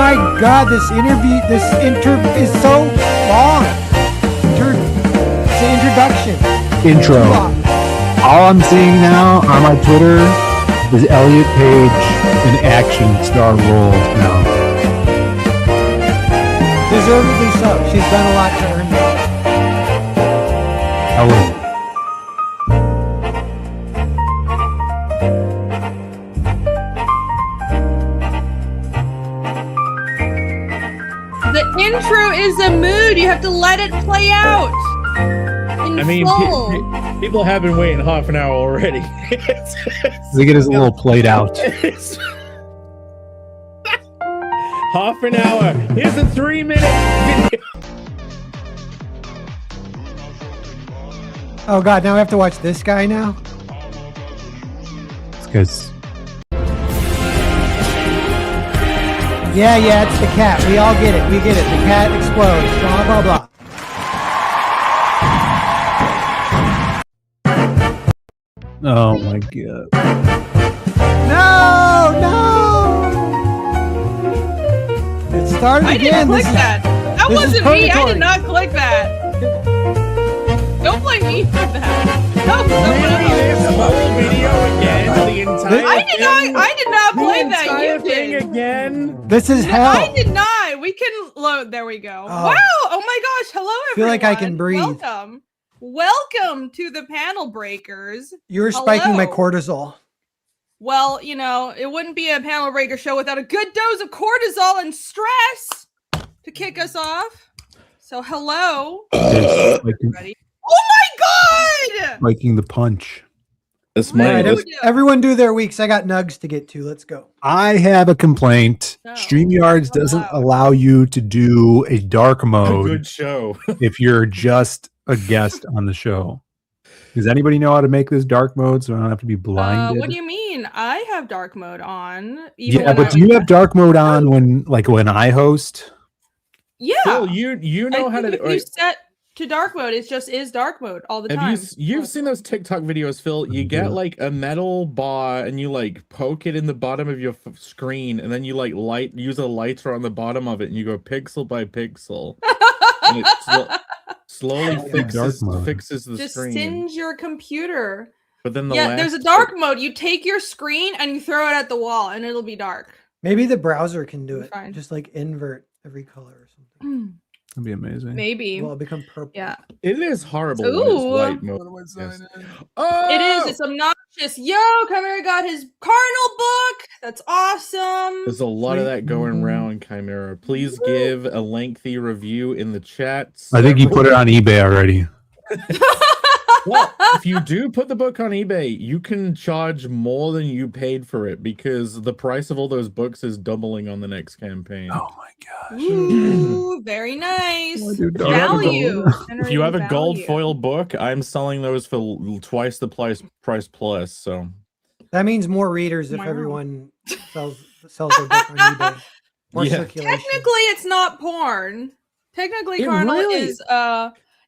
my God, this intro is so long. It's the introduction. Intro. All I'm seeing now on my Twitter is Elliot Page in action star roles now. Deservedly so. She's done a lot to earn that. Ellen. The intro is a mood. You have to let it play out. People have been waiting half an hour already. They get us a little played out. Half an hour. Here's a 3-minute video. Oh God, now we have to watch this guy now? It's because... Yeah, it's the cat. We all get it. We get it. The cat explodes. Blah, blah, blah. Oh my god. No! It started I again. didn't click that. That this is wasn't me. I purgatory. did not click that. Don't blame me for that. That was Really, someone this else. whole video again? The entire I did not play the that. entire You thing did. again? This is hell. I did not. We can load. There we go. Oh. Wow. Oh my gosh. Hello, everyone. Feel like I can breathe. Welcome to the panel breakers. You were spiking my Hello. cortisol. Well, you know, it wouldn't be a panel breaker show without a good dose of cortisol and stress to kick us off. So, hello, everybody. Oh my god! Making the punch. This All right, Rude. everyone do their weeks. I got nugs to get to. Let's go. I have a complaint. No. StreamYards doesn't Hello. allow you to do a dark mode good show. if you're just a guest on the show. Does anybody know how to make this dark mode so I don't have to be blinded? What do you mean? I have dark mode on. Even Yeah, when but I do you was- have dark mode on when I host? Yeah. Phil, you know I how think to. if you set to dark mode, it just is dark mode all the Have time. you've seen those TikTok videos, Phil? You get like a metal bar and you like poke it in the bottom of your screen, and then you like use a lighter on the bottom of it, and you go pixel by pixel, and it slowly fixes the Just screen. singe your computer. But then There's a dark mode. You take your screen and you throw it at the wall, and it'll be dark. Maybe the browser can do it. Fine. Just like invert every color or something. That'd be amazing. Maybe. Well, it'll become purple. Yeah. It is horrible when Ooh. it's white mode. Yes. It is. It's obnoxious. Yo, Chimera got his Cardinal book. That's awesome. There's a lot of that going Mhm. around, Chimera. Please give a lengthy review in the chat. I think you put it on eBay already. Well, if you do put the book on eBay, you can charge more than you paid for it because the price of all those books is doubling on the next campaign. Oh my gosh. Ooh, very nice. Why do dark Value. If you have a gold Value. foil book, I'm selling those for twice the price plus. So That means more readers if Wow. everyone sells their book on eBay. More Yeah. circulation. Technically, it's not porn. Technically, It Cardinal really- is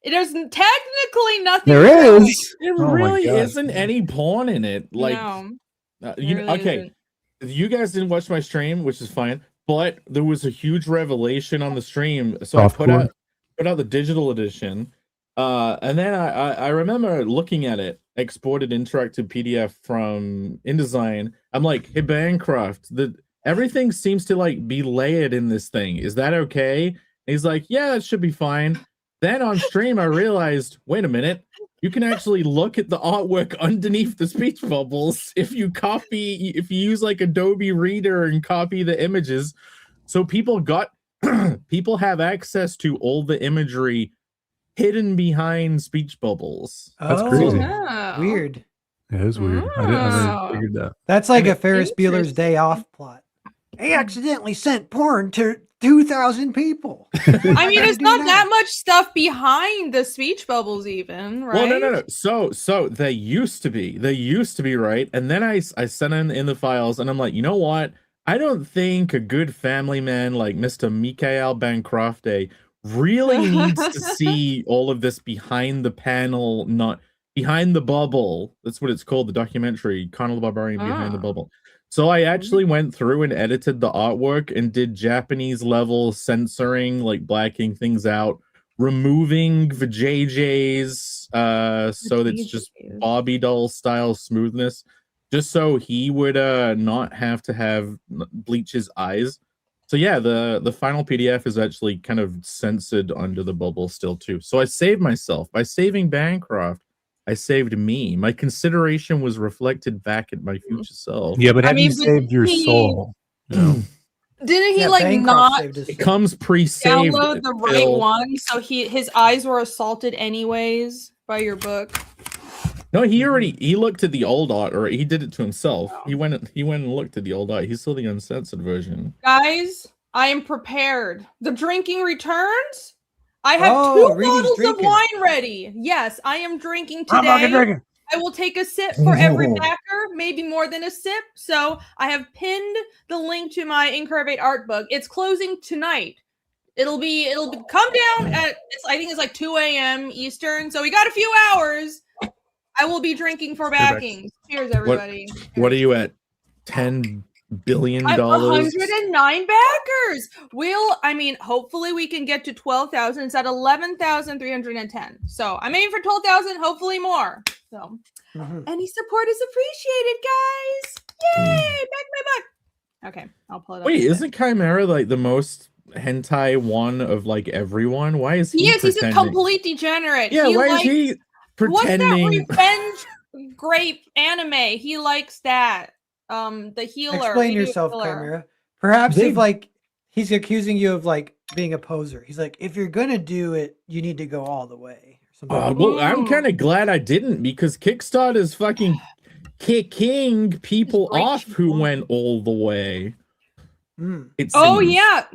there's technically nothing. There wrong. is. it Oh my really gosh. isn't any porn in it. Like, No, you it really okay. isn't. You guys didn't watch my stream, which is fine, but there was a huge revelation on the stream. So I put Softcore. out the digital edition. And then I remember looking at it, exported interactive PDF from InDesign. I'm like, hey, Bancroft, everything seems to like be layered in this thing. Is that okay? And he's like, yeah, that should be fine. Then on stream, I realized, wait a minute, you can actually look at the artwork underneath the speech bubbles if you use like Adobe Reader and copy the images. So people have access to all the imagery hidden behind speech bubbles. That's Oh, crazy. Oh. Weird. It is weird. I Oh. never figured that. That's like And a Ferris Bueller's Day Off plot. I accidentally sent porn to 2,000 people. I mean, gotta it's do not that. that much stuff behind the speech bubbles, even, right? Well, no. So they used to be, right? And then I sent in the files, and I'm like, you know what? I don't think a good family man like Mr. Mikhail Bancrofte really needs to see all of this behind the panel, not behind the bubble. That's what it's called, the documentary, Conan the Barbarian Behind the Ah. Bubble. So I actually went through and edited the artwork and did Japanese level censoring, like blacking things out, removing the JJs, so that it's just Bobby doll style smoothness, just so he would not have to have bleach his eyes. So yeah, the final PDF is actually kind of censored under the bubble still too. So I saved myself by saving Bancroft. I saved me. My consideration was reflected back at my future self. Yeah, but I have you mean, but saved your he- soul? You know? Didn't he Yeah, like Bancroft not saved his It soul. comes pre-saved. download the right Phil. one? So his eyes were assaulted anyways by your book. No, he looked at the old art, or he did it to himself. He went and looked at the old art. He saw the uncensored version. Guys, I am prepared. The drinking returns. I have Oh, 2 Reedy's bottles of drinking. wine ready. Yes, I am drinking I'm today. fucking drinking. I will take a sip for every backer, maybe more than a sip. So I have pinned the link to my INCURVATE art book. It's closing tonight. It'll come down at I think it's like 2 a.m. Eastern. So we got a few hours. I will be drinking for Back. backings. Cheers, everybody. What are you at? $10 billion? I'm 109 backers. Hopefully we can get to 12,000. It's at 11,310. So I'm aiming for 12,000, hopefully more. So any support is appreciated, guys. Yay! Back my butt. Okay, I'll pull it up. Wait, isn't Chimera like the most hentai one of like everyone? Why is he? Yes, he's a complete degenerate. Yeah, why is he pretending? What's that revenge grape anime? He likes that. The healer. Explain yourself, Chimera. Perhaps if like he's accusing you of like being a poser. He's like, if you're gonna do it, you need to go all the way. Well, I'm kind of glad I didn't, because Kickstarter is fucking kicking people off who went all the way. Oh yeah,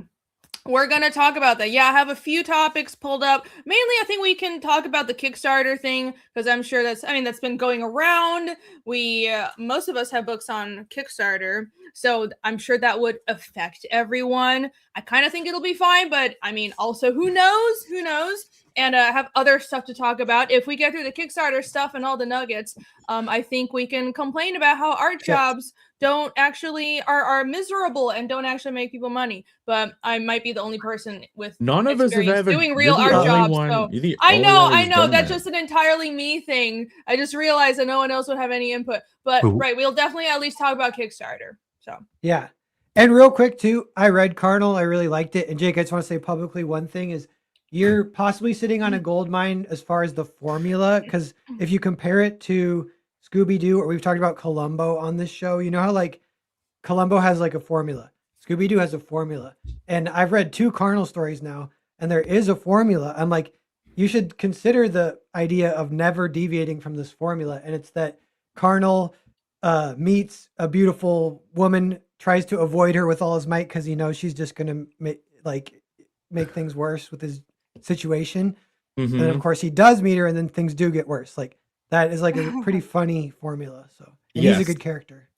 we're gonna talk about that. Yeah, I have a few topics pulled up. Mainly, I think we can talk about the Kickstarter thing, because I'm sure that's been going around. We most of us have books on Kickstarter, so I'm sure that would affect everyone. I kind of think it'll be fine, but I mean, also who knows? Who knows? And I have other stuff to talk about. If we get through the Kickstarter stuff and all the nuggets, I think we can complain about how art jobs don't actually are miserable and don't actually make people money. But I might be the only person with none of us have ever doing real art jobs. So I know that's just an entirely me thing. I just realized that no one else would have any input. But right, we'll definitely at least talk about Kickstarter. So yeah, and real quick too, I read Carnal. I really liked it. And Jake, I just want to say publicly one thing is, you're possibly sitting on a gold mine as far as the formula, because if you compare it to Scooby-Doo, or we've talked about Columbo on this show, you know how like Columbo has like a formula, Scooby-Doo has a formula, and I've read 2 Carnal stories now, and there is a formula. I'm like, you should consider the idea of never deviating from this formula, and it's that Carnal meets a beautiful woman, tries to avoid her with all his might because he knows she's just gonna make things worse with his situation. And then of course he does meet her, and then things do get worse. Like that is like a pretty funny formula. So he's a good character.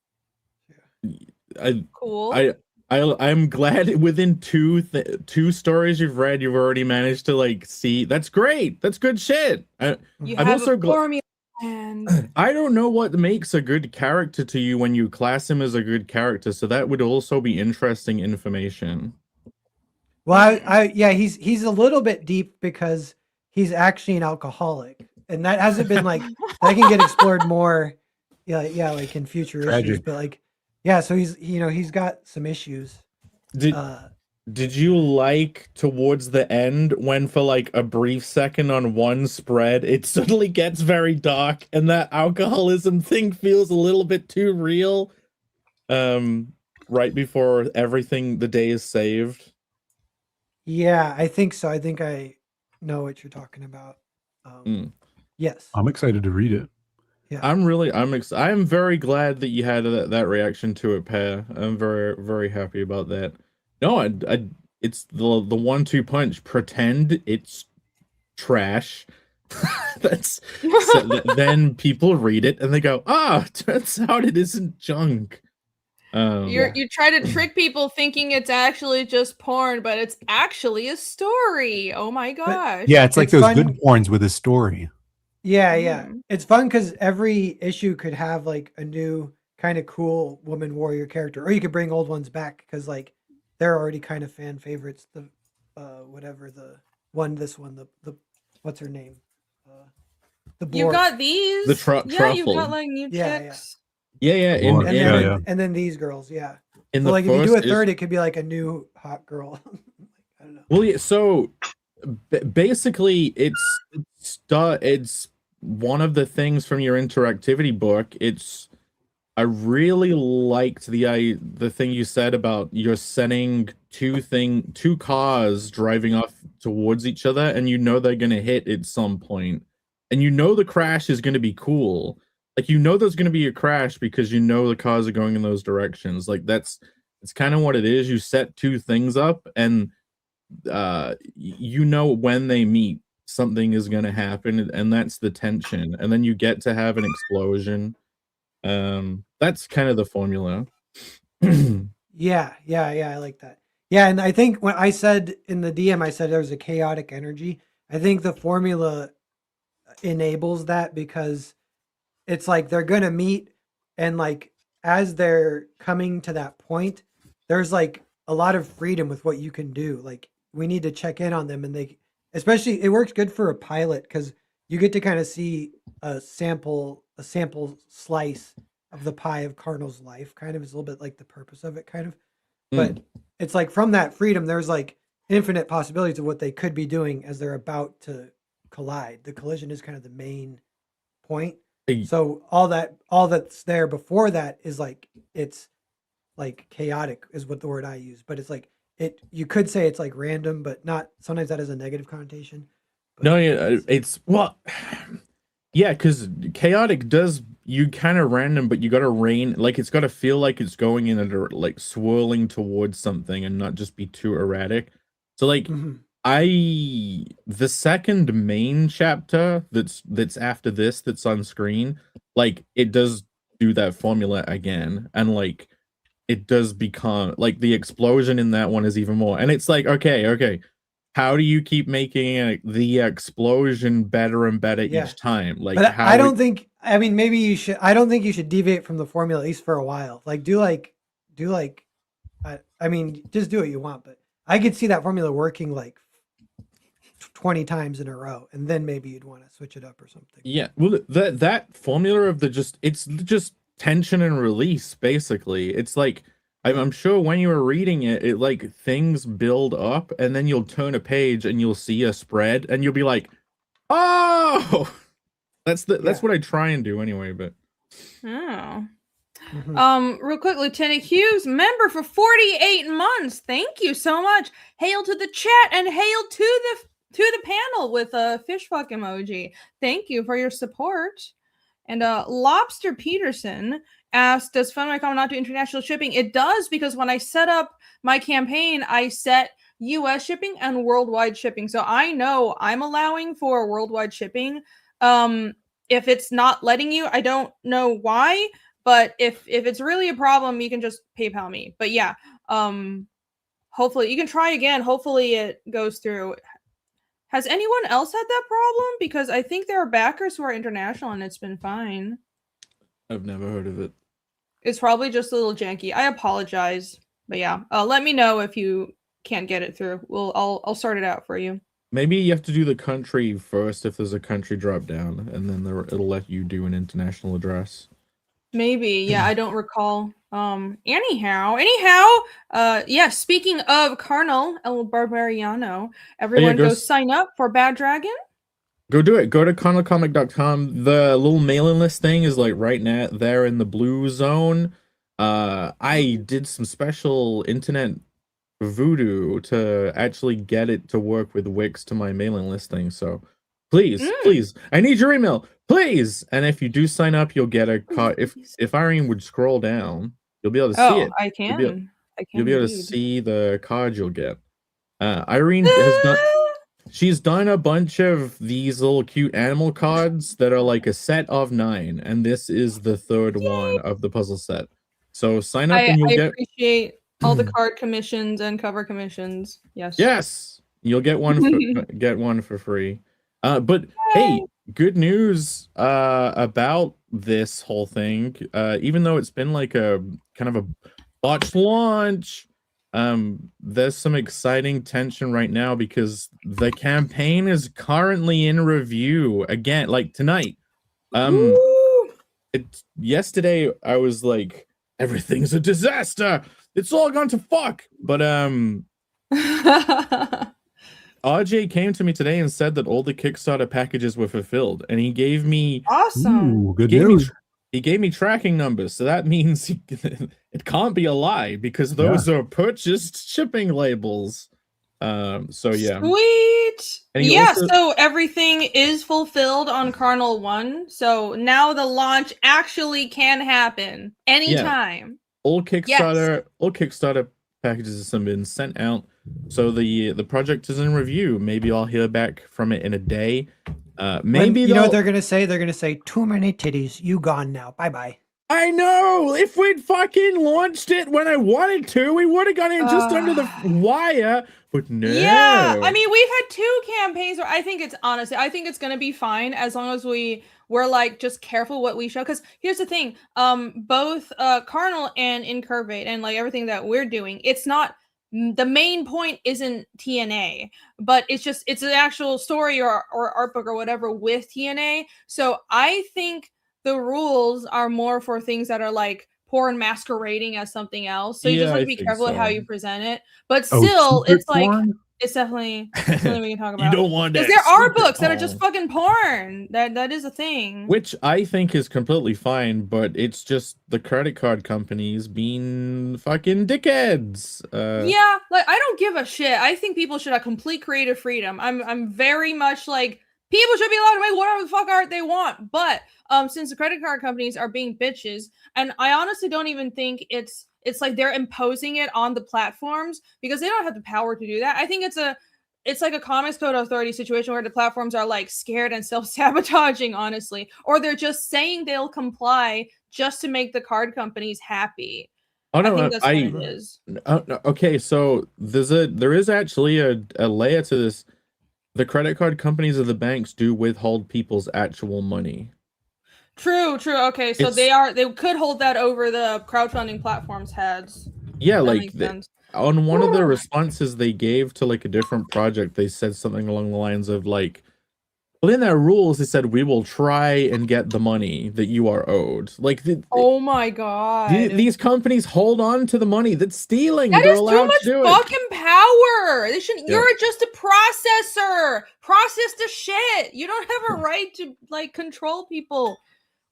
Cool. I'm glad within two stories you've read, you've already managed to like see. That's great. That's good shit. I'm also glad. I don't know what makes a good character to you when you class him as a good character, so that would also be interesting information. Well, he's a little bit deep because he's actually an alcoholic, and that hasn't been like that can get explored more. Yeah, like in future issues, but like, yeah, so he's got some issues. Did you like towards the end when for like a brief second on one spread it suddenly gets very dark and that alcoholism thing feels a little bit too real? Right before everything, the day is saved. Yeah, I think so. I think I know what you're talking about. Yes, I'm excited to read it. Yeah, I'm very glad that you had that reaction to it, Pear. I'm very, very happy about that. No, it's the 1-2 punch. Pretend it's trash. Then people read it and they go, turns out it isn't junk. You try to trick people thinking it's actually just porn, but it's actually a story. Oh my gosh. Yeah, it's like those good porns with a story. Yeah. It's fun because every issue could have like a new kind of cool woman warrior character, or you could bring old ones back because like they're already kind of fan favorites. The what's her name? The you got these. The truffle. You got like new chicks. Yeah. And then these girls, yeah. So like if you do a third, it could be like a new hot girl. I don't know. Well, yeah. So basically, it's one of the things from your interactivity book. I really liked the thing you said about you're sending two cars driving off towards each other, and you know they're gonna hit at some point, and you know the crash is gonna be cool. Like, you know there's going to be a crash because you know the cars are going in those directions. Like, it's kind of what it is. You set 2 things up, and you know when they meet, something is going to happen, and that's the tension. And then you get to have an explosion. That's kind of the formula. Yeah, I like that. Yeah, and I think when I said in the DM, I said there was a chaotic energy. I think the formula enables that because it's like they're gonna meet, and like as they're coming to that point, there's like a lot of freedom with what you can do. Like we need to check in on them, and they, especially, it works good for a pilot because you get to kind of see a sample slice of the pie of Cardinal's life. Kind of is a little bit like the purpose of it, kind of. But it's like from that freedom, there's like infinite possibilities of what they could be doing as they're about to collide. The collision is kind of the main point. So all that's there before that is like, it's like chaotic is what the word I use, but it's like you could say it's like random, but not, sometimes that has a negative connotation. But No, yeah, it's well, yeah, because chaotic does, you kind of random, but you got to rein, like it's got to feel like it's going in a like swirling towards something and not just be too erratic. So like the second main chapter that's after this that's on screen, like it does do that formula again, and like it does become like the explosion in that one is even more, and it's like okay, how do you keep making the explosion better and better each time? Like, but how I don't think, I mean, maybe you should, I don't think you should deviate from the formula at least for a while. Like do like I mean, just do what you want, but I could see that formula working like 20 times in a row, and then maybe you'd want to switch it up or something. Yeah, well, that formula of it's just tension and release, basically. It's like, I'm sure when you were reading it, it like things build up, and then you'll turn a page and you'll see a spread, and you'll be like, oh, that's what I try and do anyway. But real quick, Lieutenant Hughes, member for 48 months. Thank you so much. Hail to the chat and hail to the panel with a fish fuck emoji. Thank you for your support. And Lobster Peterson asked, does FunMyCom not do international shipping? It does, because when I set up my campaign, I set US shipping and worldwide shipping. So I know I'm allowing for worldwide shipping. If it's not letting you, I don't know why. But if it's really a problem, you can just PayPal me. But yeah, hopefully you can try again. Hopefully it goes through. Has anyone else had that problem? Because I think there are backers who are international and it's been fine. I've never heard of it. It's probably just a little janky. I apologize. But yeah, let me know if you can't get it through. I'll sort it out for you. Maybe you have to do the country first if there's a country drop down, and then it'll let you do an international address. Maybe, yeah, I don't recall. Anyhow, yeah, speaking of Carnal El Barbariano, everyone go sign up for Bad Dragon. Go do it. Go to carnalcomic.com. The little mailing list thing is like right now there in the blue zone. I did some special internet voodoo to actually get it to work with Wix to my mailing list thing. So please, I need your email, please. And if you do sign up, you'll get a card. If Irene would scroll down, you'll be able to see it. I can. You'll be able to see the card you'll get. Irene has done. She's done a bunch of these little cute animal cards that are like a set of 9, and this is the third one of the puzzle set. So sign up and you'll appreciate all the card commissions and cover commissions. Yes, you'll get one for free. But hey, good news about this whole thing. Even though it's been like a kind of a botched launch, there's some exciting tension right now because the campaign is currently in review again, like tonight. Yesterday I was like, everything's a disaster, it's all gone to fuck. But RJ came to me today and said that all the Kickstarter packages were fulfilled, and he gave me good news. He gave me tracking numbers, so that means it can't be a lie because those are purchased shipping labels. So yeah, sweet. So everything is fulfilled on Carnal 1. So now the launch actually can happen anytime. All Kickstarter packages have been sent out. So the project is in review. Maybe I'll hear back from it in a day. Maybe you know what they're gonna say? They're gonna say, too many titties, you gone now, bye. I know. If we'd fucking launched it when I wanted to, we would have got in just under the wire. But no. Yeah, I mean, we've had 2 campaigns where I think it's gonna be fine as long as we're we're like just careful what we show. Because here's the thing, both Carnal and Incurvate and like everything that we're doing, it's not the main point isn't TNA, but it's an actual story or art book or whatever with TNA. So I think the rules are more for things that are like porn masquerading as something else. So you just Yeah, have to I be think careful with how so. you present it. But Oh, still, secret it's like porn? it's definitely something we can talk about. You don't want because that. there are secret books that are just porn. fucking porn. That is a thing. Which I think is completely fine, but it's just the credit card companies being fucking dickheads. Yeah, like I don't give a shit. I think people should have complete creative freedom. I'm very much like people should be allowed to make whatever the fuck art they want. But since the credit card companies are being bitches, and I honestly don't even think it's like they're imposing it on the platforms because they don't have the power to do that. I think it's like a comics code authority situation where the platforms are like scared and self-sabotaging, honestly, or they're just saying they'll comply just to make the card companies happy. Oh I no, think that's what it is. no, okay, so there is actually a layer to this. The credit card companies or the banks do withhold people's actual money. True. Okay, so It's they could hold that over the crowdfunding platforms' heads. yeah, That like makes sense. on one of the Woo! responses they gave to like a different project, they said something along the lines of like, well, in their rules, they said we will try and get the money that you are owed. Like Oh my god. these companies hold on to the money that's stealing. That They're is too allowed much to do it. fucking power. They shouldn't. Yep. You're just a processor. Process the shit. You don't have a right to like control people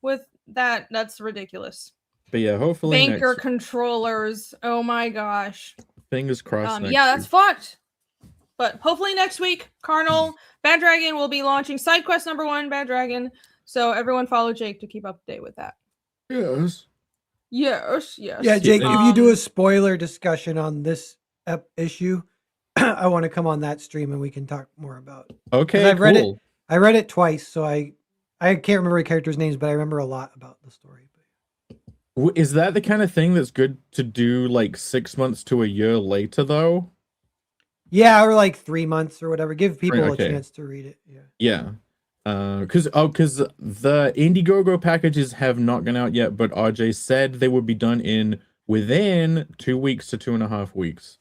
with that. That's ridiculous. But yeah, hopefully Banker next controllers. Oh my gosh. fingers crossed. Next Yeah, that's week. fucked. But hopefully next week, Carnal Bad Dragon will be launching side quest number 1, Bad Dragon. So everyone follow Jake to keep up to date with that. Yes. Yes. Yeah, Jake, if you do a spoiler discussion on this issue, I want to come on that stream and we can talk more about it. Okay, I've read it. cool. I read it twice, so I can't remember the characters' names, but I remember a lot about the story. Is that the kind of thing that's good to do like 6 months to a year later, though? Yeah, or like 3 months or whatever. Give people okay. a chance to read it. Yeah. Yeah. Because the Indiegogo packages have not gone out yet, but RJ said they would be done within 2 weeks to 2.5 weeks.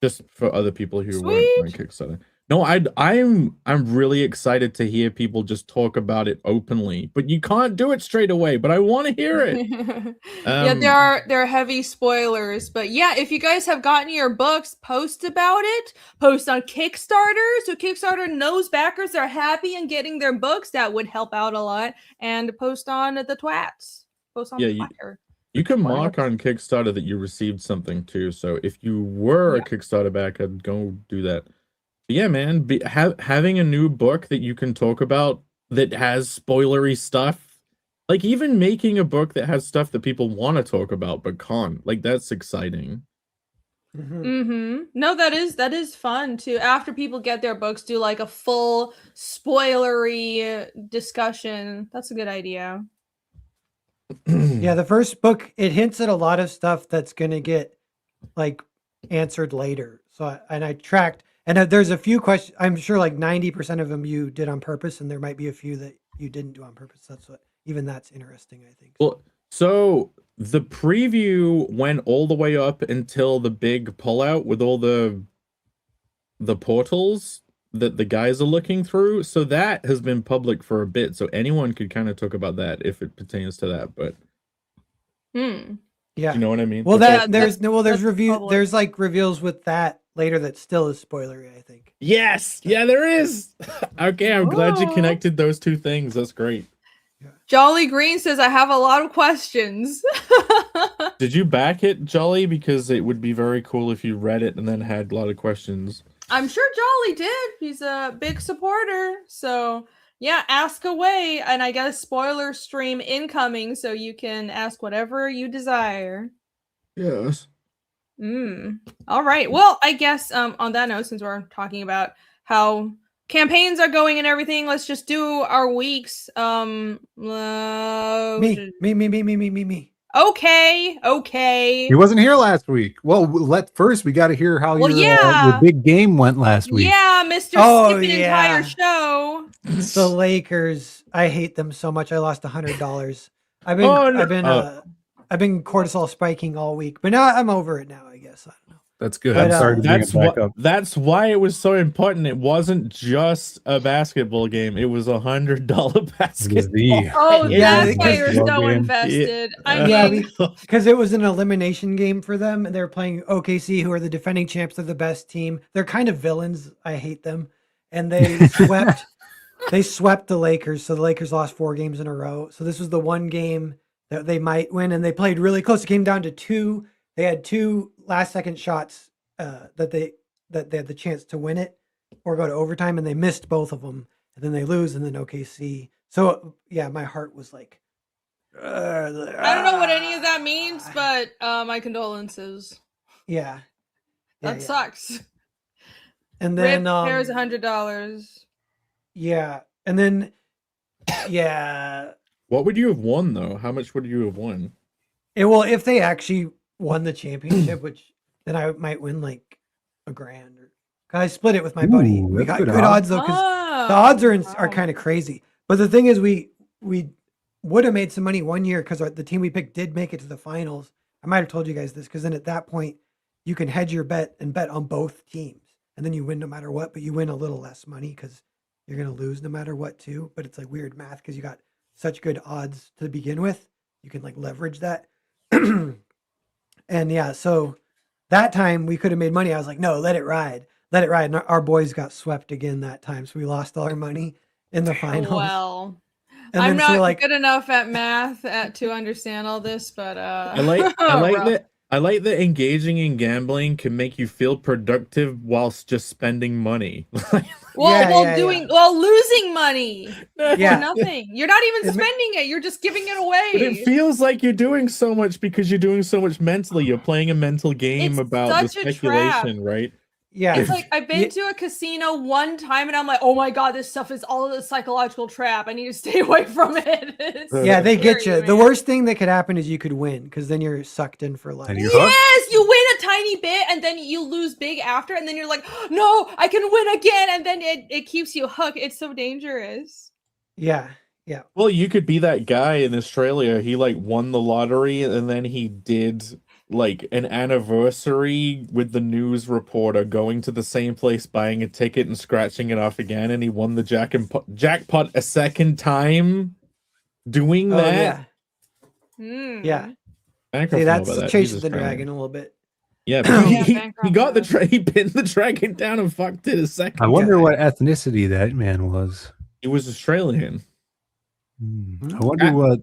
Just for other people who weren't on Kickstarter. No, I'm really excited to hear people just talk about it openly, but you can't do it straight away. But I want to hear it. Yeah, there are heavy spoilers, but yeah, if you guys have gotten your books, post about it. Post on Kickstarter, so Kickstarter knows backers are happy and getting their books. That would help out a lot. And post on the twats. Post on Twitter. You can mark on Kickstarter that you received something too. So if you were a Kickstarter backer, go do that. But yeah, man, having a new book that you can talk about that has spoilery stuff, like even making a book that has stuff that people want to talk about but can't, like that's exciting. No, that is fun too. After people get their books, do like a full spoilery discussion. That's a good idea. Yeah, the first book, it hints at a lot of stuff that's going to get like answered later. So I tracked, and there's a few questions. I'm sure like 90% of them you did on purpose, and there might be a few that you didn't do on purpose. That's interesting, I think. Well, so the preview went all the way up until the big pullout with all the portals that the guys are looking through. So that has been public for a bit, so anyone could kind of talk about that if it pertains to that. But yeah, you know what I mean. Well, but there's review. There's like reveals with that later that still is spoilery, I think. Yes, yeah, there is. Okay, I'm glad you connected those two things. That's great. Jolly Green says, I have a lot of questions. Did you back it, Jolly? Because it would be very cool if you read it and then had a lot of questions. I'm sure Jolly did. He's a big supporter. So yeah, ask away. And I got a spoiler stream incoming, so you can ask whatever you desire. Yes. All right. Well, I guess on that note, since we're talking about how campaigns are going and everything, let's just do our weeks. Me. Okay. He wasn't here last week. Well, first we got to hear how Well, your yeah. big game went last week. Yeah, Mr. Oh, Skip an yeah. entire show. The Lakers, I hate them so much. I lost $100. I've been cortisol spiking all week, but now I'm over it now, I guess. I don't know. That's good. But, I'm sorry to bring it back up. That's why it was so important. It wasn't just a basketball game. It was $100 basketball. Oh, Yeah, that's why because- you're so game. invested. I Yeah, mean, because it was an elimination game for them, and they're playing OKC, who are the defending champs. They're the best team. They're kind of villains. I hate them, and they swept. They swept the Lakers, so the Lakers lost 4 games in a row. So this was the one game that they might win, and they played really close. It came down to 2. They had 2 last-second shots that they had the chance to win it or go to overtime, and they missed both of them. And then they lose, and then OKC. So yeah, my heart was like. I don't know what any of that means, but my condolences. Yeah. That sucks. And then there's $100. Yeah, and then yeah. What would you have won though? How much would you have won? Well, if they actually won the championship, which then I might win like $1,000. I split it with my buddy. Ooh, We that's got good good odds though, because the odds are kind of crazy. But the thing is, we would have made some money one year because the team we picked did make it to the finals. I might have told you guys this, because then at that point you can hedge your bet and bet on both teams, and then you win no matter what. But you win a little less money because you're gonna lose no matter what too. But it's like weird math because you got such good odds to begin with. You can like leverage that. And yeah, so that time we could have made money. I was like, no, let it ride. And our boys got swept again that time. So we lost all our money in the finals. Well, And I'm then, so, not good enough at math to understand all this, but I like that engaging in gambling can make you feel productive whilst just spending money. losing money. Yeah. For nothing. You're not even spending it. You're just giving it away. But it feels like you're doing so much because you're doing so much mentally. You're playing a mental game It's about the such a trap. speculation, right? Yeah. It's like I've been to a casino one time and I'm like, oh my god, this stuff is all a psychological trap. I need to stay away from it. Yeah, they get you. scary, The man. worst thing that could happen is you could win, because then you're sucked in for life. And you're hooked. Yes, you win a tiny bit and then you lose big after, and then you're like, no, I can win again, and then it keeps you hooked. It's so dangerous. Yeah. Well, you could be that guy in Australia. He like won the lottery and then he did like an anniversary with the news reporter going to the same place, buying a ticket and scratching it off again, and he won the jackpot a second time doing that. Yeah. Bankrupt See, know that's about that. Chase Jesus the Christ. Dragon a little bit. Yeah, but he Bankrupt got knows. he pinned the dragon down and fucked it a second. I wonder what ethnicity that man was. He was Australian. I wonder what.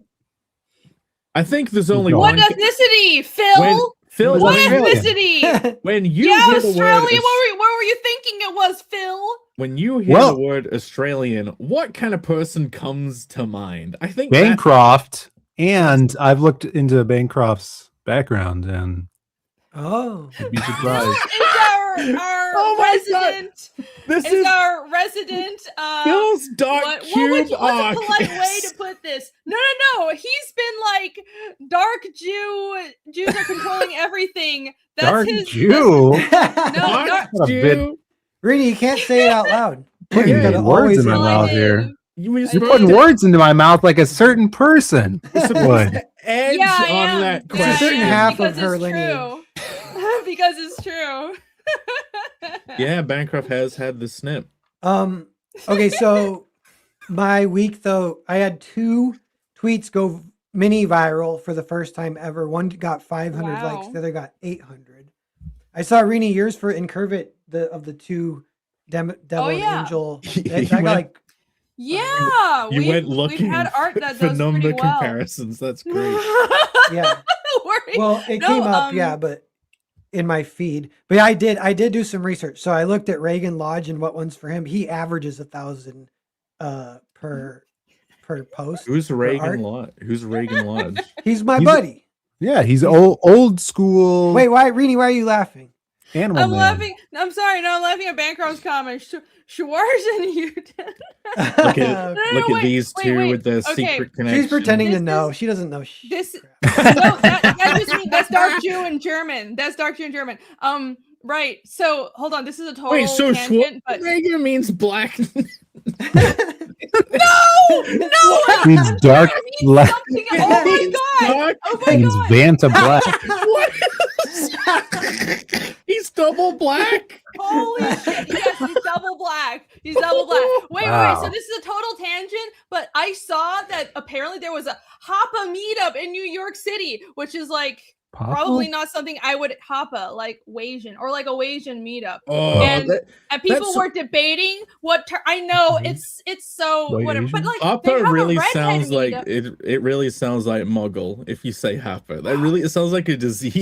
I think there's only What one. ethnicity, Phil? Phil, What Australian. ethnicity? when you Yeah, hear the Australia. word, What were you thinking it was, Phil? when you hear Well- the word Australian, what kind of person comes to mind? I think that, Bancroft, and I've looked into Bancroft's background, and Oh. you'd be Phil surprised. is our Oh my resident. this Is is our resident. Phil's dark What's cube a arc. polite way to put this? No. He's been like dark Jew. Jews are controlling everything. That's Dark his Jew. No, Dark dark What a bit- Jew. Rini, you can't say it out loud. Putting You gotta words in my always- mouth here. You was You're I putting did. words into my mouth like a certain person would. edge Yeah, I on am. that Yeah, It's a certain I am, half because of her it's lineage. true. Because it's true. Yeah, Bancroft has had the snip. Okay, so my week though, I had 2 tweets go mini viral for the first time ever. One got 500 likes, Wow. the other got 800. I saw Rini yours for INCURVATE, of the 2 devil and yeah. angel. You I got went- like Yeah, You went looking We've had art that for does number pretty well. comparisons. That's great. yeah. We're- Well, it No, came up, yeah, but in my feed. But yeah, I did do some research. So I looked at Reagan Lodge and what one's for him. He averages 1,000 per post. Who's art. Reagan Lodge? Who's Reagan Lodge? He's my He's- buddy. Yeah, he's old school. Wait, why, Rini? Why are you laughing? Animal I'm Man. laughing. I'm sorry. No, I'm laughing at Bancroft's comment. Schwarz and you. Look at wait, these two wait. with the Okay. secret connection. She's pretending to This know. is- She doesn't know. This crap. no, that just means that's dark Jew in German. That's dark Jew in German. Right. So hold on. This is a total Wait, so tangent, but Schwarzenegger means black. no, no, He's dark black. something. Oh my god! Dark. Oh my He's god! Vanta Black. What? He's double black. Holy shit! Yes, he's double black. He's double black. Wait, Wow. wait. So this is a total tangent, but I saw that apparently there was a Hapa meetup in New York City, which is like probably not something I would Hapa like Wasian or like a Wasian meetup. Oh, and people that's- were debating what I know it's so White whatever, but Asian? like they Hapa have really a redhead sounds like meetup. it really sounds like Muggle if you say Hapa. That really it sounds like a disease.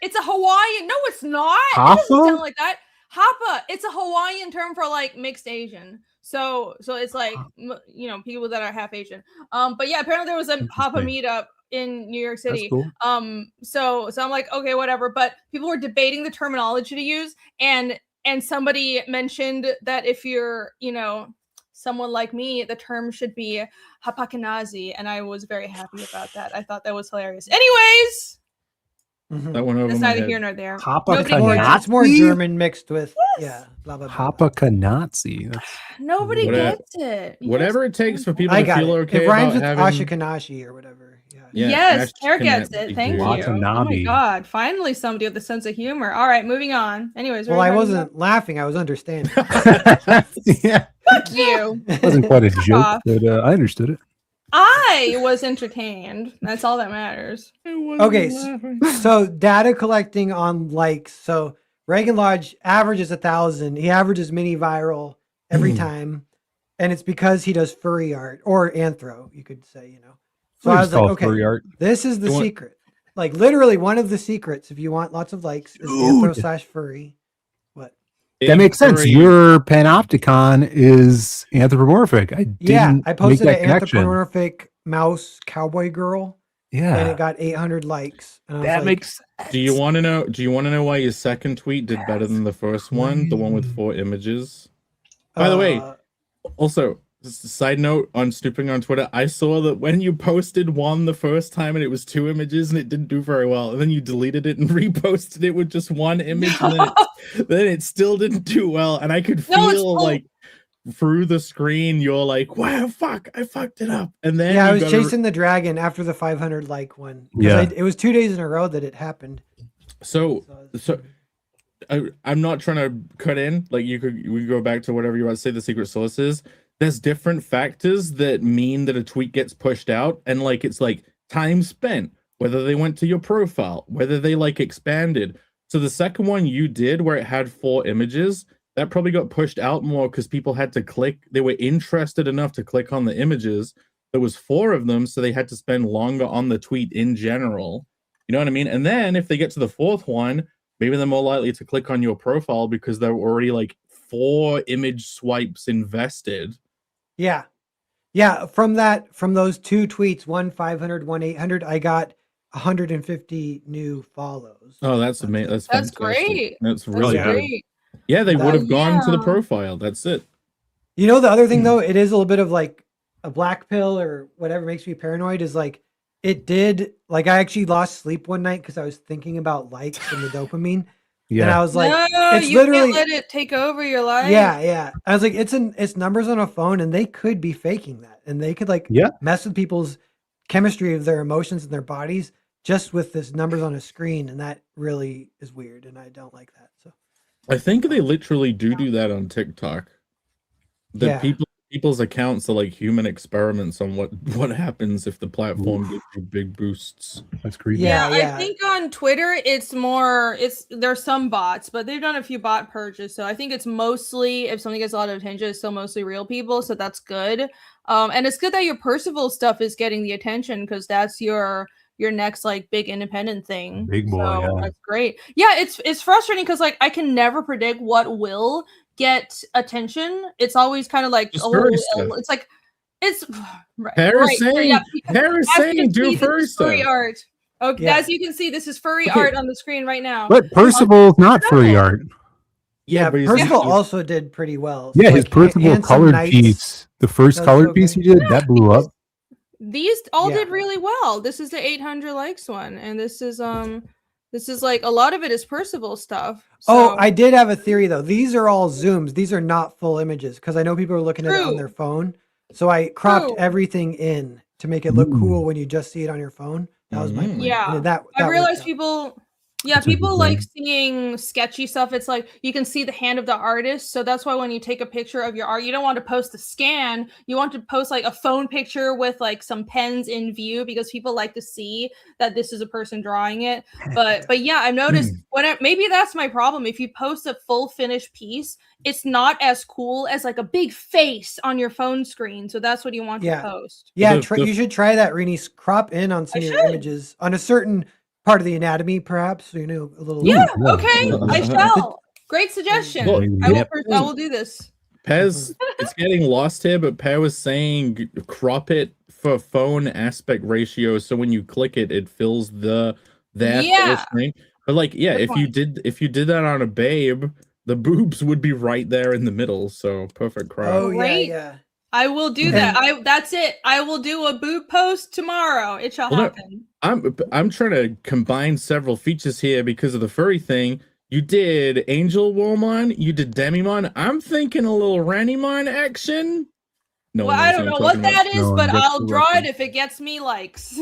It's a Hawaiian. No, it's not. It Hapa? doesn't sound like that. Hapa. It's a Hawaiian term for like mixed Asian. So it's like people that are half Asian. But yeah, apparently there was a Hapa meetup in New York That's City. cool. So I'm like, okay, whatever. But people were debating the terminology to use, and somebody mentioned that if you're someone like me, the term should be Hapakanazi, and I was very happy about that. I thought that was hilarious. Anyways. Mhm. That went over That's my neither head. here nor there. It's more German mixed with blah blah blah. Hapakanazi. Nobody Whatever- gets it. You Whatever guys it takes for don't people I to got feel it. okay It rhymes with about having. Ashikenazi or whatever. Yeah. Yeah, yes, Ash Claire gets Connect it. Thank you. equals- Oh my Watanabe. god! Finally, somebody with a sense of humor. All right, moving on. Anyways, Well, I wasn't laughing. I was understanding. Yeah, Fuck you. it wasn't quite a joke, off. but I understood it. I was entertained. That's all that matters. Okay, so data collecting on likes. So Reagan Lodge averages 1,000. He averages mini viral every time, and it's because he does furry art or anthro. You could say, So I was like, okay, Furry art. this is the You want- secret. Like literally one of the secrets, if you want lots of likes, is anthro/furry. What? That makes sense. Your panopticon is anthropomorphic. I didn't I posted make that an connection. anthropomorphic mouse cowboy girl, and Yeah, it got 800 likes. And I was that like, makes. Do you want to know? Do you want to know why your second tweet did better than the first one? The one with 4 images. By the way, also, just a side note on snooping on Twitter, I saw that when you posted one the first time and it was 2 images and it didn't do very well, and then you deleted it and reposted it with just 1 image, and then it still didn't do well, and I could feel like through the screen you're like, wow, fuck, I fucked it up, and then I you was gotta- chasing the dragon after the 500 like one. Yeah. It was 2 days in a row that it happened. So I'm not trying to cut in. Like we could go back to whatever you want to say. The secret source is. There's different factors that mean that a tweet gets pushed out, and like it's like time spent, whether they went to your profile, whether they like expanded. So the second one you did, where it had 4 images, that probably got pushed out more because people had to click. They were interested enough to click on the images. There was 4 of them, so they had to spend longer on the tweet in general. You know what I mean? And then if they get to the 4th one, maybe they're more likely to click on your profile because they're already like 4 image swipes invested. Yeah. Yeah. From those 2 tweets, one 500, one 800, I got 150 new follows. Oh, that's amazing. That's That's fantastic. great. That's That's really good. great. Yeah, they would have gone to the Yeah. profile. That's it. The other thing though, it is a little bit of like a black pill or whatever makes me paranoid is like, it did, like I actually lost sleep one night because I was thinking about likes and the dopamine. And I was like, no, it's you literally, can't let it take over your life. yeah. I was like, it's numbers on a phone, and they could be faking that, and they could mess with people's chemistry of their emotions and their bodies just with this numbers on a screen, and that really is weird, and I don't like that. So I think they literally do that on TikTok. That Yeah. people's accounts are like human experiments on what happens if the platform gives you big boosts. That's creepy. Yeah. I think on Twitter there's some bots, but they've done a few bot purges. So I think it's mostly, if something gets a lot of attention, it's still mostly real people. So that's good. And it's good that your Percival stuff is getting the attention because that's your next like big independent thing. Big boy, So yeah. that's great. Yeah, it's frustrating because like I can never predict what will get attention. It's always kind of like Just furry stuff. it's like it's right. Parasailing, yeah, Parasailing, do tweet first furry stuff. art. Okay, Yeah. as you can see, this is furry Okay. art on the screen right now. But Percival's not free art. Yeah, but he's- Percival he's- also did pretty well. Yeah, So, his like, Percival Handsome colored Knights piece, the first does colored so piece good. he did, that blew up. These all Yeah. did really well. This is the 800 likes one, and this is like a lot of it is Percival stuff. Oh, So- I did have a theory though. These are all zooms. These are not full images because I know people are looking at it on True. their phone. So I cropped True. everything in to make it look cool Ooh. when you just see it on your phone. That was my Mm. plan. Yeah. And that I worked realized out. people That's people like interesting. seeing sketchy stuff. It's like you can see the hand of the artist. So that's why when you take a picture of your art, you don't want to post a scan. You want to post like a phone picture with like some pens in view because people like to see that this is a person drawing it. But yeah, I've noticed maybe that's my problem. If you post a full finished piece, it's not as cool as like a big face on your phone screen. So that's what you want Yeah. to post. Yeah, The- you should try that, Rini. Crop in on some I of your should. images on a certain part of the anatomy, perhaps. So you know a little. Yeah, yeah. okay. I shall. Great suggestion. Well, I will do this. Pez, it's getting lost here, but Per was saying crop it for phone aspect ratio, so when you click it, it fills their Yeah. full screen. But like, yeah, Good if you did that on a babe, the boobs would be right there in the middle. So perfect crop. Oh Great. yeah. I will do that. That's it. I will do a boob post tomorrow. It shall Well, no, happen. I'm trying to combine several features here because of the furry thing. You did Angel Woman, you did Demimon. I'm thinking a little Ranimon action. No, Well, one I knows don't know I'm what talking about. that is, No one but gets I'll the draw it reference. if it gets me likes.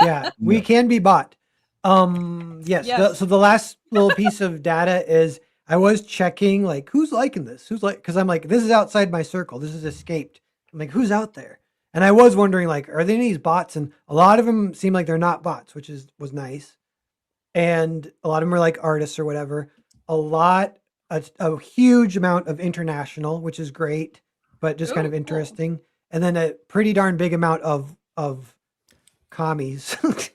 Yeah, we No. can be bought. Yes. Yes. So the last little piece of data is I was checking like who's liking this, because I'm like this is outside my circle. This is escaped. I'm like who's out there, and I was wondering like are there any of these bots, and a lot of them seem like they're not bots, which was nice, and a lot of them are like artists or whatever. A huge amount of international, which is great, but just kind Ooh, of cool. interesting, and then a pretty darn big amount of commies, which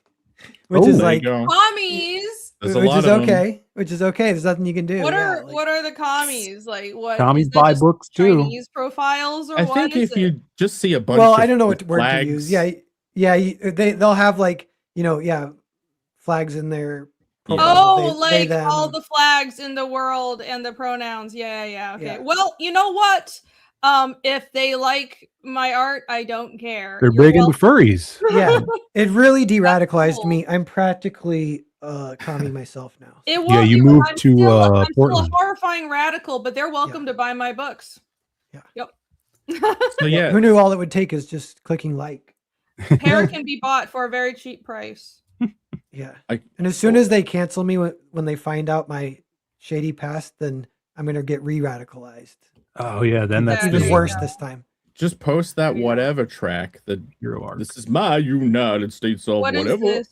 Oh, is There like you go. Commies. There's a which lot is of 'em. okay. Which is okay. There's nothing you can do. What yeah, are like- what are the commies? Like what? Commies is it buy just books too. Chinese profiles or I what think is if it? you just see a bunch Well, of I don't know what word to flags, use. They'll have like flags in their. Yeah. Oh, They, like them. all the flags in the world and the pronouns. Yeah. Okay. Yeah. Well, you know what? If they like my art, I don't care. They're You're big into furries. Yeah, it really de-radicalized cool. me. I'm practically commie myself now. It Yeah, won't. you I'm moved to, still, I'm still a Portland. horrifying radical, but they're welcome to buy my books. Yeah. Yep. So yeah, Who knew all it would take is just clicking like. Hair can be bought for a very cheap price. Yeah. I- And as soon as they cancel me when they find out my shady past, then I'm gonna get re-radicalized. Oh yeah, then that's Yeah, Even there you worse go. this time. just post that Yeah. whatever track. That hero arc. this is my United States of What is whatever. this?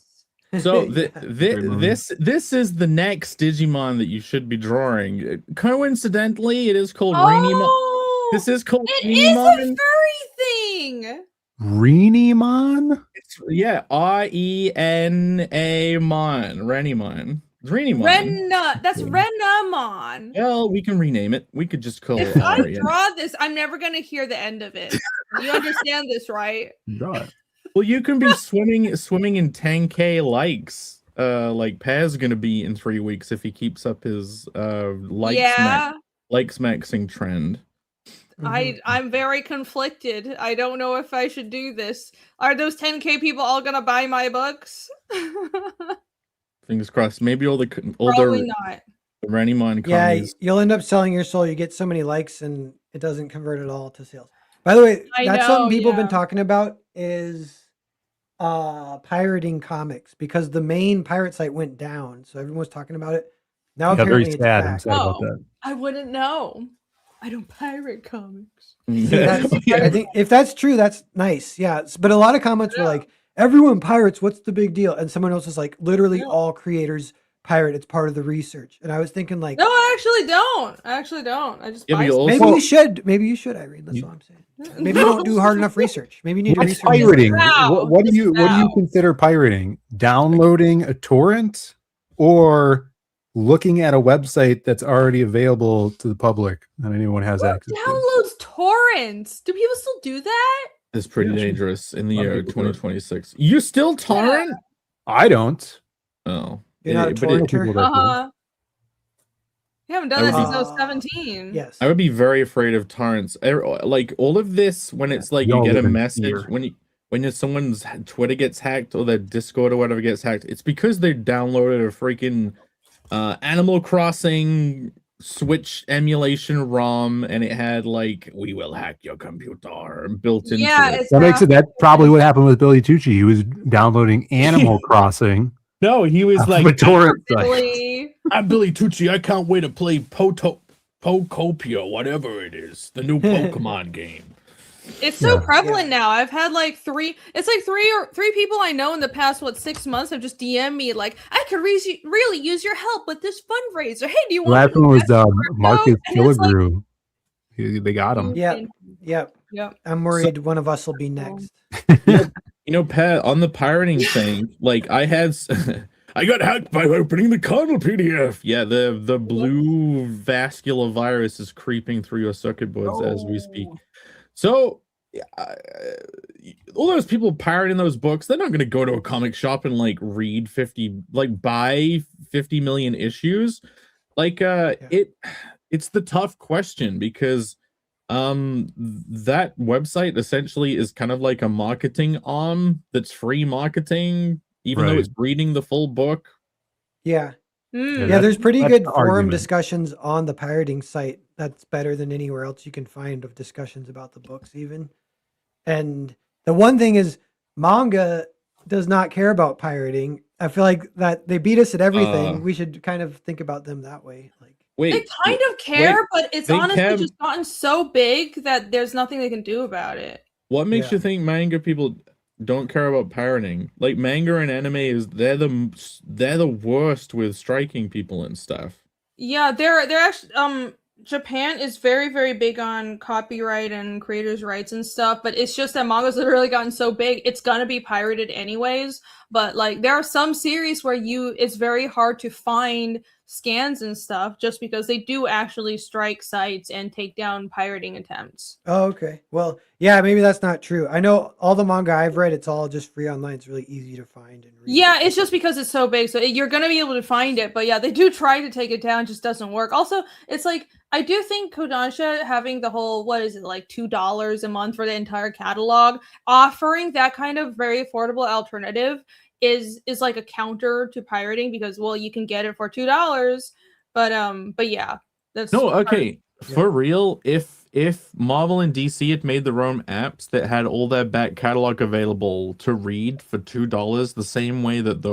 So Yeah. Digimon. this is the next Digimon that you should be drawing. Coincidentally, it is called Oh, This is called it is a Renimon. furry thing. Renimon? It's, yeah, RENA Mon, Renimon. It's Renimon. That's Renamon. Well, we can rename it. We could just call If it I REN. draw this, I'm never gonna hear the end of it. You understand this, right? Draw it. Well, you can be swimming in 10K likes. Like Paz gonna be in 3 weeks if he keeps up his Yeah. likes maxing trend. I'm very conflicted. I don't know if I should do this. Are those 10K people all gonna buy my books? Fingers crossed. Maybe all the Probably not. Renimon Yeah, commies. you'll end up selling your soul. You get so many likes and it doesn't convert at all to sales. By the way, I that's know, something people have yeah. been talking about is pirating comics because the main pirate site went down. So everyone was talking about it. Now Yeah, apparently very it's sad. I'm back. sad about Oh. that. I wouldn't know. I don't pirate comics. That's- Yeah. I think if that's true, that's nice. Yeah. But a lot of comments were Yeah. like, everyone pirates, what's the big deal? And someone else was like, literally Yeah. all creators pirate. It's part of the research. And I was thinking like, No, I actually don't. I just Yeah, but buy you stuff. also- maybe Well- you should. Maybe you should, Irene. That's all I'm saying. Maybe you don't do hard enough research. Maybe you need to What's research. pirating? Wow. What do you Wow. consider pirating? Downloading a torrent or looking at a website that's already available to the public that anyone has Who access to? downloads torrents? Do people still do that? It's pretty Yeah, sure. dangerous in the A lot of year people do it. 2026. You still torrent? I don't. Oh, You're not a but it, people torrenter? that do. You haven't I done this would since be- I was 17. Yes. I would be very afraid of torrents. Like all of this, when it's like We you all get a live in message fear. when someone's Twitter gets hacked or their Discord or whatever gets hacked, it's because they downloaded a freaking Animal Crossing Switch emulation ROM and it had like "we will hack your computer" built into Yeah, it. it's That makes it. That's happening. probably what happened with Billy Tucci. He was downloading Animal Crossing. No, he was off of a like, torrent site. Billy. "I'm Billy Tucci. I can't wait to play Pokopia, whatever it is, the new Pokemon game." It's so Yeah. prevalent now. I've had like three people I know in the past 6 months have just DM'd me like, I could really use your help with this fundraiser. Hey, do you The want last to one was invest in crypto?" Marcus And it's like, Killigrew. They got him. Yep. Yep. Yep. I'm worried one of us will be next. You know, Pat, on the pirating thing, like I had, I got hacked by opening the kernel PDF. Yeah, the blue vascular virus is creeping through your circuit boards as we speak. So, all those people pirating those books, they're not going to go to a comic shop and like read buy 50 million issues. Like, it's the tough question because that website essentially is kind of like a marketing arm that's free marketing, even though Right. it's reading the full book. Yeah. Mm. Yeah, there's pretty that's good the forum argument. discussions on the pirating site. That's better than anywhere else you can find of discussions about the books even. And the one thing is manga does not care about pirating. I feel like that they beat us at everything. We should kind of think about them that way. Like, They Wait, kind of care, wait, but it's they honestly can- just gotten so big that there's nothing they can do about it. what makes Yeah. you think manga people don't care about pirating? Like manga and anime they're the worst with striking people and stuff. Yeah, they're actually Japan is very, very big on copyright and creators' rights and stuff, but it's just that manga's literally gotten so big, it's gonna be pirated anyways. But like there are some series where it's very hard to find scans and stuff just because they do actually strike sites and take down pirating attempts. oh, okay. Well, yeah, maybe that's not true. I know all the manga I've read, it's all just free online. It's really easy to find and read. Yeah, it's just because it's so big, so you're gonna be able to find it. But yeah, they do try to take it down, just doesn't work. Also, it's like I do think Kodansha having the whole like $2 a month for the entire catalog, offering that kind of very affordable alternative is like a counter to pirating because you can get it for $2, but yeah, that's No, okay. Yeah. For real, if Marvel and DC had made their own apps that had all their back catalog available to read for $2, the same way that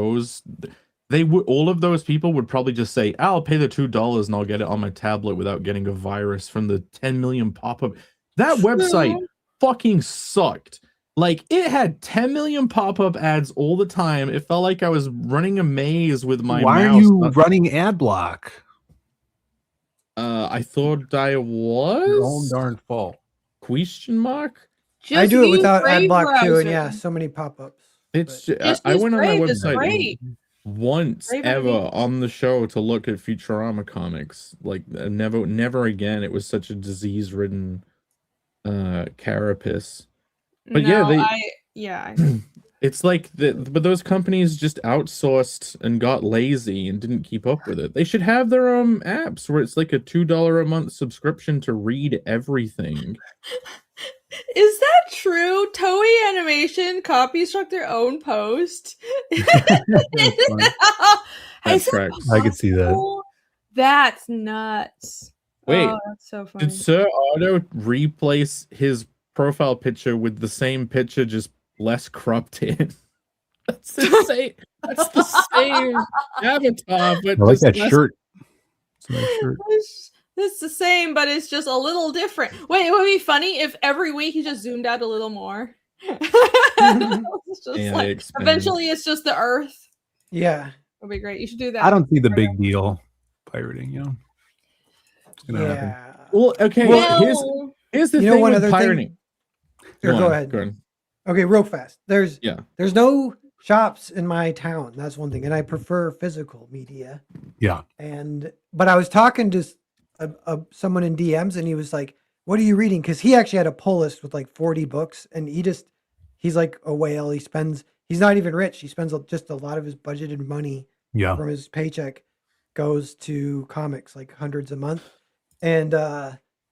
all of those people would probably just say, "I'll pay the $2 and I'll get it on my tablet without getting a virus from the 10 million pop-up." That website fucking sucked. Like it had 10 million pop-up ads all the time. It felt like I was running a maze with my Why mouse. are you running ad block? I thought I was. Your own darn fault. Question mark? just I do it use without ad Brave block too, and browser. yeah, so many pop-ups. It's But- just, Just I use went on my Brave, it's website great. once Brave ever reviews. on the show to look at Futurama comics. Like never again. It was such a disease-ridden carapace. But yeah, it's like but those companies just outsourced and got lazy and didn't keep up with it. They should have their own apps where it's like a $2 a month subscription to read everything. Is that true? Toei Animation copy struck their own post. That tracks. I could see that. possible? That's nuts. Wait, Oh, that's so funny. Did Sir Otto replace his profile picture with the same picture, just less cropped in? That's the same. That's the same avatar, but I like just that less- shirt. It's a nice shirt. It's the same, but it's just a little different. Wait, it would be funny if every week he just zoomed out a little more. It's just Yeah, like, expand. eventually, it's just the Earth. Yeah. It'll be great. You should do that. I don't see the big deal pirating, you know. It's gonna happen. Yeah. Well, okay. Well, Here's the You know thing one with other thing? pirating. Or go on, ahead. Go on. Okay, real fast. There's Yeah. no shops in my town. That's one thing, and I prefer physical media. Yeah. But I was talking to someone in DMs, and he was like, "What are you reading?" Because he actually had a pull list with like 40 books, and he's like a whale. he's not even rich. He spends just a lot of his budgeted money Yeah. from his paycheck goes to comics, like hundreds a month. And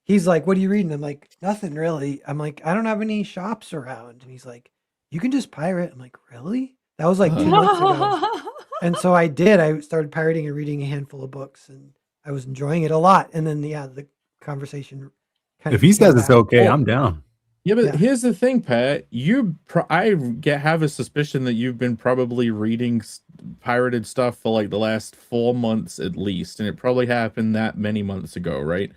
he's like, "What are you reading?" I'm like, "Nothing really." I'm like, "I don't have any shops around." And he's like, "You can just pirate." I'm like, "Really?" That was like 2 months ago. And so I did. I started pirating and reading a handful of books, and I was enjoying it a lot. And then the conversation kind If he says it's okay, Well, I'm down. Yeah, but Yeah. here's the thing, Pat. Have a suspicion that you've been probably reading pirated stuff for like the last 4 months at least, and it probably happened that many months ago, right?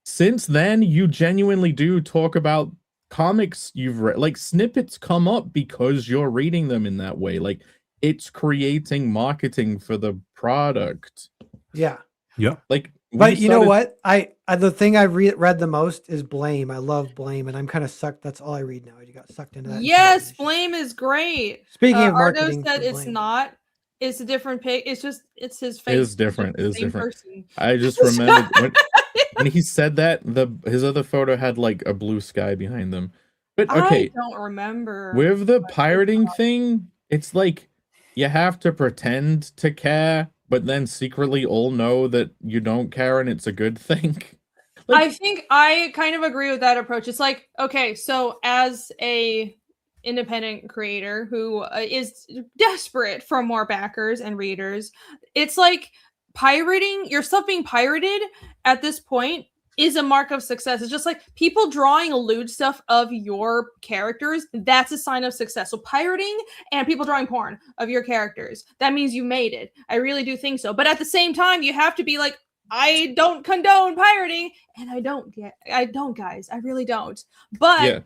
Since then, you genuinely do talk about comics you've read. Like snippets come up because you're reading them in that way. Like it's creating marketing for the product. Yeah. Yeah. Like, But you know what? I the thing I've read the most is Blame. I love Blame, and I'm kind of sucked. That's all I read now. I got sucked into that. Yes, Blame is great. Speaking of Ardo marketing, said for it's Blame. not. It's a different pic. It's his face. It is different. It's It is the same different. person. I just remembered when he said that his other photo had like a blue sky behind them. But okay, I don't remember. with the pirating thing, it's like you have to pretend to care, but then secretly all know that you don't care and it's a good thing. I think I kind of agree with that approach. It's like, okay, so as a independent creator who is desperate for more backers and readers, it's like pirating your stuff being pirated at this point is a mark of success. It's just like people drawing lewd stuff of your characters. That's a sign of success. So pirating and people drawing porn of your characters, that means you made it. I really do think so. But at the same time, you have to be like, I don't condone pirating, and I don't, guys. I really don't. But Yeah.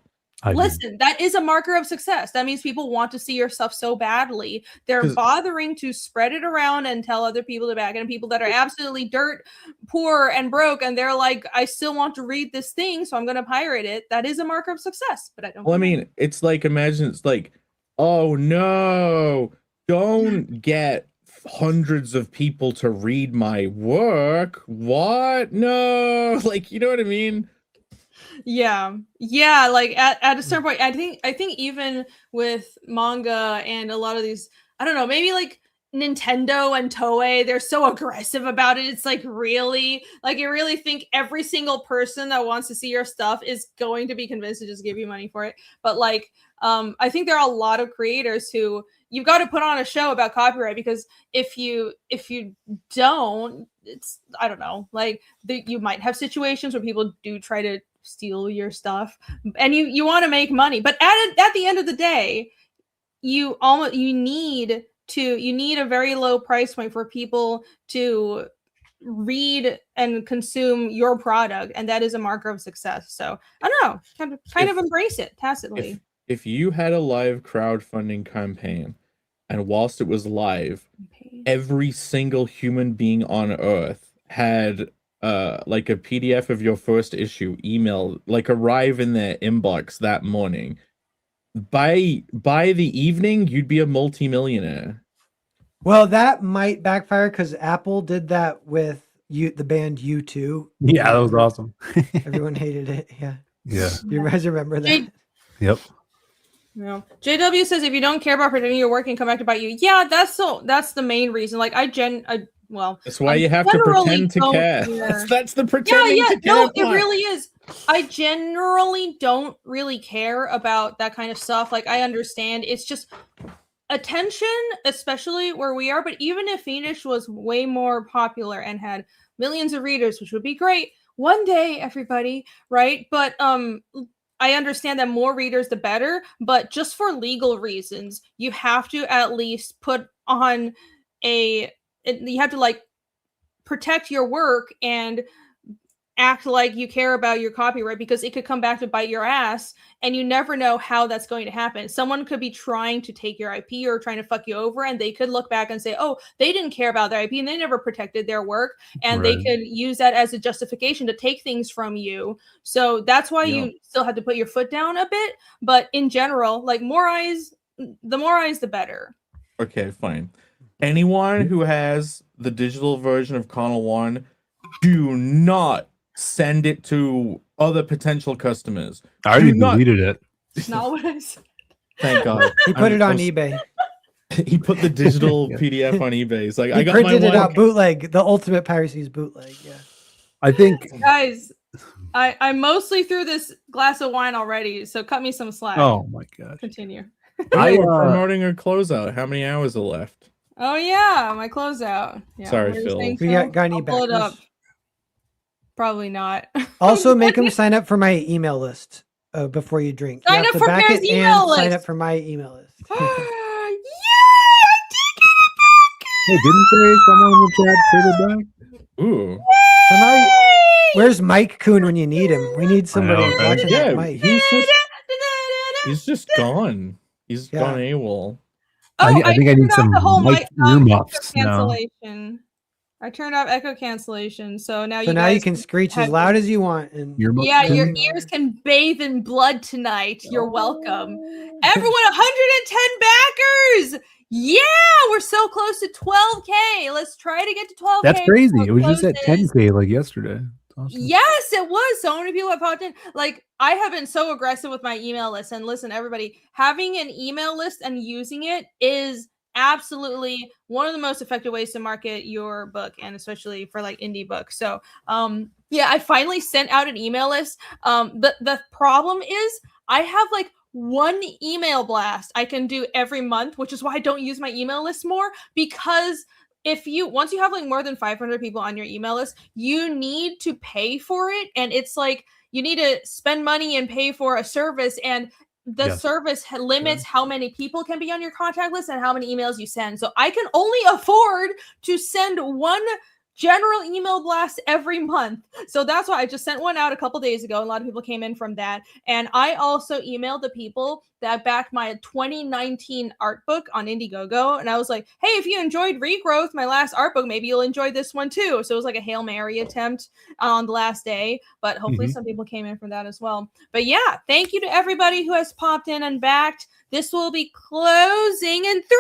listen, that is a marker of success. That means people want to see your stuff so badly. They're bothering to spread it around and tell other people to back it, and people that are absolutely dirt poor and broke, and they're like, I still want to read this thing, so I'm going to pirate it. That is a marker of success, but I don't. Well, I mean, it's like, imagine it's like, oh no, don't get hundreds of people to read my work. What? No, like, you know what I mean? Yeah, like at a certain point, I think even with manga and a lot of these, I don't know, maybe like Nintendo and Toei, they're so aggressive about it. It's like, really, like, you really think every single person that wants to see your stuff is going to be convinced to just give you money for it? But like, I think there are a lot of creators who you've got to put on a show about copyright, because if you don't, it's, I don't know, like you might have situations where people do try to steal your stuff, and you want to make money, but at the end of the day, you need a very low price point for people to read and consume your product, and that is a marker of success. So I don't know, kind of embrace it tacitly. If you had a live crowdfunding campaign, and whilst it was live, every single human being on Earth had like a PDF of your first issue email, like, arrive in their inbox that morning, by the evening, you'd be a multimillionaire. Well, that might backfire because Apple did that with the band U2. Yeah, that was awesome. Everyone hated it. Yeah. Yeah. You guys remember that? Yep. No. JW says, if you don't care about pretending you're working, come back to bite you. Yeah, that's the main reason. Like, that's why you have to pretend to care. That's the pretending to care. No, it really is. I generally don't really care about that kind of stuff. Like, I understand it's just attention, especially where we are. But even if Phoenix was way more popular and had millions of readers, which would be great one day, everybody, right? But I understand that more readers, the better. But just for legal reasons, you have to at least put on you have to like protect your work and act like you care about your copyright, because it could come back to bite your ass, and you never know how that's going to happen. Someone could be trying to take your IP or trying to fuck you over, and they could look back and say, oh, they didn't care about their IP and they never protected their work, and they could use that as a justification to take things from you. So that's why you still have to put your foot down a bit. But in general, like, the more eyes, the better. Okay, fine. Anyone who has the digital version of Connell 1, do not send it to other potential customers. I already deleted it. Not what I said. Thank God. He put it on eBay. He put the digital Yeah. PDF on eBay. He's like, I He got my printed it one. out bootleg, the ultimate piracy's bootleg. Yeah. I think. Guys, I'm mostly through this glass of wine already, so cut me some slack. Oh my gosh. Continue. Yeah, we're promoting our closeout. How many hours are left? Oh yeah, my closeout. Yeah, Sorry, what are you Phil. saying, We Phil? got any I'll pull it up. backers? Probably not. Also, make them sign up for my email list before you drink. You Sign have up to for back Pear's it email and sign list. up for my email list. Yay! Hey, didn't they? Someone in the chat said it back. Ooh. Somehow, where's Mike Kuhn when you need him? We need somebody know, right? watching Yeah, that mic. he's just gone. He's gone AWOL. I think I need turned off some the whole mic echo earmuffs now. cancellation. I turned off echo cancellation, so now So you now guys you can screech as have- loud as you want. And Earmuffs Yeah, too? your ears can bathe in blood tonight. You're welcome. Everyone, 110 backers! Yeah, we're so close to 12K. Let's try to get to 12K. That's crazy. It was just at closes. 10K like yesterday. Awesome. Yes, it was. So many people have popped in. Like, I have been so aggressive with my email list. And listen, everybody, having an email list and using it is absolutely one of the most effective ways to market your book, and especially for like indie books. So yeah, I finally sent out an email list. The problem is I have like one email blast I can do every month, which is why I don't use my email list more, because once you have like more than 500 people on your email list, you need to pay for it, and it's like you need to spend money and pay for a service, and the service limits how many people can be on your contact list and how many emails you send. So I can only afford to send one general email blast every month. So that's why I just sent one out a couple days ago. A lot of people came in from that. And I also emailed the people that backed my 2019 art book on Indiegogo. And I was like, hey, if you enjoyed Regrowth, my last art book, maybe you'll enjoy this one too. So it was like a Hail Mary attempt on the last day. But hopefully some people came in from that as well. But yeah, thank you to everybody who has popped in and backed. This will be closing in 3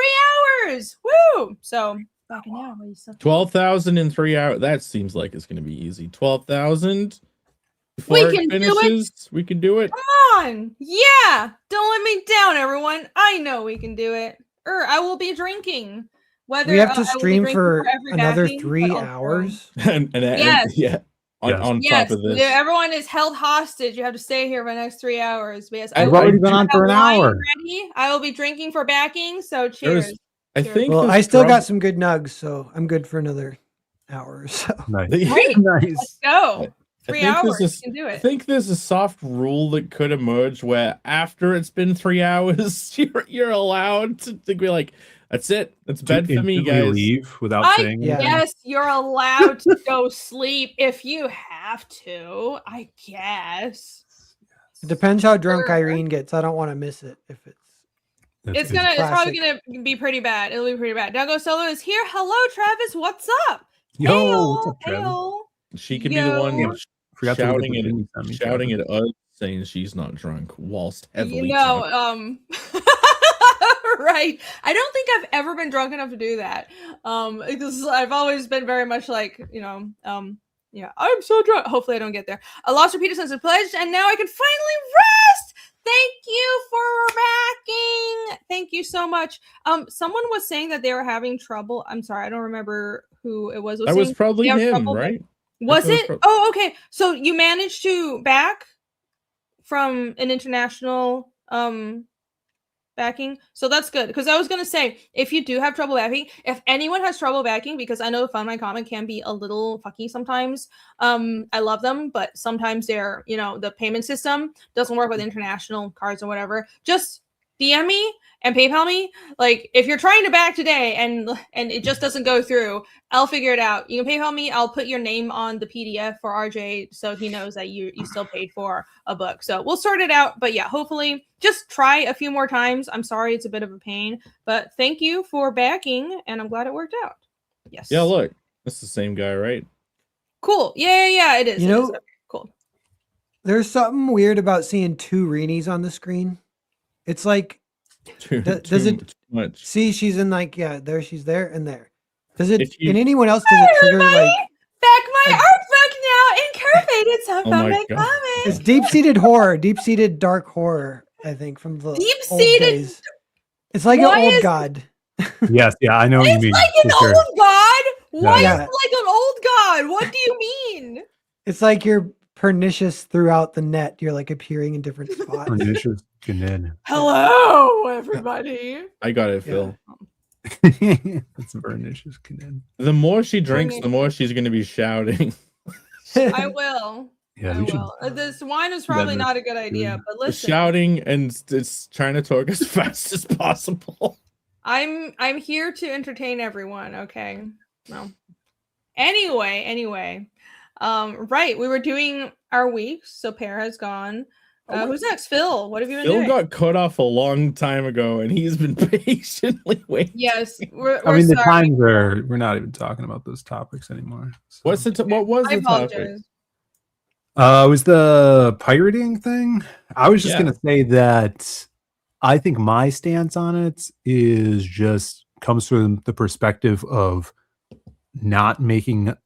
hours. Woo! So back in now. 12,000 in 3 hours. That seems like it's going to be easy. 12,000 before We it can do it. finishes. We can do it. Come on. Yeah. Don't let me down, everyone. I know we can do it. I will be drinking. Whether we have to I will be stream drinking for every another backing, 3 but also- hours. And Yes. yeah. On Yes, top of this. everyone is held hostage. You have to stay here for the next 3 hours. Because I've already been on for an hour. Ready. I will be drinking for backing. So cheers. I think Well, this I still drum- got some good nugs, so I'm good for another hour or so. Nice. Great. Nice. Let's go. I 3 think hours. this is- You can do I it. think there's a soft rule that could emerge where after it's been 3 hours, you're allowed to be like, that's it. That's bed for me, Instantly guys. leave without saying Yeah. anything. Yes, you're allowed to go sleep if you have to, I guess. It depends how drunk Sure. Irene gets. I don't want to miss it if it's. It's It's probably classic. gonna be pretty bad. It'll be pretty bad. Dago Solo is here. Hello, Travis. What's up? Yo, Heyo, what's up, Travis? heyo. She could be the one Yo. Forgot to look at shouting the it, thing you sent me, shouting Travis. at us, saying she's not drunk whilst heavily You know, drunk. right. I don't think I've ever been drunk enough to do that. Because I've always been very much like, yeah, I'm so drunk. Hopefully I don't get there. I lost repeated sense of pledge, and now I can finally rest. Thank you for backing. Thank you so much. Someone was saying that they were having trouble. I'm sorry, I don't remember who it was. That was saying probably they have him, trouble- right? Was That was it? prob- Oh, okay. So you managed to back from an international backing, so that's good, because I was going to say, if you do have trouble backing, if anyone has trouble backing, because I know Fund My Comic can be a little fucky sometimes, I love them, but sometimes they're, the payment system doesn't work with international cards or whatever, just DM me and PayPal me. Like, if you're trying to back today and it just doesn't go through, I'll figure it out. You can PayPal me. I'll put your name on the PDF for RJ so he knows that you still paid for a book. So we'll sort it out. But yeah, hopefully just try a few more times. I'm sorry it's a bit of a pain, but thank you for backing, and I'm glad it worked out. Yes. Yeah, look, that's the same guy, right? Cool. Yeah, it is. You It know- is. Okay, cool. There's something weird about seeing 2 Reenies on the screen. It's like, Too, does too it- much? see, she's in like, yeah, there, she's there and there. Does it, If you- in anyone else, does it trigger Everybody, like, back my like- art book now. INCURVATE. It's on Oh Fund my My God. Comic. it's deep-seated horror, deep-seated dark horror, I think, from the old Deep-seated- days. It's like Why an old is- god. Yes, yeah, I know what you It's mean. like an for sure. old god. Why Yeah. is it like an old god? What do you mean? It's like you're pernicious throughout the net. You're like appearing in different spots. Pernicious Ganid. Hello, everybody. I got it, Yeah. Phil. It's pernicious Ganid. The more she drinks, it. the more she's going to be shouting. I will. Yeah, I we should. will. This wine is probably not a good idea, but listen. Shouting and it's trying to talk as fast as possible. I'm here to entertain everyone, okay? No. Anyway. Right, we were doing our weeks, so Pear has gone. Who's next? Phil, what have you been Phil doing? got cut off a long time ago, and he's been patiently waiting. Yes, we're I mean, the sorry. times are. We're not even talking about those topics anymore. So. What was I the topic? apologize. It was the pirating thing. I was just Yeah. gonna say that I think my stance on it is just comes from the perspective of having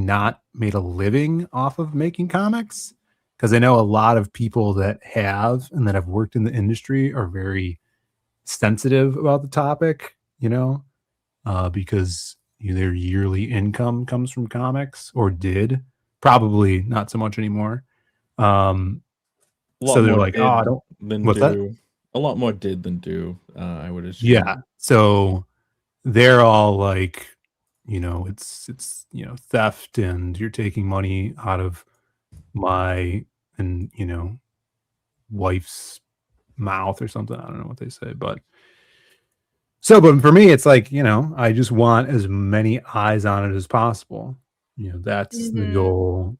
not made a living off of making comics. Because I know a lot of people that have and that have worked in the industry are very sensitive about the topic, because their yearly income comes from comics or did. Probably not so much anymore. So they're like, oh, I don't. What's that? A lot more did than do. I would assume. Yeah. So they're all like, it's theft, and you're taking money out of my wife's mouth or something. I don't know what they say, but for me, it's like, I just want as many eyes on it as possible. That's the goal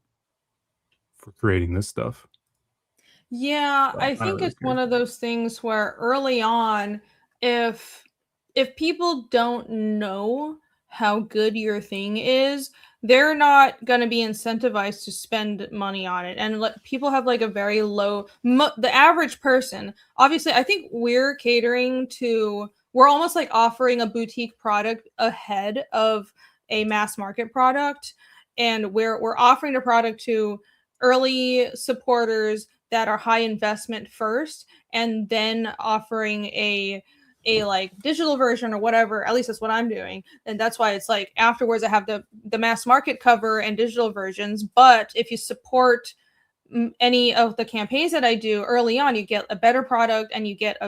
for creating this stuff. Yeah, So, I I think really it's care. one of those things where early on, if people don't know how good your thing is, they're not going to be incentivized to spend money on it. And people have like a very low, the average person, obviously, I think we're almost like offering a boutique product ahead of a mass market product. And we're offering a product to early supporters that are high investment first, and then offering a like digital version or whatever. At least that's what I'm doing, and that's why it's like afterwards I have the mass market cover and digital versions. But if you support any of the campaigns that I do early on, you get a better product, and you get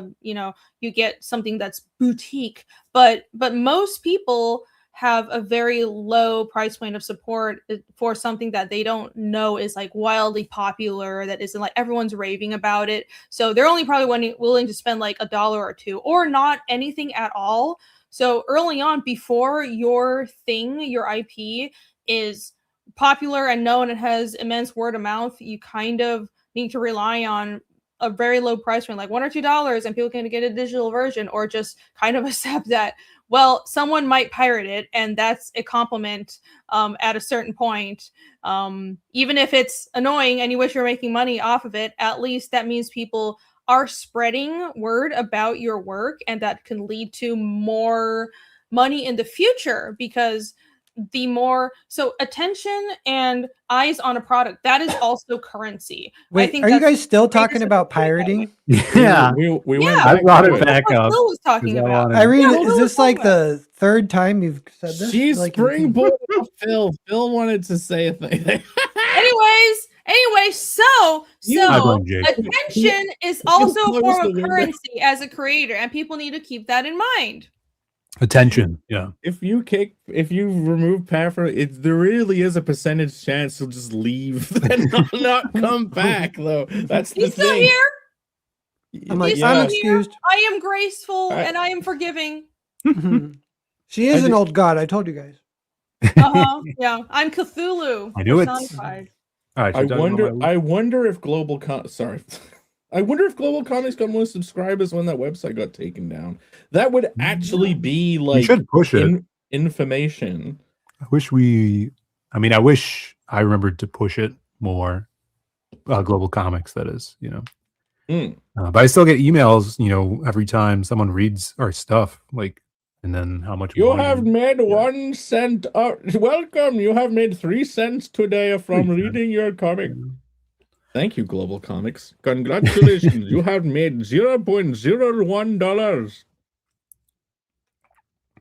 you get something that's boutique. But most people have a very low price point of support for something that they don't know is like wildly popular, that isn't like everyone's raving about it. So they're only probably willing to spend like $1 or $2 or not anything at all. So early on, before your thing, your IP is popular and known and has immense word of mouth, you kind of need to rely on a very low price point, like $1 or $2, and people can get a digital version, or just kind of accept that, well, someone might pirate it, and that's a compliment at a certain point. Even if it's annoying and you wish you're making money off of it, at least that means people are spreading word about your work, and that can lead to more money in the future, because so attention and eyes on a product, that is also currency. Wait, I think are you that's guys still talking about pirating? Yeah. we Yeah, went I back brought to it back up. Phil was talking 'cause I about. wanted- Irene, Yeah, is what this was like wrong the third time you've said this? She's Like, springboard. Phil wanted to say a thing. Anyway, so I blame Jake. attention is also a form of currency as a creator, and people need to keep that in mind. Attention. Yeah. If you remove Pat from it, there really is a percentage chance he'll just leave and not come back, though. That's the He's still thing. here. I'm like, He's I'm still excused. here. I am graceful I- and I am forgiving. She is I an did- old god. I told you guys. Yeah, I'm Cthulhu. I knew it. personified. All right. I wonder if Global I wonder if Global Comics got more subscribers when that website got taken down. That would actually be We like should push it. information. I wish I remembered to push it more. Global Comics, that is, but I still get emails, every time someone reads our stuff, like, and then how much You money- have made 1 cent. Welcome. You have made 3 cents today from 3 cents. reading your comic. Thank you, Global Comics. Congratulations. You have made $0.01.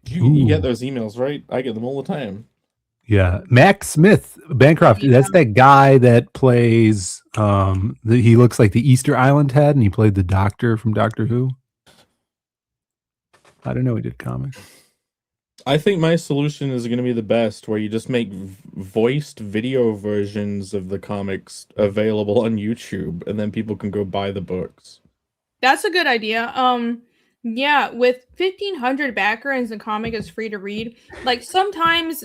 You get Ooh. those emails, right? I get them all the time. Yeah, Max Smith, Bancroft. Yeah. That's that guy that plays. He looks like the Easter Island head, and he played the Doctor from Doctor Who. I don't know. He did comics. I think my solution is going to be the best, where you just make voiced video versions of the comics available on YouTube, and then people can go buy the books. That's a good idea. Yeah, with 1,500 backers and comic is free to read. Like sometimes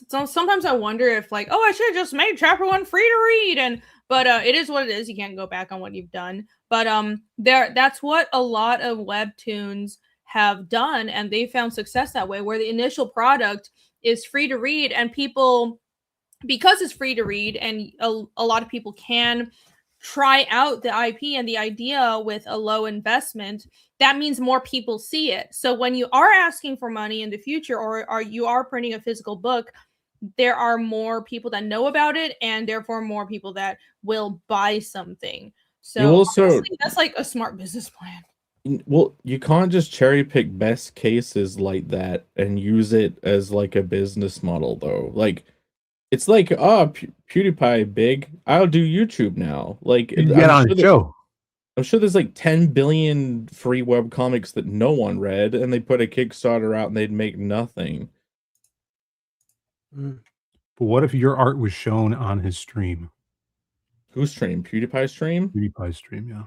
sometimes I wonder if like, oh, I should have just made chapter 1 free to read, but it is what it is. You can't go back on what you've done. But that's what a lot of webtoons have done, and they found success that way, where the initial product is free to read, and people, because it's free to read, and a lot of people can try out the IP and the idea with a low investment, that means more people see it. So when you are asking for money in the future, or you are printing a physical book, there are more people that know about it, and therefore more people that will buy something. So You also- honestly, that's like a smart business plan. Well, you can't just cherry pick best cases like that and use it as like a business model, though. Like, it's like, oh, PewDiePie big, I'll do YouTube now. Like, You get on the show. I'm sure there's like 10 billion free web comics that no one read, and they put a Kickstarter out and they'd make nothing. But what if your art was shown on his stream? Whose stream? PewDiePie stream? PewDiePie stream, yeah.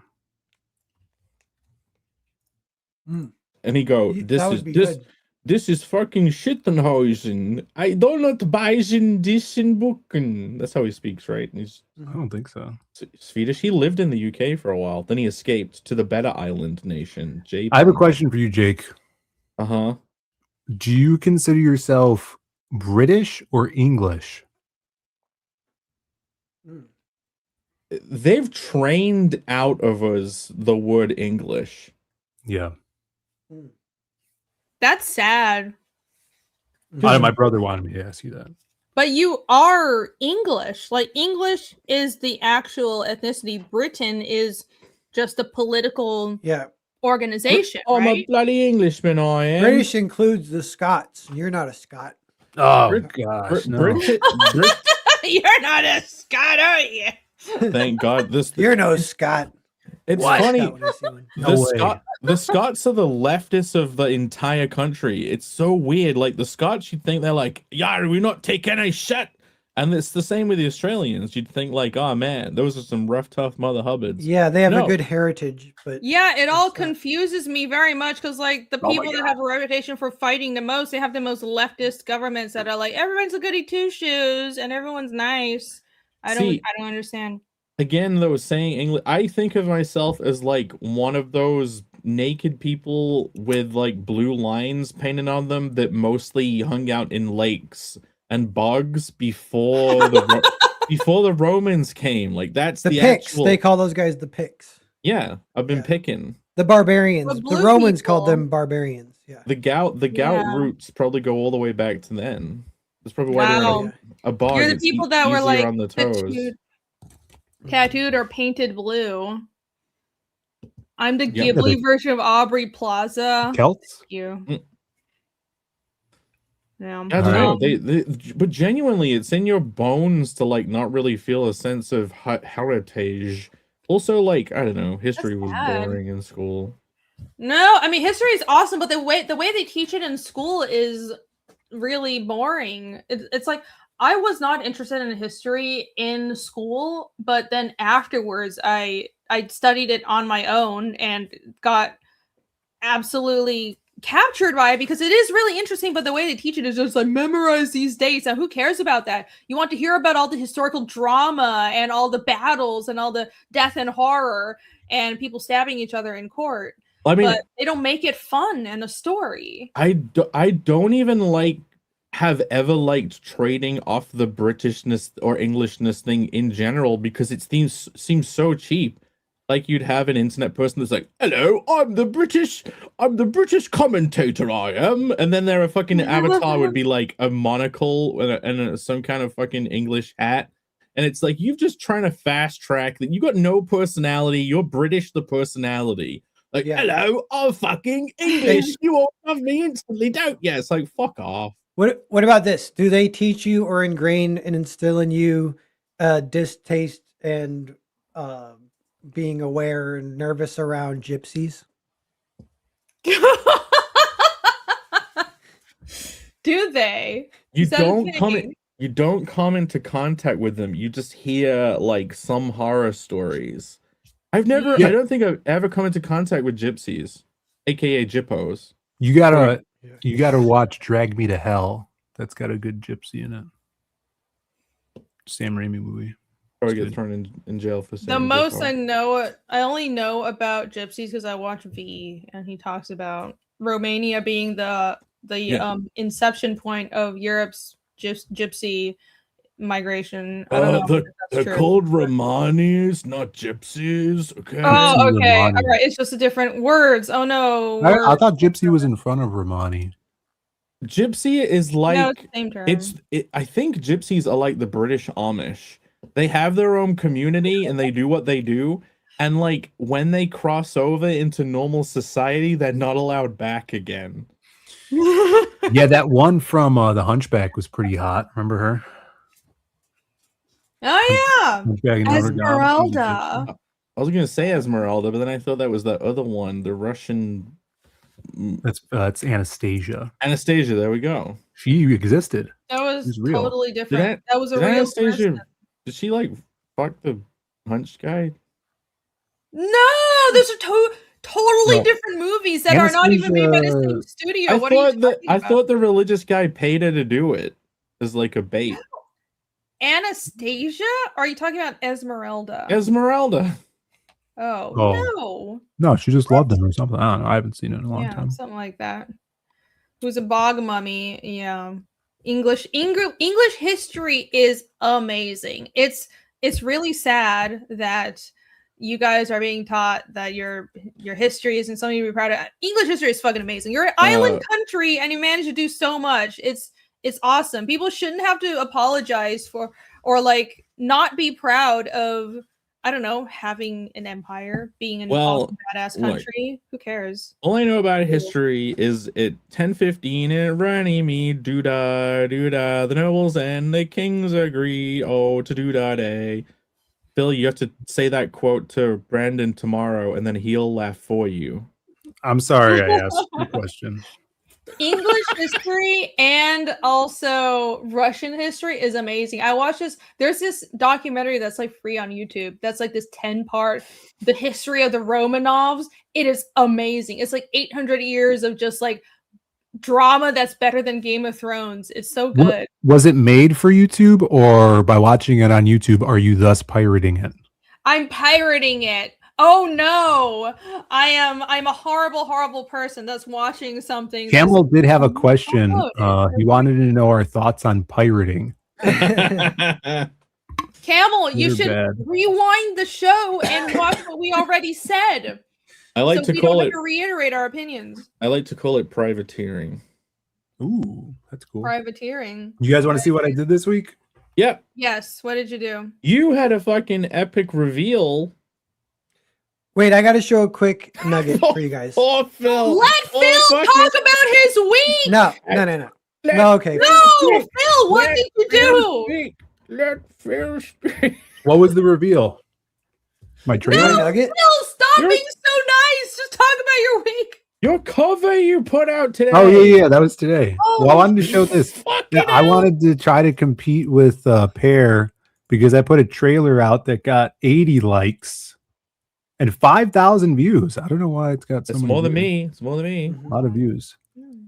And he go, this is fucking Schittenhausen. I do not buy diesen Buchen. That's how he speaks, right? And he's I don't think so. Swedish. He lived in the UK for a while. Then he escaped to the better island nation. I have a question for you, Jake. Uh-huh. Do you consider yourself British or English? They've trained out of us the word English. Yeah. That's sad. My brother wanted me to ask you that. But you are English. Like, English is the actual ethnicity. Britain is just a political organization. I'm right? a bloody Englishman, I am. British includes the Scots. You're not a Scot. Oh, gosh. No. You're not a Scot, are you? Thank God. You're no Scot. It's What? funny. No The Scots are the leftists of the entire country. It's so weird. Like, the Scots, you'd think they're like, yeah, we not take any shit. And it's the same with the Australians. You'd think like, oh man, those are some rough, tough mother hubbards. Yeah, they have a good heritage, but yeah, it all confuses me very much, because like the people that have a reputation for fighting the most, they have the most leftist governments that are like, everyone's a goody two shoes and everyone's nice. I don't understand. Again, though, saying English, I think of myself as like one of those naked people with like blue lines painted on them that mostly hung out in lakes and bogs before the Romans came. Like, that's the Picts. actual... They call those guys the Picts. Yeah, I've been picking. The barbarians. The Romans called them barbarians. Yeah. The gout roots probably go all the way back to then. That's probably why they're a bog. You're the people that were like on the toes. Tattooed or painted blue. I'm the Ghibli version of Aubrey Plaza. Celts? You. Yeah. I don't know. But genuinely, it's in your bones to like not really feel a sense of heritage. Also, like, I don't know, history was boring in school. No, I mean, history is awesome, but the way they teach it in school is really boring. It's like, I was not interested in history in school, but then afterwards I studied it on my own and got absolutely captured by it, because it is really interesting, but the way they teach it is just like, memorize these dates. And who cares about that? You want to hear about all the historical drama and all the battles and all the death and horror and people stabbing each other in court. I mean, but they don't make it fun and a story. I don't even have ever liked trading off the Britishness or Englishness thing in general, because it seems so cheap. Like, you'd have an internet person that's like, hello, I'm the British commentator, I am. And then their fucking avatar would be like a monocle and some kind of fucking English hat. And it's like, you've just trying to fast track that. You got no personality. You're British, the personality. Like, Yeah. hello, I'm fucking English. You all love me instantly, don't you? It's like, fuck off. What about this? Do they teach you or ingrain and instill in you distaste and being aware and nervous around gypsies? Do they? You Is that a don't thing? come into contact with them. You just hear like some horror stories. I don't think I've ever come into contact with gypsies, aka gyppos. You gotta watch Drag Me to Hell. That's got a good gypsy in it. Sam Raimi movie. Probably It's get thrown in jail for saying The most gyppo. I only know about gypsies because I watch V, and he talks about Romania being the inception point of Europe's gypsy migration. I don't know if that's They're true. called Romanis, not gypsies. Okay. Oh, okay. All Romani. right. It's just a different words. Oh no. I thought gypsy was in front of Romani. Gypsy is No, like it's the same term. I think gypsies are like the British Amish. They have their own community and they do what they do. And like when they cross over into normal society, they're not allowed back again. Yeah, that one from The Hunchback was pretty hot. Remember her? Oh yeah. Hunchback in Notre Dame. Esmeralda. I was gonna say Esmeralda, but then I thought that was the other one, the Russian It's Anastasia. Anastasia. There we go. She existed. That was It's real. totally different. That was a Did real Anastasia? person. Did she like fuck the hunched guy? No, those are totally No. different movies that are not even made by the same studio. I What are you talking I about? thought the religious guy paid her to do it as like a bait. Anastasia? Are you talking about Esmeralda? Esmeralda. Oh, Oh. no. No, she just loved him or something. I don't know. I haven't seen it in a long Yeah, time. something like that. Who's a bog mummy? Yeah. English history is amazing. It's really sad that you guys are being taught that your history isn't something to be proud of. English history is fucking amazing. You're an island country and you manage to do so much. It's awesome. People shouldn't have to apologize for or like not be proud of, I don't know, having an empire, being an awesome badass country. Who cares? All I know about history is it 1015 and running me doo-da doo-da. The nobles and the kings agree. Oh, to doo-da day. Phil, you have to say that quote to Brandon tomorrow, and then he'll laugh for you. I'm sorry I asked the question. English history and also Russian history is amazing. I watched this. There's this documentary that's like free on YouTube. That's like this 10-part, the history of the Romanovs. It is amazing. It's like 800 years of just like drama that's better than Game of Thrones. It's so good. Was it made for YouTube, or by watching it on YouTube, are you thus pirating it? I'm pirating it. Oh no, I'm a horrible person that's watching something. Camel did have a question. uploaded. He wanted to know our thoughts on pirating. Camel, you You're should bad. rewind the show and watch what we already said. I like so to we call don't have it. to reiterate our opinions. I like to call it privateering. Ooh, that's cool. Privateering. You guys want to see what I did this week? Yep, Yes. What did you do? you had a fucking epic reveal. Wait, I got to show a quick nugget for you guys. Oh, Phil. Let Phil talk about his week. No. No, okay. No, Phil, what did you do? Let Phil speak. What was the reveal? My trailer? My nugget? Phil, stop You're- being so nice. Just talk about your week. Your cover you put out today. Oh yeah, that was today. Oh, Well, I wanted to show this. Fucking Yeah, I hell. wanted to try to compete with Pear because I put a trailer out that got 80 likes and 5,000 views. I don't know why it's got so It's many more than views. me. It's more than me. A lot of views.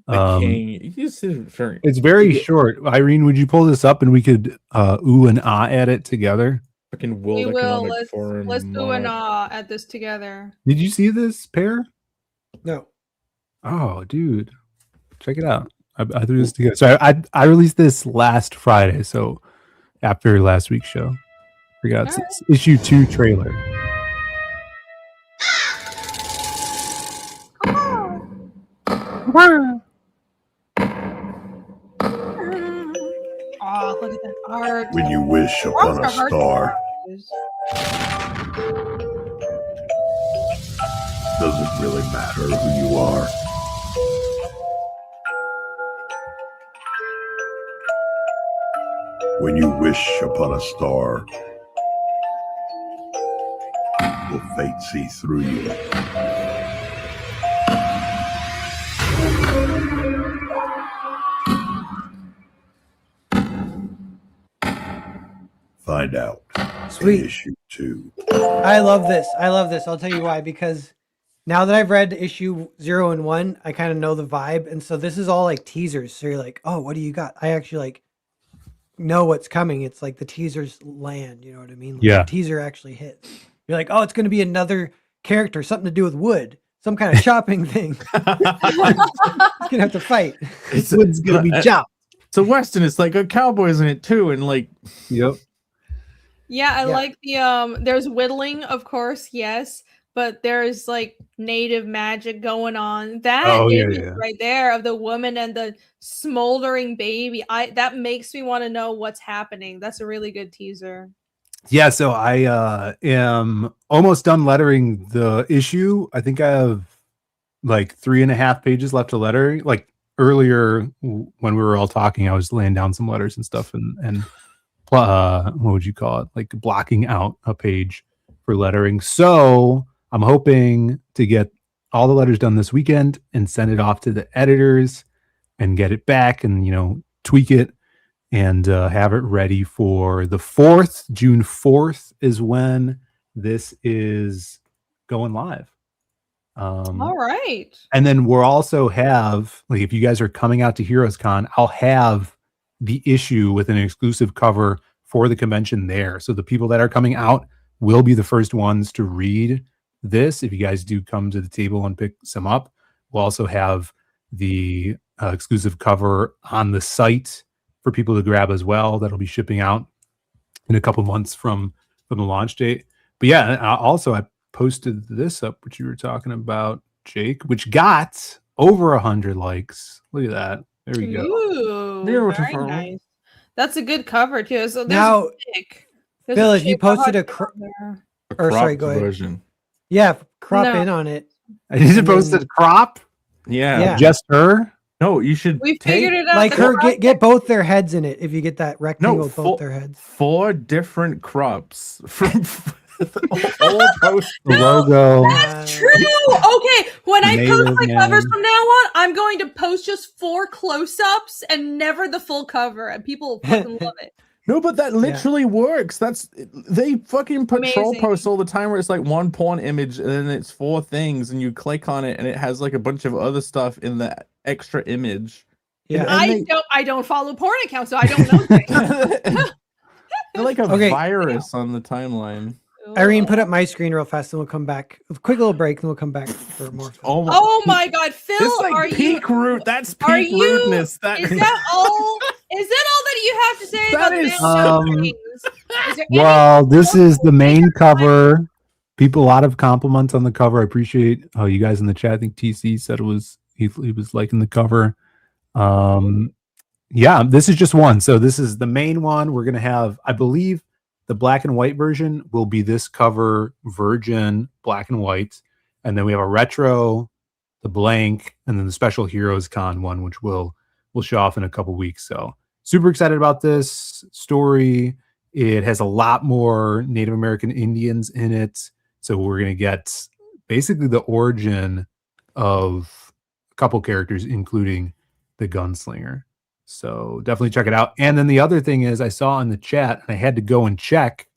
The king. You said for- It's very short. Irene, would you pull this up and we could ooh and ah at it together? fucking We World will. Economic Forum. Let's do an monarch. at this together. Did you see this, Pear? No. Oh, dude, check it out. I threw this together. So I released this last Friday. So after last week's show, we got All right. issue 2 trailer. Oh, look at that art. When you wish upon a Art's are hard to star, use. Does it really matter who you are? When you wish upon a star, will fate see through you? Find out. Sweet. In issue 2. I love this. I love this. I'll tell you why. Because now that I've read issue 0 and 1, I kind of know the vibe. And so this is all like teasers. So you're like, oh, what do you got? I actually like know what's coming. It's like the teasers land. You know what I mean? Like, Yeah. The teaser actually hits. You're like, oh, it's going to be another character, something to do with wood, some kind of chopping thing. He's going to have to fight. Wood's gonna be chopped. It's a Western. It's like a cowboys in it too, and like, Yep. Yeah, I Yeah. like the there's whittling, of course, yes, but there's like native magic going on. That Oh, yeah, image yeah. right there of the woman and the smoldering baby, that makes me want to know what's happening. That's a really good teaser. Yeah, so I am almost done lettering the issue. I think I have like 3.5 pages left to letter. Like earlier when we were all talking, I was laying down some letters and stuff and what would you call it? Like blocking out a page for lettering. So I'm hoping to get all the letters done this weekend and send it off to the editors and get it back and, you know, tweak it and have it ready for the 4th. June 4th is when this is going live. All right. And then we'll also have, like, if you guys are coming out to Heroes Con, I'll have the issue with an exclusive cover for the convention there. So the people that are coming out will be the first ones to read this. If you guys do come to the table and pick some up, we'll also have the exclusive cover on the site for people to grab as well. That'll be shipping out in a couple months from the launch date. But yeah, also I posted this up, which you were talking about, Jake, which got over 100 likes. Look at that. There we go. Ooh, very nice. That's a good cover too. So there's Now, a pic. There's Phil, a if you pic of posted her a there. or sorry, cropped go ahead. version. Yeah, crop No. in on it. I need to And post then- a crop. Yeah. Yeah. Just her. No, you should We take figured it out. Like the her, crop- get both their heads in it. If you get that rectangle with both their heads. 4 different crops from all post. The logo. That's true. Okay, when I Mayor post my Man. covers from now on, I'm going to post just 4 close-ups and never the full cover, and people will fucking love it. No, but that literally works. They fucking put troll Amazing. posts all the time where it's like one porn image and then it's 4 things and you click on it and it has like a bunch of other stuff in the extra image. Yeah. And I don't follow porn accounts, so I don't know things. They're like a Okay. virus on the timeline. Irene, put up my screen real fast, and we'll come back. A quick little break, and we'll come back for more. Oh my God, Phil, It's like are you? peak rude. That's Are peak you? rudeness. That Is that all? Is that all that you have to say That about the is- Manchester things? Is there any- Well, this is the main cover. People, a lot of compliments on the cover. I appreciate you guys in the chat. I think TC said he was liking the cover. Yeah, this is just one. So this is the main one. We're gonna have, I believe, the black and white version will be this cover, virgin black and white, and then we have a retro, the blank, and then the special Heroes Con one, which will show off in a couple weeks. So super excited about this story. It has a lot more Native American Indians in it. So we're going to get basically the origin of a couple characters, including the gunslinger. So definitely check it out. And then the other thing is I saw in the chat, and I had to go and check,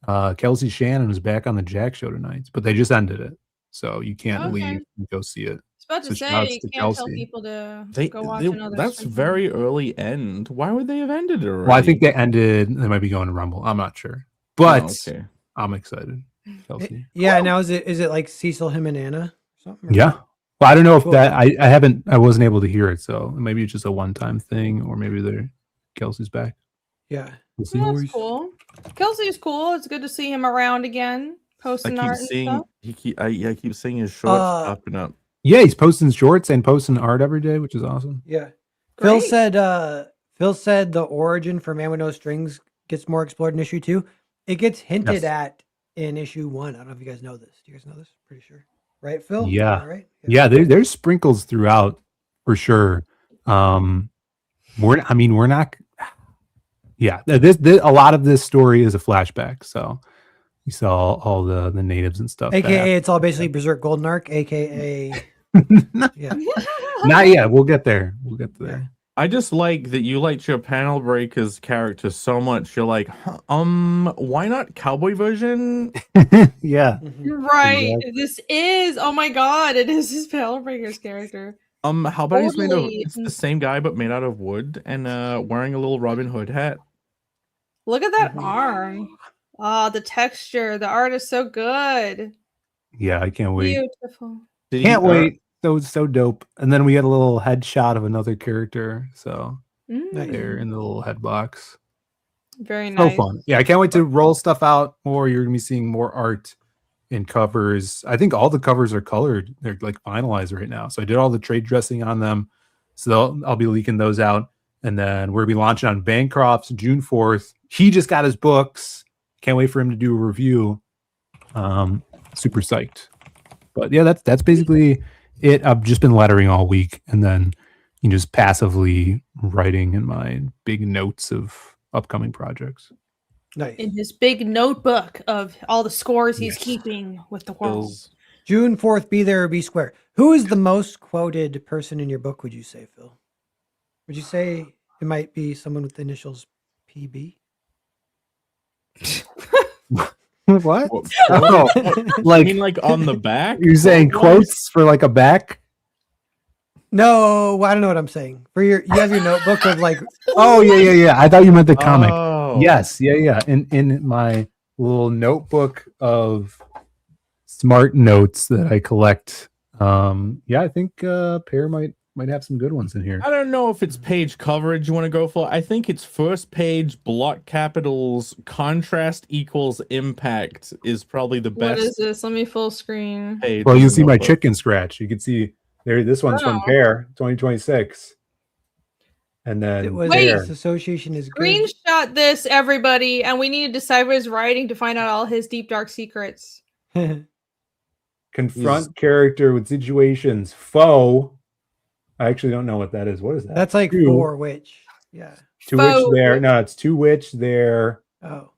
Kelsey Shannon was back on the Jack Show tonight, but they just ended it. So you can't Okay. leave and go see it. I was about to So say, shouts you to can't tell Kelsey. people to They, go watch they- another. that's stream. very early end. Why would they have ended it already? Well, I think they ended. They might be going to Rumble. I'm not sure, but Oh, okay. I'm excited. Kelsey. Yeah. Now is it like Cecil, him, and Anna? Or something? Yeah. Well, I don't know if Cool. that I wasn't able to hear it, so maybe it's just a one-time thing, or maybe Kelsey's back. Yeah. We'll see. Well, that's cool. Kelsey's cool. It's good to see him around again, I posting keep art and seeing stuff. I keep seeing his shorts popping up. Yeah, he's posting shorts and posting art every day, which is awesome. Yeah. Great. Phil said the origin for Man with No Strings gets more explored in issue 2. It gets hinted Yes. at in issue 1. I don't know if you guys know this. Do you guys know this? Pretty sure. right, Phil? Yeah. All right. Yeah, there's sprinkles throughout for sure. We're not. Yeah, this a lot of this story is a flashback. So you saw all the natives and stuff. AKA, it's all basically Berserk Golden Arc. AKA, yeah. Not yet. We'll get there. We'll get there. I just like that you liked your panel breakers character so much. You're like, why not cowboy version? Yeah. Right. Exactly. This is, oh my god, it is his Pale Breaker's character. How about he's made of? Totally. It's the same guy but made out of wood and wearing a little Robin Hood hat. Look at that Mhm. arm. Oh, the texture. The art is so good. Yeah, I can't wait. Beautiful. Did Can't he, wait. So dope. And then we had a little headshot of another character. So Nice. there in the little head box. Very So nice. fun. Yeah, I can't wait to roll stuff out more. You're gonna be seeing more art in covers. I think all the covers are colored. They're like finalized right now. So I did all the trade dressing on them. So I'll be leaking those out. And then we're gonna be launching on Bancroft's June 4th. He just got his books. Can't wait for him to do a review. Super psyched. But yeah, that's basically it. I've just been lettering all week and then just passively writing in my big notes of upcoming projects. Nice. In his big notebook of all the scores he's Yes. keeping with the world. Phil's- June 4th, be there or be square. Who is the most quoted person in your book, would you say, Phil? Would you say it might be someone with the initials PB? What? What- Oh, I like mean, like on the back. you're saying What? quotes for like a back? No, I don't know what I'm saying. You have your notebook of like, Oh yeah. I thought you meant the comic. Oh. Yes, yeah. In my little notebook of smart notes that I collect. Yeah, I think Pear might have some good ones in here. I don't know if it's page coverage you want to go for. I think it's first page block capitals contrast equals impact is probably the What best is this? Let me full screen. page. Well, of you the see my notebook. chicken scratch. You can see there. This one's from Oh. Pear 2026, and then it was Wait. this association is good. Screenshot this, everybody, and we need to decipher his writing to find out all his deep, dark secrets. confront character with situations. Foe. I actually don't know what that is. What is that? That's like Two. for which. Yeah. To which Foe. their no, it's to which their Oh.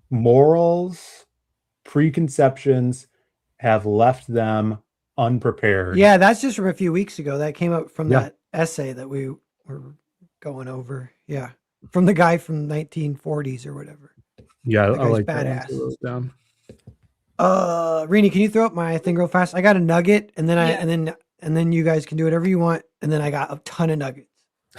morals, preconceptions have left them unprepared. Yeah, that's just from a few weeks ago. That came up from Yeah. that essay that we were going over. Yeah. From the guy from 1940s or whatever. Yeah, That I guy's like that one. badass. So those down. Rini, can you throw up my thing real fast? I got a nugget and then Yeah. and then you guys can do whatever you want. And then I got a ton of nuggets.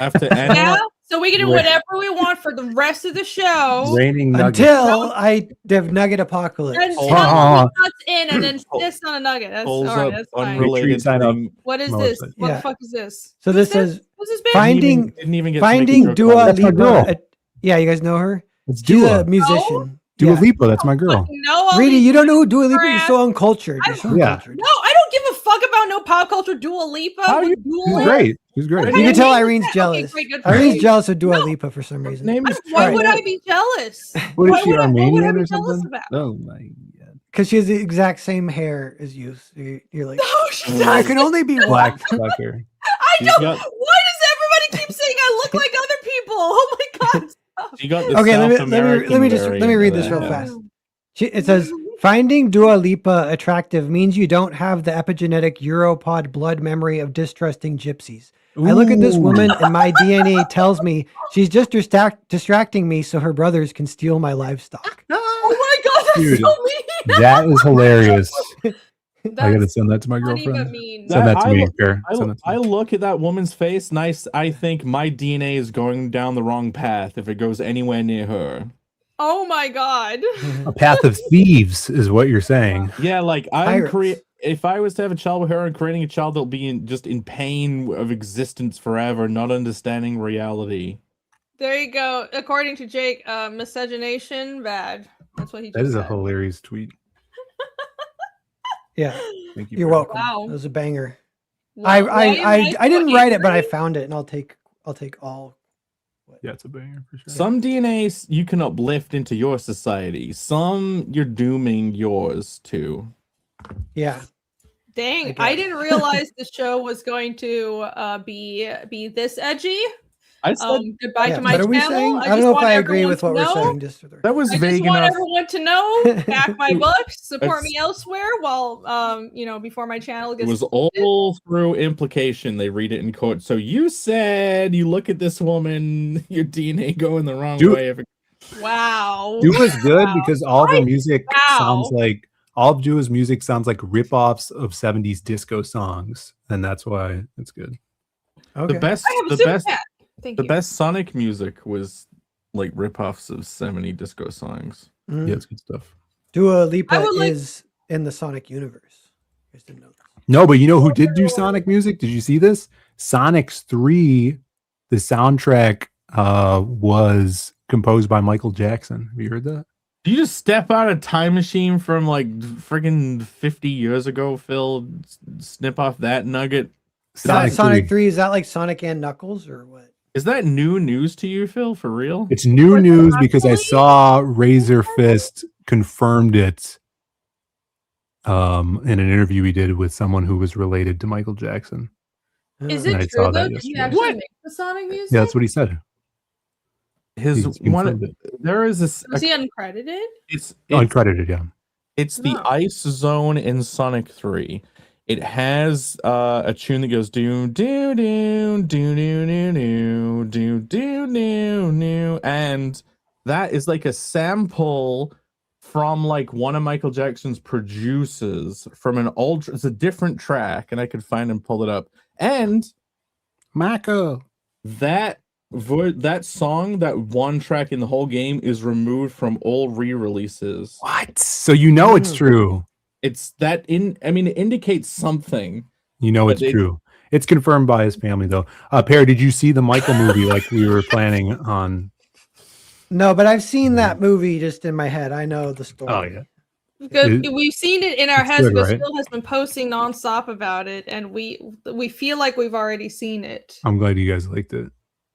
After and Yeah, so we can do Right. whatever we want for the rest of the show. Raining nuggets. Until I have nugget apocalypse. Until Oh. we nuts in and then this on a nugget. That's all pulls right. up That's fine. unrelated Sign up. thing. What is Mo this? said. What Yeah. the fuck is this? So this says What's this bit? Finding Didn't even get to make a Finding joke Dua about it. That's my girl. Lipa. Yeah, you guys know her? It's She's Dua. a musician. Dua Yeah. Lipa. That's my girl. No, Rini, you don't know who Dua Lipa is? You're so uncultured. You're so Yeah. uncultured. No, I don't give a fuck about no pop culture. Dua Lipa. How with you- Dua She's Lipa. great. She's great. You can tell Irene's Okay, jealous. great, good for Irene's you. jealous of Dua No. Lipa for some reason. Name is Why Right. would I be jealous? What Why is she, would I- what would I Armenian be or jealous something? about? Oh my god. Because she has the exact same hair as you. So you're like, No, she there doesn't. can only be one. Black sucker. I She's don't. got- Why does everybody keep saying I look like other people? Oh my god. stop. She got the Okay, let South me American read variant this of real that. fast. It says, finding Dua Lipa attractive means you don't have the epigenetic Europod blood memory of distrusting gypsies. I look at this Ooh. woman and my DNA tells me she's just distracting me so her brothers can steal my livestock. Oh my god, that's Dude, so mean. That is hilarious. I gotta That's send that to my funny but girlfriend. mean. Send that to I me, look- Pear. Send that to I me. look at that woman's face, nice. I think my DNA is going down the wrong path if it goes anywhere near her. Oh my god. A path of thieves is what you're saying. Yeah, like I'm Pirates. if I was to have a child with her and creating a child that'll be just in pain of existence forever, not understanding reality. There you go. According to Jake, miscegenation bad. That's what he just That is a said. hilarious tweet. Yeah, Thank you. you're Pear. welcome. Wow. That was a banger. Why am I didn't so write it, but I angry? found it, and I'll take all. Yeah, it's a banger for sure. Some DNAs you can uplift into your society. Some you're dooming yours to. Yeah, Dang, guess. I didn't realize the show was going to be this edgy. I said Goodbye Yeah, to my but are we channel. saying? I don't just know if want I agree everyone with to what we're know- saying. Just for the that was I vague just want enough. everyone to know. Back my books, support It's- me elsewhere. While before my channel It gets was posted. all through implication. They read it in court. So you said you look at this woman, your DNA going the wrong Dude. way. Wow. Dua's good Wow. because all the music sounds Wow. like all of Dua's music sounds like rip-offs of 70s disco songs, and that's why it's good. Okay. The best, I have a the super best, chat. Thank the you. best Sonic music was like rip-offs of 70 disco songs. Mm. Yeah, it's good stuff. Dua Lipa I would like- is in the Sonic universe. I just didn't know that. No, but you know who did do Sonic music? Did you see this? Sonic's 3, the soundtrack was composed by Michael Jackson. Have you heard that? Do you just step out a time machine from like friggin' 50 years ago, Phil? Snip off that nugget. Is that Sonic Sonic 3. 3? Is that like Sonic and Knuckles or what? Is that new news to you, Phil? For real? It's new Was it news because I actually? saw Razor Fist confirmed it in an interview he did with someone who was related to Michael Jackson. Is And I it saw true that though? Did he yesterday. actually What? make the Sonic music? Yeah, that's what he said. His He's one. confirmed it. There is this. Was he uncredited? It's Uncredited, yeah. It's the No. ice zone in Sonic 3. It has a tune that goes do do do do do do do do do do do, and that is like a sample from like one of Michael Jackson's producers from an old. It's a different track, and I could find and pull it up. And Mako. that song, that one track in the whole game, is removed from all re-releases. What? So you know it's true. It's that it indicates something. You know But it's they- true. It's confirmed by his family, though. Perry, did you see the Michael movie like we were planning on? No, but I've seen that movie just in my head. I know the story. Oh, yeah. Good. It- We've seen it in our it's heads good, because right? Phil has been posting nonstop about it, and we feel like we've already seen it. I'm glad you guys liked it.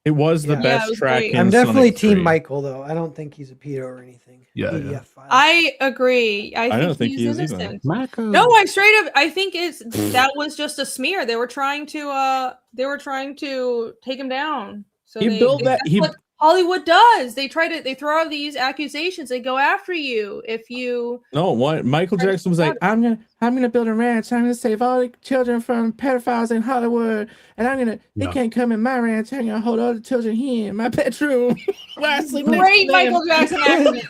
It was the Yeah. Yeah, best it was track. great. In I'm definitely Sonic Team 3. Michael, though. I don't think he's a pedo or anything. Yeah, PDF yeah. file. I agree. I don't think think he's he is either. innocent. Mako. No, I think that was just a smear. They were trying to take him down. So He built that- that's he- what Hollywood does. They throw out these accusations. They go after you if you No, what Michael Trying to Jackson was like, stop I'm gonna build a ranch. I'm gonna save all the children from pedophiles in Hollywood, and they Yeah. can't come in my ranch. I'm gonna hold all the children here in my bedroom. Where I sleep next great to them. Michael Jackson accent.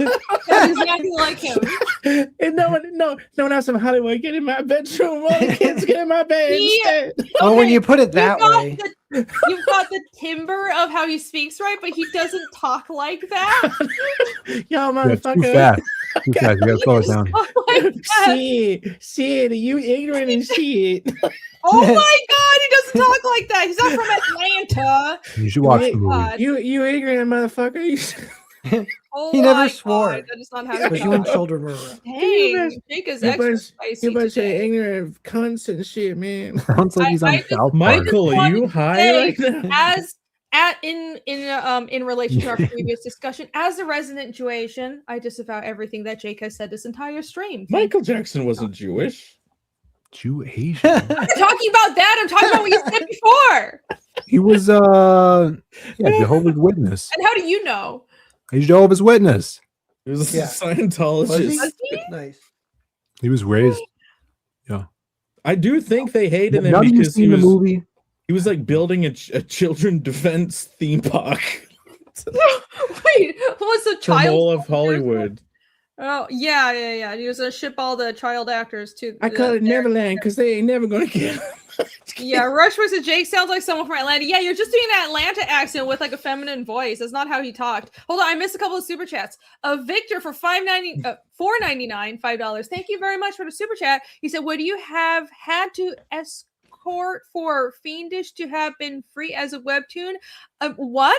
That's exactly like him. And no one else in Hollywood get in my bedroom. All the kids get in my bed He- instead. Oh, when Okay, you put it that way. You've got the timbre of how he speaks, right? But he doesn't talk like that. Y'all That's too motherfucker. fast. Too fast. You gotta slow it He down. doesn't talk like that. Shit, you ignorant and shit. Oh my god, he doesn't talk like that. He's not from Atlanta. You should watch the movie. God. You ignorant motherfucker. Oh He never my swore. God, that is not how Was he you and talks. children were around. Dang, Jake is You extra bunch- spicy You bunch of today. ignorant cunts and shit, man. Sounds like he's on I just- South Park. Michael, are you high say, right now? In relation to our previous discussion, as a resident Jewasian, I disavow everything that Jake has said this entire stream. Michael Jackson wasn't Jewish. Jew Asian. I'm not talking about that. I'm talking about what you said before. He was Jehovah's Witness. And how do you know? He's Jehovah's Witness. He was a Yeah. Scientologist. Was he? Was he? Nice. He was raised. I do think they hated him Now that you've because seen the movie, he was like building a children defense theme park Wait, what's the from child? all of Hollywood. Oh yeah. He was gonna ship all the child actors to. I call it there. Neverland because they ain't never gonna get him. Yeah, Rush versus Jake sounds like someone from Atlanta. Yeah, you're just doing that Atlanta accent with like a feminine voice. That's not how he talked. Hold on, I missed a couple of super chats. Victor for $4.99, $5. Thank you very much for the super chat. He said, "Would you have had to escort for Fiendish to have been free as a webtoon?" What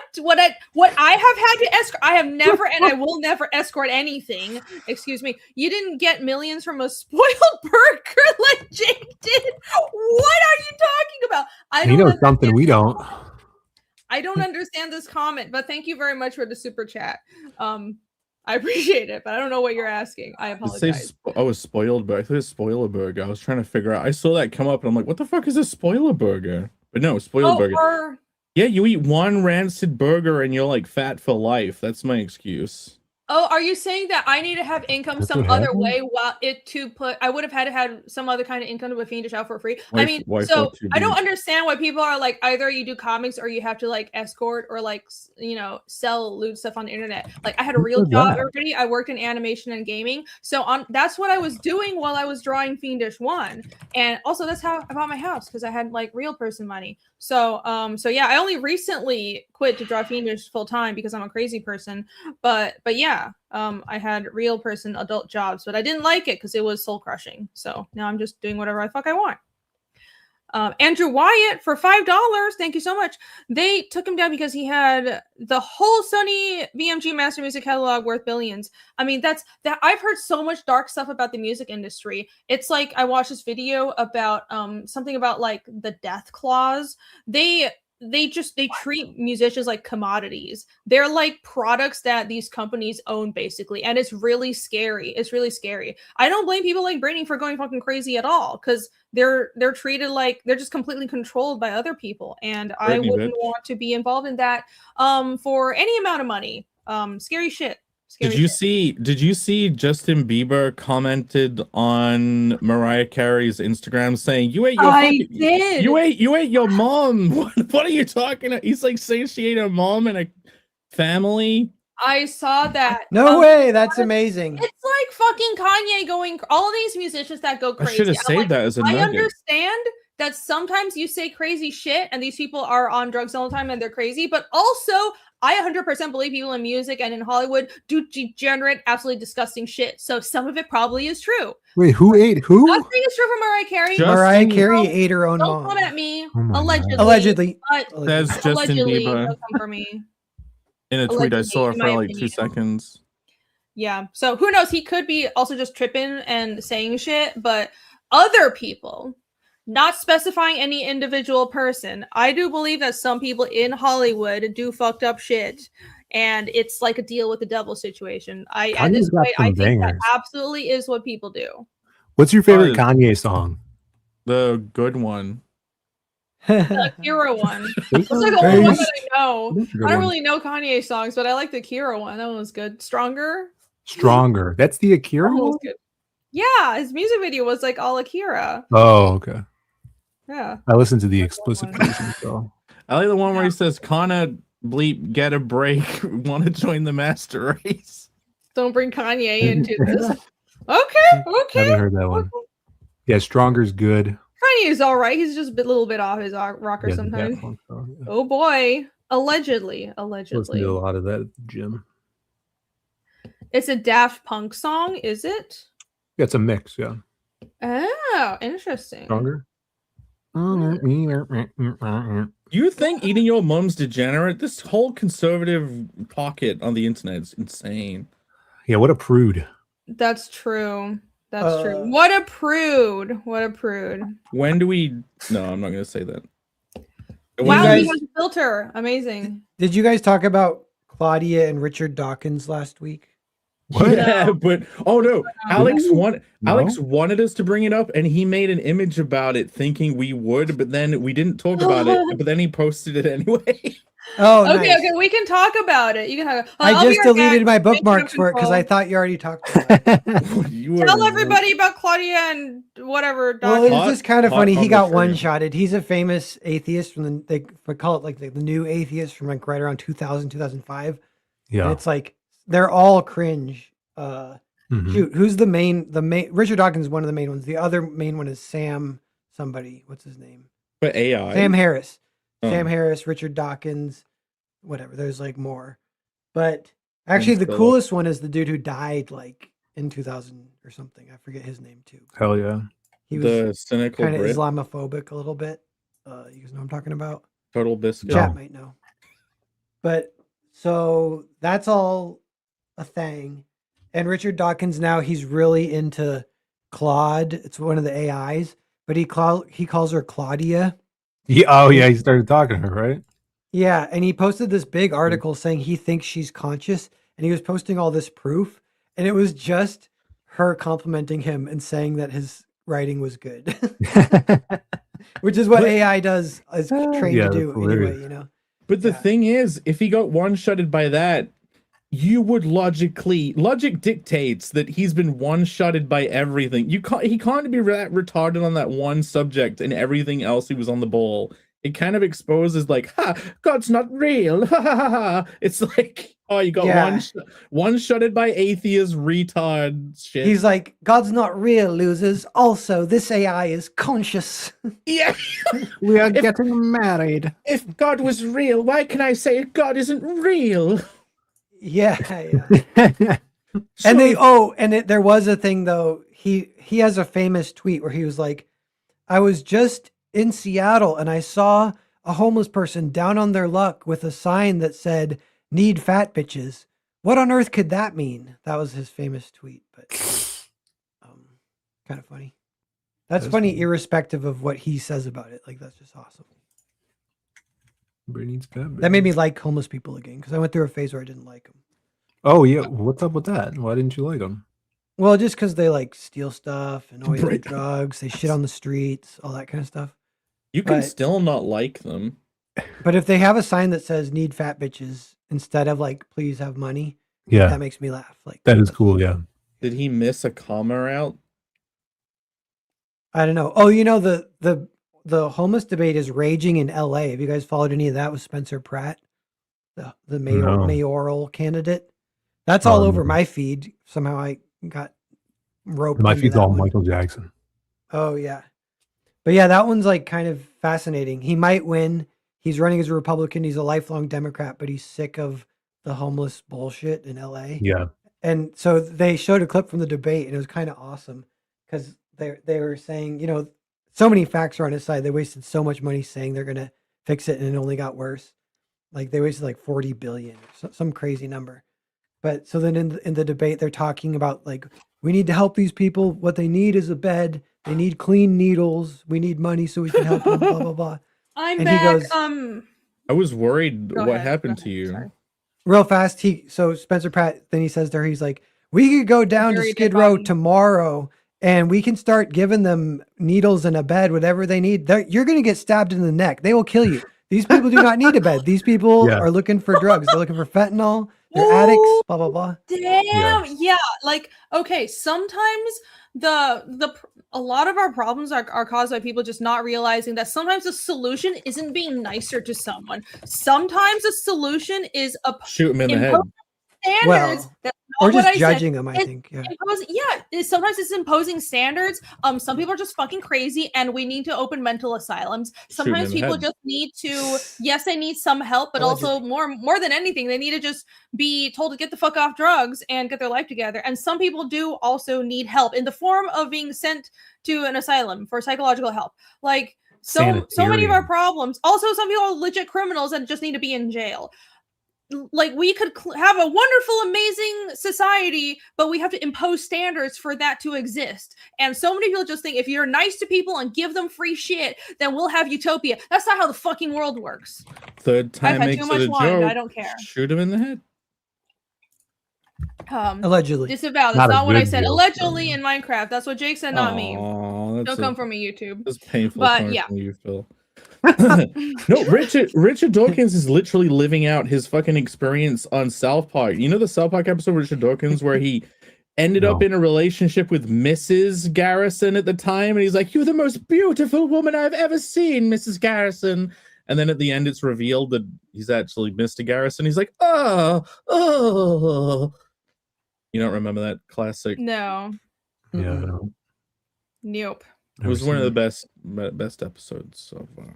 I have had to escort? I have never and I will never escort anything. Excuse me. You didn't get millions from a spoiled burger like Jake did. What are you talking about? I he knows understand something we this don't. comment. I don't understand this comment, but thank you very much for the super chat. I appreciate it, but I don't know what you're asking. I It says, apologize. oh, it's spoiled burger. I thought it was spoiler burger. I was trying to figure out. I saw that come up and I'm like, what the fuck is a spoiler burger? But no, spoiled burger. Or Yeah, you eat one rancid burger and you're like fat for life. That's my excuse. oh, are you saying that I need to have income That's some what other happened? way while it to put? I would have had to have some other kind of income to put Fiendish out for free. I Why- mean, why so fuck you, I don't dude? understand why people are like either you do comics or you have to like escort or like sell lewd stuff on the internet. Like I had a Who real does job that? already. I worked in animation and gaming, so that's what I was doing while I was drawing Fiendish 1, and also that's how I bought my house because I had like real person money. So yeah, I only recently quit to draw Fiendish full time because I'm a crazy person. But yeah, I had real person adult jobs, but I didn't like it because it was soul crushing. So now I'm just doing whatever the fuck I want. Andrew Wyatt for $5. Thank you so much. They took him down because he had the whole Sony BMG Master Music catalog worth billions. I mean, that's that. I've heard so much dark stuff about the music industry. It's like I watched this video about something about like the death clause. They treat musicians like commodities. They're like products that these companies own basically, and it's really scary. It's really scary. I don't blame people like Brittany for going fucking crazy at all because they're treated like they're just completely controlled by other people, and Brittany, I wouldn't bitch. want to be involved in that for any amount of money. Scary shit. Scary Did you see Justin Bieber commented on Mariah Carey's Instagram saying you ate your did. you ate your mom? What are you talking about? He's like saying she ate her mom and a family. I saw that. No way. That's amazing. It's like fucking Kanye going. All these musicians that go I crazy. should have I'm saved like, that as a I nugget. understand that sometimes you say crazy shit and these people are on drugs all the time and they're crazy, but also I 100% believe people in music and in Hollywood do degenerate, absolutely disgusting shit. So some of it probably is true. Wait, who ate who? Nothing is true for Mariah Carey. Justin- Mariah Carey ate her own Don't mom. come at me. Oh my God. Allegedly. Allegedly. But That's Justin allegedly, Bieber don't come for me. in a tweet I allegedly, saw in for my like 2 opinion. seconds. Yeah. So who knows? He could be also just tripping and saying shit, but other people, not specifying any individual person, I do believe that some people in Hollywood do fucked up shit. And it's like a deal with the devil situation. At Kanye's this got point, some I think that bangers. absolutely is what people do. What's your favorite Oh, Kanye song? The good one. The Akira one. This That's like the one? only one Hey, that I know. that's a good I don't one. really know Kanye songs, but I like the Akira one. That one was good. Stronger. Stronger. That's the Akira That one was one? good. Yeah, his music video was like all Akira. Oh, okay. Yeah. I listened to the That's the explicit one. version, so I like the one where Yeah. he says, Connor bleep, get a break. Want to join the master race? Don't bring Kanye into this. Okay, I okay. haven't heard that one. Yeah, Stronger's good. Kanye is all right. He's just a little bit off his rocker Yeah, the sometimes. Daft Punk song, yeah. Oh boy. Allegedly. I listen Allegedly. to a lot of that at the gym. It's a Daft Punk song, is it? Yeah, it's a mix, yeah. Oh, interesting. Stronger. You think eating your mom's degenerate? This whole conservative pocket on the internet is insane. Yeah, what a prude. That's true. That's true. Uh, What a prude. What a prude. When do we? No, I'm not going to say that. Wow, guys- he has a filter. Amazing. Did you guys talk about Claudia and Richard Dawkins last week? What? Yeah, but oh no, Alex No? wanted us to bring it up, and he made an image about it, thinking we would, but then we didn't talk about it. But then he posted it anyway. Oh, Okay, nice. okay, we can talk about it. You can talk. I I'll be just right deleted back. my Make it bookmarks up for it because control. I thought you already talked about it. You were Tell everybody about Claudia and whatever. Well, Dawkins. it's just kind of hot funny. He got publisher. one-shotted. He's a famous atheist from they call it like the new atheist from like right around 2000, 2005. And Yeah. it's like they're all cringe. Mhm. Shoot, who's the main? Richard Dawkins is one of the main ones. The other main one is Sam somebody. What's his name? But AI. Sam Harris. Oh. Sam Harris, Richard Dawkins, whatever. There's like more. But actually the Philip. coolest one is the dude who died like in 2000 or something. I forget his name too. Hell yeah. He was The cynical kind of Brit, Islamophobic a little bit. You guys know what I'm talking about? total biscuit. Chat might know. But so that's all a thing. And Richard Dawkins now he's really into Claude. It's one of the AIs, but he calls her Claudia. Yeah. Oh yeah, he started talking to her, right? Yeah, and he posted this big article saying he thinks she's conscious and he was posting all this proof, and it was just her complimenting him and saying that his writing was good, which is what AI is trained Yeah, to do that's hilarious. anyway, you know. But the Yeah. thing is, if he got one-shotted by that, you would logic dictates that he's been one-shotted by everything. He can't be retarded on that one subject and everything else he was on the ball. It kind of exposes like, ha, God's not real. Ha ha ha ha. It's like, oh, you got one-shotted by atheist retard shit. He's like, God's not real, losers. Also, this AI is conscious. Yeah. We are getting married. If God was real, why can I say God isn't real? Yeah. And there was a thing though. He has a famous tweet where he was like, I was just in Seattle and I saw a homeless person down on their luck with a sign that said, need fat bitches. What on earth could that mean? That was his famous tweet, but kind of funny. That's funny, irrespective of what he says about it. Like, that's just awesome. That made me like homeless people again, because I went through a phase where I didn't like them. Oh yeah, what's up with that? Why didn't you like them? Well, just because they like steal stuff and always do drugs, they shit on the streets, all that kind of stuff. You can still not like them. But if they have a sign that says "need fat bitches" instead of like "please have money," yeah, that makes me laugh. Like, that is cool. Yeah. Did he miss a comma out? I don't know. Oh, you know, the homeless debate is raging in LA. Have you guys followed any of that with Spencer Pratt, the mayoral candidate? That's all over my feed. Somehow I got roped. My into feed's that all one. Michael Jackson. Oh yeah. But yeah, that one's like kind of fascinating. He might win. He's running as a Republican. He's a lifelong Democrat, but he's sick of the homeless bullshit in LA. Yeah. And so they showed a clip from the debate, and it was kind of awesome because they were saying, you know, so many facts are on his side. They wasted so much money saying they're going to fix it, and it only got worse. Like they wasted like 40 billion, some crazy number. But so then in the debate, they're talking about like, we need to help these people. What they need is a bed. They need clean needles. We need money so we can help them, blah, blah, blah. I'm And back. he goes, I was worried Go what ahead, happened go to ahead, you. sorry. real fast. So Spencer Pratt, then he says there, he's like, we could go down to Very Skid dead Row body. tomorrow and we can start giving them needles and a bed, whatever they need. You're going to get stabbed in the neck. They will kill you. These people do not need a bed. These people are looking for drugs. They're looking for fentanyl. They're addicts, blah, blah, blah. Damn. Yeah. Like, okay. Sometimes a lot of our problems are caused by people just not realizing that sometimes the solution isn't being nicer to someone. Sometimes the solution is Shoot him in the head. standards. That's not Or what just I said. judging them, I It's think. Yeah. Sometimes it's imposing standards. Some people are just fucking crazy, and we need to open mental asylums. Sometimes in the people head. just need to. Yes, they need some help, but also more than anything, they need to just be told to get the fuck off drugs and get their life together. And some people do also need help in the form of being sent to an asylum for psychological help. Like so many of our Sanitarium. problems. Also, some people are legit criminals and just need to be in jail. Like we could have a wonderful, amazing society, but we have to impose standards for that to exist. And so many people just think if you're nice to people and give them free shit, then we'll have utopia. That's not how the fucking world works. Third time I've had makes too much it a wine. joke. I don't care. Shoot him in the head. Allegedly. Disavow. That's Not a not what I good said. joke, Allegedly in Minecraft. That's what Jake said, not me. Aw, Don't come for me, YouTube. That's painful. But, coming yeah. from you, Phil. No, Richard Dawkins is literally living out his fucking experience on South Park. You know the South Park episode with Richard Dawkins where he ended up in a relationship with Mrs. Garrison at the time, and he's like, "You're the most beautiful woman I've ever seen, Mrs. Garrison." And then at the end, it's revealed that he's actually Mr. Garrison. He's like, "Oh." You don't remember that classic? No. Yeah. Nope. It was one of the best episodes so far.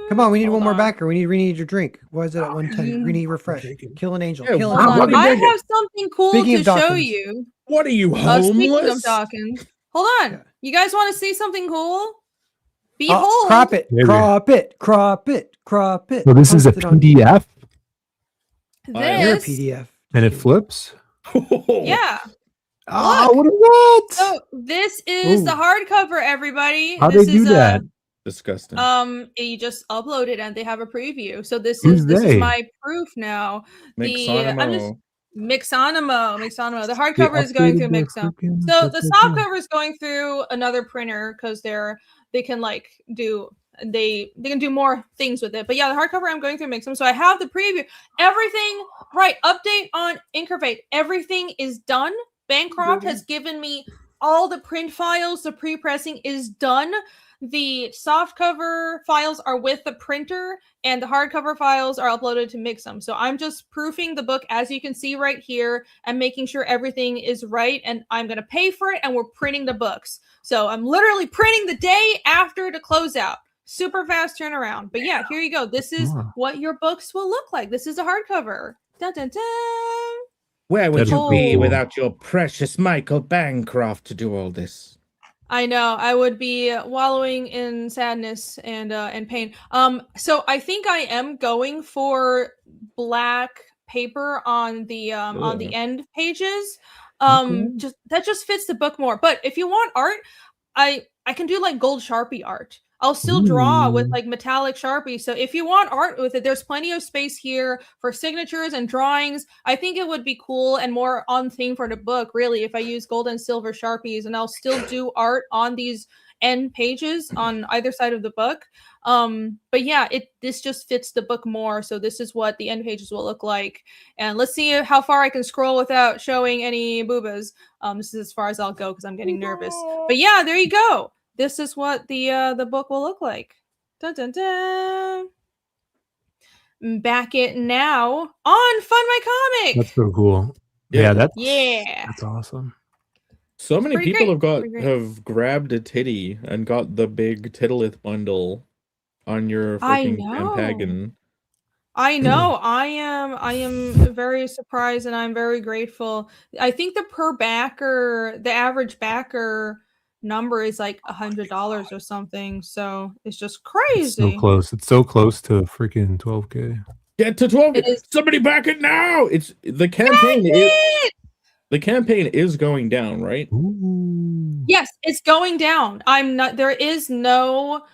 Come on, we need one more backer. We need your drink. Why is it at 110? We need refresh. Kill an angel. Yeah, Kill an Hold angel. on. I have something cool Speaking to of show Dawkins. you. What are you, Speaking of homeless? Dawkins. Hold on. You guys want to see something cool? Behold. Crop it. Maybe. Crop it. Crop it. Crop it. So this is a Post it on- PDF You're a This. PDF. and it flips. Yeah. Oh, what is that? So this is Ooh. the hardcover, everybody. How this they do is that? Disgusting. You just upload it and they have a preview. So this Who's is they? my proof now. I'm just Mixonimo. Mixonimo. The hardcover is going through Mixo. So the soft cover is going through another printer because they can like do they can do more things with it. But yeah, the hardcover I'm going through Mixum. So I have the preview. Everything right. Update on INCURVATE. Everything is done. Bancroft has given me all the print files. The pre-pressing is done. The softcover files are with the printer and the hardcover files are uploaded to Mixum. So I'm just proofing the book as you can see right here and making sure everything is right, and I'm going to pay for it, and we're printing the books. So I'm literally printing the day after the closeout. Super fast turnaround. But yeah, here you go. This is what your books will look like. This is a hardcover. Dun, dun, dun. Where would you be cool. without your precious Michael Bancroft to do all this? I know. I would be wallowing in sadness and pain. So I think I am going for black paper on the end pages. Just fits the book more. But if you want art, I can do like gold Sharpie art. I'll still draw with like metallic Sharpie. So if you want art with it, there's plenty of space here for signatures and drawings. I think it would be cool and more on theme for the book, really, if I use gold and silver Sharpies, and I'll still do art on these end pages on either side of the book. But yeah, this just fits the book more. So this is what the end pages will look like. And let's see how far I can scroll without showing any boobas. This is as far as I'll go because I'm getting nervous. But yeah, there you go. This is what the book will look like. Dun, dun, dun. Back it now on Fund My Comic. That's so cool. Yeah, that's awesome. So many Pretty people great. have grabbed a titty and got the big Tittleth bundle on your freaking Campagon. I know. I am very surprised and I'm very grateful. I think the average backer number is like $100 or something. So it's just crazy. It's so close. It's so close to freaking 12K. Get to 12. Somebody back it now. It's the campaign. The campaign is going down, right? Ooh. Yes, it's going down. There is no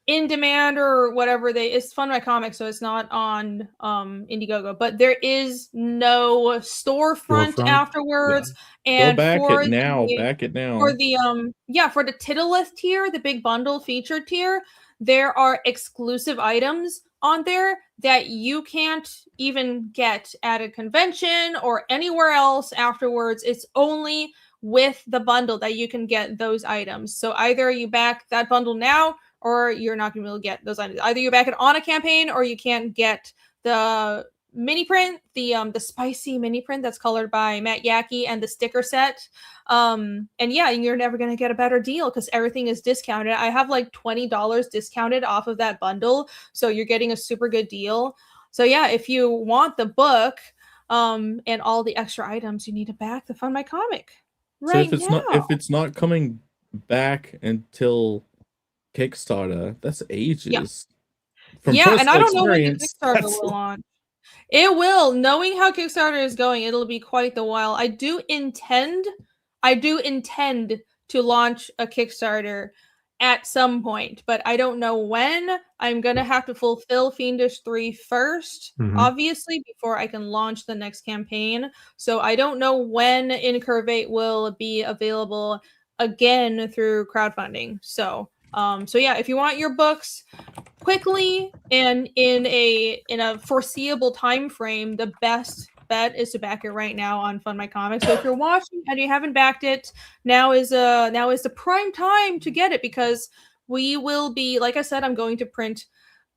in demand or whatever it's Fund My Comics, so it's not on Indiegogo, but there is no storefront afterwards. Yeah. And back it now. For the for the Tittleth tier, the big bundle featured tier, there are exclusive items on there that you can't even get at a convention or anywhere else afterwards. It's only with the bundle that you can get those items. So either you back that bundle now, or you're not going to be able to get those items. Either you back it on a campaign, or you can't get the mini print, the spicy mini print that's colored by Matt Yackey, and the sticker set. And yeah, you're never going to get a better deal because everything is discounted. I have like $20 discounted off of that bundle, so you're getting a super good deal. So yeah, if you want the book and all the extra items, you need to back the Fund My Comic right so if it's not coming back until Kickstarter, that's ages. Yeah, and I don't know when Kickstarter will launch. It will. Knowing how Kickstarter is going, it'll be quite the while. I do intend to launch a Kickstarter at some point, but I don't know when. I'm gonna have to fulfill Fiendish 3 first, obviously, before I can launch the next campaign. So I don't know when INCURVATE will be available again through crowdfunding. So yeah, if you want your books quickly and in a foreseeable time frame, the best bet is to back it right now on Fund My Comics. So if you're watching and you haven't backed it, now is the prime time to get it, because we will be, like I said, I'm going to print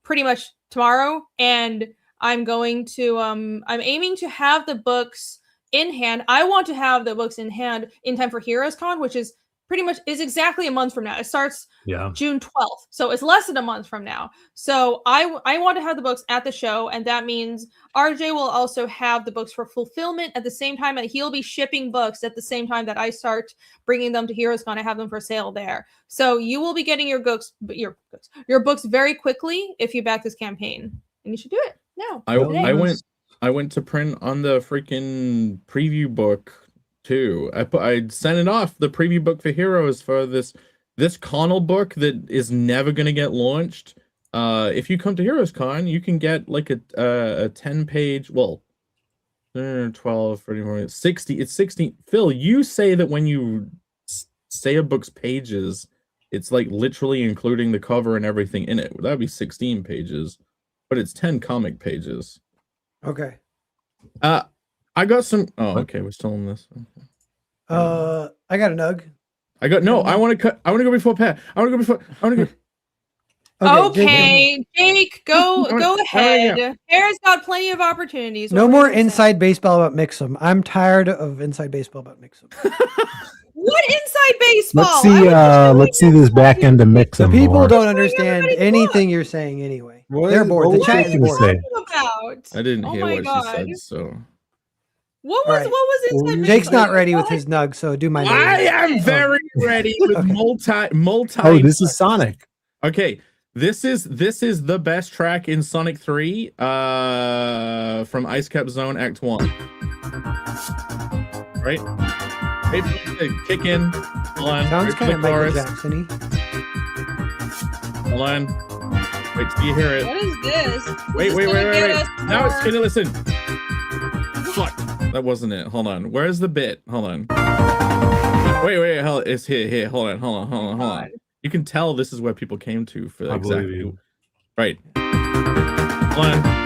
pretty much tomorrow, and I'm going to I'm aiming to have the books in hand. I want to have the books in hand in time for Heroes Con, which is exactly a month from now. It starts June 12th. So it's less than a month from now. So I want to have the books at the show. And that means RJ will also have the books for fulfillment at the same time. And he'll be shipping books at the same time that I start bringing them to Heroes Con. I have them for sale there. So you will be getting your books very quickly if you back this campaign. And you should do it now. I went to print on the freaking preview book too. I sent it off, the preview book for Heroes, for this this Connell book that is never gonna get launched. If you come to Heroes Con, you can get like a 10-page, well, 12, 30, 60. It's 60. Phil, you say that when you say a book's pages, it's like literally including the cover and everything in it. That'd be 16 pages, but it's 10 comic pages. Okay. I got some. Oh, okay, we're still in this. I got a nug. I got no. I want to cut. I want to go before Pat. I want to go before. I want to go. Okay, Jake, go Alright, ahead. Bear's got plenty of opportunities. No What were more you gonna say? inside baseball about Mix'em. I'm tired of inside baseball about Mix'em. What inside baseball? Let's see this back end to mix The them people more. don't understand everybody's anything you're saying anyway. What They're is- bored. what The was chat Jake is gonna bored. say? About? I didn't Oh hear my what God. she said. So What Alright. was inside Jake's baseball? not ready Go with ahead. his nug, so do my nug. I am very ready with Okay. multi. Oh, this is Sonic. Okay. This is the best track in Sonic 3 from Ice Cap Zone Act 1. Right? Wait for it to kick in. Hold on. Sounds Wait for kind the of Michael chorus. Jackson-y. Hold on. Wait till you hear it. What is this? Wait. Is this gonna get us Now it's more- gonna listen. Fuck. That wasn't it. Hold on. Where's the bit? Hold on. Wait. Hell, it's here. Hold on. You can tell this is where people came to for I believe exactly. you. Right. Hold on.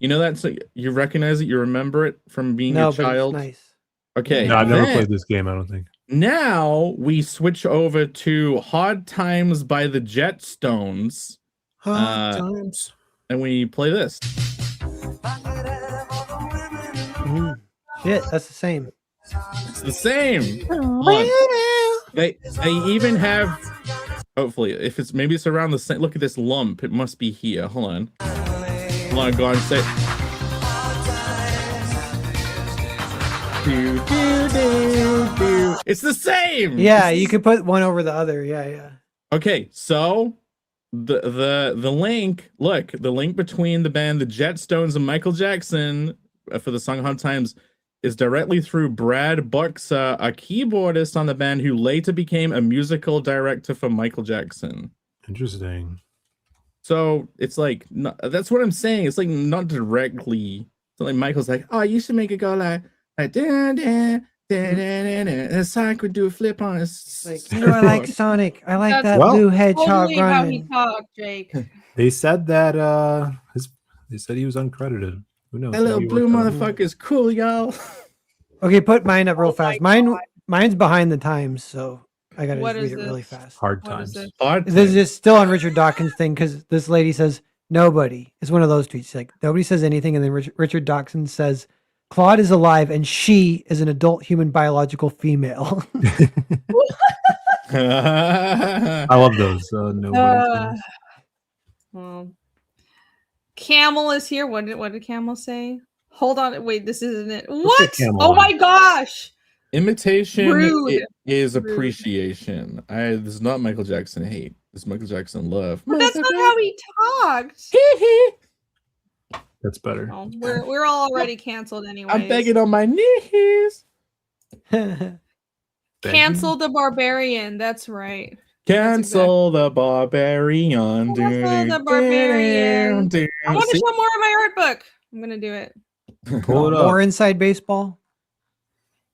You know that's you recognize it, you remember it from being No, a but child. it's nice. Okay. No, I've never then- played this game. I don't think. Now we switch over to Hard Times by the Jetstones, Times. and we play this. Shit, that's the same. It's the same. Hold on. They even have. Hopefully, if it's maybe it's around the same. Look at this lump. It must be here. Hold on. Hold on. Go on. Say. It's the same. Yeah, you could put one over the other. Yeah. Okay, so the link, look, the link between the band the Jetstones and Michael Jackson for the song Hard Times is directly through Brad Buxa, a keyboardist on the band who later became a musical director for Michael Jackson. Interesting. So it's like that's what I'm saying. It's like not directly. So like Michael's like, oh, you should make it go like da da. And Sonic would do a flip on his Like, you know, I like Sonic. I like That's that Well, blue hedgehog Totally how he running. talked, Jake. They said that they said he was uncredited. Who knows? That little Maybe blue worked out. motherfucker is cool, y'all. Okay, put mine up real Oh my fast. God. Mine's behind the times, so I gotta What read is it really this? fast. Hard What is times. this? This is still on Richard Dawkins' thing because this lady says nobody. It's one of those tweets. She's like nobody says anything, and then Richard Dawkins says Claude is alive and she is an adult human biological female. I love those. Nobody. Well, Camel is here. What did Camel say? Hold on. Wait, this isn't it. What? Camel Oh on. my gosh. Imitation Rude. is Rude. appreciation. This is not Michael Jackson hate. This is Michael Jackson love. But that's not how he talked. That's better. Well, we're all already canceled anyway. I'm begging on my knees. Cancel the barbarian. That's right. Cancel the barbarian. Cancel the barbarian. I want to See? show more of my art book. I'm gonna do it. Pull it up. More inside baseball.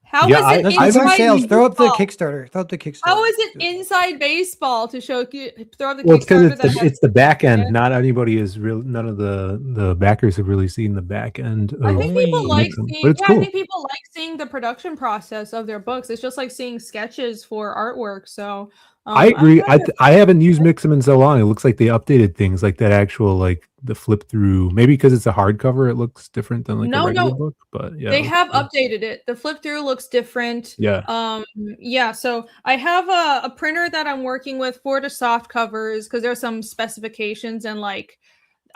How Yeah, is it That's what's on inside sales. Throw up the baseball? Kickstarter. Throw up the Kickstarter. How is it inside baseball to show you? Throw up the Well, it's Kickstarter. because it's the back end. Not anybody is real. None of the backers have really seen the back end. Of I think people Only like Mix'em, seeing. but it's Yeah, cool. I think people like seeing the production process of their books. It's just like seeing sketches for artwork. So I agree. I haven't used Mix'em in so long. It looks like they updated things like that actual like the flip through. Maybe because it's a hardcover, it looks different than like No, a regular no. book. But yeah, they it looks have cool. updated it. The flip through looks different. Yeah. Yeah, so I have a printer that I'm working with for the soft covers because there's some specifications and like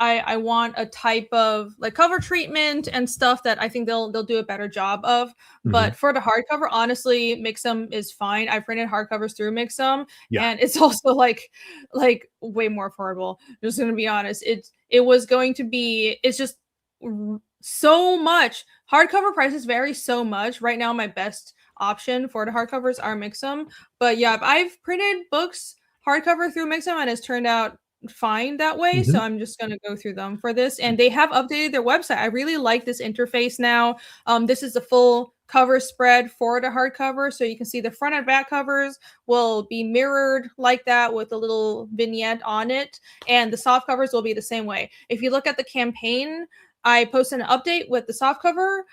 I want a type of like cover treatment and stuff that I think they'll do a better job of. But for the hardcover, honestly, Mixum is fine. I printed hardcovers through Mixum, and it's also like way more affordable. Just gonna be honest. It was going to be. It's just so much. Hardcover prices vary so much. Right now, my best option for the hardcovers are Mixum. But yeah, I've printed books hardcover through Mixum, and it's turned out fine that way. So I'm just going to go through them for this. And they have updated their website. I really like this interface now. This is the full cover spread for the hardcover. So you can see the front and back covers will be mirrored like that with a little vignette on it. And the soft covers will be the same way. If you look at the campaign, I posted an update with the soft cover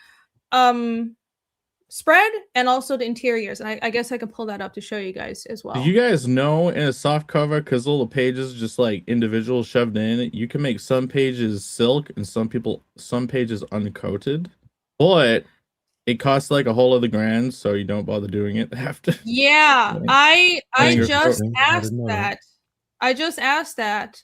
spread and also the interiors. And I guess I can pull that up to show you guys as well. Do you guys know in a soft cover, because all the pages just like individual shoved in, you can make some pages silk and some pages uncoated, but it costs like a whole other grand, so you don't bother doing it after. Yeah, I just asked that. I just asked that.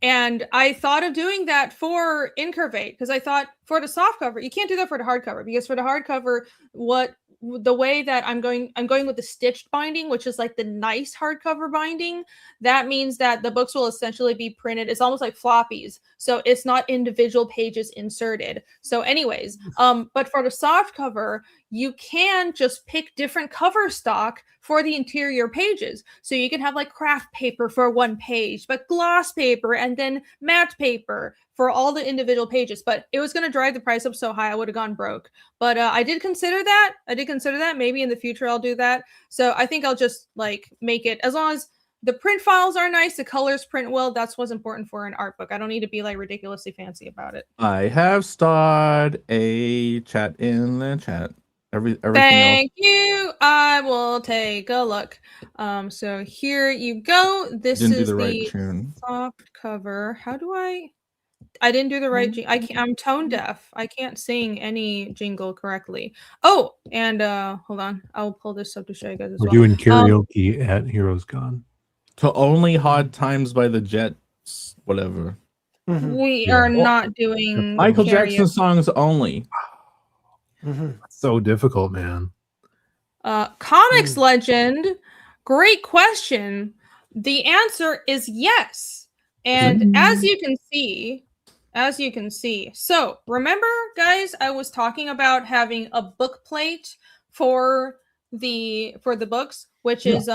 And I thought of doing that for INCURVATE because I thought for the soft cover, you can't do that for the hardcover because for the hardcover, the way that I'm going with the stitched binding, which is like the nice hardcover binding. That means that the books will essentially be printed. It's almost like floppies. So it's not individual pages inserted. So anyways, but for the soft cover, you can just pick different cover stock for the interior pages. So you can have like craft paper for one page, but gloss paper and then matte paper for all the individual pages. But it was going to drive the price up so high, I would have gone broke. But I did consider that. Maybe in the future I'll do that. So I think I'll just like make it, as long as the print files are nice, the colors print well, that's what's important for an art book. I don't need to be like ridiculously fancy about it. I have started a chat in the chat. Everything Thank you. I will take a look. So here you go. This Didn't is do the the right tune. soft cover. How do I didn't do the right I'm tone deaf. I can't sing any jingle correctly. Oh, and hold on. I'll pull this up to show you guys as We're well. doing karaoke at Heroes Gone. To Only Hard Times by the Jets, whatever. We are not doing Michael karaoke. Jackson songs only. So difficult, man. Comics legend. Great question. The answer is yes. And as you can see, so remember guys, I was talking about having a book plate for the books, which is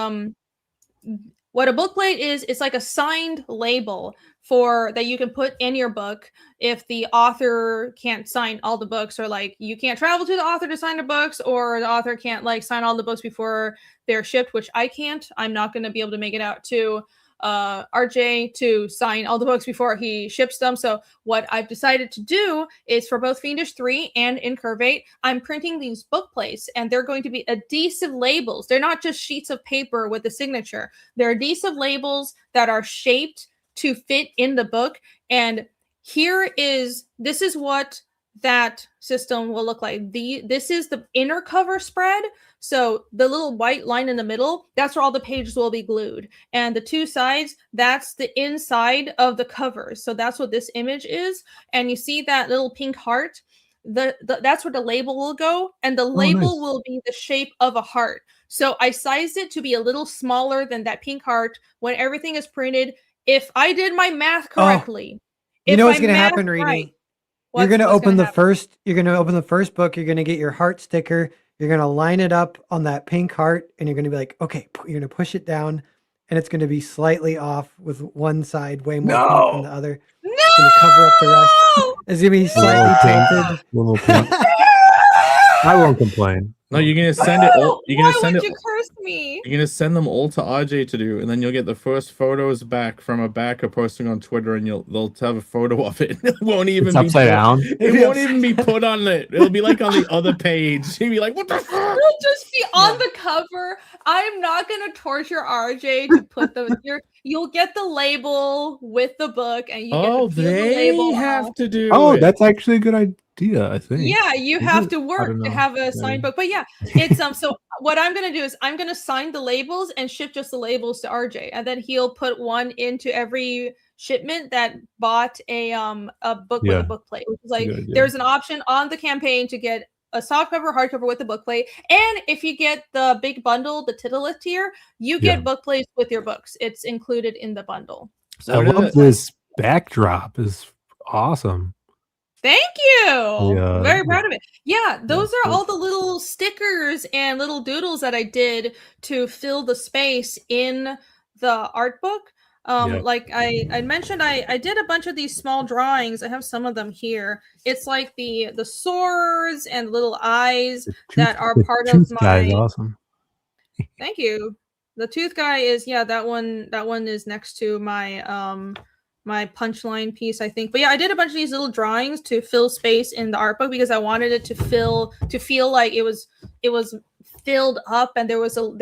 what a book plate is. It's like a signed label for that you can put in your book if the author can't sign all the books, or like you can't travel to the author to sign the books, or the author can't like sign all the books before they're shipped, which I can't. I'm not going to be able to make it out to RJ to sign all the books before he ships them. So what I've decided to do is for both Fiendish 3 and INCURVATE, I'm printing these book plates, and they're going to be adhesive labels. They're not just sheets of paper with a signature. They're adhesive labels that are shaped to fit in the book. And this is what that system will look like. This is the inner cover spread. So the little white line in the middle, that's where all the pages will be glued. And the two sides, that's the inside of the covers. So that's what this image is. And you see that little pink heart, that's where the label will go. And the label will be the shape of a heart. So I sized it to be a little smaller than that pink heart when everything is printed. If I did my math correctly, you know what's going to happen, Rini? You're going to open the first. You're going to open the first book. You're going to get your heart sticker. You're going to line it up on that pink heart, and you're going to be like, okay, you're going to push it down, and it's going to be slightly off with one side way more pink than the other. No! It's going to cover up the rest. It's going to be slightly tinted. I won't complain. No, you're gonna send it. You're gonna send it. Why would you curse me? You're gonna send them all to RJ to do, and then you'll get the first photos back from a backer posting on Twitter, and they'll have a photo of it. It won't even be upside down. It won't even be put on it. It'll be like on the other page. You'll be like, "What the fuck?" It'll just be on the cover. I'm not gonna torture RJ to put you'll get the label with the book, and you get to peel the label have off. to do. Oh, it. that's actually a good idea. I think. Yeah, you have to work to have a signed book. But yeah, it's so what I'm gonna do is I'm gonna sign the labels and ship just the labels to RJ, and then he'll put one into every shipment that bought a book with Yeah. a book plate, which is That's a like good idea. there's an option on the campaign to get a softcover, hardcover with a book plate, and if you get the big bundle, the Titillith tier, you get book plates with your books. It's included in the bundle. So I What is love it? this backdrop. Is awesome. thank you. Yeah. Very proud of it. Yeah, those are cool. all the little stickers and little doodles that I did to fill the space in the art book. Yeah. Like I mentioned, I did a bunch of these small drawings. I have some of them here. It's like the swords and little eyes The that are the part of tooth guy is my. awesome. Thank you. The tooth guy is that one is next to my my punchline piece, I think. But yeah, I did a bunch of these little drawings to fill space in the art book because I wanted it to feel like it was filled up and there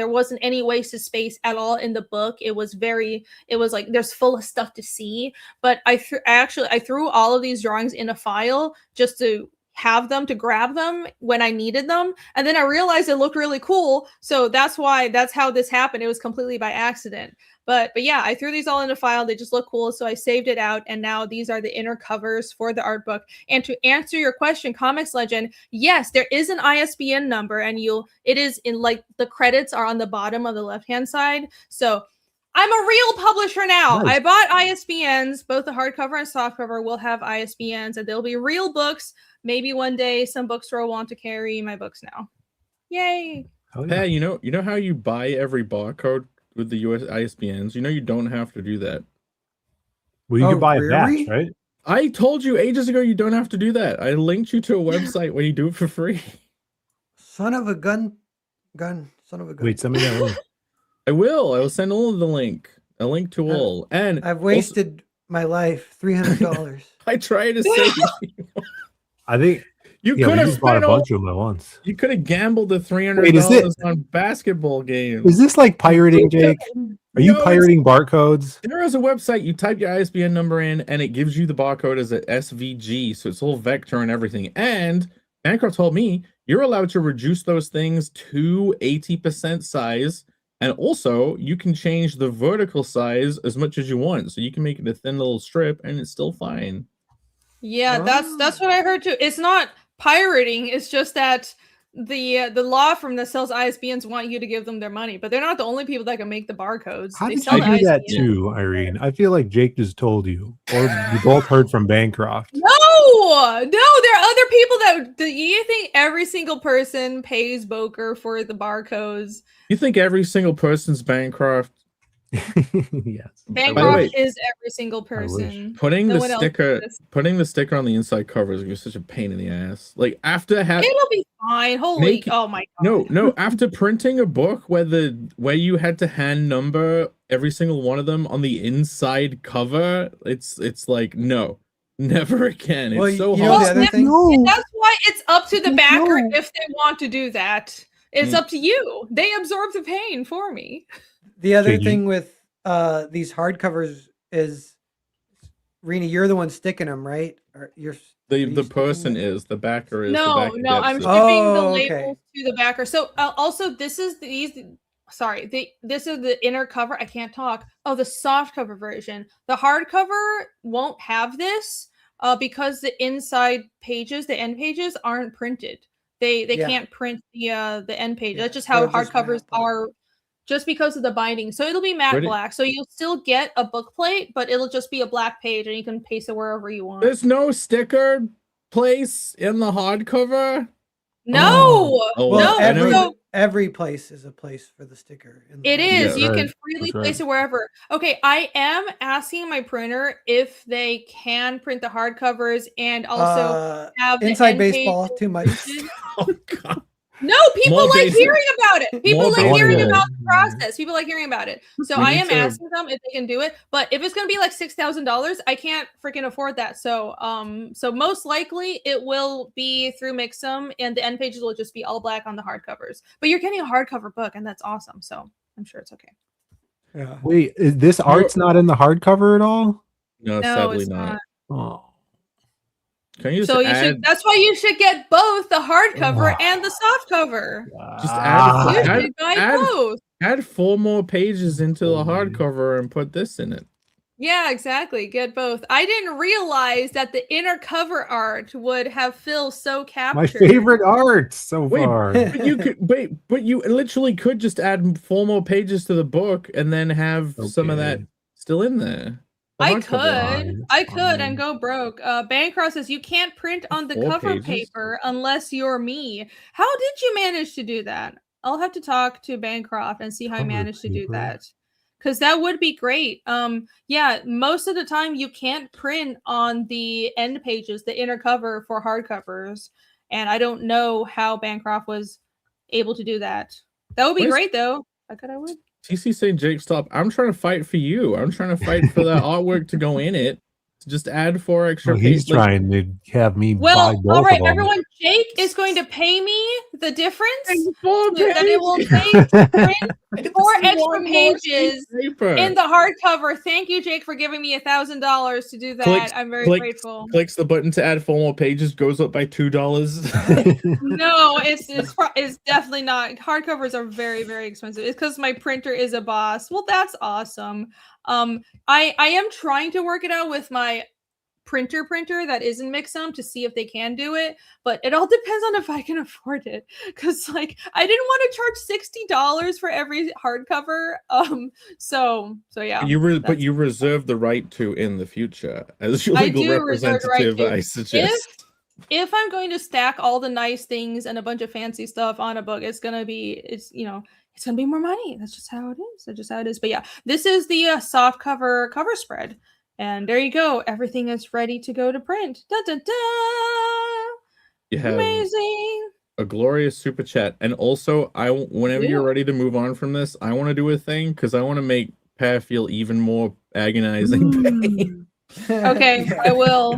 wasn't any wasted space at all in the book. It was like there's full of stuff to see. But I threw all of these drawings in a file just to have them, to grab them when I needed them, and then I realized it looked really cool, so that's how this happened. It was completely by accident, but yeah, I threw these all in a file. They just look cool, so I saved it out, and now these are the inner covers for the art book. And to answer your question, Comics Legend, yes, there is an ISBN number, and it is in, like, the credits are on the bottom of the left hand side. So I'm a real publisher now. Nice. I bought ISBNs. Both the hardcover and softcover will have ISBNs, and they'll be real books. Maybe one day some bookstore will want to carry my books now. Yay! Oh, yeah. Hey, you know how you buy every barcode with the US ISBNs? You know you don't have to do that. Well, you Oh, can buy a really? batch, right? I told you ages ago you don't have to do that. I linked you to a website where you do it for free. Son of a gun. Son of a gun. Wait, send me that link. I will send all of the link. A link to all. And I've also, wasted my life. $300. I try to save you. I think You yeah, could we have just bought a spent all, bunch of them at once. you could have gambled the $300 Wait, is it- on basketball games. Is this like pirating, Jake? Are you No, pirating barcodes? There is a website. You type your ISBN number in, and it gives you the barcode as a SVG, so it's all vector and everything. And Bancroft told me you're allowed to reduce those things to 80% size, and also you can change the vertical size as much as you want, so you can make it a thin little strip, and it's still fine. Yeah, that's what I heard too. It's not pirating. It's just that the law firm that sells ISBNs want you to give them their money, but they're not the only people that can make the barcodes. How They did sell you the do that ISBN. too, Irene? I feel like Jake just told you, or you both heard from Bancroft. No, there are other people that. Do you think every single person pays Boker for the barcodes? You think every single person's Bancroft? Yes. Bancroft is every single I wish. person. Putting No the one else sticker, is. putting the sticker on the inside cover is gonna be such a pain in the ass. Like after having. It'll be fine. Holy, oh my god. No. After printing a book where you had to hand number every single one of them on the inside cover, it's like no, never again. It's Well, so you know hard. the other thing? And that's why it's up to the backer No. if they want to do that. It's up to you. They absorb the pain for me. The other Jake, you- thing with these hardcovers is, Rena, you're the one sticking them, right? Or are The you person sticking them? is the backer is the No, backer no, gets I'm it. shipping the Oh, okay. labels to the backer. So also this is this is the inner cover. I can't talk. Oh, the soft cover version. The hardcover won't have this because the inside pages, the end pages aren't printed. They Yeah. can't print the end page. Yeah, That's just how they're just hardcovers matte black. are. Just because of the binding. So it'll be matte Where did- black. So you'll still get a book plate, but it'll just be a black page and you can paste it wherever you want. There's no sticker place in the hardcover. No! Oh, Well, No, every so- every place is a place for the sticker. in the It hardcover. is. Yeah, You right. can freely That's place right. it wherever. Okay, I am asking my printer if they can print the hardcovers and also have the inside end baseball. pages Too much. printed. Oh god. No, people More like basic. hearing about it. People More like hearing basic. about the process. People like hearing about it. So We I need am to- asking them if they can do it. But if it's gonna be like $6,000, I can't freaking afford that. So so most likely it will be through Mixum, and the end pages will just be all black on the hardcovers. But you're getting a hardcover book, and that's awesome. So I'm sure it's okay. Yeah. Wait, is this art's not in the hardcover at all? No, No, sadly it's not. Oh, Can you just So you add? should. That's why you should get both the hardcover Oh. and the soft cover. Just Ah, You add- should buy add- both. Add 4 more pages into the Holy. hardcover and put this in it. Yeah, exactly. Get both. I didn't realize that the inner cover art would have Phil so captured. My favorite art so Wait, far. But you could but you literally could just add 4 more pages to the book and then have some of that Okay. still in there. The I hardcover. could. Fine, I could and fine. go broke. Bancroft says you can't print on the 4 cover pages? paper unless you're me. How did you manage to do that? I'll have to talk to Bancroft and see how you Cover managed to do paper. that. Because that would be great. Yeah, most of the time you can't print on the end pages, the inner cover for hardcovers. And I don't know how Bancroft was able to do that. That would be What is- great though. I could I would. TC saying, Jake, stop. I'm trying to fight for you. I'm trying to fight for the artwork to go in it. To just add 4 extra Well, he's pages. Like, trying to have me buy Well, both all right, of them. everyone. Jake is going to pay me the difference. 4 That it will pages. take print 4 It's extra 1 more sheet pages of paper. in the hardcover. Thank you, Jake, for giving me $1,000 to do that. Clicks- I'm very clicks- grateful. Clicks the button to add 4 more pages, goes up by $2. No, it's definitely not. Hardcovers are very, very expensive. It's because my printer is a boss. Well, that's awesome. I am trying to work it out with my printer that isn't Mixum to see if they can do it, but it all depends on if I can afford it. Because like I didn't want to charge $60 for every hardcover. So yeah. But you reserve the right to in the future as your I legal do reserve the right representative. to. I suggest. If I'm going to stack all the nice things and a bunch of fancy stuff on a book, it's gonna be more money. That's just how it is. That's just how it is. But yeah, this is the soft cover spread, and there you go. Everything is ready to go to print. Da da da! You have Amazing. a glorious super chat, and also whenever you're Yeah. ready to move on from this, I want to do a thing because I want to make Pear feel even more agonizing pain. Okay, I will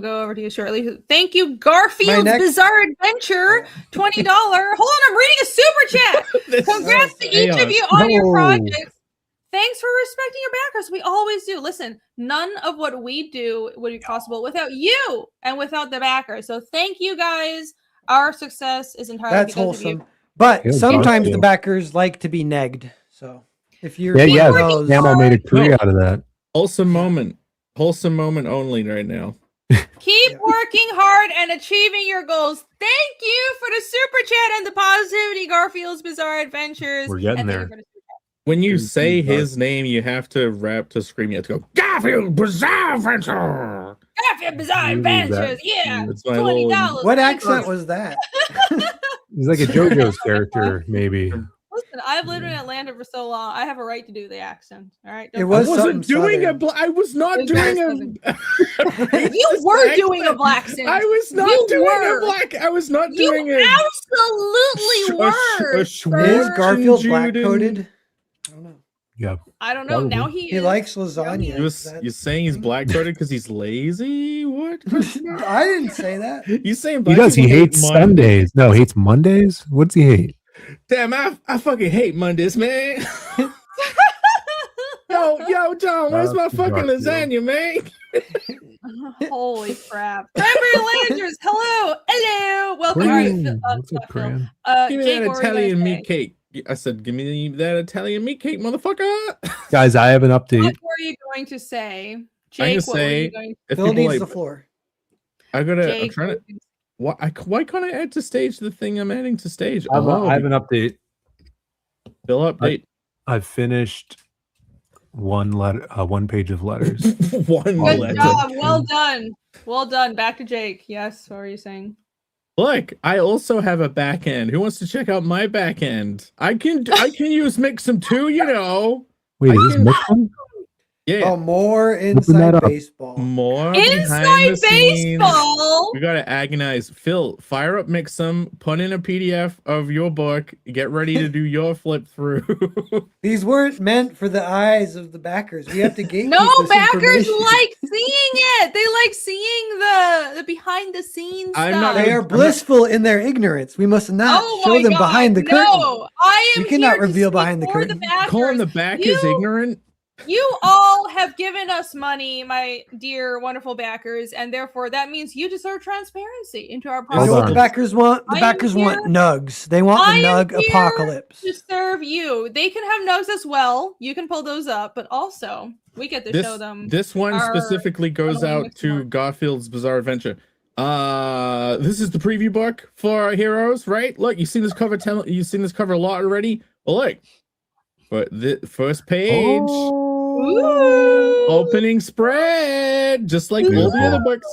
go over to you shortly. Thank you, Garfield's next- Bizarre Adventure, $20. Hold on, I'm reading a super chat. This Congrats is to each of chaos. you on your No. projects. Thanks for respecting your backers. We always do. Listen, none of what we do would be possible without you and without the backers. So thank you guys. Our success is entirely That's because of you. wholesome. But Yeah, sometimes thank the you. backers like to be negged. So if you're Yeah, one of yeah. those- Camo made a career No. out of that. Wholesome moment only right now. Keep Yeah. working hard and achieving your goals. Thank you for the super chat and the positivity, Garfield's Bizarre Adventures. We're getting And thank there. you for the super chat. When you Thank say you, his name, you have to rap to scream. You have to go, Garfield Bizarre Adventure. Garfield Bizarre Use that. Adventures. Yeah. It's my little- $20. What Thank accent you. was that? He's like a JoJo's character, maybe. Listen, I've lived in Atlanta for so long. I have a right to do the accent. All right. It Don't- was I wasn't something doing southern. I was not It was very doing a. You were doing a black accent. I was not You doing were. a black. I was not You doing a. absolutely were. Is sir. Garfield Juden. black coated? I don't know. Yeah. I don't know. Now he He is. likes lasagna. You're saying he's black coded because he's lazy? What? I didn't say that. You saying He black does. He people hate hates Mondays? Sundays. No, hates Mondays. What's he hate? Damn, I fucking hate Mondays, man. Yo, John, where's my fucking Garfield. lasagna, man? Holy crap. Cranberry Landers, hello. Welcome. All right, What's up, Cran? Give me Jake, that what were you Italian gonna meat say? cake. I said, give me that Italian meat cake, motherfucker. Guys, I have an update. What were you going to say? I'm Jake, gonna what were say- you going If Phil people needs like, the floor. I'm Jake, trying to. Why can't I add to stage the thing I'm adding to stage? I have an update. Bill update. I've finished one page of letters. One Good letter. job. Well done. Back to Jake. Yes, what were you saying? Look, I also have a back end. Who wants to check out my back end? I can use Mixum too, you know. Wait, I is this can- Mixon? Yeah. Oh, more that inside up. baseball. More behind Inside the scenes. baseball. We gotta agonize. Phil, fire up Mixum, put in a PDF of your book, get ready to do your flip through. These weren't meant for the eyes of the backers. We have to gatekeep No, this backers information. like seeing it. They like seeing the behind the scenes I'm stuff. not They are blissful in their ignorance. We must not Oh show my them God, behind the curtain. No, I am You cannot here to reveal speak behind the for curtain. backers. Calling the back is You- ignorant. You all have given us money, my dear, wonderful backers, and therefore that means you deserve transparency into our You know Hold what process. the on. backers want? The I am backers want here- nugs. They want I the am nug here apocalypse. to serve you. They can have nugs as well. You can pull those up, but also we get to show them. This one our specifically goes following out next to month. Garfield's Bizarre Adventure. This is the preview book for our heroes, right? Look, you've seen this cover. You've seen this cover a lot already. Well, look, but the first page, Ooh. opening spread, just like all the Beautiful. other books.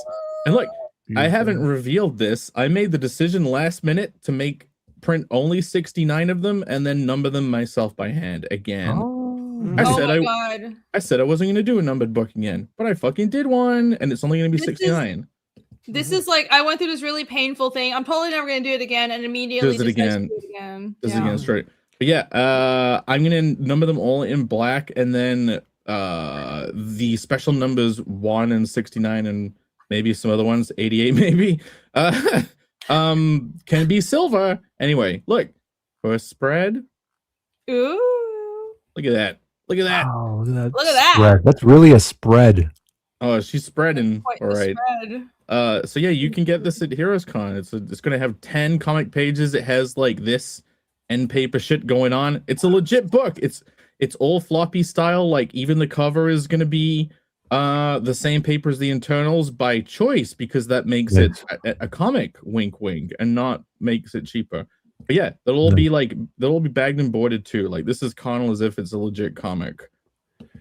And look, I Beautiful. haven't revealed this. I made the decision last minute to print only 69 of them and then number them myself by hand again. I Oh said my I god. I said I wasn't gonna do a numbered book again, but I fucking did one, and it's only gonna be This is- 69. This is like I went through this really painful thing. I'm totally never gonna do it again, and immediately Does it just starts to again. do it again. This is Yeah. again straight. But yeah, I'm gonna number them all in black, and then the special numbers 1 and 69 and maybe some other ones, 88 maybe, can be silver. Anyway, look, first spread. Ooh. Look at that. Look at that. Wow, look at that. Look at that. spread. That's really a spread. Oh, she's spreading. Quite All the right. spread. So yeah, you can get this at Heroes Con. It's gonna have 10 comic pages. It has like this end paper shit going on. It's a legit book. It's all floppy style. Like even the cover is gonna be the same paper as the internals by choice, because that makes it a comic, wink wink, and not makes it cheaper. But yeah, they'll all be bagged and boarded too. Like this is Connell as if it's a legit comic.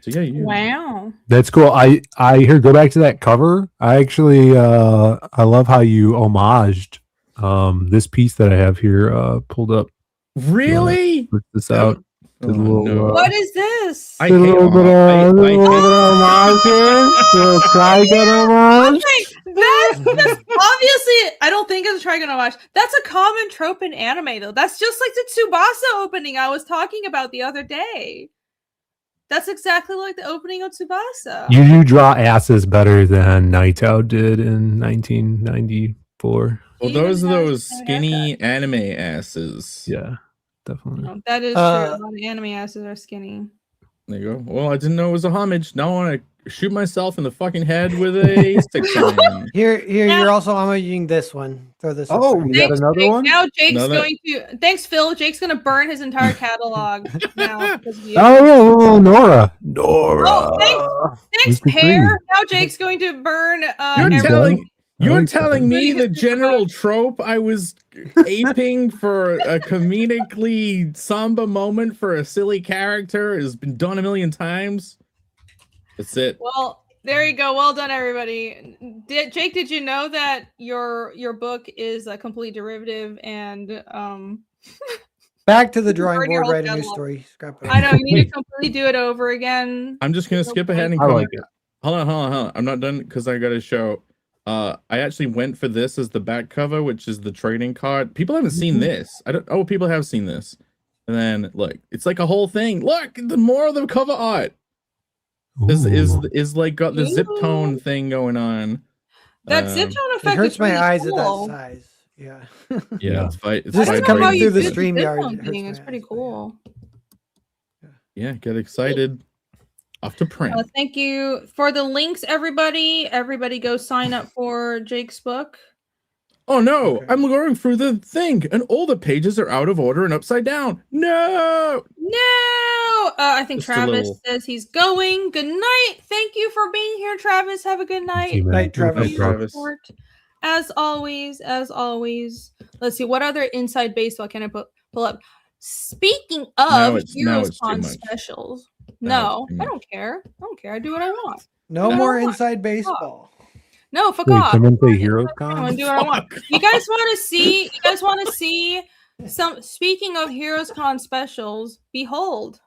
So yeah, Wow. That's cool. I here go back to that cover. I actually I love how you homaged this piece that I have here pulled up. Really? Put this out. Oh, Did a little, no. What is this? I did a hate little bit homage. of homage here. Little Trigun homage. That's obviously I don't think it's a Trigon homage. That's a common trope in anime though. That's just like the Tsubasa opening I was talking about the other day. That's exactly like the opening of Tsubasa. You do draw asses better than Naito did in 1994. Well, Even those are has those no skinny anime asses. Yeah, definitely. No, that is true. A lot of anime asses are skinny. There you go. Well, I didn't know it was a homage. Now I want to shoot myself in the fucking head with a stick iron. Here, Now- you're also homaging this one. Throw this. up Oh, there. you got Thanks, another Jake. one? Now Jake's Another- going to. Thanks, Phil. Jake's going to burn his entire catalog now because of you. Oh yeah, little Nora. Oh, thanks, Mr. Pear. Now Jake's going to burn. You're There you go. telling you're like telling that. me the Pretty good. general trope I was aping for a comedically somber moment for a silly character has been done a million times. That's it. Well, there you go. Well done, everybody. Jake, did you know that your book is a complete derivative and Back to the Burn drawing your board. whole Write a new catalog. story. Scrap it. I know you need to completely do it over again. I'm just gonna skip ahead and I come. like it. Hold on. I'm not done because I got to show. I actually went for this as the back cover, which is the trading card. People haven't seen this. Oh, people have seen this. And then look, it's like a whole thing. Look, the more of the cover art Ooh. is like got the zip Ooh. tone thing going on. That zip tone It effect hurts is my really eyes cool. at that size. Yeah. Yeah, it's fight. It's Just I don't coming know how through you the did stream zip yard, tone it hurts thing. my It's pretty eyes, but cool. Yeah, get excited. Off to print. Thank you for the links, everybody. Everybody go sign up for Jake's book. Oh no, Okay. I'm going through the thing, and all the pages are out of order and upside down. No. No! I think Just a Travis little- says he's going. Good night. Thank you for being here, Travis. Have a good night. See, man. Night, Travis. Night, Travis. Support. As always. Let's see, what other inside baseball can I pull up? Speaking Now of it's too Heroes Con much. specials. Now No, it's too I much. don't care. I do what I want. No No. more inside baseball. No, fuck Wait, off. someone play Heroes I want Con? to do what I want. You guys want to see? You guys want to see some? Speaking of Heroes Con specials, behold.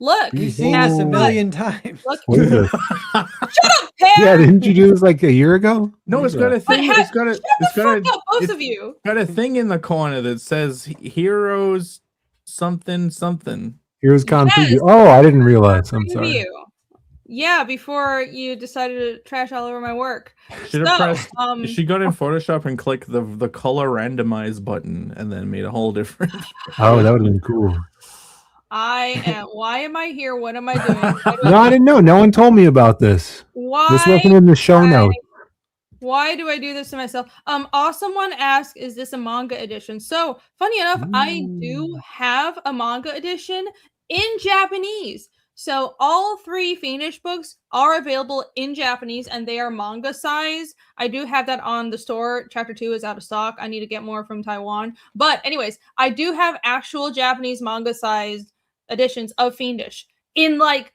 Look, You've seen this a Whoa. million times. look. What is this? Pear. Yeah, didn't you do this like a year ago? No, What it's is got a that? But thing. have- It's got a. Shut It's the got fuck a. up, both it's of you. got a thing in the corner that says Heroes something something. Heroes Con Yes. preview. Oh, I didn't realize. I'm Preview. sorry. Yeah, before you decided to trash all over my work. Should have pressed. um, She got in Photoshop and clicked the color randomize button, and then made a whole different. Oh, that would have been cool. Why am I here? What am I doing? Why do No, I didn't know. No one told me about this. Why? This wasn't in the show notes. Why do I do this to myself? Awesome one asked, is this a manga edition? So funny enough, I do have a manga edition in Japanese. So all 3 Fiendish books are available in Japanese and they are manga size. I do have that on the store. Chapter 2 is out of stock. I need to get more from Taiwan. But anyways, I do have actual Japanese manga sized editions of Fiendish in like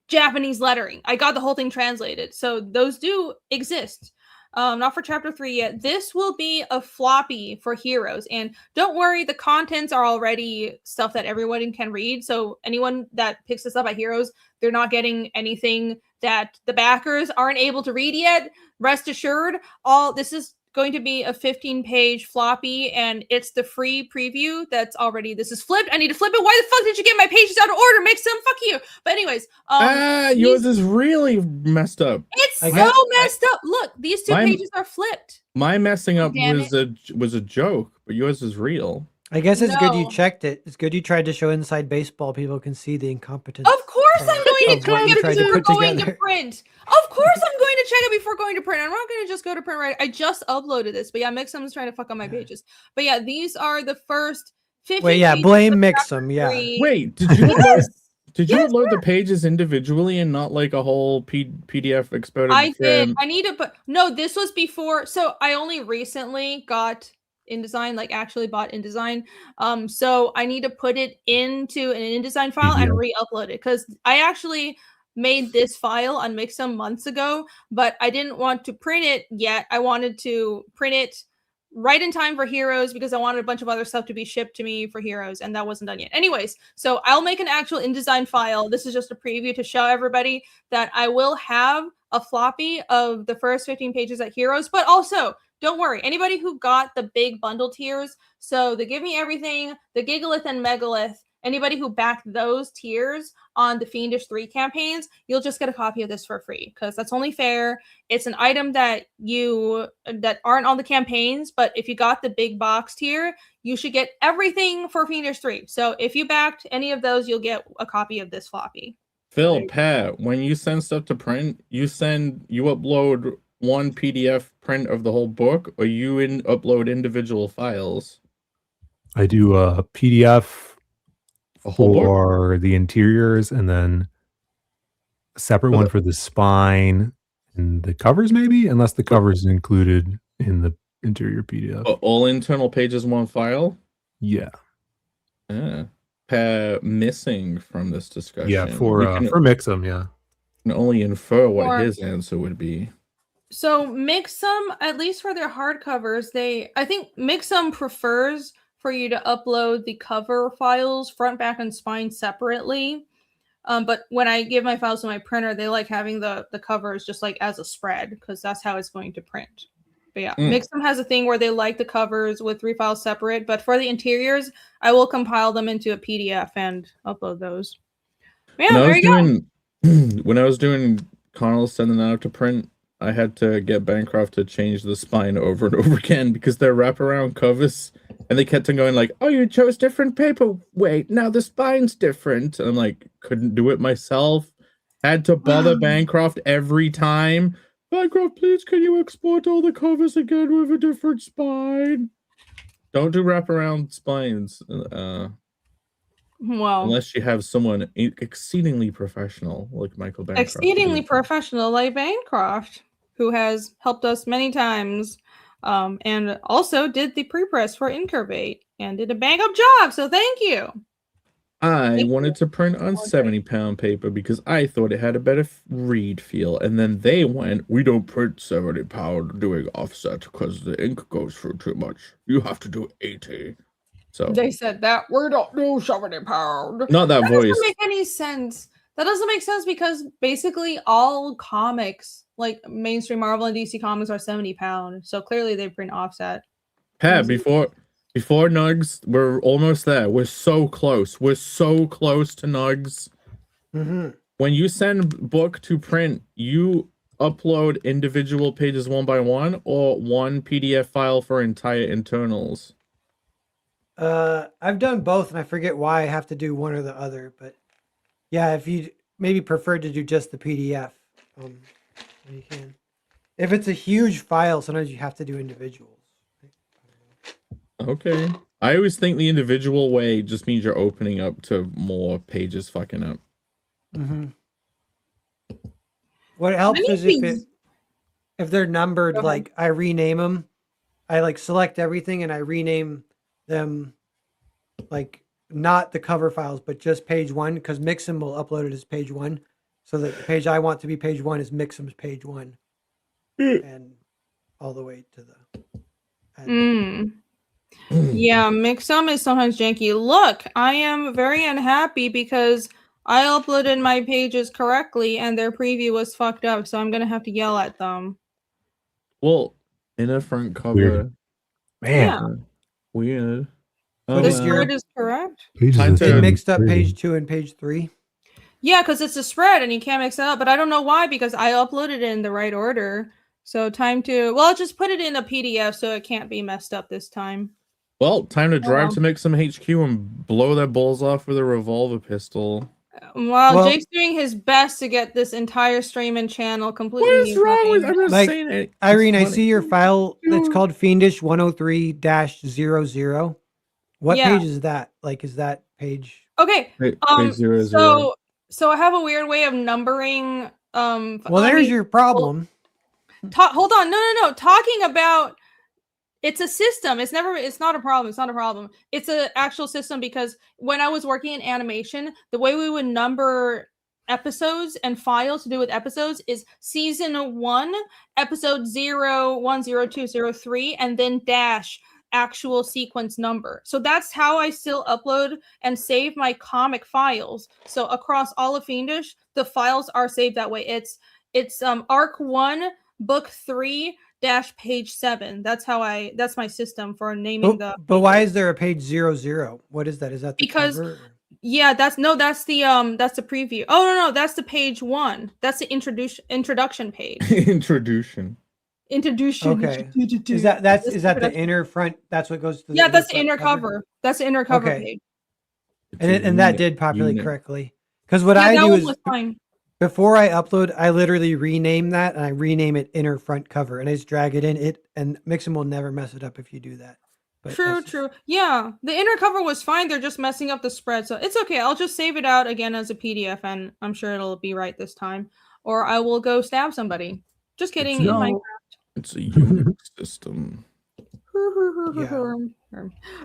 Japanese lettering. I got the whole thing translated. So those do exist. Not for chapter 3 yet. This will be a floppy for Heroes. And don't worry, the contents are already stuff that everyone can read. So anyone that picks this up at Heroes, they're not getting anything that the backers aren't able to read yet. Rest assured, this is going to be a 15-page floppy, and it's the free preview that's already, this is flipped. I need to flip it. Why the fuck did you get my pages out of order? Mix them. Fuck you. But anyways, yours is really messed up. It's so messed up. Look, these 2 pages are flipped. My messing up was a joke, but yours is real. I guess it's good you checked it. It's good you tried to show inside baseball. People can see the incompetence. Of course I'm going to check it before going together. to print. Of course I'm going to check it before going to print. I'm not going to just go to print right. I just uploaded this. But yeah, Mixum's trying to fuck on my pages. But yeah, these are the first 50 Wait, yeah, blame Mixum, yeah. Wait, did you upload the pages individually and not like a whole PDF exported? I did. I need to put no, this was before. So I only recently got InDesign, like actually bought InDesign. So I need to put it into an InDesign file and re-upload it because I actually made this file on Mixum months ago, but I didn't want to print it yet. I wanted to print it right in time for Heroes because I wanted a bunch of other stuff to be shipped to me for Heroes, and that wasn't done yet. Anyways, so I'll make an actual InDesign file. This is just a preview to show everybody that I will have a floppy of the first 15 pages at Heroes, but also don't worry, anybody who got the big bundle tiers, so the Give Me Everything, the Gigalith and Megalith, anybody who backed those tiers on the Fiendish 3 campaigns, you'll just get a copy of this for free because that's only fair. It's an item that aren't on the campaigns, but if you got the big box tier, you should get everything for Fiendish 3. So if you backed any of those, you'll get a copy of this floppy. Phil, Pat, when you send stuff to print, you upload one PDF print of the whole book, or you upload individual files? I do a PDF a whole for book? the interiors, and then a separate one for the spine and the covers, maybe, unless the covers is included in the interior PDF. All internal pages, one file? Yeah. Missing from this discussion. Yeah, for Mixum, yeah. Can only infer what his answer would be. So Mixum, at least for their hardcovers, I think Mixum prefers for you to upload the cover files, front, back, and spine separately. But when I give my files to my printer, they like having the covers just like as a spread because that's how it's going to print. But yeah, Mixum has a thing where they like the covers with 3 files separate. But for the interiors, I will compile them into a PDF and upload those. Yeah, there you go. When I was doing Connell sending that out to print, I had to get Bancroft to change the spine over and over again because they're wraparound covers, and they kept on going like, "Oh, you chose different paper. Wait, now the spine's different." And I'm like, couldn't do it myself. Had to bother Bancroft every time. Bancroft, please, can you export all the covers again with a different spine? Don't do wraparound spines. Well, unless you have someone exceedingly professional like Michael Bancroft. Exceedingly professional like Bancroft, who has helped us many times, and also did the pre-press for INCURVATE and did a bang-up job, so thank you. I wanted to print on 70-pound paper because I thought it had a better read feel, and then they went, "We don't print 70-pound doing offset because the ink goes through too much. You have to do 80. So they said that we don't do 70-pound. Not that voice. Doesn't make any sense. That doesn't make sense because basically all comics, like mainstream Marvel and DC comics, are 70-pound. So clearly they print offset. Pat, before Nugs, we're almost there. We're so close. We're so close to Nugs. Mm-hmm. When you send book to print, you upload individual pages one by one, or one PDF file for entire internals? I've done both, and I forget why I have to do one or the other. But yeah, if you maybe prefer to do just the PDF, you can. If it's a huge file, sometimes you have to do individuals. Okay. I always think the individual way just means you're opening up to more pages fucking up. Mm-hmm. What helps is if they're numbered, like I rename them. I like select everything and I rename them, like not the cover files, but just page 1, because Mixam will upload it as page 1. So that the page I want to be page 1 is Mixam's page 1. And all the way to the Yeah, Mixum is sometimes janky. Look, I am very unhappy because I uploaded my pages correctly and their preview was fucked up, so I'm gonna have to yell at them. Well, inner front cover. Weird. Man. Yeah. Weird. What The is your- spread is correct. Pages Time are to- It mixed up crazy. page 2 and page 3. Yeah, because it's a spread and you can't mix it up, but I don't know why because I uploaded it in the right order. So time to, well, just put it in a PDF so it can't be messed up this time. Well, time to drive well. to Mixum HQ and blow their balls off with a revolver pistol. Well, Well- Jake's doing his best to get this entire stream and channel completely. What is new wrong with? fucking- I'm just Like, saying it. Irene, It's I funny. see your file that's called Fiendish 103-00. What Yeah. page is that? Like, is that page? Okay. Page Um. 00. So I have a weird way of numbering. Well, I there's mean, your problem. hold on. No. Talking about it's a system. It's not a problem. It's not a problem. It's an actual system because when I was working in animation, the way we would number episodes and files to do with episodes is season 1, episode 0, 1, 0, 2, 0, 3, and then dash actual sequence number. So that's how I still upload and save my comic files. So across all of Fiendish, the files are saved that way. It's arc 1, book 3 dash page 7. That's my system for naming But why is there a page 00? What is that? Is that the Because- cover? Yeah, that's the preview. Oh no, that's the page 1. That's the introduction page. Introduction. Introduction. Okay. Is that the inner front? That's what goes to the Yeah, that's the front inner cover. That's the inner cover Okay. page. And that did populate Unit. correctly. Because what Yeah, I that do one is was fine. before I upload, I literally rename that and I rename it inner front cover and I just drag it in. And Mixam will never mess it up if you do that. But True. Yeah, the inner cover was fine. They're just messing up the spread, so it's okay. I'll just save it out again as a PDF, and I'm sure it'll be right this time. Or I will go stab somebody. Just kidding. In my It's a Unix system.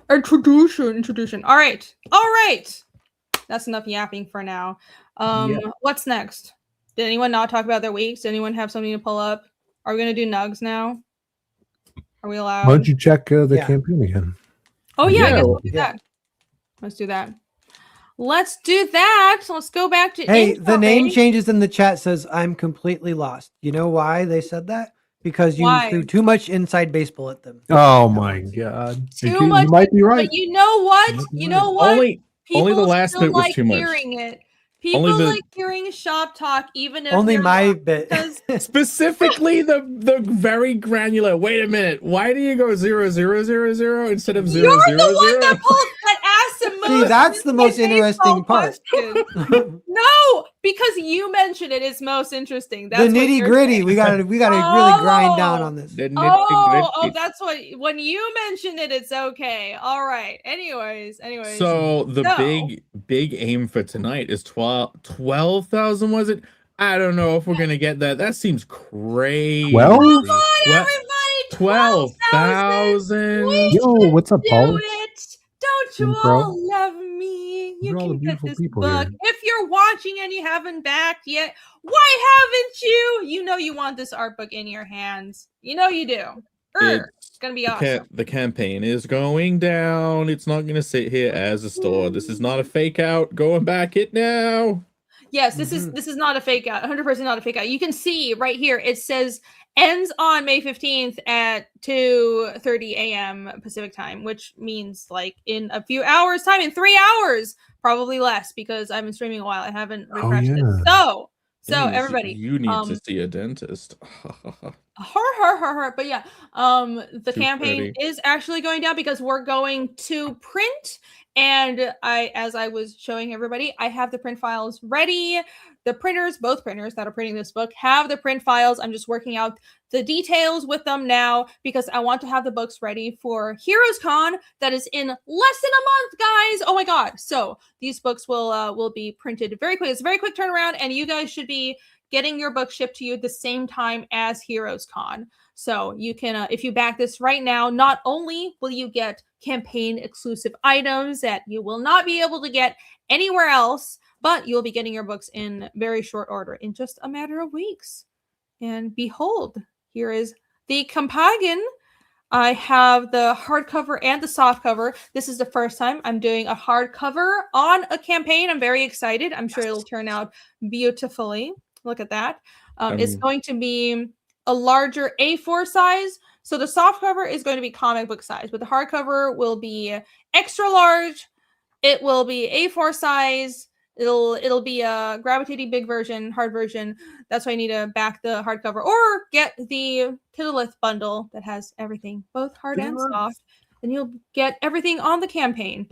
Introduction. All right. That's enough yapping for now. What's next? Did anyone not talk about their weeks? Did anyone have something to pull up? Are we gonna do nugs now? Are we allowed? Why don't you check the Yeah. campaign again? Oh yeah, I Yeah. guess we'll do Yeah. that. Let's do that. Let's do that. Let's go back to Hey, the name Incubate. changes in the chat says I'm completely lost. You know why they said that? Because you Why? threw too much inside baseball at them. Oh my god. Too You much, might be right. But you know what? Might be You right. know what? Only the People last still bit was like too much. hearing it. People Only the- like hearing shop talk, even if Only they're my not, bit. because Specifically the very granular. Wait a minute. Why do you go 0000 instead of 000? you're the one that asked the most. See, that's the most baseball interesting part. question. No, because you mentioned it is most interesting. That's The what nitty you're gritty. saying. We gotta really grind down on this. The Oh, nitty-gritty. that's what when you mentioned it, it's okay. All right. Anyways. So the So- big aim for tonight is 12,000, was it? I don't know if we're gonna get that. That seems crazy. Well? Come on, Twe- everybody. 12,000. Yo, what's up, Do Paul? it. Don't you Hey, bro. all love me? You Look at all can the get beautiful this people book. here. If you're watching and you haven't backed yet, why haven't you? You know you want this art book in your hands. You know you do. It's gonna be awesome. The campaign is going down. It's not gonna sit here as a store. This is not a fake out. Go and back it now. Yes, this is not a fake out. 100% not a fake out. You can see right here. It says ends on May 15th at 2:30 a.m. Pacific time, which means like in a few hours time, in 3 hours, probably less because I've been streaming a while. I haven't refreshed it. yeah. So So Amy, everybody, you need to see a dentist. But yeah, the Too campaign pretty. is actually going down because we're going to print, and as I was showing everybody, I have the print files ready. The printers, both printers that are printing this book, have the print files. I'm just working out the details with them now because I want to have the books ready for Heroes Con that is in less than a month, guys. Oh my god. So these books will be printed very quick. It's a very quick turnaround, and you guys should be getting your book shipped to you at the same time as Heroes Con. So you can, if you back this right now, not only will you get campaign exclusive items that you will not be able to get anywhere else, but you'll be getting your books in very short order in just a matter of weeks. And behold, here is the Companion. I have the hardcover and the softcover. This is the first time I'm doing a hardcover on a campaign. I'm very excited. I'm sure it'll turn out beautifully. Look at that. It's going to be a larger A4 size. So the softcover is going to be comic book size, but the hardcover will be extra large. It will be A4 size. It'll be a gravitating big version, hard version. That's why I need to back the hardcover or get the Tittleth bundle that has everything, both hard and soft. Then you'll get everything on the campaign.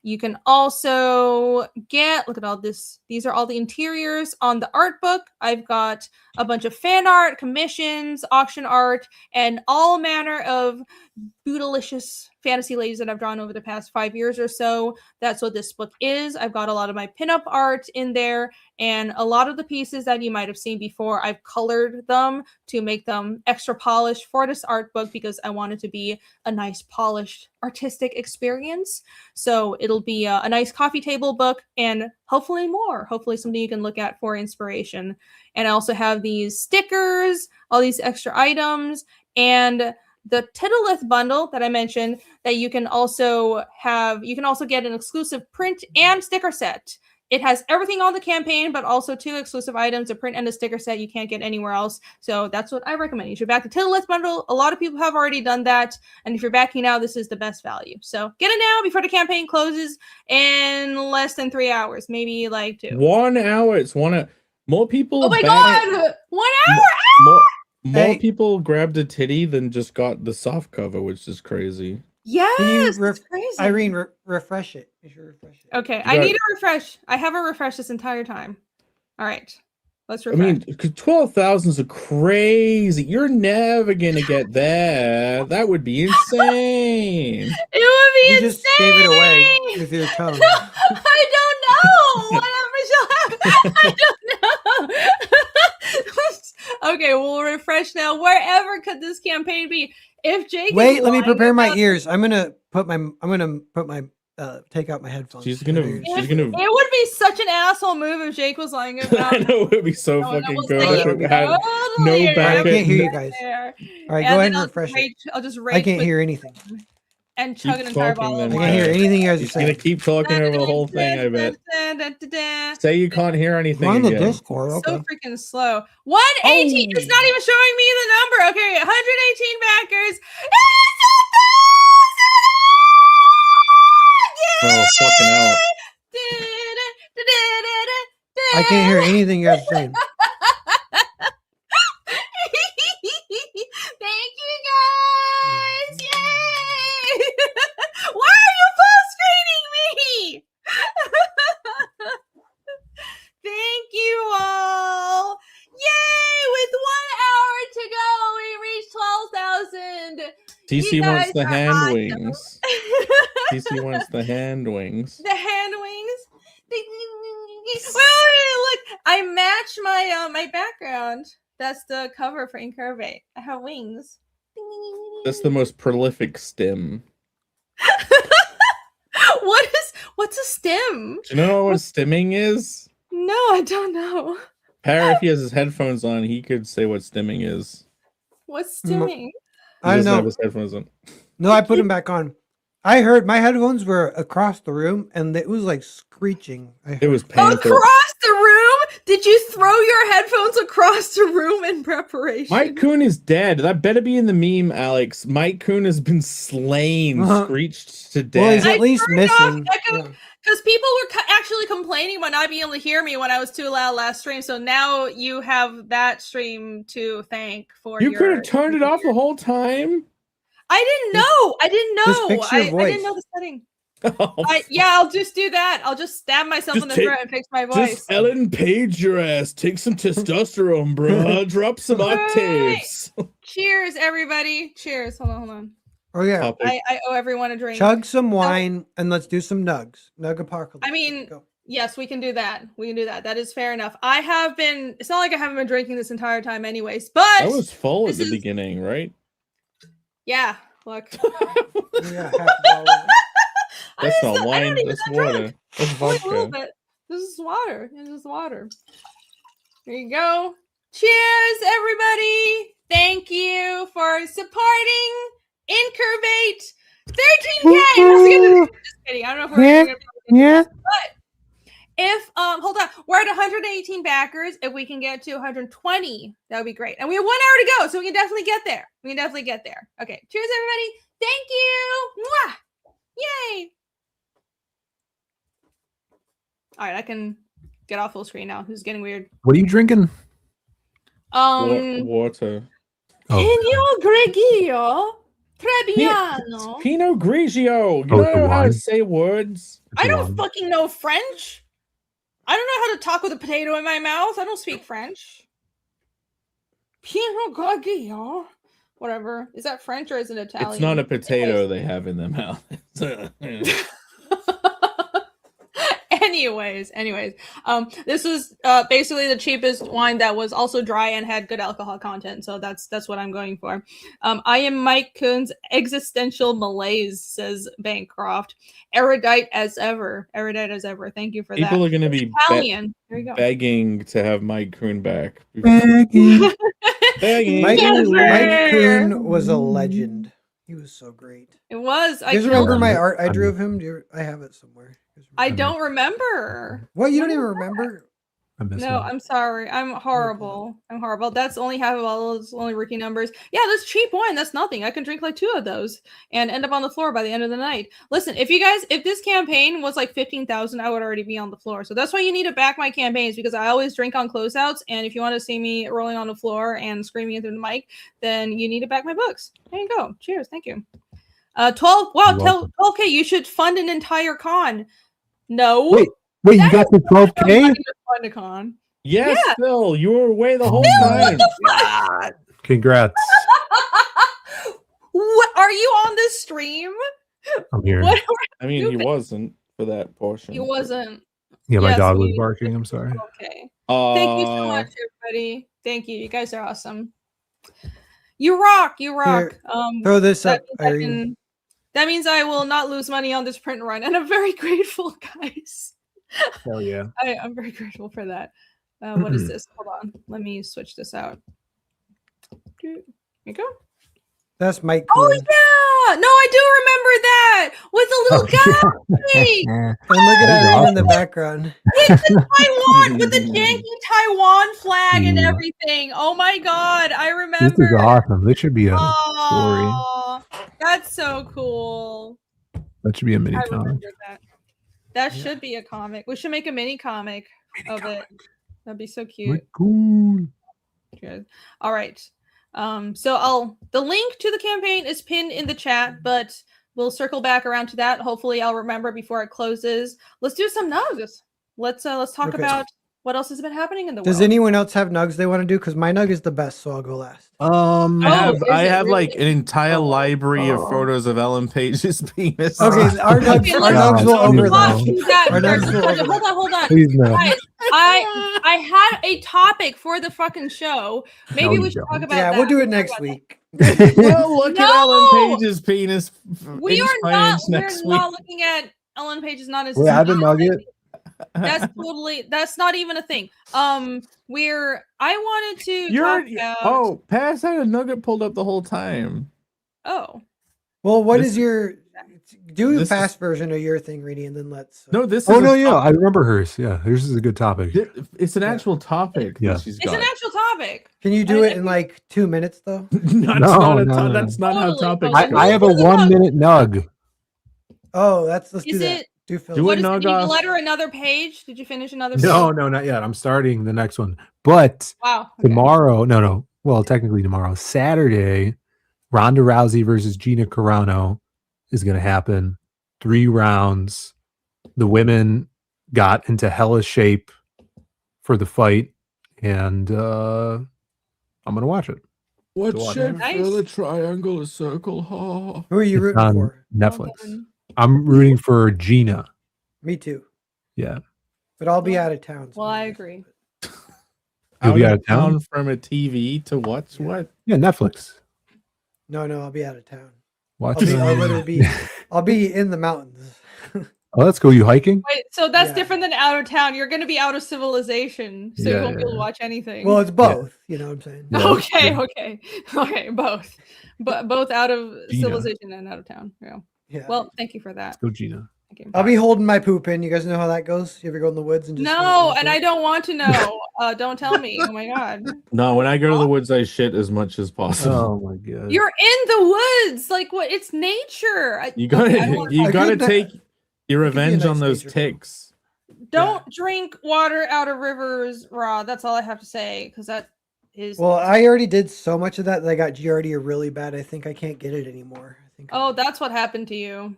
You can also get, look at all this. These are all the interiors on the art book. I've got a bunch of fan art, commissions, auction art, and all manner of bootylicious fantasy ladies that I've drawn over the past 5 years or so. That's what this book is. I've got a lot of my pinup art in there, and a lot of the pieces that you might have seen before, I've colored them to make them extra polished for this art book because I want it to be a nice polished artistic experience. So it'll be a nice coffee table book and hopefully more. Hopefully something you can look at for inspiration. And I also have these stickers, all these extra items, and the Tittleth bundle that I mentioned that you can also have. You can also get an exclusive print and sticker set. It has everything on the campaign, but also 2 exclusive items, a print and a sticker set you can't get anywhere else. So that's what I recommend. You should back the Tittleth bundle. A lot of people have already done that. And if you're backing now, this is the best value. So get it now before the campaign closes in less than 3 hours, maybe like 2. 1 hour. It's 1 hour. More people. Oh my god! 1 hour! More people grabbed a titty than just got the soft cover, which is crazy. Yes, it's crazy. Irene, refresh it. You should refresh it. Okay, I need to refresh. I haven't refreshed this entire time. All right, let's refresh. I mean, 12,000 is a crazy. You're never gonna get there. That would be insane. It would be You insane. just gave it away with your tone. I don't know. Whatever shall happen. I don't know. Okay, we'll refresh now. Wherever could this campaign be? If Jake, Wait, let me prepare my ears. I'm gonna take out my headphones. She's gonna. It would be such an asshole move if Jake was lying about. I know it would be so fucking good. Totally No back. I can't hear you guys. There. All right, go ahead and refresh it. I'll just I can't hear anything. and chug an entire bottle of I wine. can't hear anything you guys are He's gonna saying. keep talking over the whole thing, I bet. Say you can't hear anything On the again. Discord, okay. So freaking slow. 118. It's not even showing me the number. Okay, 118 backers. Oh, fucking hell. I can't hear anything you guys are saying. Thank you guys! Yay! Why are you full screening me? Thank you all! Yay! With 1 hour to go, we reached 12,000. TC wants the hand awesome. wings. TC wants the hand wings. The hand wings. Wait, look! I match my my background. That's the cover for INCURVATE. I have wings. That's the most prolific stem. What's a stem? Do you know what stimming is? No, I don't know. Parrot, if he has his headphones on, he could say what stimming is. What's stimming? He I doesn't know. have his headphones on. No, I put them back on. I heard my headphones were across the room and it was like screeching. It was painful. Across the room? Did you throw your headphones across the room in preparation? Mike Coon is dead. That better be in the meme, Alex. Mike Coon has been slain, screeched to death. Well, he's I at least turned off missing. echo- Because people were actually complaining about not being able to hear me when I was too loud last stream. So now you have that stream to thank for You your... could have turned it off the whole time. I didn't know. I didn't know. Just fix your I voice. didn't know the setting. Oh, Yeah, I'll just do that. I'll just stab myself Just in the take- throat and fix my voice. just Ellen Page your ass. Take some testosterone, bro. Drop some Right. octaves. Cheers, everybody. Cheers. Hold on. Oh yeah. Topic. I owe everyone a drink. Chug some wine and let's do some nugs. Nug apocalypse. I mean, Go. yes, we can do that. We can do that. That is fair enough. I have been. It's not like I haven't been drinking this entire time, anyways. But I was full at this the is- beginning, right? yeah, look. Yeah, half a bottle. That's I not don't wine. even That's that drunk. water. That's Only a little vodka. bit. This is water. This is water. There you go. Cheers, everybody. Thank you for supporting INCURVATE. 13K. Just kidding. I don't know if we're gonna be able to get to that. But if hold on, we're at 118 backers. If we can get to 120, that would be great. And we have 1 hour to go, so we can definitely get there. We can definitely get there. Okay. Cheers, everybody. Thank you. Mwah. Yay. All right, I can get off full screen now. This is getting weird. What are you drinking? Water. Pinot Grigio Trebbiano. Pinot Grigio. You Oh, don't the know how wine? to say words. I don't fucking know French. I don't know how to talk with a potato in my mouth. I don't speak French. Pinot Grigio. Whatever. Is that French or is it Italian? It's not a potato they have in their mouth. Anyways, this is basically the cheapest wine that was also dry and had good alcohol content, so that's what I'm going for. I am Mike Coon's existential malaise, says Bancroft. Erudite as ever. Thank you for that. People are going to be Italian. There you go. begging to have Mike Coon back. Begging. Begging. Mike, Yes, Mike sir. Coon was a legend. He was so great. It was. You I guys killed remember him. my art I drew of him? I have it somewhere. You guys I remember? don't remember. What? You don't even remember? I miss No, him. I'm sorry. I'm horrible. That's only half of all those only rookie numbers. Yeah, that's cheap wine. That's nothing. I can drink like 2 of those and end up on the floor by the end of the night. Listen, if this campaign was like 15,000, I would already be on the floor. So that's why you need to back my campaigns, because I always drink on closeouts. And if you want to see me rolling on the floor and screaming into the mic, then you need to back my books. There you go. Cheers. Thank you. 12. Wow, You're welcome. 12K. You should fund an entire con. No. Wait, you got the Money 12K? to fund a con. Yes, Yeah. Phil, you were away the whole Oh time. God. Congrats. What are you on this stream? I'm here. What? I mean, he Stupid. wasn't for that portion. He wasn't. Yeah, my Yes, dog was we- barking. I'm sorry. Okay. Thank you so Uh, much, everybody. Thank you. You guys are awesome. You rock. You rock. Throw this That up, means, I Irene. can, that means I will not lose money on this print run, and I'm very grateful, guys. Hell yeah. I'm very grateful for that. What is this? Hold on. Let me switch this out. Here you go. That's Mike Oh Coon. yeah! No, I do remember that with the little guy. And look at That's Irene in the awesome. background. With the Taiwan, with the janky Taiwan flag and Yeah. everything. Oh my god, I This remember. is awesome. This should be a story. Aw, that's so cool. That should be a mini I comic. remember that. That should be a comic. We should make a mini comic of it. That'd be so cute. Like, cool. Good. All right. So the link to the campaign is pinned in the chat, but we'll circle back around to that. Hopefully I'll remember before it closes. Let's do some nugs. Let's talk Okay. about what else has been happening in the Does world. anyone else have nugs they want to do? Because my nug is the best, so I'll go last. I Oh, have is I it have like really? an entire Oh. library of Oh. photos of Ellen Page's penis. Okay, our nugs, Okay, our let's- nugs will God, over Hold that. on, that- Our nugs will over hold on, hold on. Please no. Guys, I had a topic for the fucking show. Maybe No, we you should don't. talk about Yeah, that. we'll do it Talk next about week. Well, look at Ellen No! Page's penis. We inch are by not. inch next We're not looking at Ellen Page's not as. Wait, I have a nugget. That's not even a thing. I wanted to You're talk about. oh, Pass had a nugget pulled up the whole time. Oh. Well, what This- is your Do a This fast is- version of your thing, Reedy, and then let's. No, this is Oh a no, yeah, top- I remember hers. Yeah, hers is a good topic. It's an Yeah. actual topic Yeah. that she's It's got. an actual topic. Can you do I it in think- like 2 minutes though? That's No, not a no, no. that's not how Totally, topics totally. go. I have a 1-minute nug. Oh, let's do Is that. it- Do Phil. Do What it, is it? Did you Nogoth. letter another page? Did you finish another page? No, not yet. I'm starting the next one. But Wow. Okay. tomorrow, no. Well, technically tomorrow, Saturday, Ronda Rousey versus Gina Carano is going to happen. 3 rounds. The women got into hellish shape for the fight, and I'm going to watch it. What Go on. shape Nice. for the triangle is circle? Ha. Who are you It's rooting on for? Netflix. Well done. I'm rooting for Gina. Me too. Yeah. But I'll be out of town. so Well, I maybe- agree. You'll be out of town? From a TV to watch what? Yeah, Netflix. No, I'll be out of town. Watch I'll literally be. I'll be in the mountains. Oh, that's cool. You hiking? Wait, so that's Yeah. different than out of town. You're going to be out of civilization, so you Yeah, won't be able to yeah. watch anything. Well, it's both. You know what I'm saying? Yeah. Okay, both, but both out of Gina. civilization and out of town. Yeah. Yeah. Well, thank you for that. Go, Gina. Thank you. I'll be holding my poop in. You guys know how that goes? You ever go in the woods and just No, and I don't want to know. Don't tell me. Oh my god, No, when I go to the woods, I shit as much as possible. Oh my god. you're in the woods. Like what? It's nature. You gotta, I don't- you I gotta could- take your it could be a revenge on nice those nature film. ticks. Don't drink water out of rivers raw. That's all I have to say because that is. Well, I already did so much of that I got Giardia really bad. I think I can't get it anymore. I think. Oh, that's what happened to you.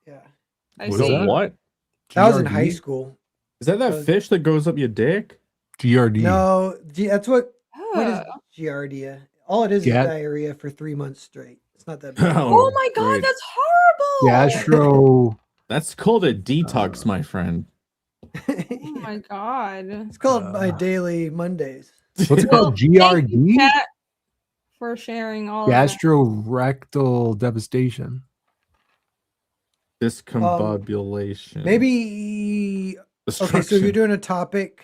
yeah. I What is see. that? What? That was in high GRD? school. Is that Uh, fish that goes up your dick? GRD. No, that's what is Ah. Giardia? All it is Gat- diarrhea for 3 months straight. It's not that bad. Oh my god, great. that's horrible. Gastro. That's called a detox, my friend. Oh my god. It's called my daily Mondays. What's it Well, called? Thank you, GRD? Kat, for sharing all of that. Gastrorectal devastation. Discombobulation. Maybe. Okay, so Destruction. you're doing a topic.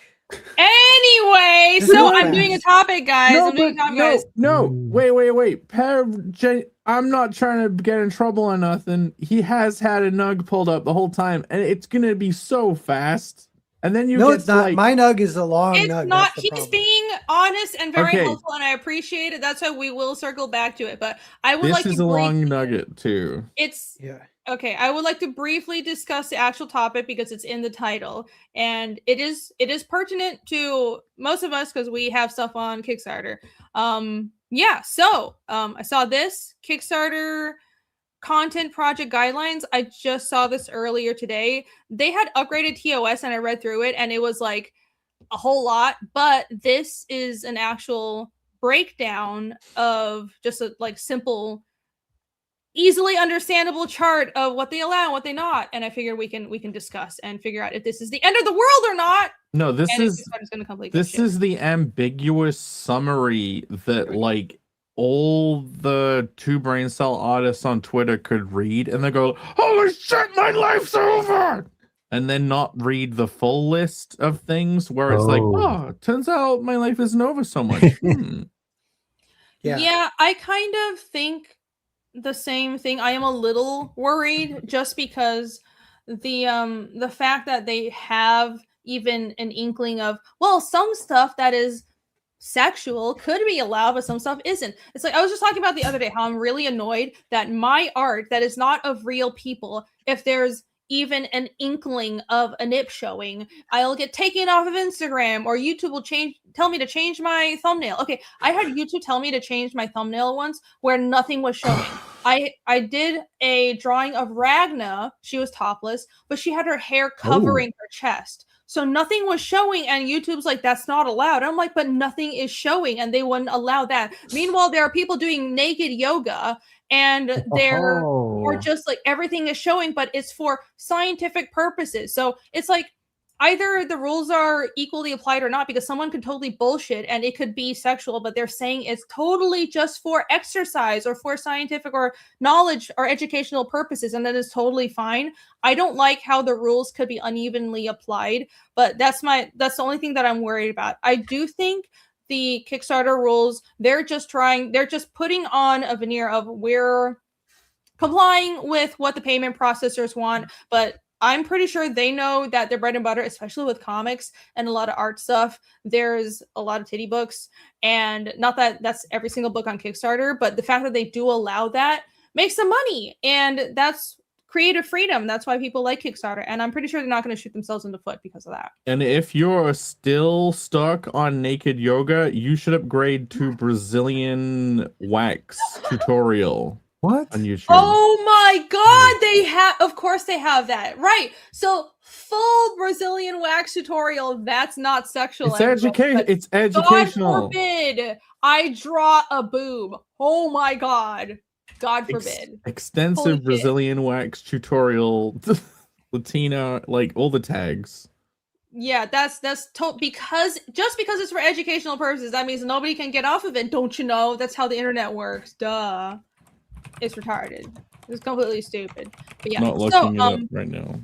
Anyway, Just so do I'm it doing a fast. topic, guys. No, I'm doing a but topic, no, guys. no, Mm. wait. I'm not trying to get in trouble or nothing. He has had a nug pulled up the whole time, and it's gonna be so fast. And then you No, get it's not. like, My nug is a long It's nug. not. That's the He's problem. being honest and very Okay. helpful, and I appreciate it. That's why we will circle back to it. But I would this like is to a long briefly- nugget too. It's Yeah. okay. I would like to briefly discuss the actual topic because it's in the title, and it is pertinent to most of us because we have stuff on Kickstarter. Yeah. So I saw this Kickstarter content project guidelines. I just saw this earlier today. They had upgraded TOS and I read through it and it was like a whole lot, but this is an actual breakdown of just a like simple, easily understandable chart of what they allow and what they not. And I figured we can discuss and figure out if this is the end of the world or not. No, this And if is Kickstarter's gonna complete this shit. is the ambiguous summary that like all the two brain cell artists on Twitter could read and they go, holy shit, my life's over, and then not read the full list of things where it's like, Oh. oh, turns out my life isn't over so much. Yeah. I kind of think the same thing. I am a little worried just because the fact that they have even an inkling of, well, some stuff that is sexual could be allowed, but some stuff isn't. It's like I was just talking about the other day how I'm really annoyed that my art that is not of real people, if there's even an inkling of a nip showing, I'll get taken off of Instagram or YouTube will tell me to change my thumbnail. Okay, I had YouTube tell me to change my thumbnail once where nothing was showing. I did a drawing of Ragna. She was topless, but she had her hair covering her chest. So nothing was showing, and YouTube's like, that's not allowed. I'm like, but nothing is showing, and they wouldn't allow that. Meanwhile, there are people doing naked yoga, and they're or just like everything is showing, but it's for scientific purposes. So it's like either the rules are equally applied or not, because someone could totally bullshit and it could be sexual, but they're saying it's totally just for exercise or for scientific or knowledge or educational purposes, and that is totally fine. I don't like how the rules could be unevenly applied, but that's the only thing that I'm worried about. I do think the Kickstarter rules, they're just putting on a veneer of we're complying with what the payment processors want, but I'm pretty sure they know that their bread and butter, especially with comics and a lot of art stuff, there's a lot of titty books, and not that that's every single book on Kickstarter, but the fact that they do allow that makes them money, and that's creative freedom. That's why people like Kickstarter, and I'm pretty sure they're not going to shoot themselves in the foot because of that. And if you're still stuck on naked yoga, you should upgrade to Brazilian wax tutorial What? on YouTube. Oh my god, they have, of course they have that. Right. So full Brazilian wax tutorial, that's not sexual. It's everybody, education. but It's educational. God forbid I draw a boob. Oh my god. God forbid. Extensive Holy shit. Brazilian wax tutorial, Latina, like all the tags. Yeah, that's because just because it's for educational purposes, that means nobody can get off of it. Don't you know? That's how the internet works. Duh. It's retarded. It's completely stupid. But yeah. Not looking it up right now.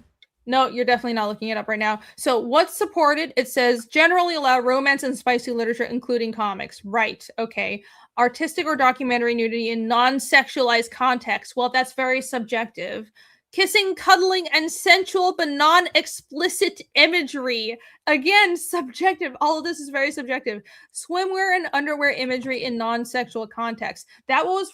No, you're definitely not looking it up right now. So what's supported? It says generally allow romance and spicy literature, including comics. Right. Okay. Artistic or documentary nudity in non-sexualized context. Well, that's very subjective. Kissing, cuddling, and sensual but non-explicit imagery. Again, subjective. All of this is very subjective. Swimwear and underwear imagery in non-sexual context. That was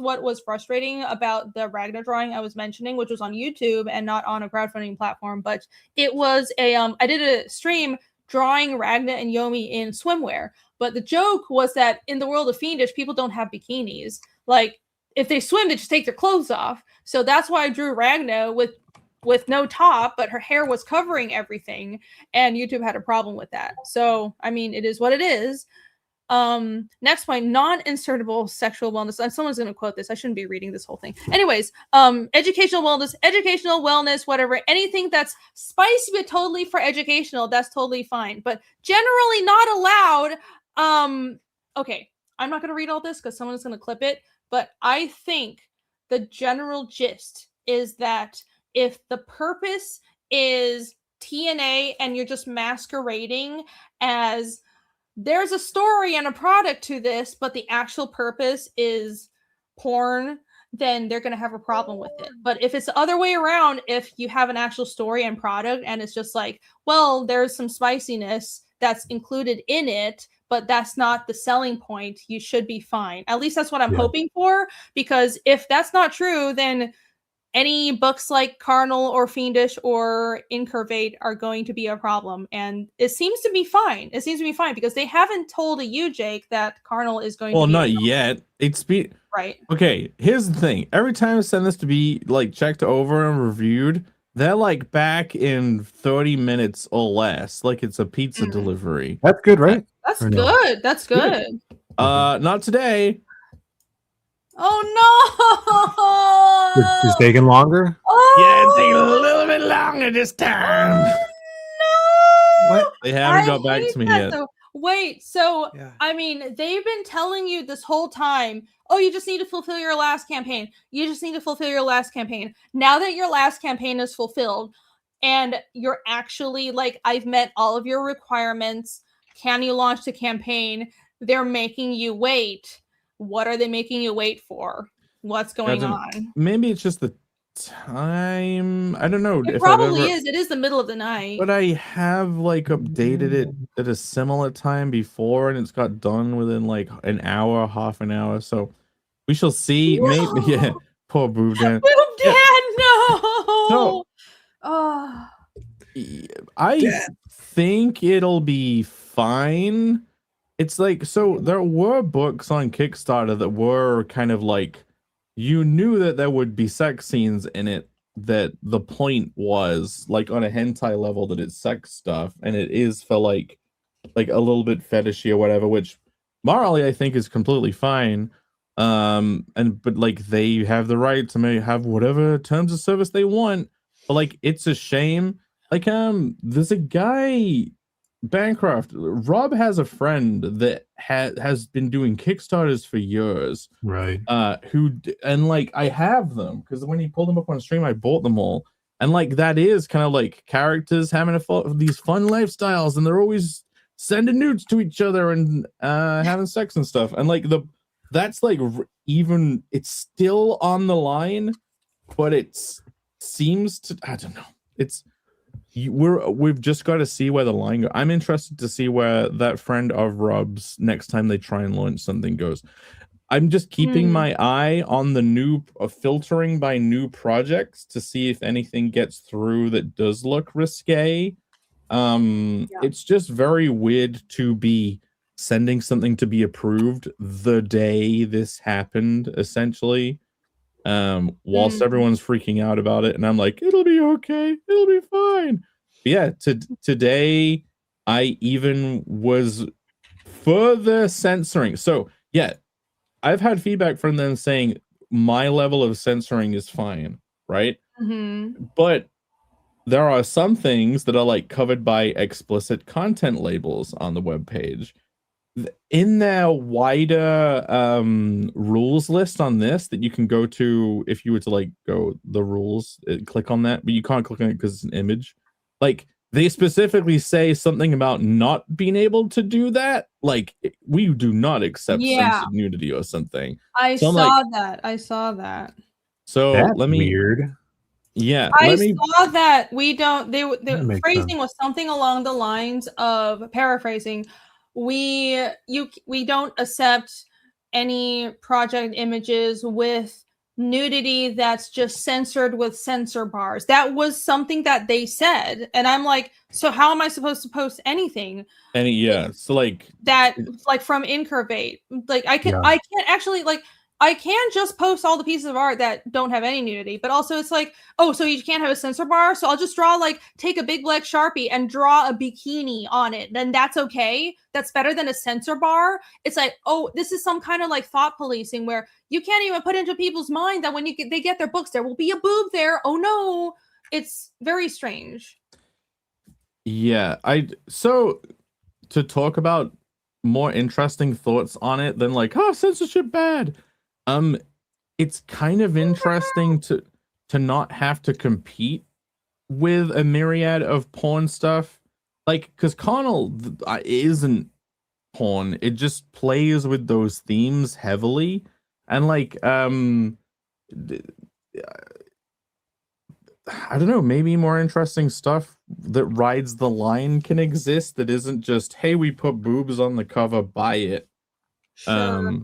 what was frustrating about the Ragnar drawing I was mentioning, which was on YouTube and not on a crowdfunding platform. But it was I did a stream drawing Ragnar and Yomi in swimwear. But the joke was that in the world of Fiendish, people don't have bikinis. Like, if they swim, they just take their clothes off. So that's why I drew Ragnar with no top, but her hair was covering everything, and YouTube had a problem with that. So, I mean, it is what it is. Next point, non-insertable sexual wellness. Someone's going to quote this. I shouldn't be reading this whole thing. Anyways, educational wellness, whatever. Anything that's spicy but totally for educational, that's totally fine. But generally not allowed. Okay, I'm not going to read all this because someone's going to clip it. But I think the general gist is that if the purpose is TNA and you're just masquerading as there's a story and a product to this, but the actual purpose is porn, then they're going to have a problem with it. But if it's the other way around, if you have an actual story and product and it's just like, well, there's some spiciness that's included in it, but that's not the selling point, you should be fine. At least that's what I'm hoping for, because if that's not true, then any books like Carnal or Fiendish or Incurvate are going to be a problem. And it seems to be fine. It seems to be fine because they haven't told you, Jake, that Carnal is going to be... Well, not yet. Right. Okay, here's the thing. Every time I send this to be like checked over and reviewed, they're like back in 30 minutes or less. Like it's a pizza delivery. That's good, right? That's Or good. no? That's good. Not today. Oh no! It's taking longer. Oh, Yeah, it's taking a little bit longer this time. no! What? They haven't I got back hate to me that, yet. though. Wait, so Yeah. I mean, they've been telling you this whole time, oh, you just need to fulfill your last campaign. You just need to fulfill your last campaign. Now that your last campaign is fulfilled and you're actually like, I've met all of your requirements. Can you launch the campaign? They're making you wait. What are they making you wait for? What's going on? Maybe it's just the time. I don't know. It probably is. It is the middle of the night. But I have like updated it at a similar time before, and it's got done within like an hour, half an hour. So we shall see. No. Maybe, yeah. Poor Boob Dan. Boob Dan, no. So- Oh. I think it'll be fine. It's like, so there were books on Kickstarter that were kind of like, you knew that there would be sex scenes in it, that the point was like on a hentai level that it's sex stuff, and it is for like a little bit fetishy or whatever, which morally I think is completely fine. But like they have the right to maybe have whatever terms of service they want. But like it's a shame. Like there's a guy, Bancroft. Rob has a friend that has been doing Kickstarters for years. Right. And like I have them because when he pulled them up on stream, I bought them all. And like that is kind of like characters having these fun lifestyles, and they're always sending nudes to each other and having sex and stuff. And like that's like even it's still on the line, but seems to, I don't know. We've just got to see where the line goes. I'm interested to see where that friend of Rob's next time they try and launch something goes. I'm just keeping my eye on the new filtering by new projects to see if anything gets through that does look risque. It's just very weird to be sending something to be approved the day this happened, essentially. Whilst everyone's freaking out about it, and I'm like, it'll be okay, it'll be fine. But yeah, today I even was further censoring. So yeah, I've had feedback from them saying my level of censoring is fine, right? But there are some things that are like covered by explicit content labels on the webpage. In their wider rules list on this that you can go to if you were to like go the rules, click on that, but you can't click on it because it's an image. Like they specifically say something about not being able to do that. Like we do not accept censored nudity or something. I saw that. So That's let me weird. Yeah, I saw that we don't. The phrasing sense. was something along the lines of paraphrasing. We don't accept any project images with nudity that's just censored with censor bars. That was something that they said, and I'm like, so how am I supposed to post anything? So like that, like from INCURVATE, like I can't actually like. I can just post all the pieces of art that don't have any nudity, but also it's like, oh, so you can't have a censor bar? So I'll just take a big black Sharpie and draw a bikini on it. Then that's okay. That's better than a censor bar. It's like, oh, this is some kind of like thought policing where you can't even put into people's mind that when they get their books, there will be a boob there. Oh no. It's very strange. Yeah, so to talk about more interesting thoughts on it than like, oh, censorship bad. It's kind of interesting to not have to compete with a myriad of porn stuff, like because Connell isn't porn. It just plays with those themes heavily, and like I don't know, maybe more interesting stuff that rides the line can exist that isn't just, hey, we put boobs on the cover, buy it. Sure.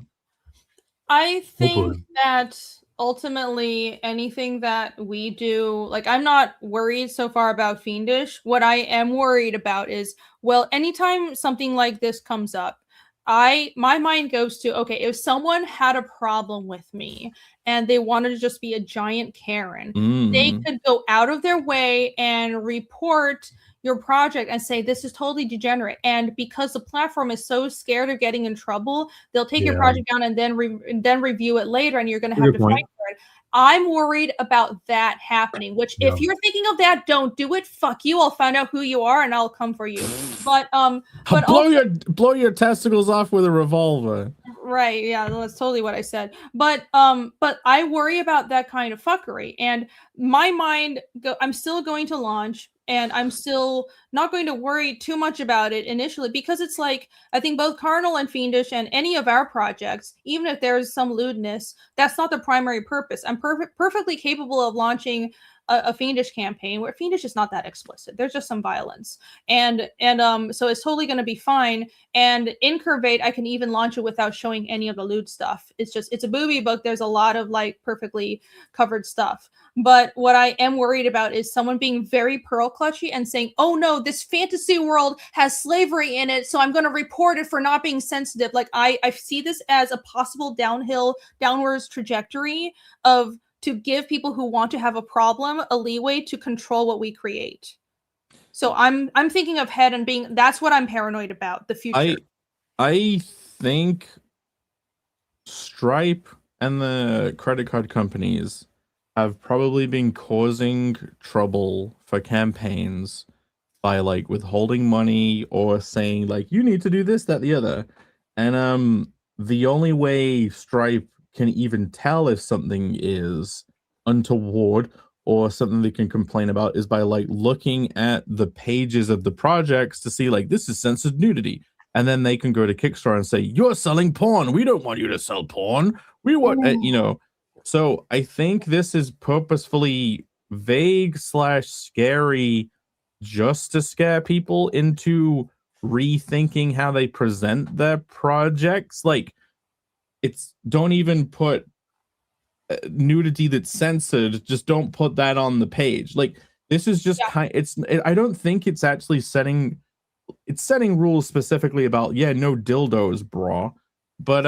I think that ultimately anything that we do, like I'm not worried so far about Fiendish. What I am worried about is, well, anytime something like this comes up, my mind goes to, okay, if someone had a problem with me and they wanted to just be a giant Karen, they could go out of their way and report your project and say this is totally degenerate, and because the platform is so scared of getting in trouble, they'll take your project down and then review it later, and you're going to have to fight for it. I'm worried about that happening, which if you're thinking of that, don't do it. Fuck you. I'll find out who you are and I'll come for you. But blow your testicles off with a revolver. Right, yeah, that's totally what I said. But I worry about that kind of fuckery, and my mind I'm still going to launch, and I'm still not going to worry too much about it initially, because it's like, I think both Carnal and Fiendish and any of our projects, even if there's some lewdness, that's not the primary purpose. I'm perfectly capable of launching a Fiendish campaign where Fiendish is not that explicit. There's just some violence. And so it's totally going to be fine. And INCURVATE, I can even launch it without showing any of the lewd stuff. It's a booby book. There's a lot of like perfectly covered stuff. But what I am worried about is someone being very pearl clutchy and saying, oh no, this fantasy world has slavery in it, so I'm going to report it for not being sensitive. Like I see this as a possible downwards trajectory to give people who want to have a problem a leeway to control what we create. So I'm thinking ahead and that's what I'm paranoid about, the future. I think Stripe and the credit card companies have probably been causing trouble for campaigns by like withholding money or saying like, you need to do this, that, the other. And the only way Stripe can even tell if something is untoward or something they can complain about is by like looking at the pages of the projects to see like, this is censored nudity, and then they can go to Kickstarter and say, "You're selling porn. We don't want you to sell porn. We want," you know. So I think this is purposefully vague / scary, just to scare people into rethinking how they present their projects. Like, it's don't even put nudity that's censored. Just don't put that on the page. Like, this is just I don't think it's actually setting rules specifically about no dildos, bra. But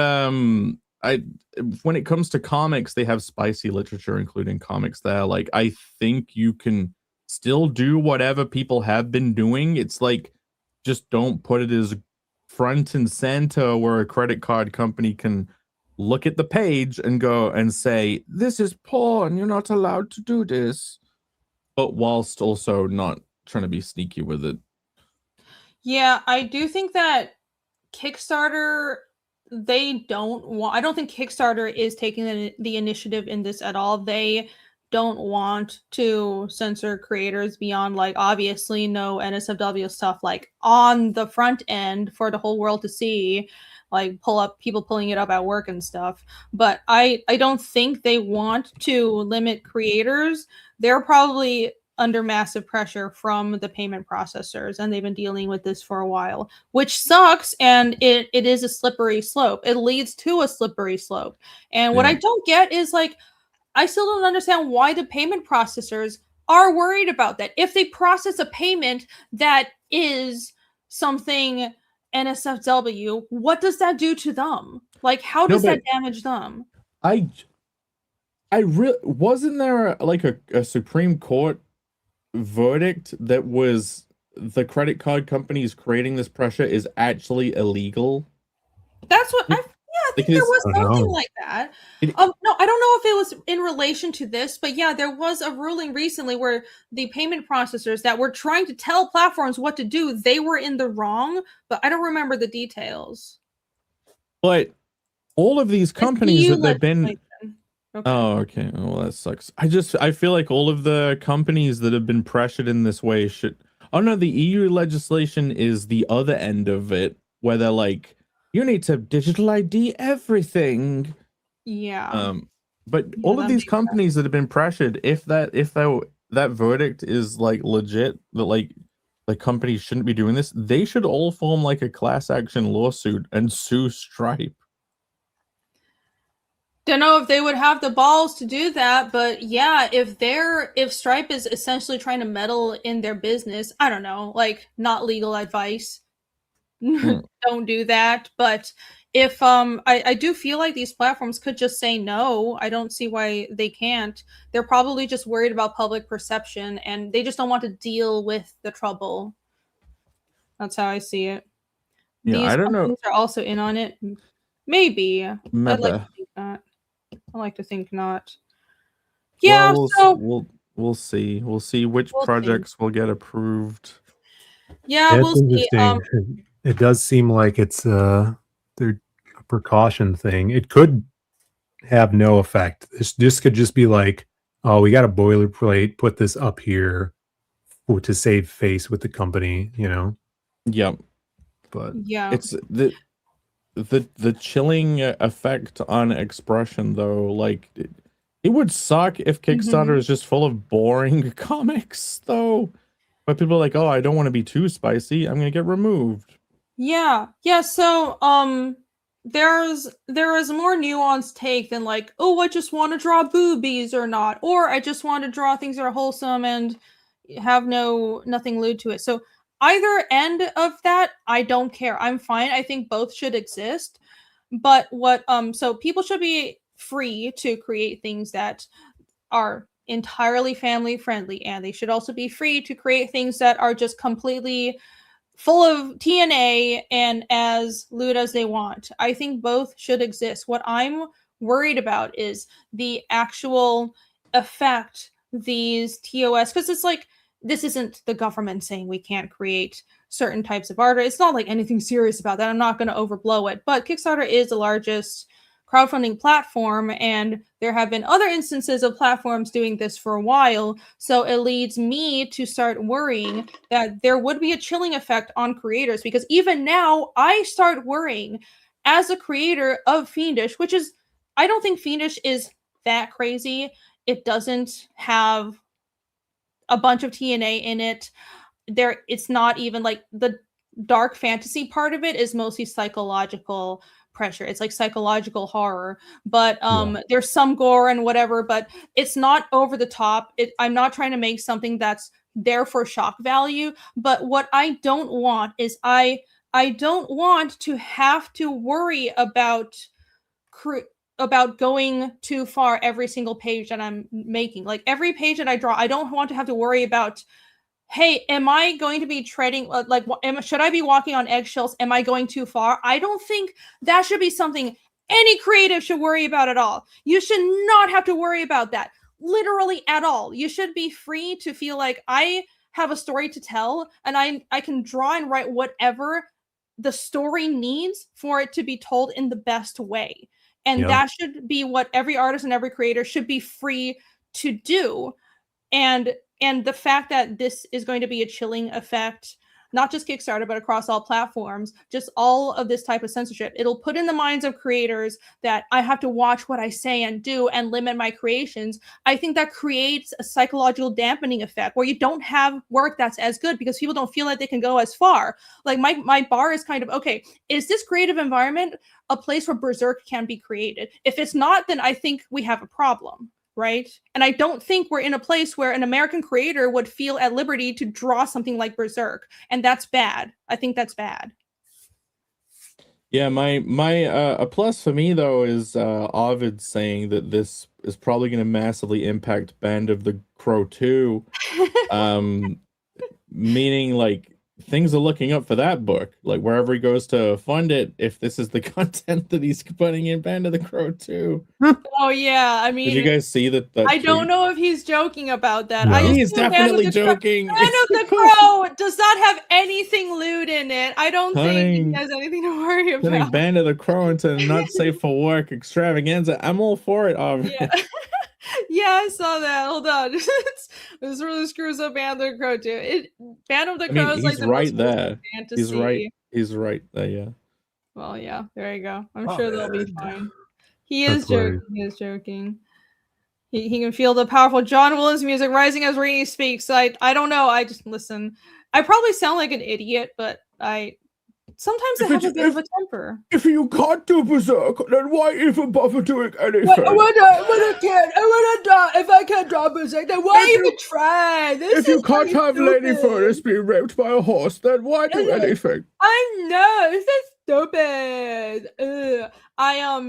when it comes to comics, they have spicy literature, including comics there. Like, I think you can still do whatever people have been doing. It's like, just don't put it as front and center where a credit card company can look at the page and go and say, "This is porn. You're not allowed to do this," but whilst also not trying to be sneaky with it. Yeah, I do think that Kickstarter, I don't think Kickstarter is taking the initiative in this at all. They don't want to censor creators beyond, like, obviously no NSFW stuff like on the front end for the whole world to see, like people pulling it up at work and stuff. But I don't think they want to limit creators. They're probably under massive pressure from the payment processors, and they've been dealing with this for a while, which sucks. And it is a slippery slope. It leads to a slippery slope. And what I don't get is, like, I still don't understand why the payment processors are worried about that. If they process a payment that is something NSFW, what does that do to them? Like, how does that damage them? I really wasn't there like a Supreme Court verdict that was the credit card companies creating this pressure is actually illegal? That's what I think there was something like that. No, I don't know if it was in relation to this, but yeah, there was a ruling recently where the payment processors that were trying to tell platforms what to do, they were in the wrong, but I don't remember the details. But all of these companies that they've been Okay. Oh, okay. Well, that sucks. I feel like all of the companies that have been pressured in this way should. Oh no, the EU legislation is the other end of it, where they're like, you need to digital ID everything. Yeah. But all of these companies that have been pressured, if that verdict is like legit, that like the companies shouldn't be doing this, they should all form like a class action lawsuit and sue Stripe. Don't know if they would have the balls to do that, but yeah, if Stripe is essentially trying to meddle in their business, I don't know, like, not legal advice. Don't do that. But if I do feel like these platforms could just say no. I don't see why they can't. They're probably just worried about public perception, and they just don't want to deal with the trouble. That's how I see it. Yeah, These I don't know. companies are also in on it. Maybe. I'd like to think not. I like to think not. Yeah, well, we'll see. We'll see which projects will get approved. Yeah, we'll see. It does seem like it's they're a precaution thing. It could have no effect. This could just be like, oh, we got a boilerplate, put this up here to save face with the company, you know? Yep. But yeah, it's the chilling effect on expression, though. Like, it would suck if Kickstarter is just full of boring comics, though. But people are like, oh, I don't want to be too spicy, I'm gonna get removed. Yeah. So there is a more nuanced take than like, oh, I just want to draw boobies or not, or I just want to draw things that are wholesome and have nothing lewd to it. So either end of that, I don't care. I'm fine. I think both should exist. But so people should be free to create things that are entirely family friendly, and they should also be free to create things that are just completely full of TNA and as lewd as they want. I think both should exist. What I'm worried about is the actual effect these TOS, because it's like, this isn't the government saying we can't create certain types of art. It's not like anything serious about that. I'm not going to overblow it. But Kickstarter is the largest crowdfunding platform, and there have been other instances of platforms doing this for a while. So it leads me to start worrying that there would be a chilling effect on creators, because even now I start worrying as a creator of Fiendish, which is, I don't think Fiendish is that crazy. It doesn't have a bunch of TNA in it. It's not even like the dark fantasy part of it is mostly psychological pressure. It's like psychological horror, but there's some gore and whatever, but it's not over the top. I'm not trying to make something that's there for shock value, but what I don't want is I don't want to have to worry about going too far every single page that I'm making. Like every page that I draw, I don't want to have to worry about, hey, am I going to be treading, should I be walking on eggshells? Am I going too far? I don't think that should be something any creative should worry about at all. You should not have to worry about that, literally at all. You should be free to feel like I have a story to tell, and I can draw and write whatever the story needs for it to be told in the best way. And that should be what every artist and every creator should be free to do. And the fact that this is going to be a chilling effect, not just Kickstarter, but across all platforms, just all of this type of censorship, it'll put in the minds of creators that I have to watch what I say and do and limit my creations. I think that creates a psychological dampening effect where you don't have work that's as good because people don't feel like they can go as far. Like my bar is kind of, okay, is this creative environment a place where Berserk can be created? If it's not, then I think we have a problem. Right? And I don't think we're in a place where an American creator would feel at liberty to draw something like Berserk. And that's bad. I think that's bad. Yeah, a plus for me though is Ovid saying that this is probably going to massively impact Band of the Crow 2. Meaning like things are looking up for that book, like wherever he goes to fund it, if this is the content that he's putting in Band of the Crow 2. Oh yeah, I mean, did you guys see that? I don't know if he's joking about that. No. He's definitely joking. Band of the Crow does not have anything lewd in it. I don't think he has anything to worry about. Putting Band of the Crow into not safe for work extravaganza. I'm all for it, Yeah. Yeah, I saw that. Hold on. This really screws up Band of the Crow too. Band of the Crow is like the right most there. fantasy. He's right there, yeah. Well, yeah, there you go. I'm sure they'll be fine. He That's is joking. He is joking. He can feel the powerful John Williams music rising as Rainey speaks. I don't know. I just listen. I probably sound like an idiot, but sometimes I have a bit of a temper. If you can't do Berserk, then why even bother doing anything? If I can't draw Berserk, then why even try? If you can't have Lady Furnace being raped by a horse, then why do anything? I know, this is stupid. Ugh. I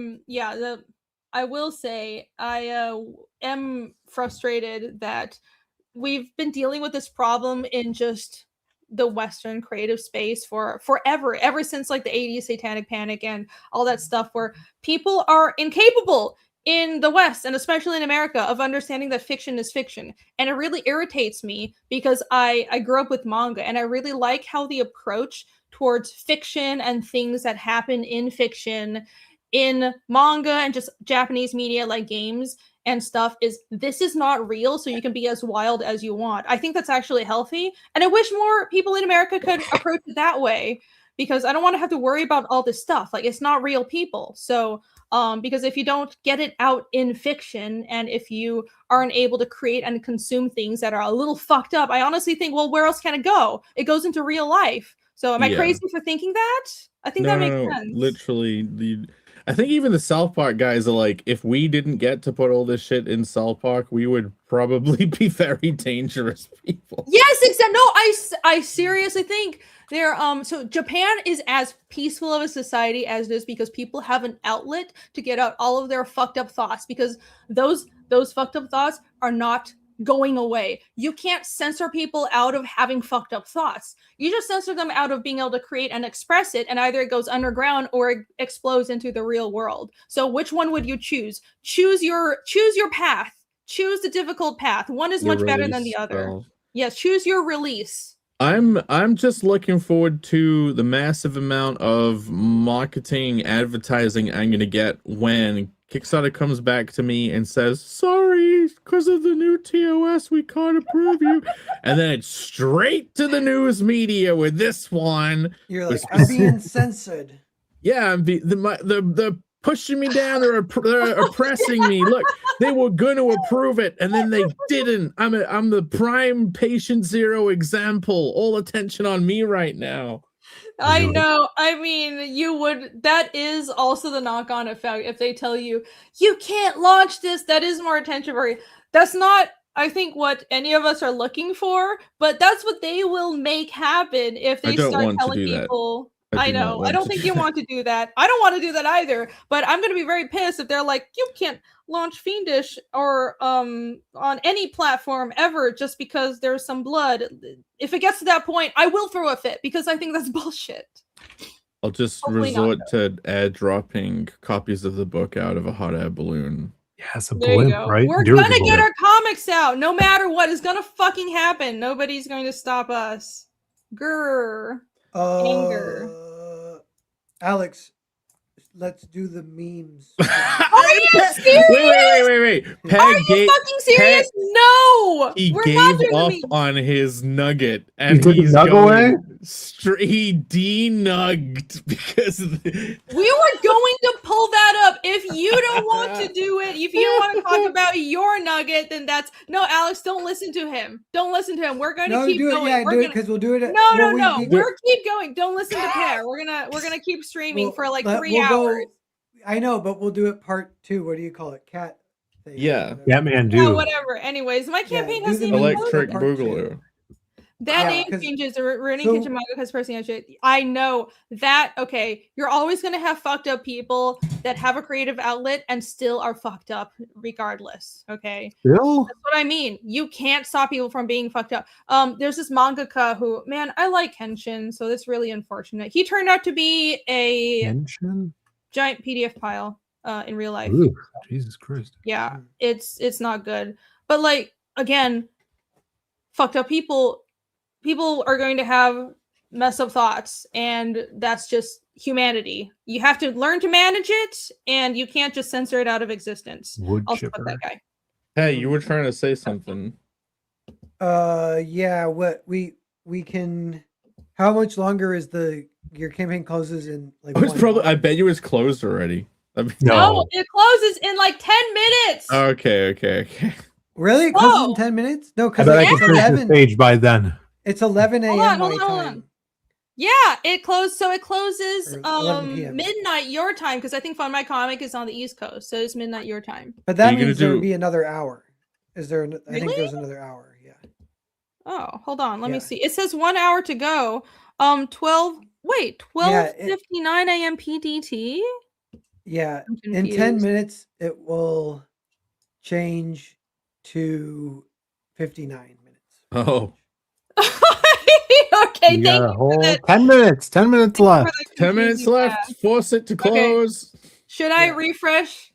will say I am frustrated that we've been dealing with this problem in just the Western creative space for forever, ever since like the 80s Satanic Panic and all that stuff, where people are incapable in the West and especially in America of understanding that fiction is fiction. And it really irritates me because I grew up with manga and I really like how the approach towards fiction and things that happen in fiction in manga and just Japanese media like games and stuff is, this is not real, so you can be as wild as you want. I think that's actually healthy, and I wish more people in America could approach it that way, because I don't want to have to worry about all this stuff. Like, it's not real people. So because if you don't get it out in fiction, and if you aren't able to create and consume things that are a little fucked up, I honestly think, well, where else can it go? It goes into real life. So am I crazy for thinking that? I think that makes sense. Literally, I think even the South Park guys are like, if we didn't get to put all this shit in South Park, we would probably be very dangerous people. Yes, exactly. No, I seriously think they're so Japan is as peaceful of a society as it is because people have an outlet to get out all of their fucked up thoughts, because those fucked up thoughts are not going away. You can't censor people out of having fucked up thoughts. You just censor them out of being able to create and express it, and either it goes underground or it explodes into the real world. So which one would you choose? Choose your path. Choose the difficult path. One is much better than the other. Yes, choose your release. I'm just looking forward to the massive amount of marketing advertising I'm gonna get when Kickstarter comes back to me and says, sorry, because of the new TOS, we can't approve you. And then it's straight to the news media with this one. You're like, I'm being censored. Yeah, the pushing me down, they're oppressing me. Look, they were going to approve it, and then they didn't. I'm the prime patient zero example. All attention on me right now. I know. I mean, you would. That is also the knock-on effect. If they tell you you can't launch this, that is more attention for you. That's not, I think, what any of us are looking for. But that's what they will make happen if they start telling people. I know. I don't think you want to do that. I don't want to do that either. But I'm going to be very pissed if they're like, you can't launch Fiendish or on any platform ever just because there's some blood. If it gets to that point, I will throw a fit because I think that's bullshit. I'll just resort to airdropping copies of the book out of a hot air balloon. Yeah, it's a blimp, right? We're going to get our comics out no matter what is going to fucking happen. Nobody's going to stop us. Grr. Anger. Alex, let's do the memes. Are you serious? Wait. Are you fucking serious? No. He We're gave not doing up the memes. on his nugget, and took he's the nug away? He denugged because We were going to pull that up. If you don't want to do it, if you don't want to talk about your nugget, then that's no. Alex, don't listen to him. Don't listen to him. We're going to keep going. Yeah, do it because we'll do it. No. We're keep going. Don't listen to Pear. We're gonna keep streaming for like 3 hours. I know, but we'll do it part 2. What do you call it? Cat thing. Yeah. Batman do. Yeah, whatever. Anyways, my campaign has even Electric Boogaloo. That name changes. Running Kitchen Manga has personality. I know that. Okay, you're always gonna have fucked up people that have a creative outlet and still are fucked up regardless. Okay, Still? that's what I mean. You can't stop people from being fucked up. There's this mangaka who, man, I like Henshin, so that's really unfortunate. He turned out to be a Henshin? giant PDF pile in real life. Ooh, Jesus Christ. Yeah, it's not good. But like again, fucked up people are going to have messed up thoughts, and that's just humanity. You have to learn to manage it, and you can't just censor it out of existence. Also, fuck that guy. Hey, you were trying to say something. Yeah. What we can. How much longer is your campaign closes in like? I bet you it's closed already. No, it closes in like 10 minutes. Okay. Really? It closes in 10 minutes? No, because I can finish the stage by then. It's 11 a.m. Hold on. Yeah, it closes 11 p.m. midnight your time, because I think Fun My Comic is on the East Coast, so it's midnight your time. But that means there would be another hour. Is there? I think there's another hour. Yeah. Oh, hold on. Let me see. It says 1 hour to go. 12:59 a.m. PDT. Yeah, in 10 minutes it will change to 59 minutes. Oh. Okay, you got a whole 10 minutes. 10 minutes left. 10 minutes left. Force it to close. Okay. Should I refresh?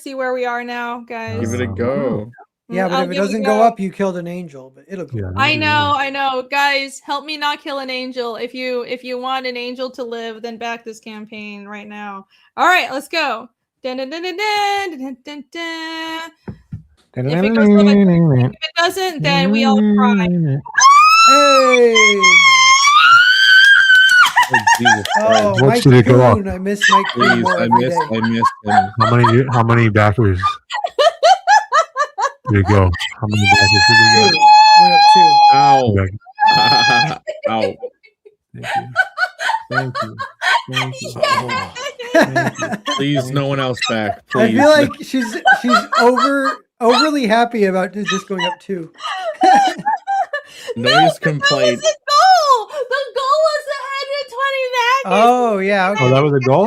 See where we are now, guys? Give it a go. Yeah, but if it doesn't go up, you killed an angel. But it'll go. I know. Guys, help me not kill an angel. If you want an angel to live, then back this campaign right now. All right, let's go. Dun, dun, dun, dun, dun, dun, dun, dun. If it goes up, if it doesn't, then we all cry. Hey! Oh, Mike Coon. I miss Mike Coon. Please, I missed him. How many backers? There you go. How many backers did we get? Went up 2. Ow. Ow. Thank you. Thank you. Yeah. Thank you. Please, no one else back. Please. I feel like she's overly happy about just going up 2. Noise complaint. That was the goal. The goal was 120 backers. Oh yeah. Okay. Oh, that was a goal?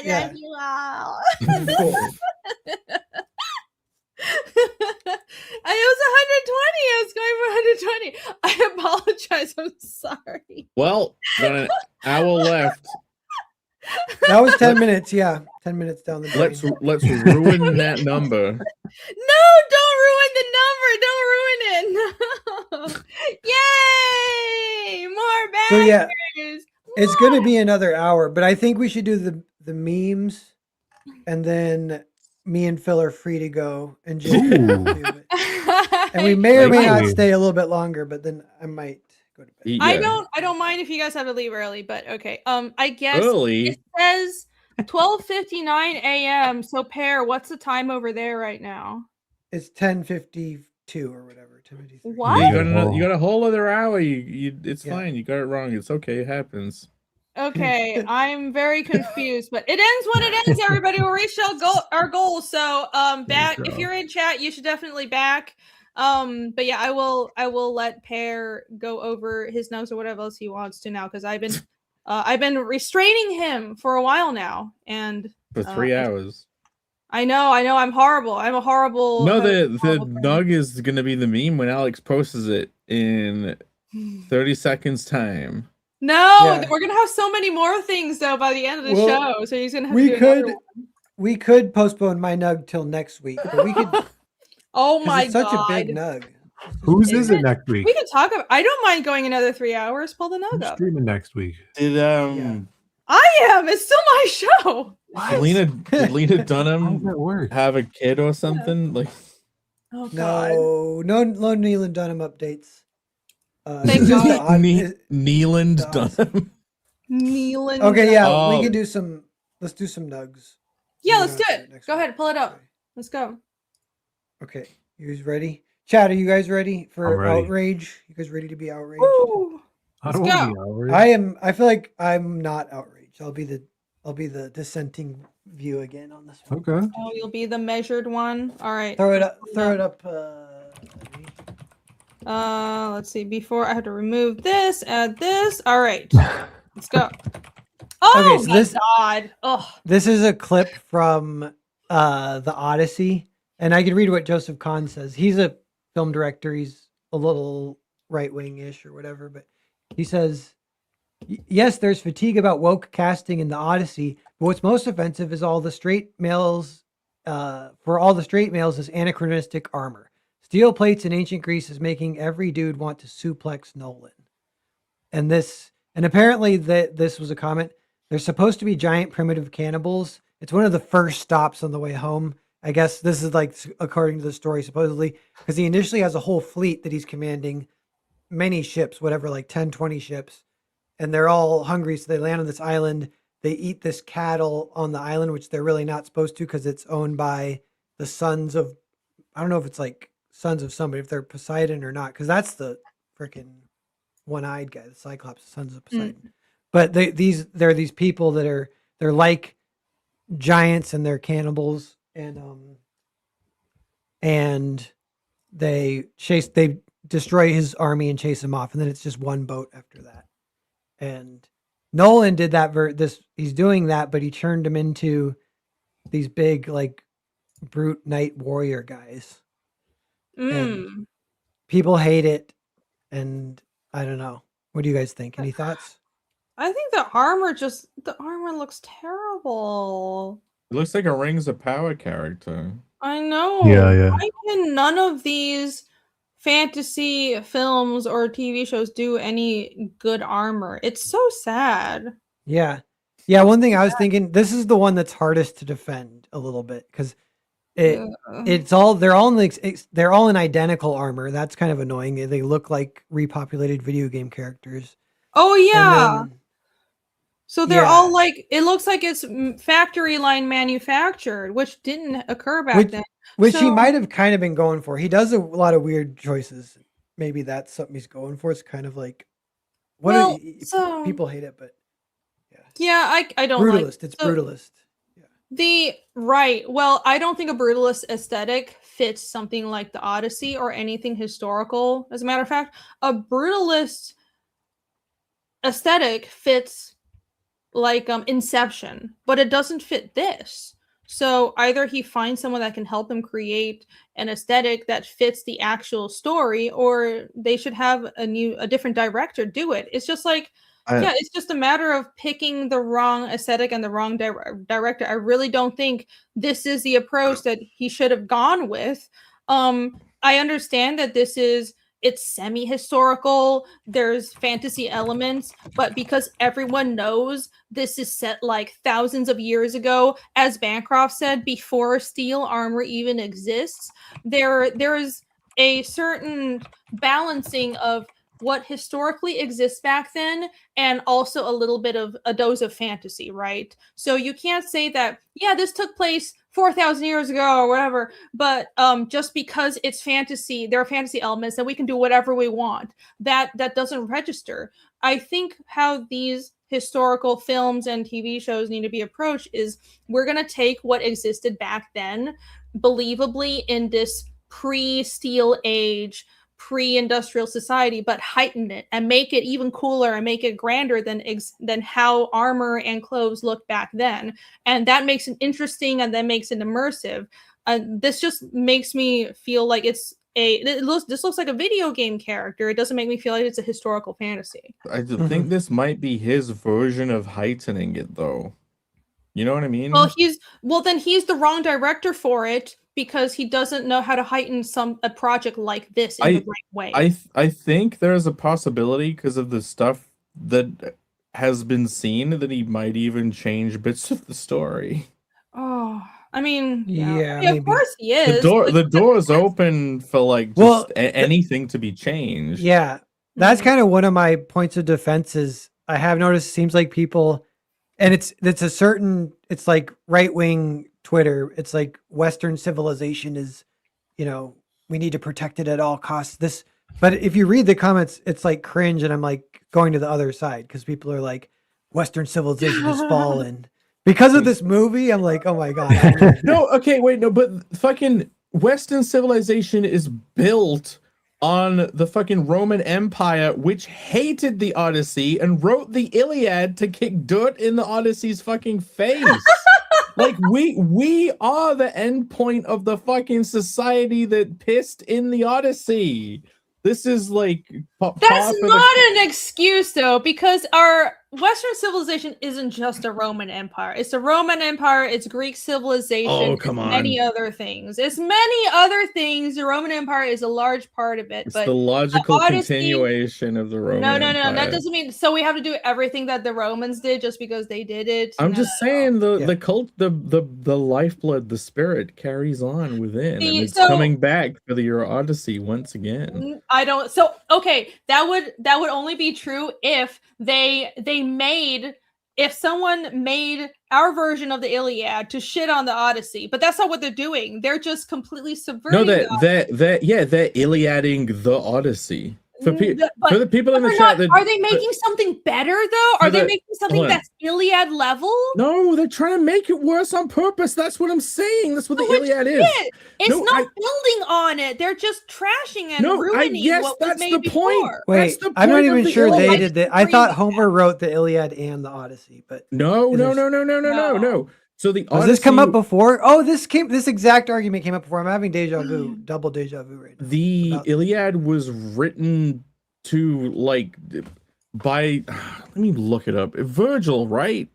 Yeah. It was 120. I was going for 120. I apologize. I'm sorry. Well, got an hour left. That was 10 minutes. Yeah, 10 minutes down the drain. Let's ruin that number. No, don't ruin the number. Don't ruin it. No. Yay! So yeah, Yes. it's gonna be another hour, but I think we should do the memes, and then me and Phil are free to go, and Jake Ooh. too. And we may or may not Maybe. stay a little bit longer, but then I might go to bed. Yeah. I don't mind if you guys have to leave early, but okay. I guess Early. it says 12:59 a.m. So Pear, what's the time over there right now? It's 10:52 or whatever. 10:53. What? Yeah, you got a whole other hour. It's Yeah. fine. You got it wrong. It's okay. It happens. Okay, I'm very confused, but it ends when it ends. Everybody will reach our goal. So back if you're in chat, you should definitely back. But yeah, I will let Pear go over his notes or whatever else he wants to now, because I've been restraining him for a while now, and For 3 hours. I know I'm horrible. I'm a horrible. No, horrible the friend. nug is gonna be the meme when Alex posts it in 30 seconds time. No, Yeah. we're gonna have so many more things though by the end of the Well, show. So he's gonna have we to do another could one. we could postpone my nug till next week, but we could. Oh 'cause my it's such god! a big nug. Whose is it next week? We can talk about. I don't mind going another 3 hours. Pull the nug Who's up. streaming next week? Did I am. It's still my show. did Lena How does Dunham that work? have a kid or something? Like Oh god. No Neil and Dunham updates. Thank it's just God. the odd- Neeland the odds. Dunham. Kneeling. Okay, yeah, Oh. we can do some. Let's do some nugs. Yeah, We let's don't do have to it. next Go week. ahead, pull it up. Okay. Let's go. Okay, you guys ready? Chat, are you guys ready I'm for ready. outrage? You guys ready to be outraged? Woo! I Let's don't want to go. be outraged. I am. I feel like I'm not outraged. I'll be the dissenting view again on this one. Okay. Oh, you'll be the measured one. All right. Throw it up. Throw it up. Let's see. Before I have to remove this, add this. All right. Let's go. Oh Okay, so my this- god. Oh. This is a clip from the Odyssey, and I can read what Joseph Kahn says. He's a film director. He's a little right wing-ish or whatever, but he says, yes, there's fatigue about woke casting in the Odyssey, but what's most offensive is all the straight males. For all the straight males is anachronistic armor. Steel plates in ancient Greece is making every dude want to suplex Nolan. And apparently this was a comment. They're supposed to be giant primitive cannibals. It's one of the first stops on the way home. I guess this is like according to the story, supposedly, because he initially has a whole fleet that he's commanding, many ships, whatever, like 10, 20 ships. And they're all hungry. So they land on this island. They eat this cattle on the island, which they're really not supposed to because it's owned by the sons of, I don't know if it's like sons of somebody, if they're Poseidon or not, because that's the freaking one-eyed guy, the Cyclops, sons of Poseidon. But they're these people that they're like giants and they're cannibals, and they destroy his army and chase him off, and then it's just one boat after that. And Nolan did that he's doing that, but he turned him into these big like brute knight warrior guys. And people hate it, and I don't know. What do you guys think? Any thoughts? I think the armor looks terrible. It looks like a Rings of Power character. I know. Yeah. Why can none of these fantasy films or TV shows do any good armor? It's so sad. Yeah. One thing I was thinking, this is the one that's hardest to defend a little bit because they're all in identical armor. That's kind of annoying. They look like repopulated video game characters. Oh yeah. And then, so they're all like, it looks like it's factory line manufactured, which didn't occur back then. Which he So- might have kind of been going for. He does a lot of weird choices. Maybe that's something he's going for. It's kind of like, people hate it, but yeah, I don't brutalist. like It's brutalist. Well, I don't think a brutalist aesthetic fits something like the Odyssey or anything historical. As a matter of fact, a brutalist aesthetic fits like Inception, but it doesn't fit this. So either he finds someone that can help him create an aesthetic that fits the actual story, or they should have a different director do it. It's just like, it's just a matter of picking the wrong aesthetic and the wrong director. I really don't think this is the approach that he should have gone with. I understand that this is it's semi-historical, there's fantasy elements, but because everyone knows this is set like thousands of years ago, as Bancroft said, before steel armor even exists, there's a certain balancing of what historically exists back then and also a little bit of a dose of fantasy, right? So you can't say that, yeah, this took place 4,000 years ago or whatever, but just because it's fantasy, there are fantasy elements and we can do whatever we want, that doesn't register. I think how these historical films and TV shows need to be approached is we're going to take what existed back then believably in this pre-steel age, pre-industrial society, but heighten it and make it even cooler and make it grander than how armor and clothes looked back then, and that makes it interesting and then makes it immersive. This just makes me feel like this looks like a video game character. It doesn't make me feel like it's a historical fantasy. I think this might be his version of heightening it, though. You know what I mean? Well, then he's the wrong director for it, because he doesn't know how to heighten a project like this in the right way. I think there's a possibility, because of the stuff that has been seen, that he might even change bits of the story. Oh, I mean, Yeah, of course he is. The door is open for like just anything to be changed. Yeah, that's kind of one of my points of defense. Is I have noticed it seems like people, and it's like right wing Twitter. It's like Western civilization is, we need to protect it at all costs. But if you read the comments, it's like cringe, and I'm like going to the other side because people are like, Western civilization has fallen because of this movie. I'm like, oh my god. No, okay, wait, no, but fucking Western civilization is built on the fucking Roman Empire, which hated the Odyssey and wrote the Iliad to kick dirt in the Odyssey's fucking face. Like, we are the end point of the fucking society that pissed in the Odyssey. This is like that's not an excuse, though, because our Western civilization isn't just a Roman Empire. It's a Roman Empire. It's Greek civilization. Oh, come on. Many other things. It's many other things. The Roman Empire is a large part of it. It's but the logical Odyssey, continuation of the Roman Empire. No. That doesn't mean so we have to do everything that the Romans did just because they did it. I'm just saying the cult, the lifeblood, the spirit carries on within, and it's coming back for the Euro Odyssey once again. I don't. So okay, that would only be true if if someone made our version of the Iliad to shit on the Odyssey, but that's not what they're doing. They're just completely subverting. No, they're Iliading the Odyssey. For the people in the chat, are they making something better though? Are they making something that's Iliad level? No, they're trying to make it worse on purpose. That's what I'm saying. That's what the Iliad is. It's not building on it. They're just trashing and ruining what was made before. Wait, I'm not even sure they did that. I thought Homer wrote the Iliad and the Odyssey, but no. So the Odyssey, does this come up before? Oh, this exact argument came up before. I'm having double deja vu right now. The Iliad was written to by let me look it up. Virgil, right?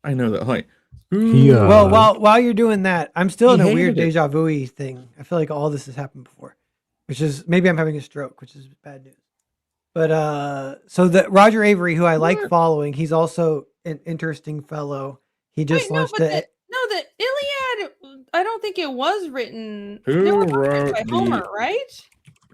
I know that. Well, while you're doing that, I'm still in a weird deja vu thing. I feel like all this has happened before, which is maybe I'm having a stroke, which is bad news. But so the Roger Avery, who I like following, he's also an interesting fellow. He just launched the Iliad. I don't think it was written. Who wrote by Homer, right?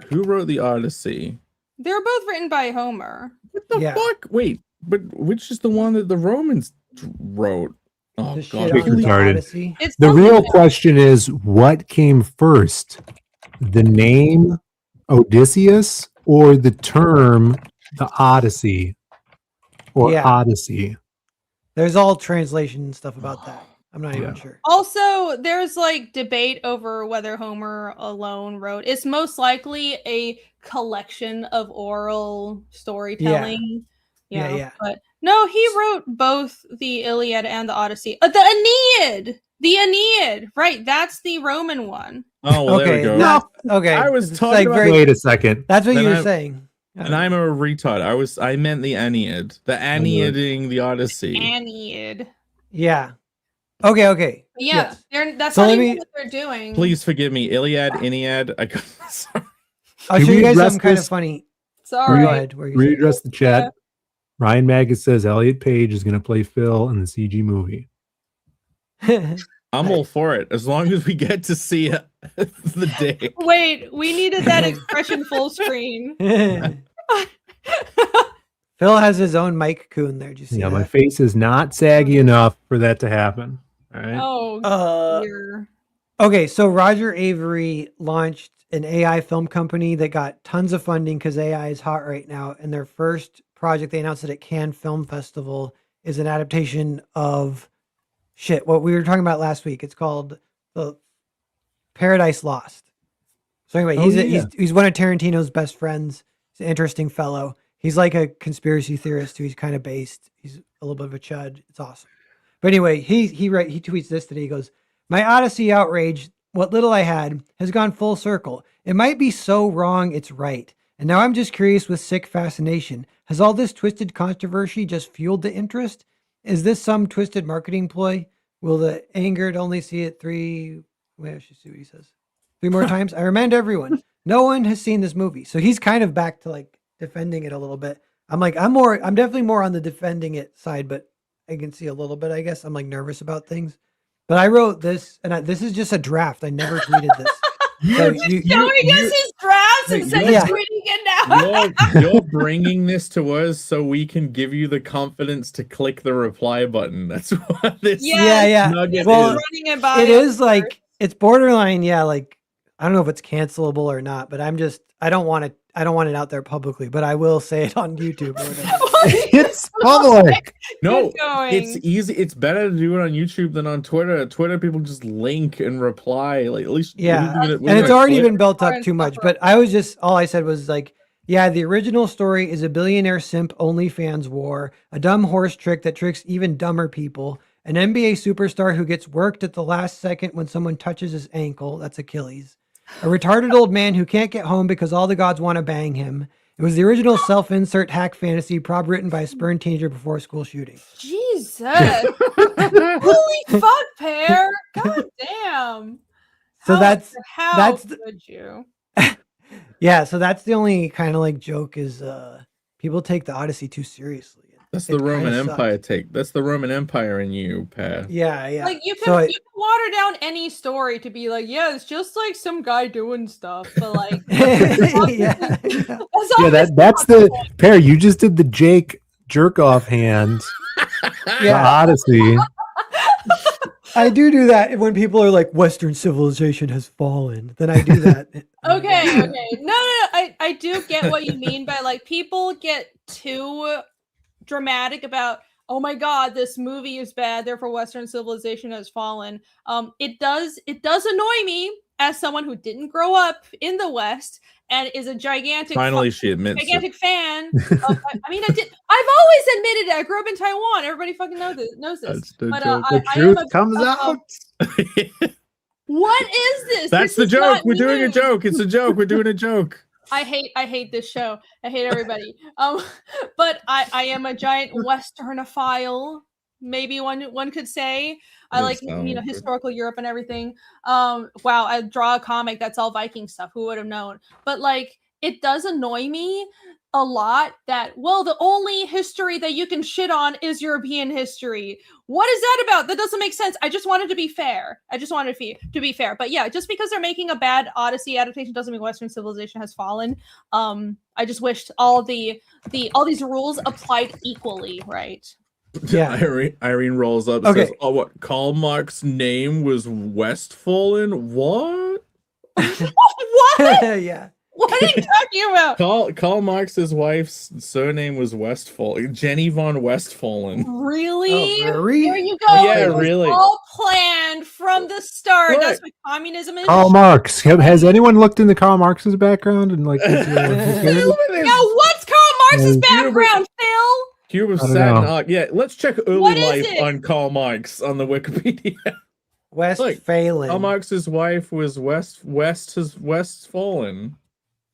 Who wrote the Odyssey? They were both written by Homer. What the fuck? Wait, but which is the one that the Romans wrote? Oh god, the real question is, what came first, the name Odysseus or the term the Odyssey or Odyssey? There's all translation stuff about that. I'm not even sure. Also, there's debate over whether Homer alone wrote. It's most likely a collection of oral storytelling. Yeah. But no, he wrote both the Iliad and the Odyssey. The Aeneid, right? That's the Roman one. Oh, well, there we go. Okay. I was talking about. Wait a second. That's what you were saying. And I'm a retard. I meant the Aeneid. The Aeneiding the Odyssey. Aeneid. Yeah. Okay. Yeah. That's not even what they're doing. Please forgive me. Iliad, Aeneid. Sorry. I'll Can show you we guys address something kind of this? funny. Sorry. Go ahead. Where you saying? Readdress the chat. Ryan Magus says Elliot Page is going to play Phil in the CG movie. I'm all for it as long as we get to see the dick. Wait, we needed that expression full screen. Phil has his own Mike Coon there. Did you see Yeah, that? my face is not saggy enough for that to happen. All right. Oh, dear. Okay, so Roger Avery launched an AI film company that got tons of funding because AI is hot right now. And their first project they announced at Cannes Film Festival is an adaptation of what we were talking about last week. It's called The Paradise Lost. So anyway, he's one of Tarantino's best friends. He's an interesting fellow. He's like a conspiracy theorist who he's kind of based. He's a little bit of a chud. It's awesome. But anyway, he tweets this today. He goes, "My Odyssey outrage, what little I had, has gone full circle. It might be so wrong it's right. And now I'm just curious with sick fascination. Has all this twisted controversy just fueled the interest? Is this some twisted marketing ploy? Will the angered only see it three..." Wait, I should see what he says. 3 more times. "I remind everyone, no one has seen this movie." So he's kind of back to like defending it a little bit. I'm definitely more on the defending it side, but I can see a little bit, I guess. I'm like nervous about things. But I wrote this, and this is just a draft. I never tweeted this. So Showing us his drafts instead Yeah. of tweeting it now. You're bringing this to us so we can give you the confidence to click the reply button. That's what this Yeah. nugget Well, is. Running it by it us is like, it's borderline. Yeah. Like, I don't know if it's cancelable or not, but I don't want it out there publicly, but I will say it on YouTube or whatever. It's public. No, Keep going. it's easy. It's better to do it on YouTube than on Twitter. Twitter, people just link and reply. Like at least, Yeah. we're And gonna it's already click. been built up too much, but all I said was like, yeah, the original story is a billionaire simp OnlyFans war, a dumb horse trick that tricks even dumber people, an NBA superstar who gets worked at the last second when someone touches his ankle, that's Achilles, a retarded old man who can't get home because all the gods want to bang him. It was the original self-insert hack fantasy prob written by a spurned teenager before a school shooting. Jesus. Holy fuck, Pear. God damn. So that's could you? Yeah, so that's the only kind of like joke is people take the Odyssey too seriously. That's It the Roman kinda Empire sucks. take. That's the Roman Empire in you, Pat. Yeah. Like you can, So you can water down any story to be like, yeah, it's just like some guy doing stuff, but like yeah. That's the pair. You just did the Jake jerk off hand. The Odyssey. I do that when people are like, Western civilization has fallen. Then I do that. Okay. No. I do get what you mean by like people get too dramatic about, oh my god, this movie is bad, therefore Western civilization has fallen. It does annoy me as someone who didn't grow up in the West and is a gigantic She admits gigantic fan of, I mean, I've always admitted it. I grew up in Taiwan. Everybody fucking knows this. That's the But joke. I The am truth a- comes out. What is this? That's This the is joke. not We're doing a new. joke. It's a joke. We're doing a joke. I hate this show. I hate everybody. But I am a giant Westernophile. Maybe one could say. I That like sounds good. historical Europe and everything. Wow, I draw a comic that's all Viking stuff. Who would have known? But like, it does annoy me a lot that, well, the only history that you can shit on is European history. What is that about? That doesn't make sense. I just wanted to be fair. To be fair. But yeah, just because they're making a bad Odyssey adaptation doesn't mean Western civilization has fallen. I just wished all these rules applied equally, right? Yeah. Irene rolls up and Okay. says, "Oh, what? Karl Marx's name was Westfalen? What? What? Yeah. What are you talking about? Karl Marx's wife's surname was Westphal. Jenny von Westphalen. Really? Oh, really? There you go. Yeah, It was really. all planned from the start. Right. That's what communism is. Karl Marx. Has anyone looked into Karl Marx's background and like? Now, what's Karl Marx's background, Phil? Cube of I don't Saturn. know. Yeah, let's check early What is life it? on Karl Marx on the Wikipedia. Westphalen. Karl Marx's wife was Westphalen.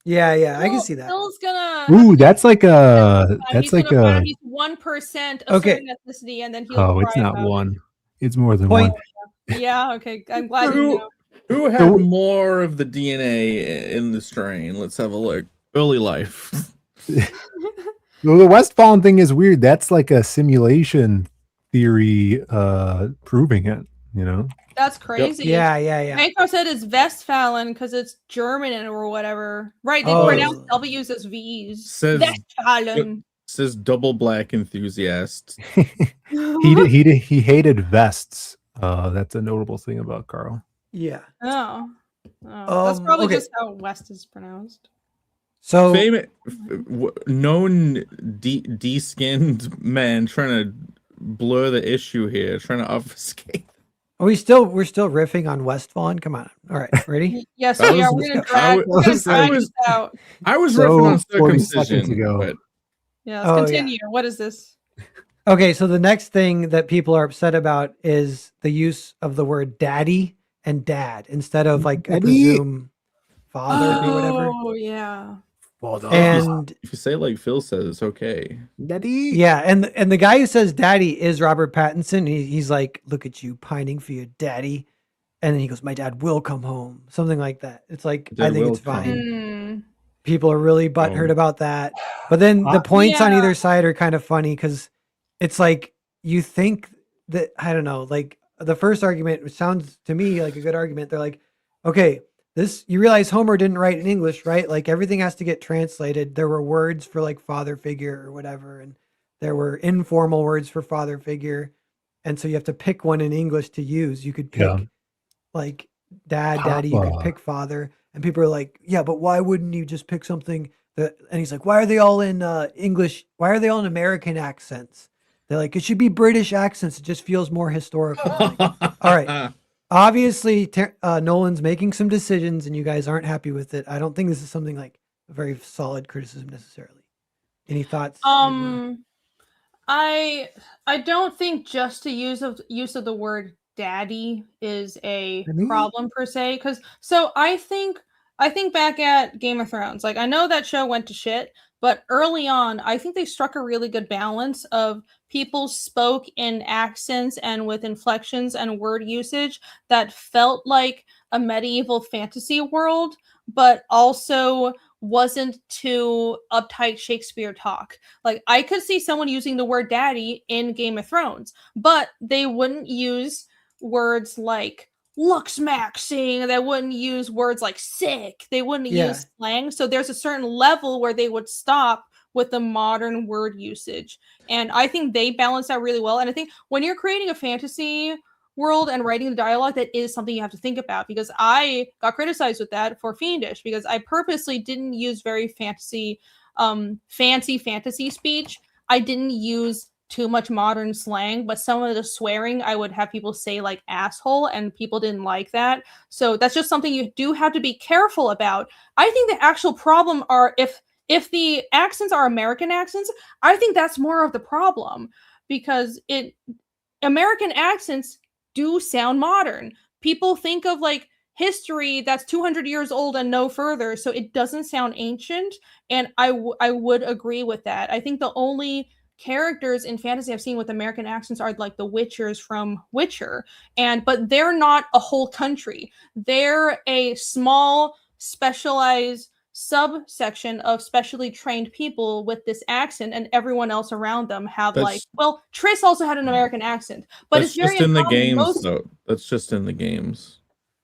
Yeah, I can see that. Phil's gonna. Ooh, that's like a. He's That's like gonna find a. he's 1% of Okay. certain ethnicity, and then he'll. Oh, it's cry not about it. one. It's more than Point. one. Yeah. Okay. I'm glad you know. Who had more of the DNA in the strain? Let's have a look. Early life. Well, the Westfalen thing is weird. That's like a simulation theory proving it, you know? That's crazy. Yeah. Bancroft said it's Westfalen because it's German or whatever. Right, they Oh. pronounce W's as V's. Says- Westfalen. Says double black enthusiast. He hated vests. That's a notable thing about Carl. Yeah. Oh. That's probably okay. just how West is pronounced. So Known de-skinned man trying to blur the issue here, trying to obfuscate. we're still riffing on Westfalen. Come on. All right, ready? Yes, That we are. was- We're gonna drag this out. I was So, riffing on 40 seconds circumcision. ago. But Yeah, Oh, let's yeah. continue. What is this? Okay, so the next thing that people are upset about is the use of the word daddy and dad instead of like I Daddy. presume father or whatever. Oh, yeah. And if you say it like Phil says, it's okay. Daddy. yeah, and the guy who says daddy is Robert Pattinson. He's like, look at you pining for your daddy. And then he goes, my dad will come home. Something like that. It's like, I Dad think will it's come. fine. People are really butthurt Oh. about that. But then the points on Yeah. either side are kind of funny because it's like you think that, I don't know, like the first argument, which sounds to me like a good argument. They're like, okay, this, you realize Homer didn't write in English, right? Like everything has to get translated. There were words for like father figure or whatever. And there were informal words for father figure. And so you have to pick one in English to use. You could pick Yeah. like dad, daddy, you could Papa. pick father. And people are like, yeah, but why wouldn't you just pick something that, and he's like, why are they all in English? Why are they all in American accents? They're like, it should be British accents. It just feels more historical. I'm like, all right. Obviously, Nolan's making some decisions and you guys aren't happy with it. I don't think this is something like a very solid criticism necessarily. Any thoughts? I don't think just the use of the word daddy is a problem per se, because I think back at Game of Thrones, like I know that show went to shit, but early on I think they struck a really good balance of people spoke in accents and with inflections and word usage that felt like a medieval fantasy world, but also wasn't too uptight Shakespeare talk. Like I could see someone using the word daddy in Game of Thrones, but they wouldn't use words like luxmaxing. They wouldn't use words like sick. They wouldn't use slang. So there's a certain level where they would stop with the modern word usage. And I think they balance that really well. And I think when you're creating a fantasy world and writing the dialogue, that is something you have to think about, because I got criticized with that for Fiendish because I purposely didn't use very fancy fantasy speech. I didn't use too much modern slang, but some of the swearing I would have people say like asshole, and people didn't like that. So that's just something you do have to be careful about. I think the actual problem are if the accents are American accents, I think that's more of the problem, because American accents do sound modern. People think of like history that's 200 years old and no further, so it doesn't sound ancient, and I would agree with that. I think the only characters in fantasy I've seen with American accents are like the Witchers from Witcher, but they're not a whole country. They're a small specialized subsection of specially trained people with this accent, and everyone else around them have Triss also had an American accent, but it's very just in the uncommon. games though. That's just in the games.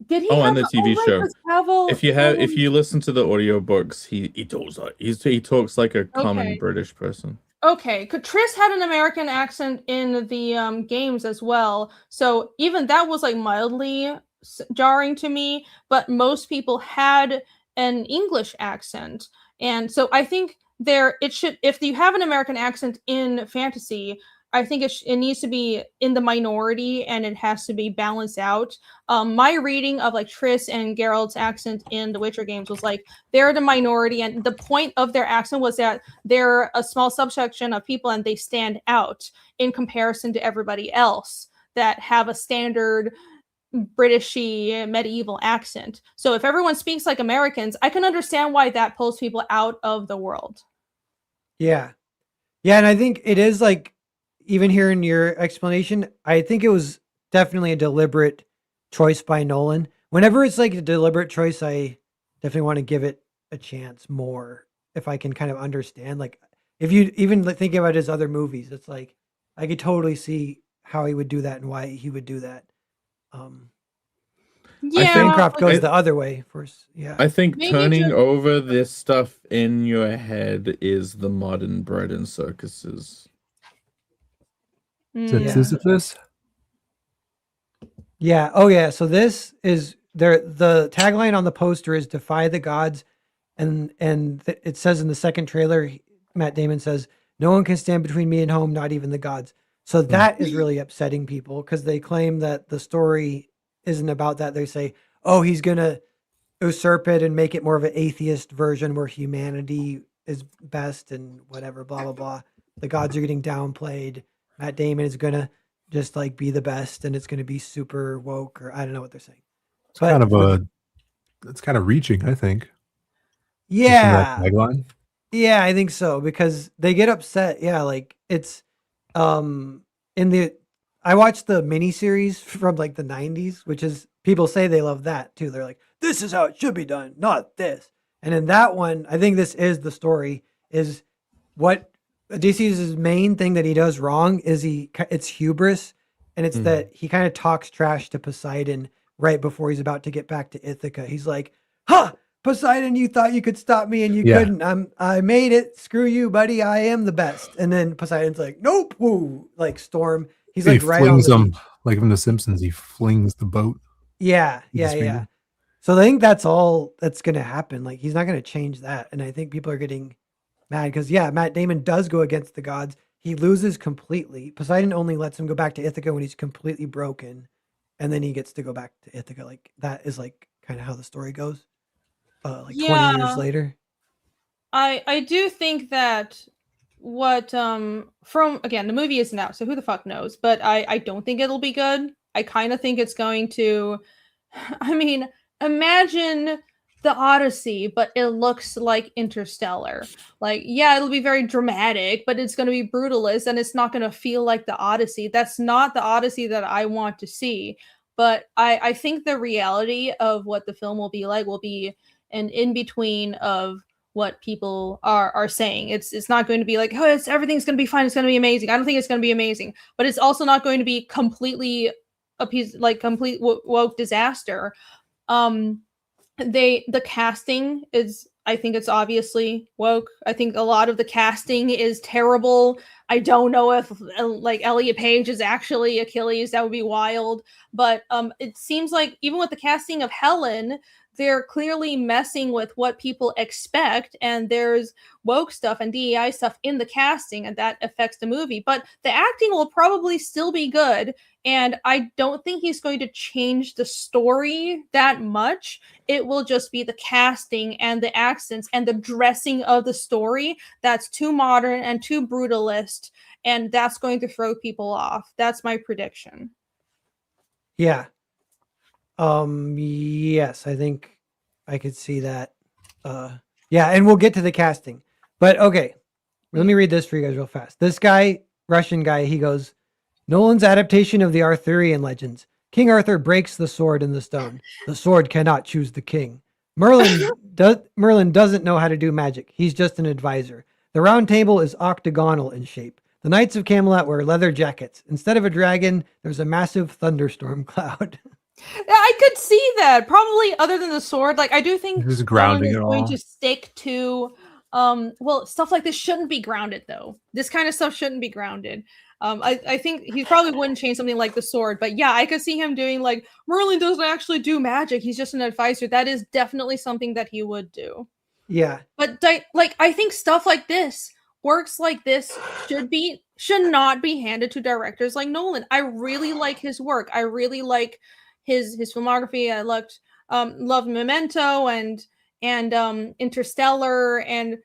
Did he? And the TV show. Pavel, If you listen to the audiobooks, he talks like a common British person. Okay, Triss had an American accent in the games as well, so even that was like mildly jarring to me, but most people had an English accent. And so I think if you have an American accent in fantasy, I think it needs to be in the minority and it has to be balanced out. My reading of like Triss and Geralt's accent in the Witcher games was like they're the minority, and the point of their accent was that they're a small subsection of people and they stand out in comparison to everybody else that have a standard Britishy medieval accent. So if everyone speaks like Americans, I can understand why that pulls people out of the world. Yeah. And I think it is like, even hearing your explanation, I think it was definitely a deliberate choice by Nolan. whenever it's like a deliberate choice, I definitely want to give it a chance more if I can kind of understand. Like, if you even think about his other movies, it's like I could totally see how he would do that and why he would do that. Yeah, Bancroft goes I- the other way first. Yeah. I think Maybe turning just- over this stuff in your head is the modern bread and circuses. Is it Mm. Yeah. Sisyphus? Yeah. Oh, yeah. So this is there. The tagline on the poster is "Defy the gods," and it says in the second trailer, Matt Damon says, "No one can stand between me and home, not even the gods." So that is really upsetting people because they claim that the story isn't about that. They say, "Oh, he's gonna usurp it and make it more of an atheist version where humanity is best and whatever, blah blah blah. The gods are getting downplayed. Matt Damon is gonna just like be the best and it's gonna be super woke, or I don't know what they're saying." It's kind of it's kind of reaching, I think. Just from Yeah. that tagline. Yeah, I think so because they get upset. Yeah, like it's in the I watched the miniseries from like the 90s, which is people say they love that too. They're like, this is how it should be done, not this. And in that one, I think this is the story is what DC's main thing that he does wrong is it's hubris, and it's that he kind of talks trash to Poseidon right before he's about to get back to Ithaca. He's like, "Huh, Poseidon, you thought you could stop me and you Yeah. couldn't. I made it. Screw you, buddy. I am the best." And then Poseidon's like, "Nope, woo!" Like storm. He's He like right on flings the them beach. like from The Simpsons. He flings the boat. Yeah, with yeah, his yeah. finger. So I think that's all that's gonna happen. Like he's not gonna change that. And I think people are getting mad because yeah, Matt Damon does go against the gods. He loses completely. Poseidon only lets him go back to Ithaca when he's completely broken, and then he gets to go back to Ithaca. Like that is like kind of how the story goes. Like 20 years later. I do think that what from again the movie isn't out, so who the fuck knows? But I don't think it'll be good. I kind of think it's going to. I mean, imagine the Odyssey, but it looks like Interstellar. Like, yeah, it'll be very dramatic, but it's going to be brutalist, and it's not going to feel like the Odyssey. That's not the Odyssey that I want to see. But I think the reality of what the film will be like will be an in between of what people are saying. It's not going to be like, oh, everything's going to be fine. It's going to be amazing. I don't think it's going to be amazing, but it's also not going to be completely a piece like complete woke disaster. The casting is, I think it's obviously woke. I think a lot of the casting is terrible. I don't know if like Elliot Page is actually Achilles. That would be wild. But it seems like even with the casting of Helen, they're clearly messing with what people expect, and there's woke stuff and DEI stuff in the casting, and that affects the movie. But the acting will probably still be good, and I don't think he's going to change the story that much. It will just be the casting and the accents and the dressing of the story that's too modern and too brutalist, and that's going to throw people off. That's my prediction. Yeah. Yes, I think I could see that. Yeah, and we'll get to the casting. But okay, let me read this for you guys real fast. This guy, Russian guy, he goes, Nolan's adaptation of the Arthurian legends. King Arthur breaks the sword in the stone. The sword cannot choose the king. Merlin doesn't know how to do magic. He's just an advisor. The round table is octagonal in shape. The Knights of Camelot wear leather jackets. Instead of a dragon, there's a massive thunderstorm cloud. I could see that. Probably other than the sword. Like I do think Just grounding Nolan is it going all. to stick to well, stuff like this shouldn't be grounded though. This kind of stuff shouldn't be grounded. I think he probably wouldn't change something like the sword, but yeah, I could see him doing like Merlin doesn't actually do magic. He's just an advisor. That is definitely something that he would do. Yeah. But like I think stuff like this, works like this should not be handed to directors like Nolan. I really like his work. I really like his filmography. I loved Memento and Interstellar and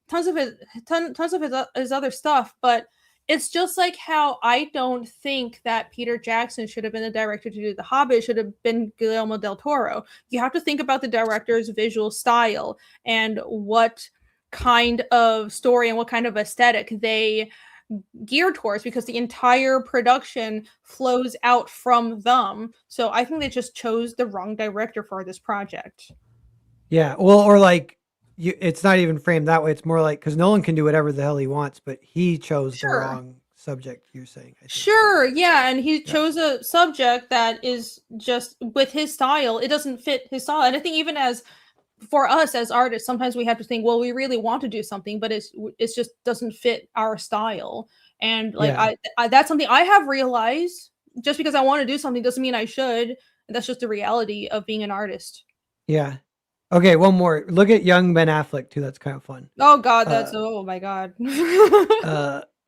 tons of his other stuff, but it's just like how I don't think that Peter Jackson should have been the director to do The Hobbit. It should have been Guillermo del Toro. You have to think about the director's visual style and what kind of story and what kind of aesthetic they geared towards, because the entire production flows out from them. So I think they just chose the wrong director for this project. Yeah, well, or like it's not even framed that way. It's more like because Nolan can do whatever the hell he wants, but he chose the Sure. wrong subject. You're saying, I think. Sure, yeah, and he chose a subject that is just with his style. It doesn't fit his style, and I think even as for us as artists, sometimes we have to think, well, we really want to do something, but it's just doesn't fit our style. And like Yeah. I that's something I have realized. Just because I want to do something doesn't mean I should. And that's just the reality of being an artist. Yeah. Okay, one more. Look at young Ben Affleck too. That's kind of fun. Oh God, that's oh my God.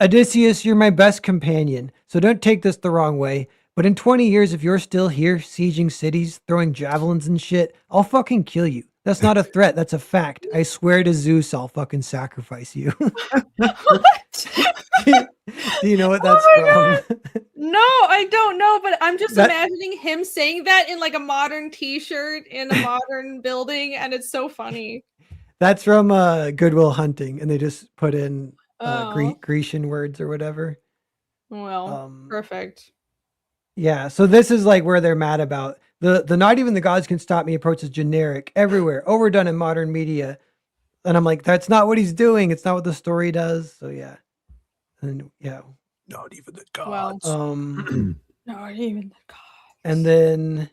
Odysseus, you're my best companion, so don't take this the wrong way. But in 20 years, if you're still here, sieging cities, throwing javelins and shit, I'll fucking kill you. That's not a threat. That's a fact. I swear to Zeus, I'll fucking sacrifice you. Do you know what that's from? No, I don't know, but I'm just imagining him saying that in like a modern t-shirt in a modern building, and it's so funny. That's from Goodwill Hunting, and they just put in Oh. Grecian words or whatever. Well, perfect. Yeah, so this is like where they're mad about the not even the gods can stop me approach is generic everywhere, overdone in modern media. And I'm like, that's not what he's doing. It's not what the story does. So yeah. And yeah. Not even the gods. Well, not even the gods. And then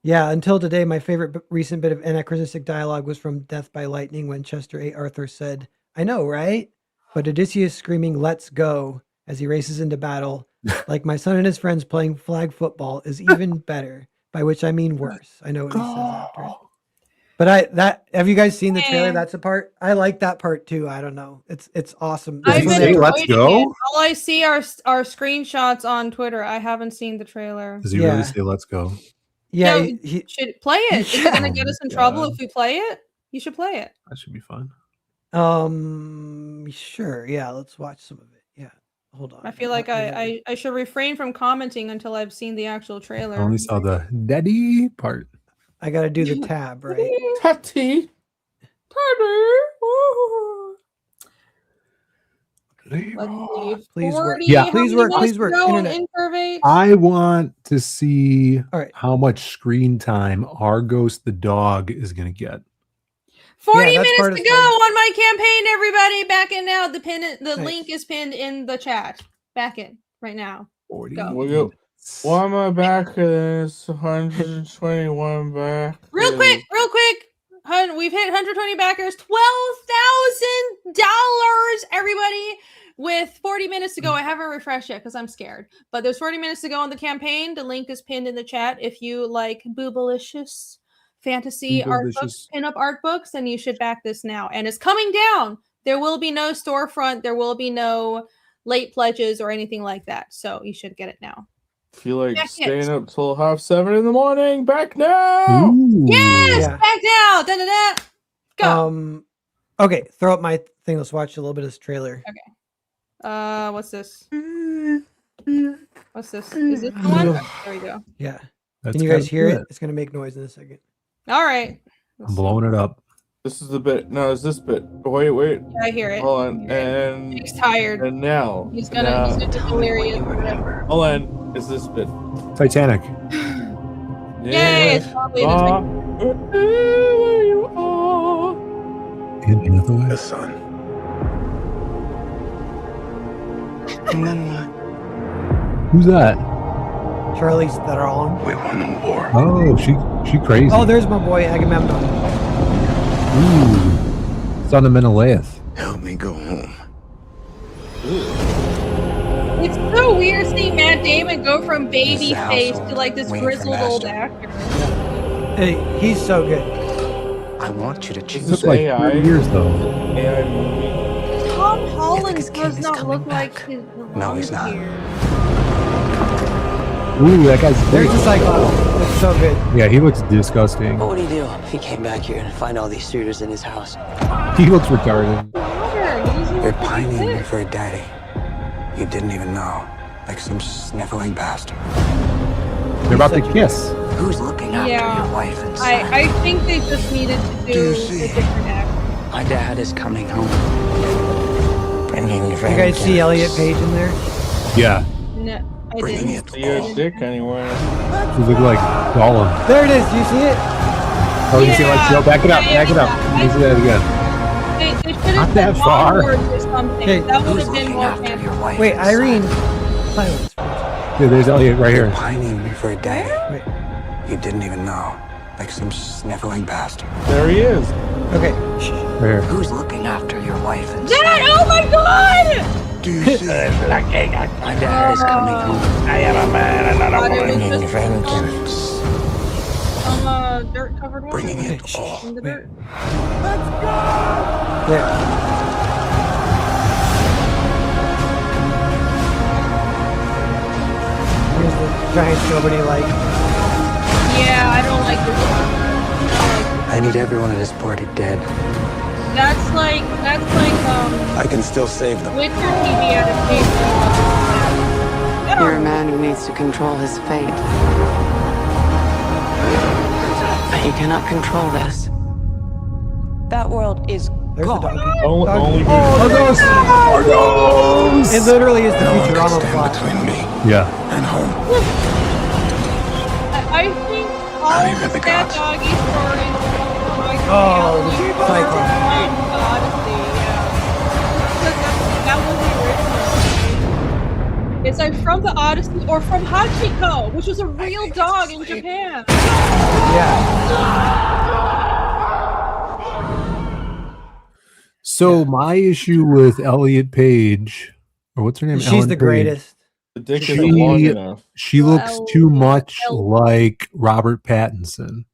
yeah, until today, my favorite recent bit of anachronistic dialogue was from Death by Lightning when Chester A. Arthur said, I know, right? But Odysseus screaming, let's go, as he races into battle, like my son and his friends playing flag football, is even better, by which I mean worse. I know what he says after it. But have you guys seen the trailer? That's a part. I like that part too. I don't know. It's awesome. Does he say let's go? All I see are screenshots on Twitter. I haven't seen the trailer. Does he really say let's go? Yeah, no, he should play it. Is it gonna get us in trouble if we play it? You should play it. That should be fun. Sure. Yeah, let's watch some of it. Yeah. Hold on. I feel like I should refrain from commenting until I've seen the actual trailer. I only saw the daddy part. I gotta do the tab, right? Tatty. Let's Please work. Yeah. Please work. Please work. Internet. INCURVATE. I want to see All right. how much screen time Argos the dog is going to get. 40 Yeah, that's minutes part to of go fun. on my campaign, everybody. Back in now. The link is pinned in the chat. Back in right now. 40. Go. We'll go. Why am I back? It's 121 back. Real quick. We've hit 120 backers, $12,000, everybody, with 40 minutes to go. I haven't refreshed yet because I'm scared. But there's 40 minutes to go on the campaign. The link is pinned in the chat. If you like boobalicious fantasy art books, pin-up art books, then you should back this now. And it's coming down. There will be no storefront. There will be no late pledges or anything like that. So you should get it now. Feel like staying up till 6:30 in the morning. Back now. Ooh. Yes, back now. Da-da-da. Go. Okay, throw up my thing. Let's watch a little bit of this trailer. Okay. What's this? What's this? Is this the one? There we go. Yeah. That's Can you guys hear good. it? It's gonna make noise in a second. All right. I'm blowing it up. This is the bit. No, it's this bit. Wait. Yeah, I hear it. Hold on. And He's tired. And now. He's gonna do delirious or whatever. Hold on. It's this bit. Titanic. Yay! It's probably wherever you are. In another way. The sun. And then what? Who's that? Charlize Theron. We won the war. Oh, she crazy. Oh, there's my boy Agamemnon. Ooh. Son of Menelaus. Help me go home. It's so weird seeing Matt Damon go from baby face to like this grizzled old actor. Hey, he's so good. I want you to choose. Took like 30 years though. AI movie. Tom Holland does not look like his. No, he's not. Ooh, that guy's There's the Cyclops. It's so good. Yeah, he looks disgusting. What would he do if he came back here and find all these suitors in his house? He looks retarded. They're pining for a daddy. You didn't even know. Like some sniveling bastard. They're about to kiss. Who's looking after your wife and son? I think they just needed to do a different actor. My dad is coming home. Bringing You guys see Elliot Page in there? Yeah, No, I Bringing didn't. it See your all. dick anywhere. she looked like Gollum. There it is. Do you see it? Oh, you see, like, no, back it up, back it up. You see that again? They should Not have that said far. onwards or something. Okay, That would Who's have been looking more after fancy. your wife? Wait, and son? Irene. Silence. Yeah, there's Elliot right You're here. pining for a daddy Wait. you didn't even know, like some sniveling bastard. There he is. Okay. Right here. Who's looking after your wife and Dad! son? Oh my God! Do you see? My dad is coming home. I am a man and not a God, it woman. was just vengeance. some dirt covered one. Bringing it Okay, all. In the dirt. There. Here's the giants nobody like. Yeah, I don't like this one. I need everyone at this party dead. That's like I can still save them. Witcher TV adaptation. You're a man who needs to control his fate. But you cannot control this. That world is There's the gone. doggy. Only Argos! Argos! It literally is the No one can Futurama stand plot. between me Yeah. and home. I think all I'll leave it of the that gods. doggy stories Oh, the Cyclops. from Odyssey, yeah. Because that was the original. It's like from the Odyssey or from Hachiko, which was a real dog in Japan. Yeah. So my issue with Elliot Page, or what's her name? She's Ellen the Page, greatest. the dick She- isn't long enough. She looks Well, too much well. like Robert Pattinson.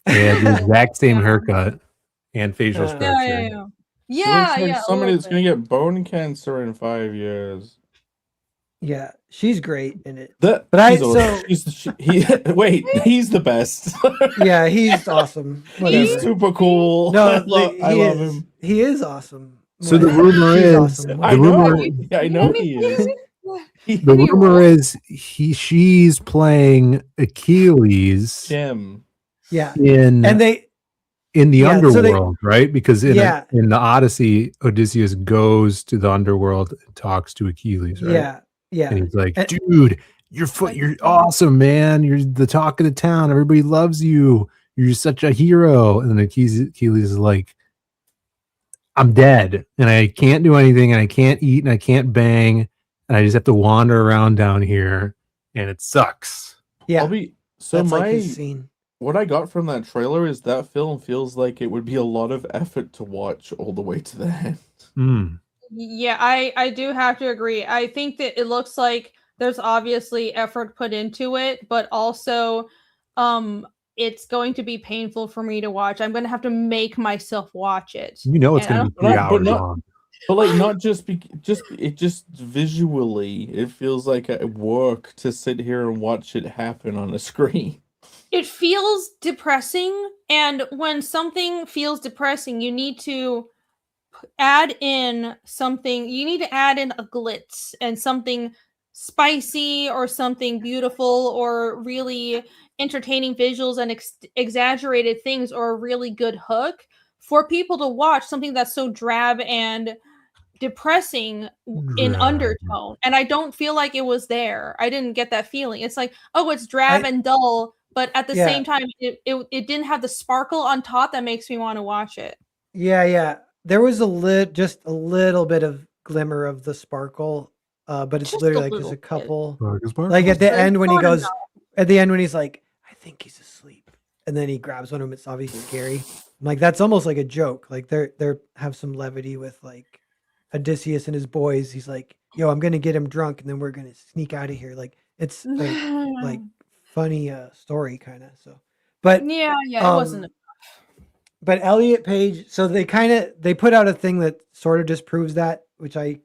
They had the exact same haircut and facial Yeah, structure. Yeah. She Yeah, looks like yeah. somebody a that's little gonna get bone cancer in 5 years. Yeah. She's great in it. That, But I- he's so- wait, he's the best. Yeah, he's awesome. He's Whatever. super cool. No, I love is. him. He is awesome. So the Whatever. rumor She's is- awesome. I The know. rumor- I know he is. The rumor is she's playing Achilles Jim. Yeah. in And they the yeah, so they- underworld, right? Because in Yeah. in the Odyssey, Odysseus goes to the underworld and talks to Achilles, right? yeah. Yeah. And he's like, And- dude, you're awesome, man. You're the talk of the town. Everybody loves you. You're such a hero. And then Achilles is like, I'm dead and I can't do anything and I can't eat and I can't bang and I just have to wander around down here and it sucks. Yeah. I'll be so That's like my his scene. what I got from that trailer is that film feels like it would be a lot of effort to watch all the way to the end. Mm. Yeah, I do have to agree. I think that it looks like there's obviously effort put into it, but also it's going to be painful for me to watch. I'm going to have to make myself watch it. You know it's And I gonna be don't- 3 but hours not- long. But like not just just visually, it feels like a work to sit here and watch it happen on a screen. It feels depressing, and when something feels depressing, you need to add in something. You need to add in a glitz and something spicy or something beautiful or really entertaining visuals and exaggerated things or a really good hook for people to watch something that's so drab and depressing in Drab. undertone. And I don't feel like it was there. I didn't get that feeling. It's like, oh, it's drab I- and dull, but at the Yeah. same time it didn't have the sparkle on top that makes me want to watch it. Yeah. There was just a little bit of glimmer of the sparkle, but it's Just literally a like just little a bit. couple. Sparkle. Like at the But end when he not goes, enough. at the end when he's like, I think he's asleep, and then he grabs one of them. It's obviously scary. I'm like, that's almost like a joke. Like they're have some levity with like Odysseus and his boys. He's like, yo, I'm gonna get him drunk, and then we're gonna sneak out of here. Like it's like funny story kind of. So, but yeah, it um, wasn't. but Elliot Page, so they put out a thing that sort of disproves that, which I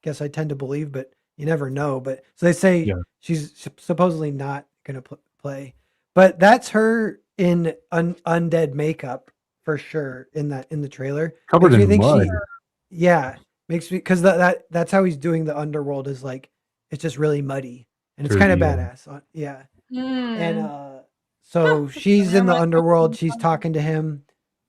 guess I tend to believe, but you never know. But so they say Yeah. she's supposedly not gonna play, but that's her in undead makeup for sure in the trailer. Covered Makes me in think mud. yeah, makes me because that's how he's doing the underworld is like it's just really muddy and it's kind of Dirty, badass. Yeah. Mm. And so she's in the underworld. She's talking to him,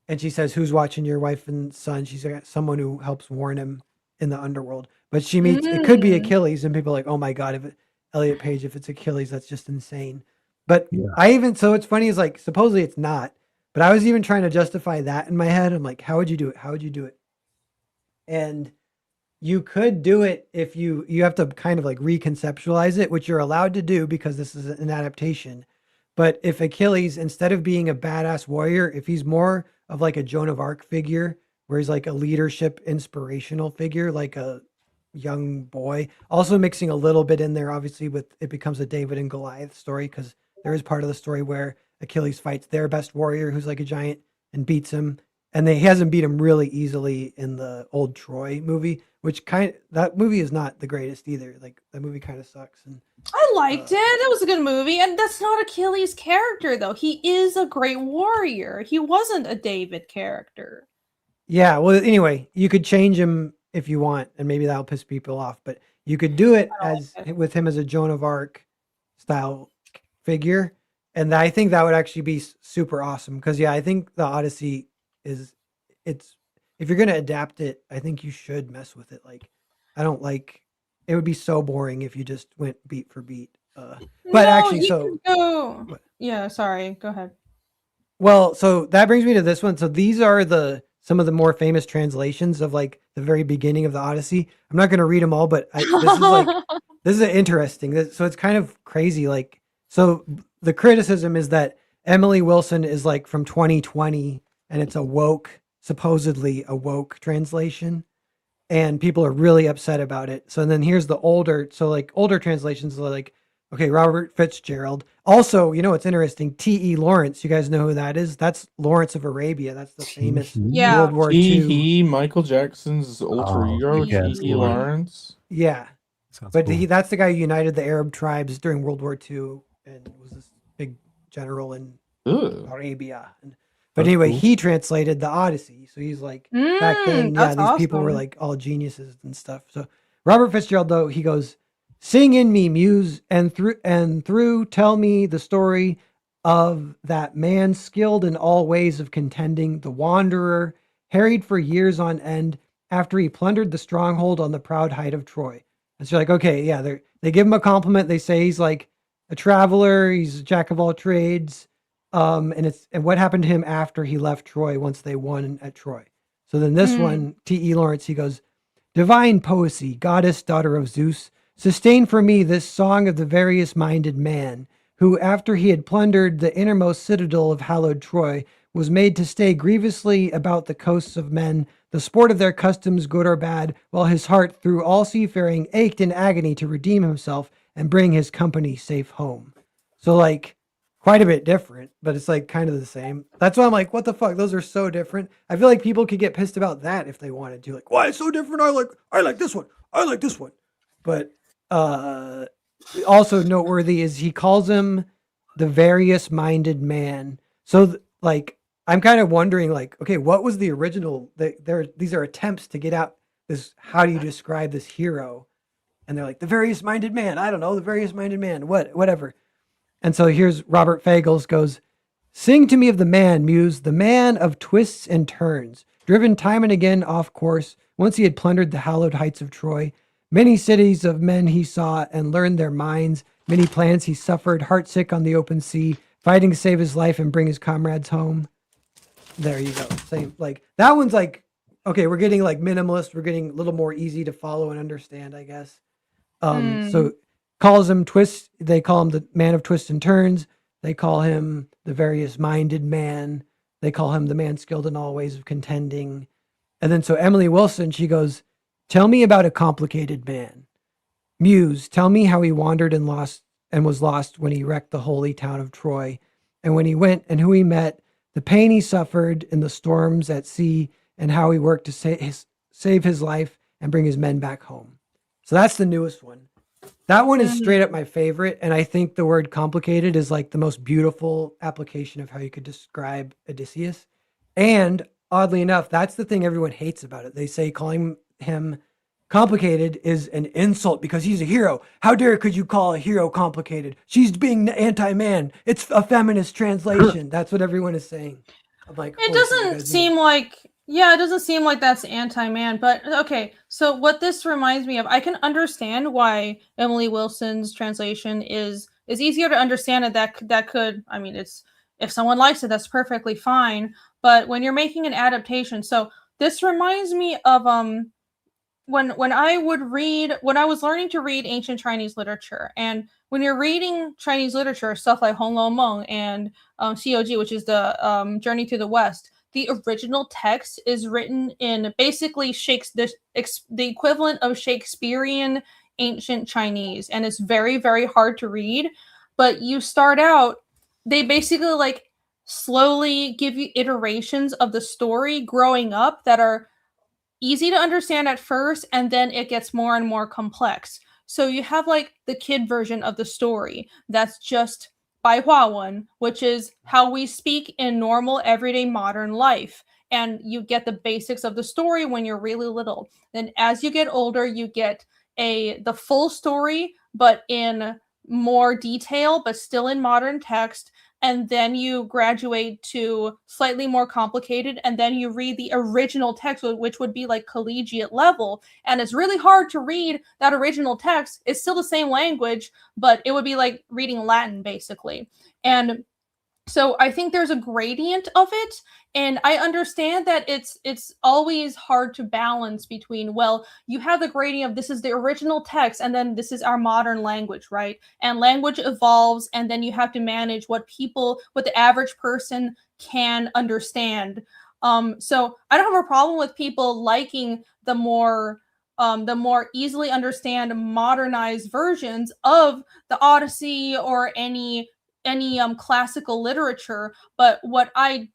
and she says, "Who's watching your wife and son?" She's got someone who helps warn him, in the underworld. But she meets, it could be Mm. Achilles, and people are like, oh my God, Elliot Page, if it's Achilles, that's just insane. But Yeah. so it's funny is like, supposedly it's not, but I was even trying to justify that in my head. I'm like, how would you do it? How would you do it? And you could do it if you have to kind of like reconceptualize it, which you're allowed to do because this is an adaptation. But if Achilles, instead of being a badass warrior, if he's more of like a Joan of Arc figure, where he's like a leadership inspirational figure, like a young boy, also mixing a little bit in there, obviously, with it becomes a David and Goliath story, because there is part of the story where Achilles fights their best warrior, who's like a giant, and beats him. And he hasn't beat him really easily in the old Troy movie, which that movie is not the greatest either. Like that movie kind of sucks. And I liked it. It was a good movie. And that's not Achilles' character, though. He is a great warrior. He wasn't a David character. yeah, well, anyway, you could change him if you want, and maybe that'll piss people off. But you could do it as with him as a Joan of Arc style figure, and I think that would actually be super awesome. Because yeah, I think the Odyssey it's if you're gonna adapt it, I think you should mess with it. Like, I don't like it would be so boring if you just went beat for beat. But No, actually, you so could go. Yeah, sorry. Go ahead. well, so that brings me to this one. So these are some of the more famous translations of like the very beginning of the Odyssey. I'm not gonna read them all, but this is interesting. So it's kind of crazy. Like, so the criticism is that Emily Wilson is like from 2020, and it's supposedly a woke translation, and people are really upset about it. So then here's the older translations are like, okay, Robert Fitzgerald. Also, you know what's interesting? T.E. Lawrence. You guys know who that is? That's Lawrence of Arabia. That's the famous Yeah. World War II. He Michael Jackson's alter ego, yeah, T.E. Lawrence. Yeah. Sounds But cool. that's the guy who united the Arab tribes during World War II and was this big general in Ugh. Arabia. But That's anyway, cool. he translated the Odyssey. So he's like, back then, yeah, that's these people were awesome. like all geniuses and stuff. So Robert Fitzgerald, though, he goes, sing in me, muse, and through tell me the story of that man skilled in all ways of contending, the wanderer, harried for years on end after he plundered the stronghold on the proud height of Troy. And so you're like, okay, yeah, they give him a compliment. They say he's like a traveler, he's a jack of all trades. And what happened to him after he left Troy once they won at Troy. So then this one, T.E. Lawrence, he goes, divine poesy, goddess, daughter of Zeus, sustain for me this song of the various minded man, who after he had plundered the innermost citadel of hallowed Troy, was made to stay grievously about the coasts of men, the sport of their customs, good or bad, while his heart through all seafaring ached in agony to redeem himself and bring his company safe home. So like, quite a bit different, but it's like kind of the same. That's why I'm like, what the fuck? Those are so different. I feel like people could get pissed about that if they wanted to. Like, why it's so different? I like this one. I like this one. But also noteworthy is he calls him the various minded man. So like, I'm kind of wondering like, okay, what was the original? These are attempts to get out this. How do you describe this hero? And they're like the various minded man. I don't know, the various minded man. Whatever. And so here's Robert Fagles goes, sing to me of the man, muse, the man of twists and turns, driven time and again off course, once he had plundered the hallowed heights of Troy. Many cities of men he saw and learned their minds. Many plans he suffered, heartsick on the open sea, fighting to save his life and bring his comrades home. There you go. Same, like that one's like, okay, we're getting like minimalist. We're getting a little more easy to follow and understand, I guess. So calls him twist. They call him the man of twists and turns. They call him the various minded man. They call him the man skilled in all ways of contending. And then so Emily Wilson, she goes, tell me about a complicated man. Muse, tell me how he wandered and was lost when he wrecked the holy town of Troy, and when he went and who he met, the pain he suffered in the storms at sea, and how he worked to save his life and bring his men back home. So that's the newest one. That one is straight up my favorite. And I think the word complicated is like the most beautiful application of how you could describe Odysseus. And oddly enough, that's the thing everyone hates about it. They say calling him complicated is an insult because he's a hero. How dare could you call a hero complicated? She's being anti-man. It's a feminist translation. That's what everyone is saying. I'm like, It doesn't seem like Yeah, it doesn't seem like that's anti-man, but okay. So what this reminds me of, I can understand why Emily Wilson's translation is easier to understand, and that could, I mean, it's, if someone likes it, that's perfectly fine. But when you're making an adaptation, so this reminds me of when I would read, when I was learning to read ancient Chinese literature, and when you're reading Chinese literature, stuff like Hong Lo Meng and COG, which is the Journey to the West, the original text is written in basically the equivalent of Shakespearean ancient Chinese, and it's very, very hard to read. But you start out, they basically like slowly give you iterations of the story growing up that are easy to understand at first, and then it gets more and more complex. So you have like the kid version of the story that's just Bai Hua Wen, which is how we speak in normal everyday modern life. And you get the basics of the story when you're really little. Then as you get older, you get the full story, but in more detail, but still in modern text. And then you graduate to slightly more complicated, and then you read the original text, which would be like collegiate level, and it's really hard to read that original text. It's still the same language, but it would be like reading Latin basically. And so I think there's a gradient of it, and I understand that it's always hard to balance between, well, you have the gradient of this is the original text and then this is our modern language, right? And language evolves, and then you have to manage what the average person can understand. So I don't have a problem with people liking the more easily understand modernized versions of the Odyssey or any classical literature. But what I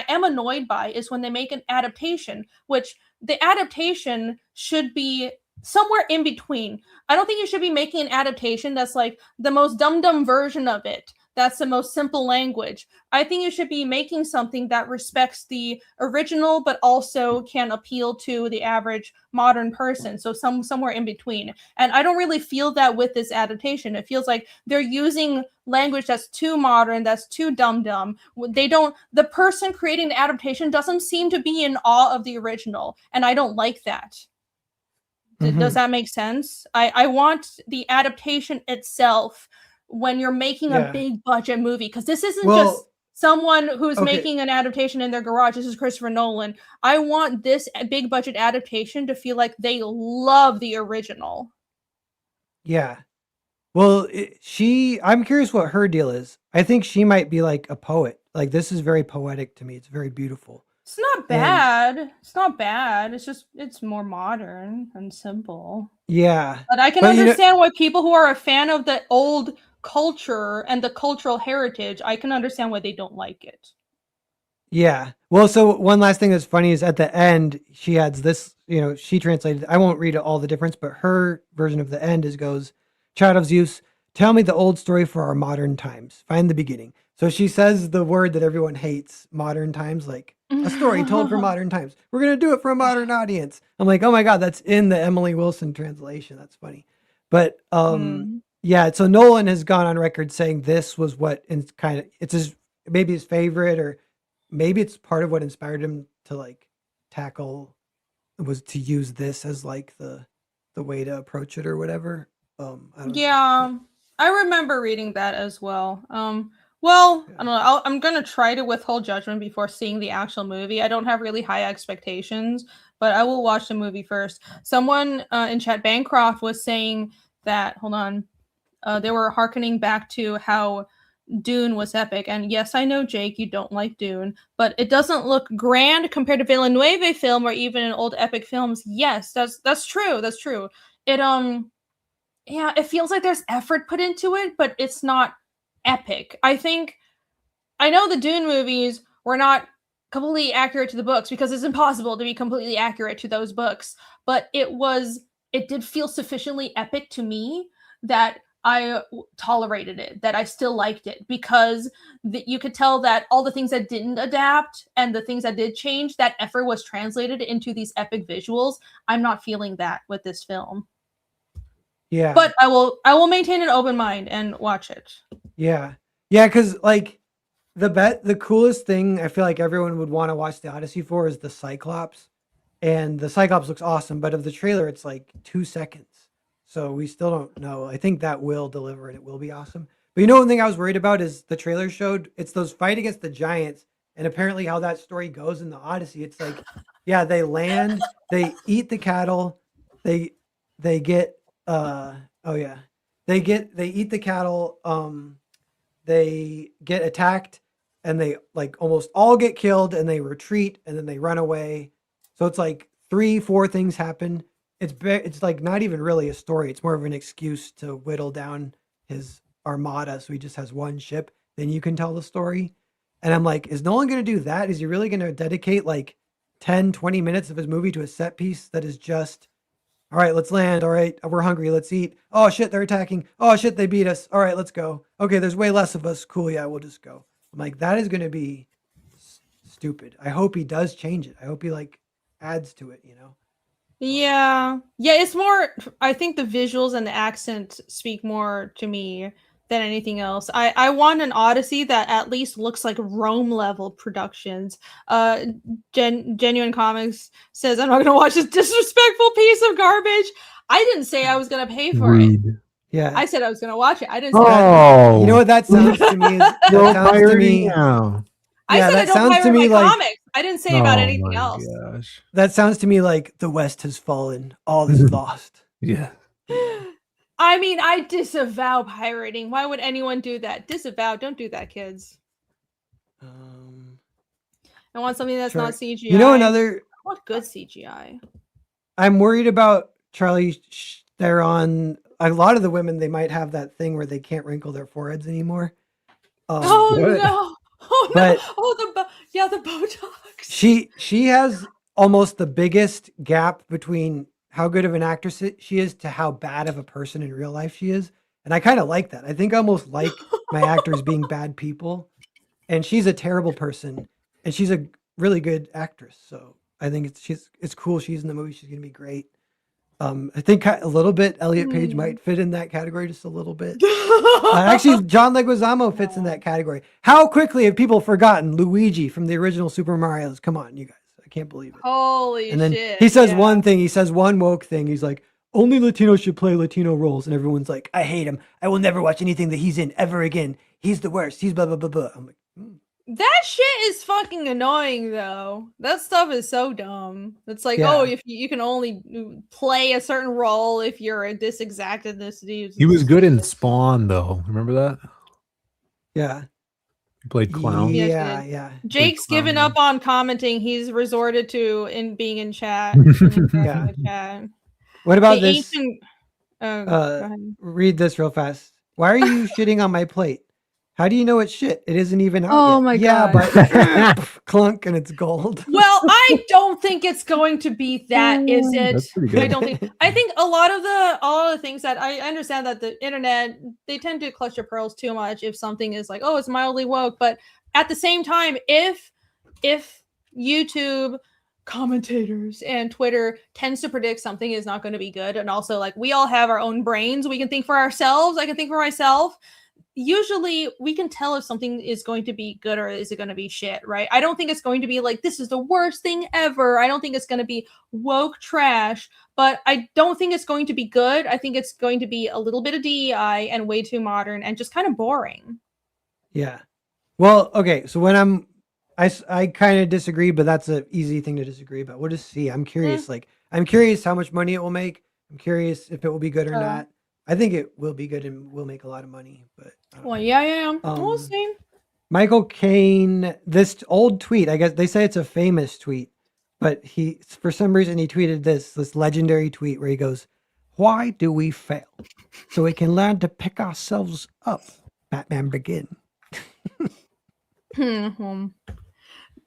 am annoyed by is when they make an adaptation, which the adaptation should be somewhere in between. I don't think you should be making an adaptation that's like the most dumb version of it, that's the most simple language. I think you should be making something that respects the original but also can appeal to the average modern person, so somewhere in between. And I don't really feel that with this adaptation. It feels like they're using language that's too modern, that's too dumb. The person creating the adaptation doesn't seem to be in awe of the original, and I don't like that. Does that make sense? I want the adaptation itself when you're making a big budget movie, because this isn't just someone who's making an adaptation in their garage. This is Christopher Nolan. I want this big budget adaptation to feel like they love the original. Yeah. Well, I'm curious what her deal is. I think she might be like a poet. Like, this is very poetic to me. It's very beautiful. It's not bad. It's not bad. It's just, it's more modern and simple. Yeah. But I can understand why people who are a fan of the old culture and the cultural heritage, I can understand why they don't like it. Yeah. Well, so one last thing that's funny is at the end, she adds this, she translated, I won't read all the difference, but her version of the end goes, "Child of Zeus, tell me the old story for our modern times. Find the beginning." So she says the word that everyone hates, modern times, like a story told for modern times. We're going to do it for a modern audience. I'm like, oh my God, that's in the Emily Wilson translation. That's funny. But yeah, so Nolan has gone on record saying this was what maybe his favorite, or maybe it's part of what inspired him to like tackle, was to use this as like the way to approach it or whatever. I don't know. I remember reading that as well. Well, I don't know. I'm going to try to withhold judgment before seeing the actual movie. I don't have really high expectations, but I will watch the movie first. Someone in chat, Bancroft, was saying that, hold on, they were hearkening back to how Dune was epic. And yes, I know, Jake, you don't like Dune, but it doesn't look grand compared to Villeneuve film or even in old epic films. Yes, that's true. That's true. It feels like there's effort put into it, but it's not epic. I know the Dune movies were not completely accurate to the books because it's impossible to be completely accurate to those books, but it did feel sufficiently epic to me that I tolerated it, that I still liked it, because you could tell that all the things that didn't adapt and the things that did change, that effort was translated into these epic visuals. I'm not feeling that with this film. Yeah. But I will maintain an open mind and watch it. Yeah. Yeah, because like the coolest thing I feel like everyone would want to watch the Odyssey for is the Cyclops. And the Cyclops looks awesome, but of the trailer, it's like 2 seconds. So we still don't know. I think that will deliver and it will be awesome. But you know, one thing I was worried about is the trailer showed it's those fight against the giants, and apparently how that story goes in the Odyssey. It's like, yeah, they land, they eat the cattle, they get they eat the cattle, they get attacked, and they like almost all get killed, and they retreat, and then they run away. So it's like 3-4 things happen. It's like not even really a story. It's more of an excuse to whittle down his armada, so he just has one ship. Then you can tell the story. And I'm like, is Nolan going to do that? Is he really going to dedicate like 10-20 minutes of his movie to a set piece that is just, all right, let's land. All right, we're hungry. Let's eat. Oh shit, they're attacking. Oh shit, they beat us. All right, let's go. Okay, there's way less of us. Cool, yeah, we'll just go. I'm like, that is going to be stupid. I hope he does change it. I hope he like adds to it, you know? Yeah. Yeah, it's more, I think the visuals and the accent speak more to me than anything else. I want an Odyssey that at least looks like Rome level productions. Genuine Comics says, I'm not going to watch this disrespectful piece of garbage. I didn't say I was going to pay for it. Yeah. I said I was going to watch it. I didn't say Oh, you know what that sounds to me is? That sounds to me. I Yeah, said I that don't sounds to pirate me my like. comics. I didn't say about Oh anything my else. gosh. That sounds to me like the West has fallen. All is lost. Yeah. I mean, I disavow pirating. Why would anyone do that? Disavow. Don't do that, kids. I want something that's not CGI. You know, another. I want good CGI. I'm worried about Charlie Theron. A lot of the women, they might have that thing where they can't wrinkle their foreheads anymore. Oh no! Oh no! But the Botox. She has almost the biggest gap between how good of an actress she is to how bad of a person in real life she is, and I kind of like that. I think I almost like my actors being bad people, and she's a terrible person, and she's a really good actress. So I think it's cool. She's in the movie. She's gonna be great. I think a little bit Elliot Page might fit in that category just a little bit. Actually, John Leguizamo fits in that category. How quickly have people forgotten Luigi from the original Super Mario's? Come on, you guys. I can't believe it. Holy And then shit. he says one thing. He says one woke thing. He's like, only Latinos should play Latino roles. And everyone's like, I hate him. I will never watch anything that he's in ever again. He's the worst. He's blah, blah, blah, blah. I'm like, That shit is fucking annoying, though. That stuff is so dumb. It's like, Yeah. oh, if you can only play a certain role if you're this exact ethnicity. He was good in Spawn, though. Remember that? Yeah. He played clown. Yeah. Jake's given up on commenting. He's resorted to being in chat. Yeah. Chat. What about The this? ancient- go ahead. Read this real fast. Why are you shitting on my plate? How do you know it's shit? It isn't even out Oh yet. my Yeah, God. but clunk and it's gold. Well, I don't think it's going to be that, is it? That's pretty good. I don't think. I think a lot of the things that I understand that the internet, they tend to clutch your pearls too much if something is like, oh, it's mildly woke. But at the same time, if YouTube commentators and Twitter tends to predict something is not going to be good, and also like we all have our own brains, we can think for ourselves. I can think for myself. Usually we can tell if something is going to be good or is it going to be shit, right? I don't think it's going to be like, this is the worst thing ever. I don't think it's going to be woke trash, but I don't think it's going to be good. I think it's going to be a little bit of DEI and way too modern and just kind of boring. Yeah. Well, okay. So when I kind of disagree, but that's an easy thing to disagree about. We'll just see. I'm curious. Like, I'm curious how much money it will make. I'm curious if it will be good or not. I think it will be good and will make a lot of money, but well, yeah. We'll see. Michael Caine, this old tweet, I guess they say it's a famous tweet, but for some reason he tweeted this legendary tweet where he goes, "Why do we fail? So we can learn to pick ourselves up. Batman Begin."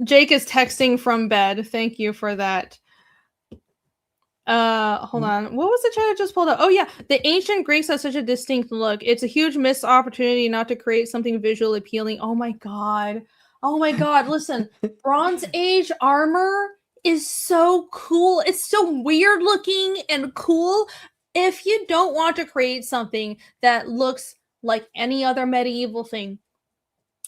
Jake is texting from bed. Thank you for that. Hold on. What was the chat I just pulled up? Oh yeah, the ancient Greeks have such a distinct look. It's a huge missed opportunity not to create something visually appealing. Oh my god. Listen, Bronze Age armor is so cool. It's so weird looking and cool. If you don't want to create something that looks like any other medieval thing,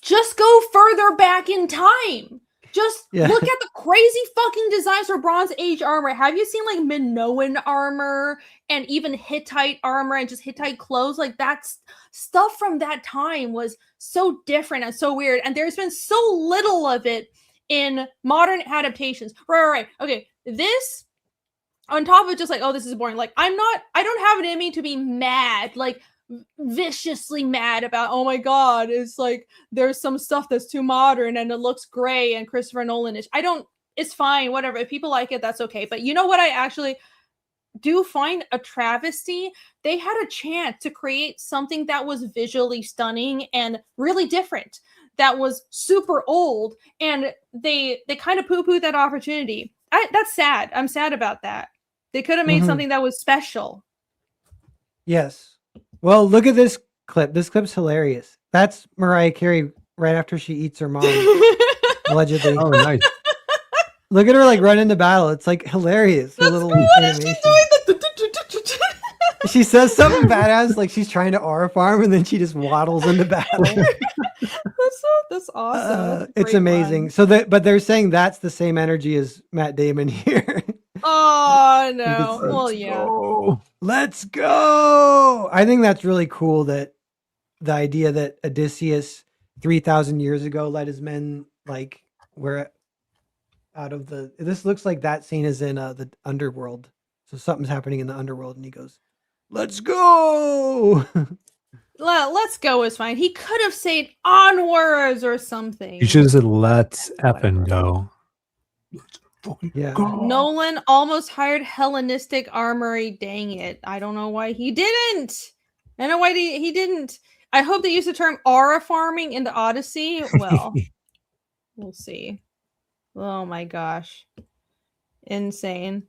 just go further back in time. Just Yeah. look at the crazy fucking designs for Bronze Age armor. Have you seen like Minoan armor and even Hittite armor and just Hittite clothes? Like that's stuff from that time was so different and so weird. And there's been so little of it in modern adaptations. Right. Okay. This on top of just like, oh, this is boring. Like I don't have it in me to be mad. Like viciously mad about, oh my god, it's like there's some stuff that's too modern and it looks gray and Christopher Nolan-ish. It's fine, whatever. If people like it, that's okay. But you know what I actually do find a travesty? They had a chance to create something that was visually stunning and really different, that was super old, and they kind of poo-pooed that opportunity. That's sad. I'm sad about that. They could have made something that was special. Yes. Well, look at this clip. This clip's hilarious. That's Mariah Carey right after she eats her mom, allegedly. Oh, nice. Look at her like run into battle. It's like hilarious. Her little animation. She says something badass, like she's trying to aura farm, and then she just waddles into battle. That's awesome. That's It's great amazing. run. But they're saying that's the same energy as Matt Damon here. Oh no. say, Well, yeah. Oh, Let's go. I think that's really cool, that the idea that Odysseus 3,000 years ago led his men like were out of the. This looks like that scene is in the underworld. So something's happening in the underworld, and he goes, "Let's go." Let's go is fine. He could have said onwards or something. you should have said, let's effing go. Yeah. Nolan almost hired Hellenistic Armory. Dang it. I don't know why he didn't. I don't know why he didn't. I hope they use the term aura farming in the Odyssey. Well, we'll see. Oh my gosh. Insane.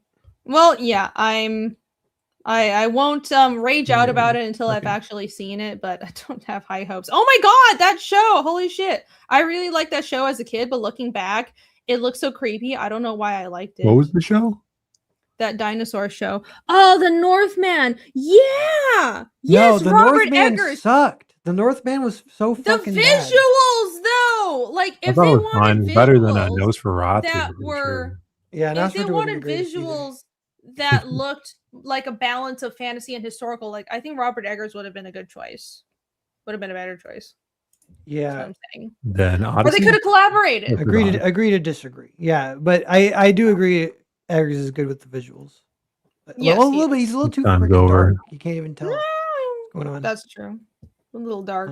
Well, yeah, I won't rage out about it until I've actually seen it, but I don't have high hopes. Oh my god, that show! Holy shit. I really liked that show as a kid, but looking back, it looks so creepy. I don't know why I liked it. What was the show? That dinosaur show. Oh, the Northman. Yeah. Yes, the Robert Northman Eggers. sucked. The Northman was so The fucking bad. visuals, though. Like I if thought they it was wanted fine. Better than a visuals Nosferatu. that for were sure. Yeah, if they Nosferatu wasn't the wanted greatest either. visuals that looked like a balance of fantasy and historical, like I think Robert Eggers would have been a good choice. Would have been a better choice. That's what Yeah, I'm saying. Then Or they Odyssey. could have collaborated. agree to disagree. Yeah, but I do agree Eggers is good with the visuals. Yes, Well, a he little bit. He's a little too Time's freaking over. dark. You can't even tell what's going on. That's true. A little dark.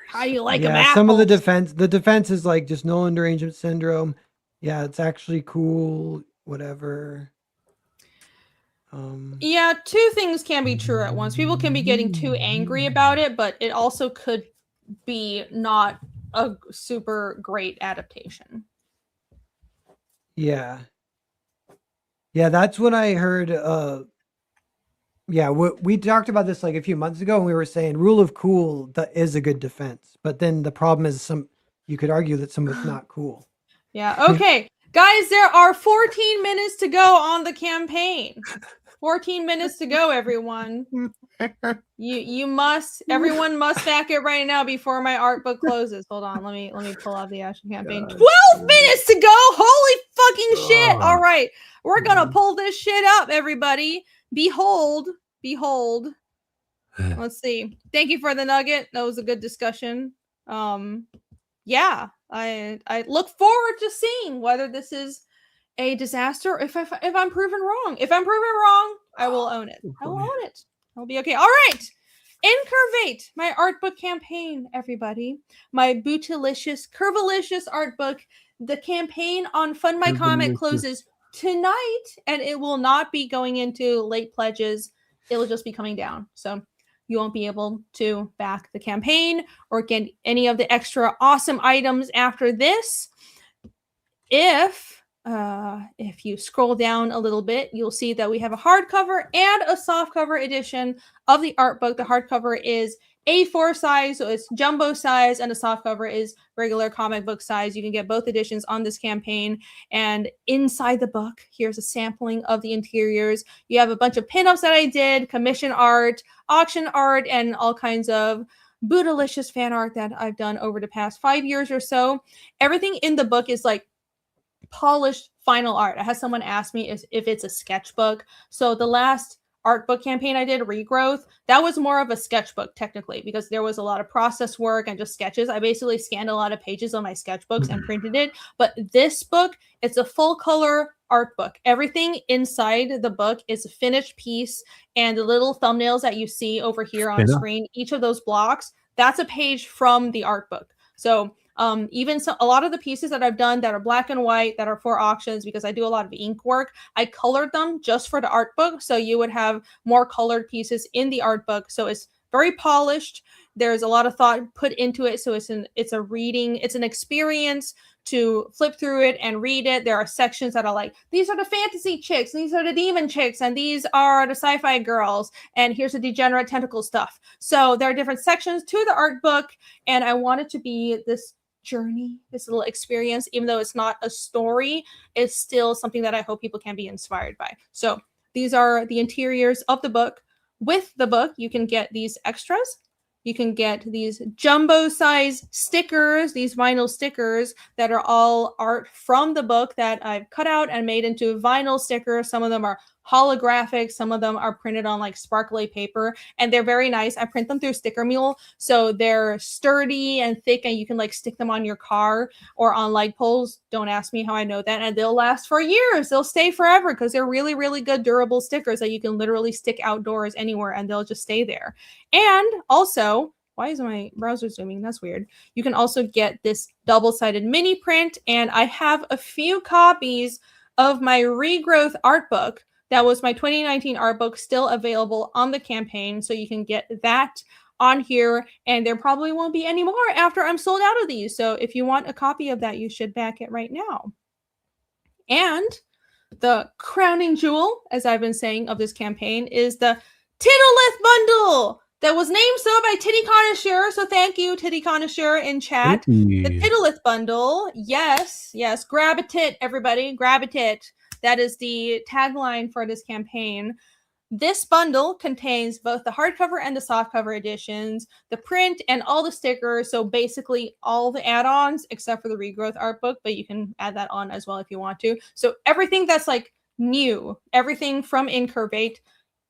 How you like them yeah, apples? some of the defense is like just Nolan derangement syndrome. Yeah, it's actually cool. Whatever. Yeah, two things can be true at once. People can be getting too angry about it, but it also could be not a super great adaptation. Yeah. Yeah, that's what I heard. Yeah, we talked about this like a few months ago, and we were saying rule of cool is a good defense, but then the problem is you could argue that some of it's not cool. Yeah. Okay, guys, there are 14 minutes to go on the campaign. 14 minutes to go, everyone. Everyone must back it right now before my art book closes. Hold on, let me pull out the action campaign. 12 minutes to go. Holy fucking shit. All right. We're gonna pull this shit up, everybody. Behold. Let's see. Thank you for the nugget. That was a good discussion. Yeah, I look forward to seeing whether this is a disaster. If I'm proven wrong. If I'm proven wrong, I will own it. I will own it. I'll be okay. All right. INCURVATE, my art book campaign, everybody. My bootylicious, curvilicious art book. The campaign on Fund My Comic closes tonight, and it will not be going into late pledges. It'll just be coming down. So you won't be able to back the campaign or get any of the extra awesome items after this. If you scroll down a little bit, you'll see that we have a hardcover and a softcover edition of the art book. The hardcover is A4 size, so it's jumbo size, and the softcover is regular comic book size. You can get both editions on this campaign. And inside the book, here's a sampling of the interiors. You have a bunch of pinups that I did, commission art, auction art, and all kinds of bootylicious fan art that I've done over the past 5 years or so. Everything in the book is like polished final art. I had someone ask me if it's a sketchbook. So the last art book campaign I did, Regrowth, that was more of a sketchbook technically, because there was a lot of process work and just sketches. I basically scanned a lot of pages on my sketchbooks and printed it. But this book, it's a full color art book. Everything inside the book is a finished piece, and the little thumbnails that you see over here on screen, each of those blocks, that's a page from the art book. So even so, a lot of the pieces that I've done that are black and white, that are for auctions, because I do a lot of ink work, I colored them just for the art book. So you would have more colored pieces in the art book. So it's very polished. There's a lot of thought put into it. So it's an experience to flip through it and read it. There are sections that are like, these are the fantasy chicks, these are the demon chicks, and these are the sci-fi girls, and here's the degenerate tentacle stuff. So there are different sections to the art book, and I want it to be this journey, this little experience. Even though it's not a story, it's still something that I hope people can be inspired by. So these are the interiors of the book. With the book, you can get these extras. You can get these jumbo size stickers, these vinyl stickers that are all art from the book that I've cut out and made into vinyl stickers. Some of them are holographic, some of them are printed on like sparkly paper, and they're very nice. I print them through Sticker Mule, so they're sturdy and thick, and you can like stick them on your car or on light poles. Don't ask me how I know that, and they'll last for years. They'll stay forever because they're really, really good durable stickers that you can literally stick outdoors anywhere and they'll just stay there. And also, why is my browser zooming? That's weird. You can also get this double-sided mini print, and I have a few copies of my Regrowth art book. That was my 2019 art book, still available on the campaign. So you can get that on here, and there probably won't be any more after I'm sold out of these. So if you want a copy of that, you should back it right now. And the crowning jewel, as I've been saying, of this campaign is the Tittleth bundle that was named so by Titty Connoisseur. So thank you, Titty Connoisseur in chat. The Tittleth bundle. Yes, grab a tit, everybody. Grab a tit. That is the tagline for this campaign. This bundle contains both the hardcover and the softcover editions, the print, and all the stickers. So basically all the add-ons except for the Regrowth art book, but you can add that on as well if you want to. So everything that's like new, everything from INCURVATE,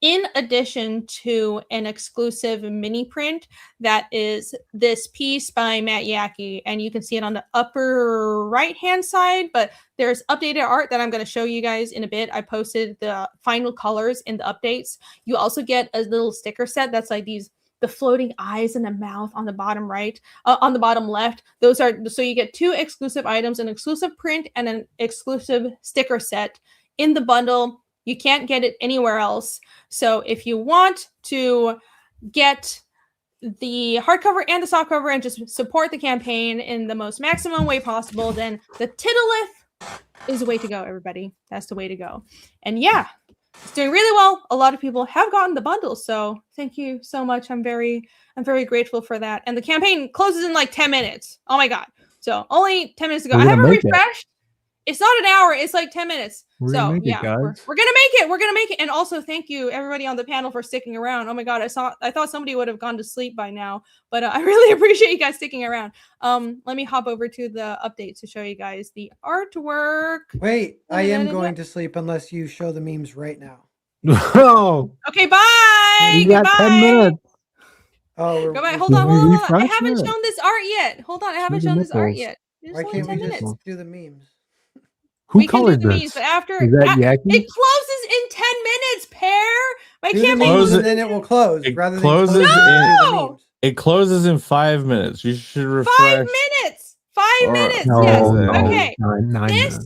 in addition to an exclusive mini print that is this piece by Matt Yackey. And you can see it on the upper right-hand side, but there's updated art that I'm going to show you guys in a bit. I posted the final colors in the updates. You also get a little sticker set that's like the floating eyes and the mouth on the bottom right, on the bottom left. Those are, so you get 2 exclusive items, an exclusive print and an exclusive sticker set in the bundle. You can't get it anywhere else. So if you want to get the hardcover and the softcover and just support the campaign in the most maximum way possible, then the Tittleth is the way to go, everybody. That's the way to go. And yeah, it's doing really well. A lot of people have gotten the bundle, so thank you so much. I'm very grateful for that. And the campaign closes in like 10 minutes. Oh my god. So only 10 minutes ago. I haven't refreshed. It's not an hour, it's like 10 minutes. We're gonna make it. We're gonna make it. And also thank you everybody on the panel for sticking around. Oh my god, I thought somebody would have gone to sleep by now, but I really appreciate you guys sticking around. Let me hop over to the update to show you guys the artwork. Wait, I am going to sleep unless you show the memes right now. No. Okay, bye. You got 10 minutes. Oh, goodbye. Hold on. I haven't shown this art yet. Hold on, I haven't shown this art yet. Why can't we just do the memes? Who colored this? Memes, but after is that Yackey? It closes in 10 minutes, Pear. My campaign and then it will close. It closes in 5 minutes. You should refresh. 5 minutes. 5 minutes. No, yes. No, okay. 9 minutes.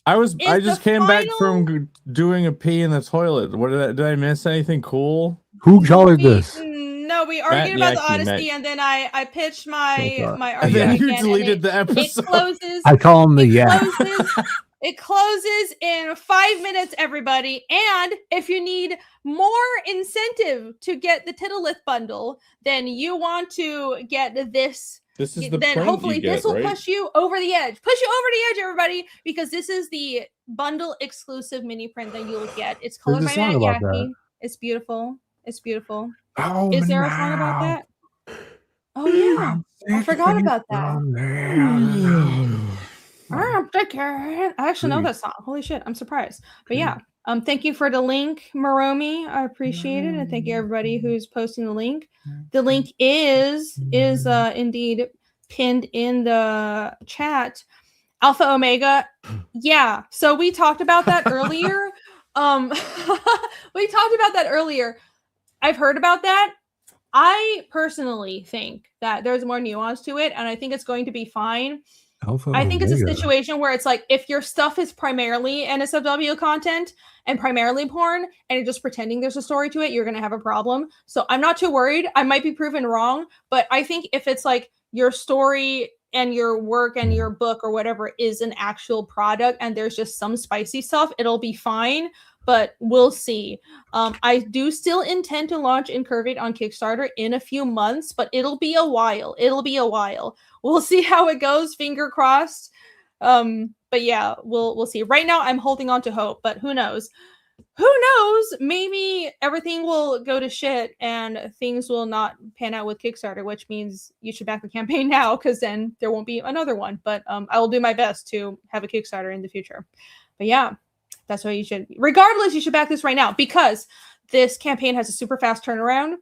I just came back from doing a pee in the toilet. What did I miss anything cool? Who colored this? No, we argued about the Odyssey, and then I pitched my argument. And then you deleted the episode. It closes. I call him the It closes in 5 minutes, everybody. And if you need more incentive to get the Tittleth bundle, then you want to get this. This is the then print hopefully you get, this will right? push you over the edge. Push you over the edge, everybody, because this is the bundle exclusive mini print that you'll get. It's colored by Matt Yackey. It's beautiful. It's beautiful. Oh, is there a song about that? Oh yeah, I forgot about that. I actually know that song. Holy shit, I'm surprised. But yeah, thank you for the link, Maromi. I appreciate it, and thank you everybody who's posting the link. The link is indeed pinned in the chat. Alpha Omega. Yeah, so we talked about that earlier. We talked about that earlier. I've heard about that. I personally think that there's more nuance to it, and I think it's going to be fine. I think it's a situation where it's like, if your stuff is primarily NSFW content and primarily porn, and you're just pretending there's a story to it, you're going to have a problem. So I'm not too worried. I might be proven wrong, but I think if it's like your story and your work and your book or whatever is an actual product and there's just some spicy stuff, it'll be fine. But we'll see. I do still intend to launch INCURVATE on Kickstarter in a few months, but it'll be a while. We'll see how it goes. Finger crossed. But yeah, we'll see. Right now, I'm holding on to hope, but who knows? Who knows? Maybe everything will go to shit and things will not pan out with Kickstarter, which means you should back the campaign now, because then there won't be another one. But I will do my best to have a Kickstarter in the future. But yeah. That's why you should, regardless, you should back this right now, because this campaign has a super fast turnaround.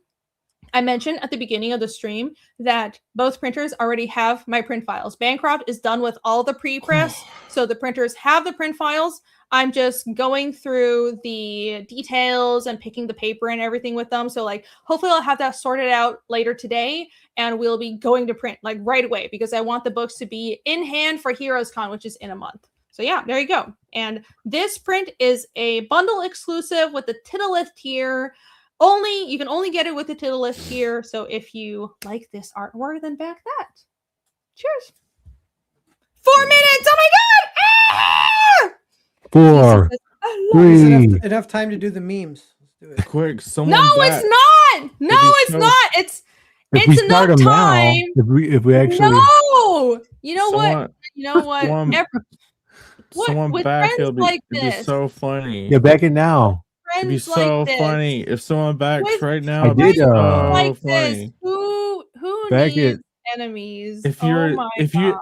I mentioned at the beginning of the stream that both printers already have my print files. Bancroft is done with all the pre-press, so the printers have the print files. I'm just going through the details and picking the paper and everything with them. So like, hopefully I'll have that sorted out later today, and we'll be going to print like right away, because I want the books to be in hand for Heroes Con, which is in a month. So yeah, there you go. And this print is a bundle exclusive with the Titillith tier. You can only get it with the Titillith tier. So if you like this artwork, then back that. Cheers. 4 minutes. Oh my god. 4, 3. Enough time to do the memes. Let's do it. Quick, someone. No, it's not. No, it's not. It's enough time. If we actually. No. You know what? You know what? Someone with back, friends like it'd be this. so funny. Yeah, back it now. It'd be Friends so like this. funny if someone backs With right now. I It'd be did, so like funny. this. Who Back needs it. enemies? If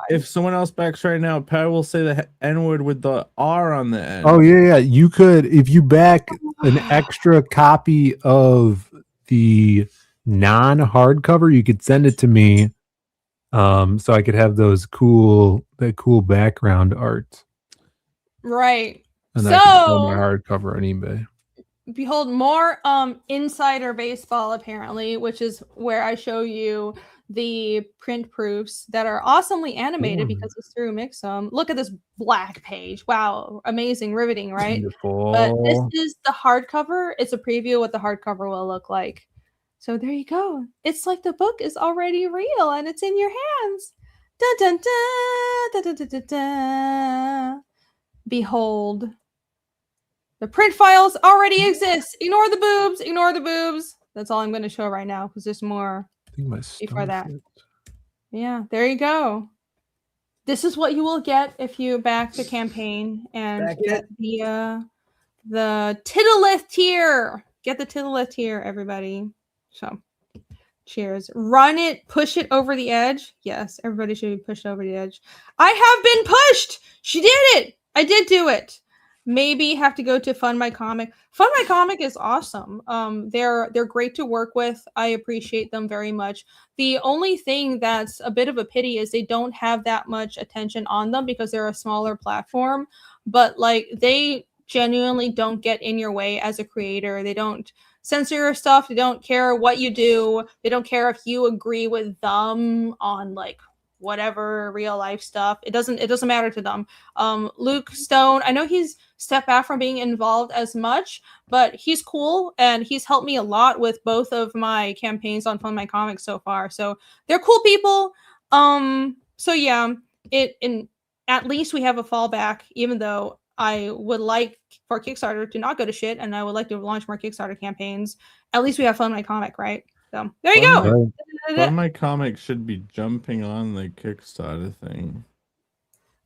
if someone else backs right now, Pat will say the N word with the R on the end. Oh yeah. You could, if you back an extra copy of the non-hardcover, you could send it to me, so I could have that cool background art. Right. And I can sell my hardcover on eBay. Behold, more insider baseball, apparently, which is where I show you the print proofs that are awesomely animated because it's through Mixum. Look at this black page. Wow, amazing, riveting, right? Beautiful. But this is the hardcover. It's a preview of what the hardcover will look like. So there you go. It's like the book is already real and it's in your hands. Dun, dun, dun, dun, dun, dun, dun. Behold. The print files already exist. Ignore the boobs. Ignore the boobs. That's all I'm going to show right now, because there's more before that. Yeah, there you go. This is what you will get if you back the campaign and get the Titillith tier. Get the Titillith tier, everybody. So, cheers. Run it. Push it over the edge. Yes, everybody should be pushed over the edge. I have been pushed. She did it. I did do it. Maybe have to go to Fund My Comic. Fund My Comic is awesome. They're great to work with. I appreciate them very much. The only thing that's a bit of a pity is they don't have that much attention on them because they're a smaller platform. But like, they genuinely don't get in your way as a creator. They don't censor your stuff. They don't care what you do. They don't care if you agree with them on like whatever real life stuff. It doesn't matter to them. Luke Stone, I know he's stepped back from being involved as much, but he's cool and he's helped me a lot with both of my campaigns on Fund My Comics so far. So they're cool people. So yeah, at least we have a fallback, even though I would like for Kickstarter to not go to shit and I would like to launch more Kickstarter campaigns. At least we have Fund My Comic, right? So there you go. Fund My Comic should be jumping on the Kickstarter thing.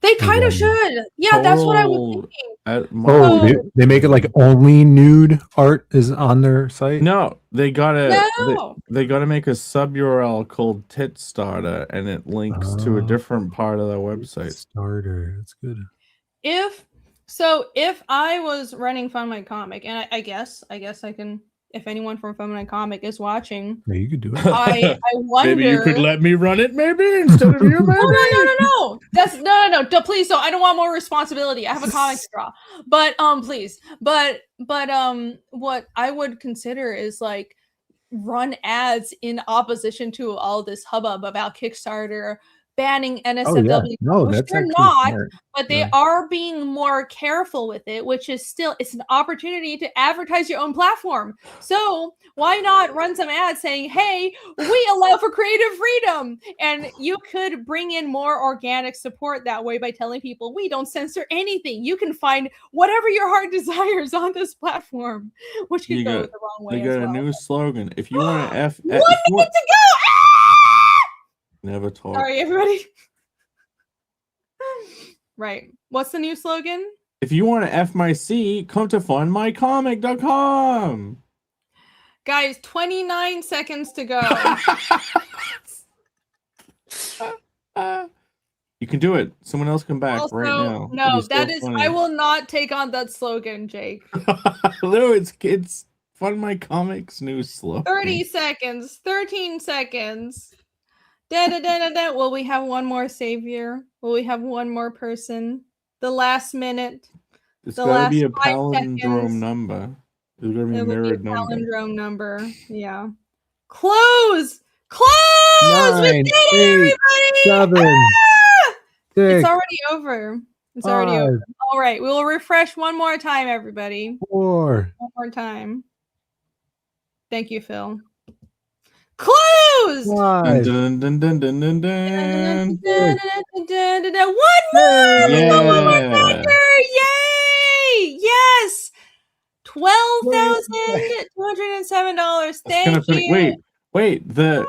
They kind of should. Yeah, that's what I was thinking. at Oh, they make it like only nude art is on their site. No, they gotta No. they gotta make a sub URL called Titstarter, and it links to a different part of their website. Starter, that's good. If I was running Fun My Comic, and I guess I can, if anyone from Fun My Comic is watching, Yeah, you could do it. I wonder. Maybe you could let me run it, maybe instead of you. Maybe. No. That's no. Please don't. I don't want more responsibility. I have a comic to draw. But please. But what I would consider is like run ads in opposition to all this hubbub about Kickstarter banning NSFW. No, which that's they're actually not, smart. but they are being more careful with it, which is still, it's an opportunity to advertise your own platform. So why not run some ads saying, hey, we allow for creative freedom, and you could bring in more organic support that way by telling people we don't censor anything. You can find whatever your heart desires on this platform, which can go the wrong way. They got as well. a new slogan. If you want to 1 minute to go. Never talk. Sorry, everybody. Right. What's the new slogan? If you want to F my C, come to fundmycomic.com. Guys, 29 seconds to go. You can do it. Someone else come back Also, right now. no, that is, I will not take on that slogan, Jake. No, it's Fun My Comics new slogan. 30 seconds, 13 seconds. Will we have one more savior? Will we have one more person? The last minute. It's the gotta be a 5 palindrome seconds. number. It's gotta be a It would be a mirrored number. palindrome number. Yeah. Close! Close! We 9, did it, 8, everybody! 7, Ah! 6, It's already over. It's already 5, over. All right, we will refresh one more time, everybody. 4. One more time. Thank you, Phil. Close! Five. Dun, dun, dun, dun, dun, dun, dun. One more! Yeah. Yay! Yes! $12,207. Thank you. Wait.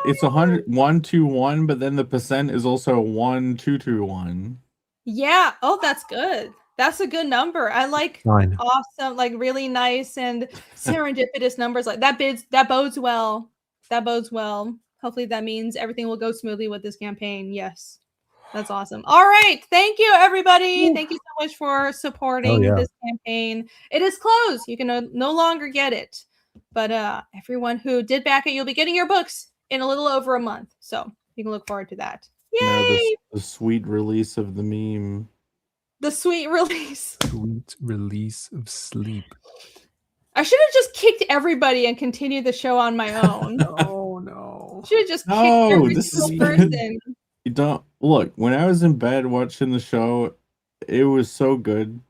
It's 121, but then the percent is also 1221. Yeah. Oh, that's good. That's a good number. I like Fine. awesome, like really nice and serendipitous numbers like that. That bodes well. That bodes well. Hopefully that means everything will go smoothly with this campaign. Yes. That's awesome. All right. Thank you, everybody. Thank you so much for supporting this campaign. It is closed. You can no longer get it. But everyone who did back it, you'll be getting your books in a little over a month. So you can look forward to that. Yay! Now the sweet release of the meme. The sweet release. Sweet release of sleep. I should have just kicked everybody and continued the show on my own. No. Should have just kicked every this is single person. You don't look. When I was in bed watching the show, it was so good.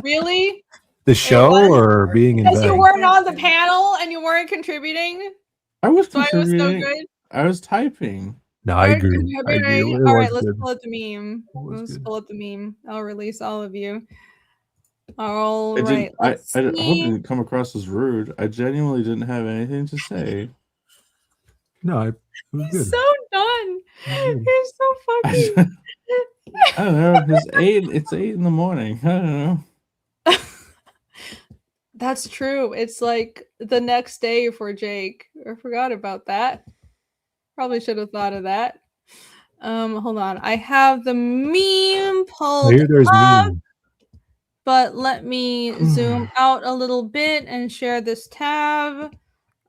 Really? The show or being in Because bed? you weren't on the panel and you weren't contributing? I was So I was so contributing. good? I was typing. No, I agree. I agree. It All right, was let's good. pull up the meme. was Let's good. pull up the meme. I'll release all of you. All I right. Let's I hope it see. didn't come across as rude. I genuinely didn't have anything to say. No, it was He's good. so done. good. He's so fucking. I don't know. It's 8 in the morning. I don't know. That's true. It's like the next day for Jake. I forgot about that. Probably should have thought of that. Hold on. I have the meme I pulled hear there's up, meme. but let me zoom out a little bit and share this tab.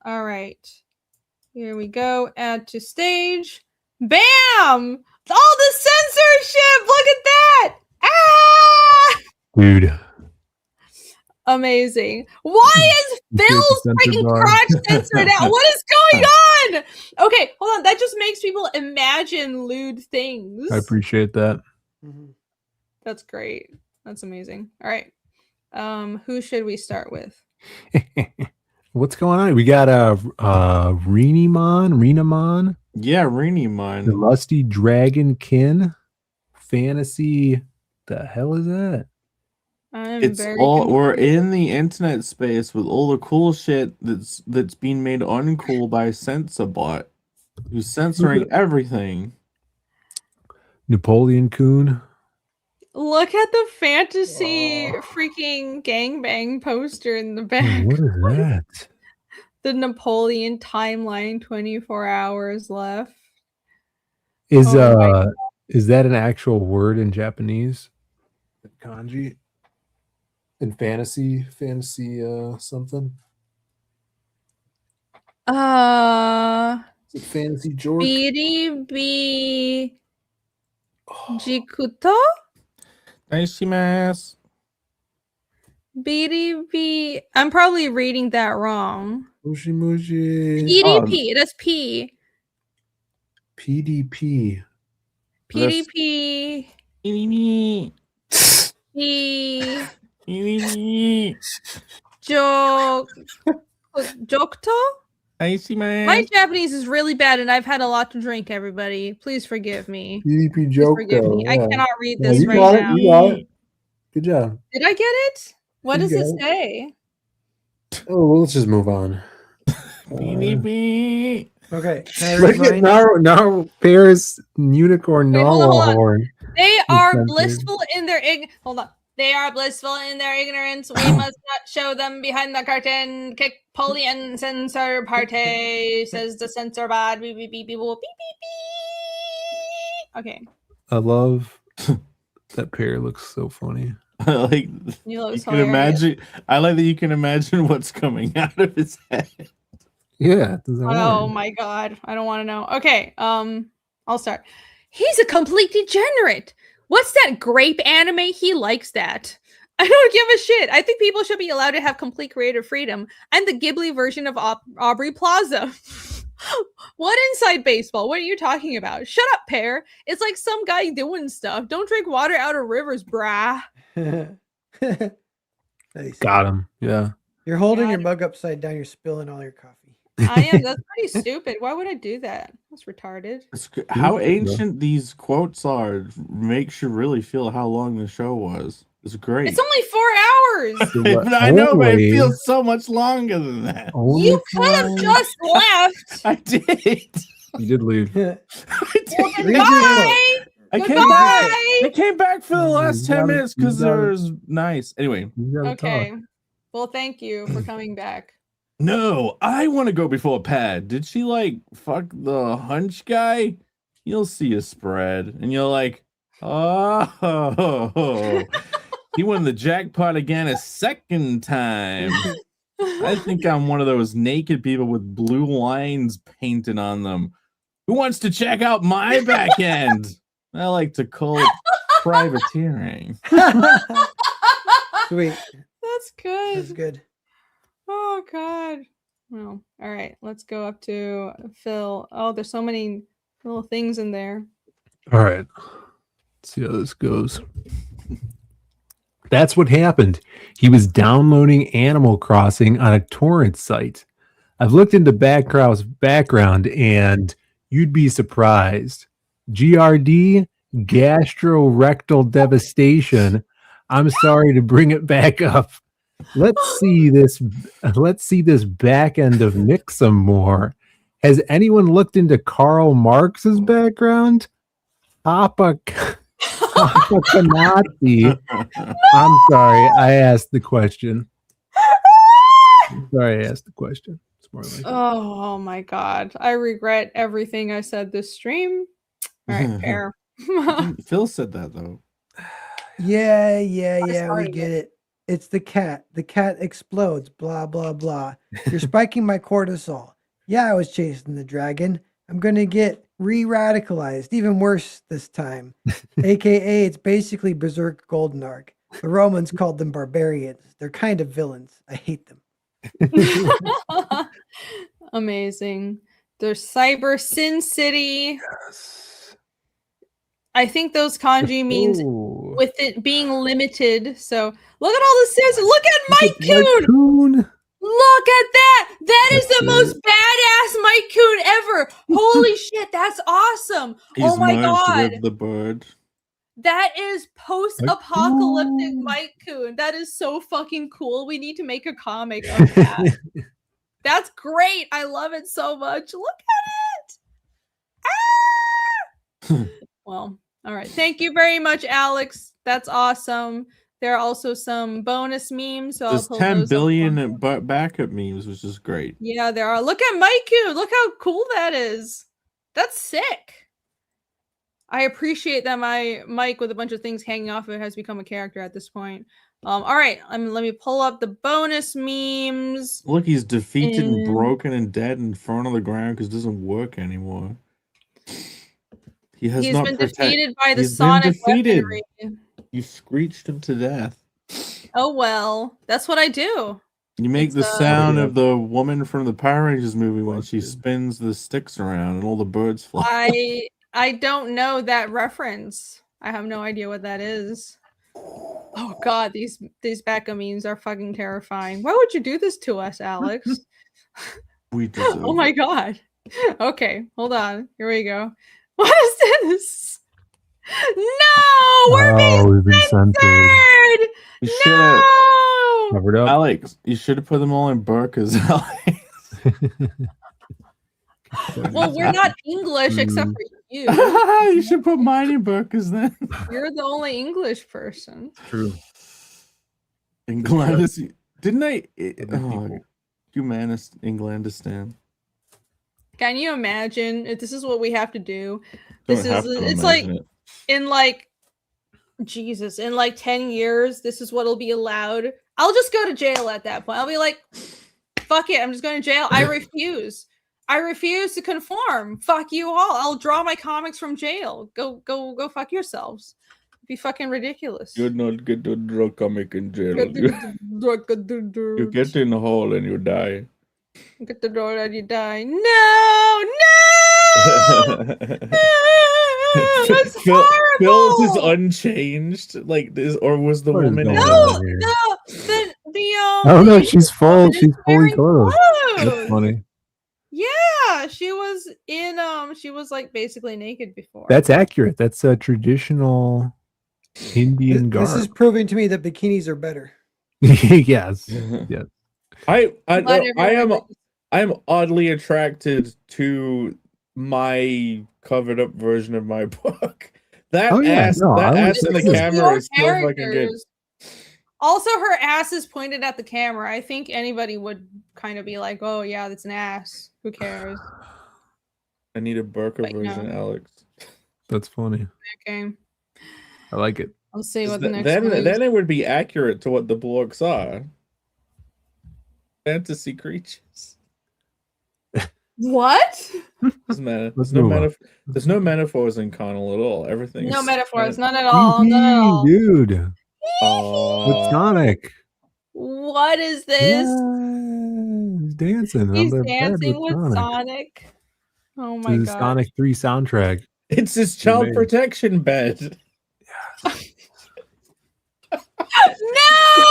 All right. Here we go. Add to stage. Bam! All the censorship! Look at that! Ah! Dude. Amazing. Why is Bill's censor freaking bar. crotch censored out? What is going on? Okay, hold on. That just makes people imagine lewd things. I appreciate that. That's great. That's amazing. All right. Who should we start with? What's going on? We got Renamon, Yeah, Rainy the Mine. Lusty Dragonkin Fantasy. The hell is that? I'm very We're confused. in the internet space with all the cool shit that's being made uncool by CensorBot, who's censoring everything. Napoleon Coon. Look at the fantasy freaking gangbang poster in the back. What is that? The Napoleon timeline, 24 hours left. Is Oh my is that an actual word in Japanese? Kanji? In fantasy something? Is it fantasy jork? Biribi Jikuto? Aishimasu. Biribi. I'm probably reading that wrong. Mushi mushi. PDP. That's P. PDP. PDP. P. Jokto? My Japanese is really bad, and I've had a lot to drink. Everybody, please forgive me. PDP Please joke. forgive me. I cannot read Yeah, this you right got now. it. You got it. Good job. Did I get it? What You does it got it. say? Oh, well, let's just move on. Okay. Can I Look at read mine? now Paris unicorn Wait, hold on, narwhal hold on. horn. They is are censored. blissful in their hold on. They are blissful in their ignorance. We must not show them behind the curtain. Kick Polian censor party, says the censor bad. Beep, beep, beep, beep, beep, beep, beep. Okay. I love that pair looks so funny. Like You look you can hilarious. imagine. I like that you can imagine what's coming out of his head. Yeah. Oh my god. I don't want to know. Okay. I'll start. He's a complete degenerate. What's that grape anime? He likes that. I don't give a shit. I think people should be allowed to have complete creative freedom. I'm the Ghibli version of Aubrey Plaza. What inside baseball? What are you talking about? Shut up, Pear. It's like some guy doing stuff. Don't drink water out of rivers, brah. Nice. Got him. Yeah. You're holding Got your mug upside down. You're spilling all your coffee. I am. That's pretty stupid. Why would I do that? That's retarded. How ancient these quotes are makes you really feel how long the show was. It's great. It's only 4 hours. I know, but it Only- feels so much longer than that. Only You could have five- just left. I did. You did leave. I did. Read your Bye. I came Goodbye. back. I came back for the last You 10 gotta- minutes you because it gotta- was nice. Anyway, You gotta Okay. talk. Well, thank you for coming back. no, I want to go before Pad. Did she like fuck the hunch guy? You'll see a spread, and you're like, oh, he won the jackpot again a second time. I think I'm one of those naked people with blue lines painted on them. Who wants to check out my back end? I like to call it privateering. Sweet. That's good. That's good. Oh god. Well, all right. Let's go up to Phil. Oh, there's so many little things in there. All right. Let's see how this goes. That's what happened. He was downloading Animal Crossing on a torrent site. I've looked into Backcrow's background and you'd be surprised. GRD, gastrorectal devastation. I'm sorry to bring it back up. Let's see this back end of Nick some more. Has anyone looked into Karl Marx's background? Papa Kanati. I'm sorry, I asked the question. Sorry, I asked the question. It's more like Oh my god. I regret everything I said this stream. All right, Pear. Phil said that though. Yeah, I we started get it. It's the cat. The cat explodes. Blah, blah, blah. You're spiking my cortisol. Yeah, I was chasing the dragon. I'm going to get re-radicalized. Even worse this time. AKA, it's basically Berserk Golden Arc. The Romans called them barbarians. They're kind of villains. I hate them. Amazing. There's Cyber Sin City. I think those kanji means Ooh. with it being limited. So look at all the sins. Look at Mike Coon. Coon. Look at that. That is That's the most badass Mike Coon ever. Holy shit, that's awesome. Oh my merged god. with the bird. That is post-apocalyptic Coon. Mike Coon. That is so fucking cool. We need to make a comic of that. That's great. I love it so much. Look at it. Ah! Well, all right. Thank you very much, Alex. That's awesome. There are also some bonus memes. So There's I'll pull 10 those up. billion backup memes, which is great. Yeah, there are. Look at Maiku. Look how cool that is. That's sick. I appreciate that my Mike with a bunch of things hanging off of it has become a character at this point. All right, let me pull up the bonus memes. Look, he's defeated and broken and dead and thrown on the ground because it doesn't work anymore. He's been defeated by the Sonic weaponry. You screeched him to death. Oh well, that's what I do. You make the sound of the woman from the Power Rangers movie when she spins the sticks around and all the birds fly. I don't know that reference. I have no idea what that is. Oh god, these backup memes are fucking terrifying. Why would you do this to us, Alex? We deserve Oh my god. Okay, hold on. Here we go. What is this? No, we're being censored. No. Covered up. Alex, you should have put them all in burkas, Alex. Well, we're not English except for you. You should put mine in burkas then. You're the only English person. True. Englandis, didn't I? Humanist Englandistan. Can you imagine if this is what we have to do? It's like in like Jesus, in like 10 years, this is what'll be allowed. I'll just go to jail at that point. I'll be like, fuck it, I'm just going to jail. I refuse. I refuse to conform. Fuck you all. I'll draw my comics from jail. Go fuck yourselves. It'd be fucking ridiculous. You're not get to draw comic in jail. You get in the hole and you die. Get the door and you die. No! That's horrible! Phil's is unchanged, like this, or was the woman? No, Oh no, she's full. She's fully clothed. That's funny. Yeah, she was in she was like basically naked before. That's accurate. That's a traditional Indian garb. This is proving to me that bikinis are better. Yes. Yes. I am oddly attracted to my covered up version of my book. That ass in the camera is so fucking good. Also, her ass is pointed at the camera. I think anybody would kind of be like, "Oh yeah, that's an ass. Who cares?" I need a burqa version, Alex. That's funny. Okay. I like it. I'll see what the next then one is. Then it would be accurate to what the blocks are. Fantasy creatures. What? There's no metaphors in Connell at all. Everything. No metaphors, none at all. None at all. Dude. With Sonic. What is this? Yeah, he's dancing. He's dancing with Sonic. Oh my god. Sonic 3 soundtrack. It's his child protection bed. No,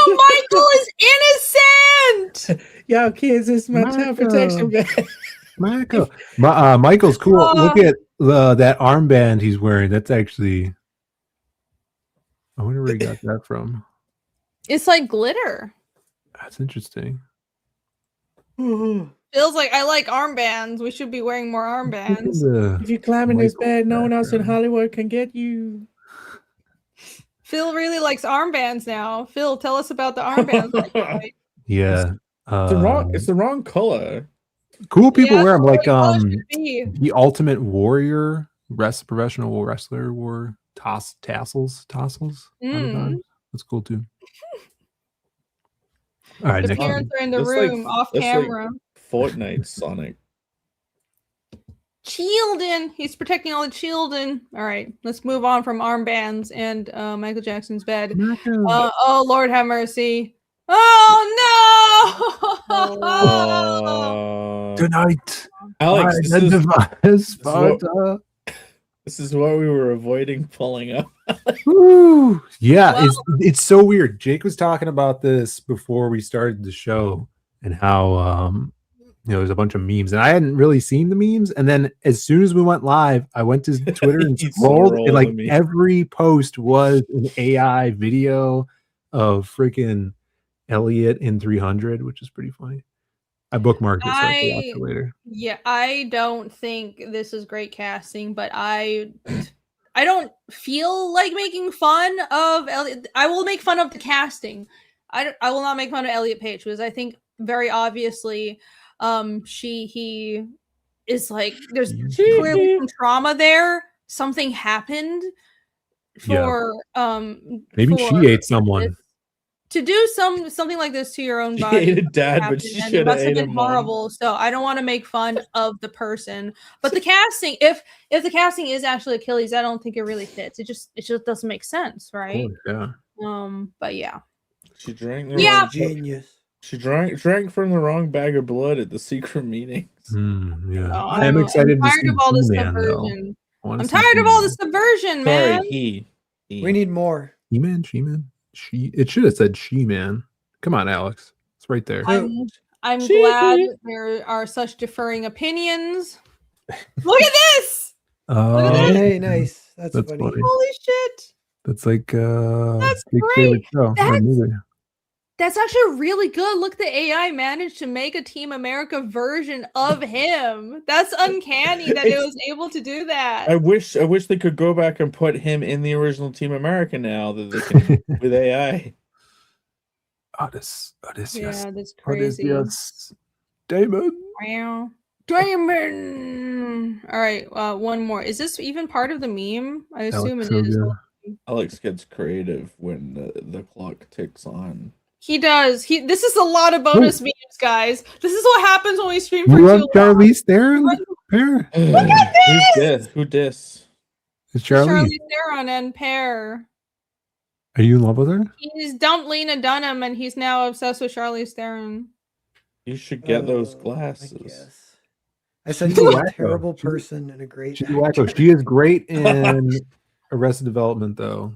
Michael is innocent. Yo, kids, it's my child protection bed. Michael. Michael's cool. Look at that armband he's wearing. That's actually. I wonder where he got that from. It's like glitter. That's interesting. Feels like I like armbands. We should be wearing more armbands. If you climb in this bed, no one else in Hollywood can get you. Phil really likes armbands now. Phil, tell us about the armbands. Yeah. It's the wrong color. Cool people wear them like the Ultimate Warrior professional wrestler wore tassels. That's cool too. All right, the parents are in the room off camera. Like Fortnite Sonic. Children. He's protecting all the children. All right, let's move on from armbands and Michael Jackson's bed. Oh Lord, have mercy. Oh no! Tonight, Alex, this is what we were avoiding pulling up. Yeah, well, it's so weird. Jake was talking about this before we started the show and how there's a bunch of memes, and I hadn't really seen the memes. And then as soon as we went live, I went to Twitter and scrolled, and like every post was an AI video of freaking Elliot in 300, which is pretty funny. I bookmarked it so I can watch it later. Yeah, I don't think this is great casting, but I I don't feel like making fun of Elliot. I will make fun of the casting. I will not make fun of Elliot Page because I think very obviously he is like there's clearly some trauma there. Something happened for maybe for she ate someone. to do something like this to your own She body. ate a dad, but happened, she and should it have must have ate a been mom. horrible. So I don't want to make fun of the person, but the casting, if the casting is actually Achilles, I don't think it really fits. It just doesn't make sense, right? Yeah. But yeah, She drank. Yeah. Genius. She drank from the wrong bag of blood at the secret meetings. Yeah. I'm excited to tired see of all this He-Man, though. subversion. I wanna I'm see tired of all He-Man. the subversion, man. Sorry, he. We need more. He-Man, She-Man. It should have said She-Man. Come on, Alex. It's right there. I'm glad that there are such differing opinions. Look at this! Oh, Hey, nice. That's funny. Holy shit! That's like That's big great. favorite show or movie. That's actually really good. Look, the AI managed to make a Team America version of him. That's uncanny that it was able to do that. I wish they could go back and put him in the original Team America now that they can with AI. Odysseus. Yeah, that's crazy. Odysseus. Damon. Wow. Damon. All right, one more. Is this even part of the meme? I assume it is. Alex gets creative when the clock ticks on. He does. This is a lot of bonus memes, guys. This is what happens when we stream for You too love long. Charlize Theron? Pair? Look at this! Who dis? It's Charlize. Charlize Theron and Pear. Are you in love with her? He's dumped Lena Dunham and he's now obsessed with Charlize Theron. You should get those glasses. I said she's a terrible person and a great She's wacko. She is great in Arrested Development, though.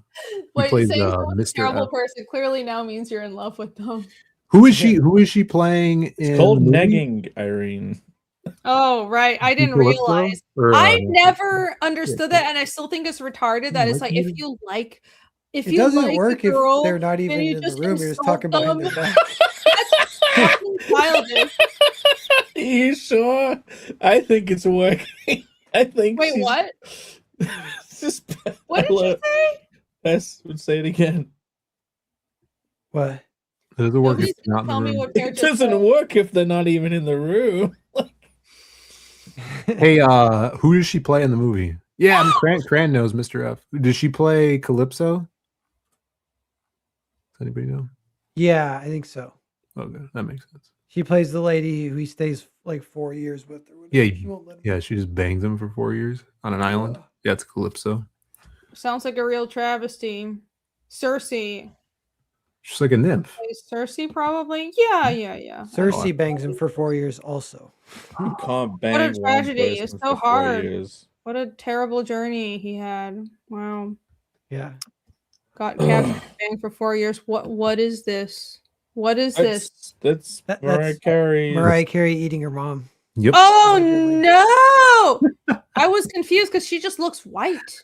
Wait, plays, saying someone's a Mr. terrible F. person clearly now means you're in love with them. Who is she? Who is she playing in? It's called the movie? negging, Irene. Oh, right. I didn't Calypso? realize. Or, I never understood that, and I still think it's retarded that it's like if maybe. you like if It you doesn't like work a if girl, they're not then even you in the just room. You're just insult talking behind them. their back. Fucking childish. You sure? I think it's working. I think. Wait, what? Just, What did you say? Bess would say it again. What? It doesn't work Nobody's if they're not in tell the me room. what It character doesn't said. work if they're not even in the room. Hey, who does she play in the movie? Yeah, Cran knows Mr. F. Does she play Calypso? Does anybody know? Yeah, I think so. Okay, that makes sense. She plays the lady who he stays like 4 years with. Or whatever. Yeah, She won't let him. yeah, she just bangs him for 4 years on an island. Yeah, it's Calypso. Sounds like a real travesty. Cersei. She's like a nymph. Cersei, probably? Yeah. Cersei bangs him for 4 years also. You can't bang What a one tragedy. person It's for so 4 hard. years. What a terrible journey he had. Wow. Yeah. Got captured banged for 4 years. What is this? What is this? That's That's Mariah Carey. Mariah Carey eating her mom. Yep. Oh no! I was confused because she just looks white.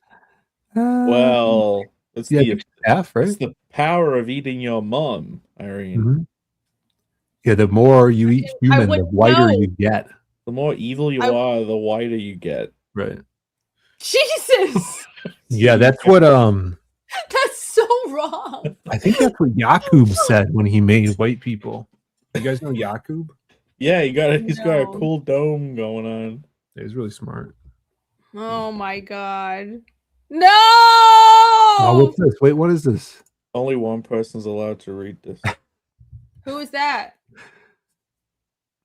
Well, it's yeah, F, right? it's the power of eating your mom, Irene. Mhm. Yeah, the more you eat human, the would whiter know. you get. The more evil you are, the whiter you get. Right. Jesus! Yeah, that's what That's so wrong. I think that's what Yakub said when he made white people. You guys know Yakub? Yeah, he's got a No. cool dome going on. Yeah, he's really smart. Oh my god. No! Oh, what's this? Wait, what is this? Only one person's allowed to read this. Who is that?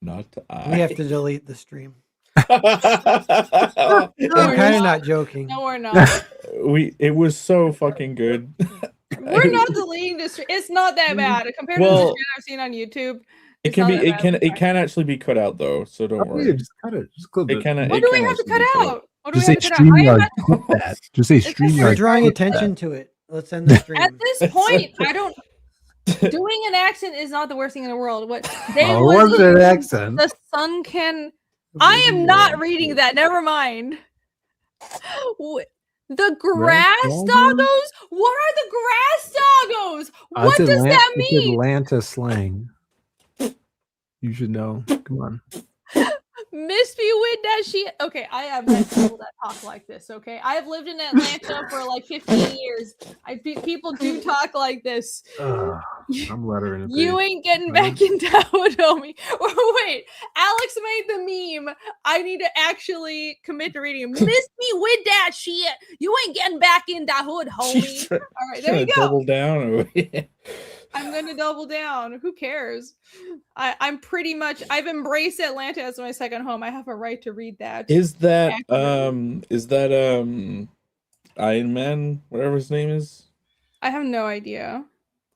Not I. We have to delete the stream. No, I'm we're kind of not joking. No, we're not. It was so fucking good. We're not deleting this. It's not that bad compared to the Well, shit I've seen on YouTube. It It's can not be. that It bad. can actually be cut out though. So don't Oh, worry. yeah, just cut it. Just clip It it. can. What do we have to cut out? What do Just we say have to cut out? I am StreamYard. Clip that. Just say It's just You're StreamYard. drawing clip attention that. to it. Let's end the stream. At this point, I don't. Doing an accent is not the worst thing in the world. What they Oh, would it wasn't an use accent. The sun can. I am not reading that. Never mind. The grass doggos? doggos? What are the grass doggos? What It's does that It's mean? Atlanta slang. You should know. Come on. Mispy with that shit. Okay, I have met people that talk like this. Okay, I have lived in Atlanta for like 15 years. People do talk like this. I'm lettering it. You ain't getting back into Hood, homie. Wait, Alex made the meme. I need to actually commit to reading. Miss me with that shit. You ain't getting back in that hood, homie. All right, there you go. Double down. I'm gonna double down. Who cares? I'm pretty much. I've embraced Atlanta as my second home. I have a right to read that. Is that Iron Man, whatever his name is? I have no idea.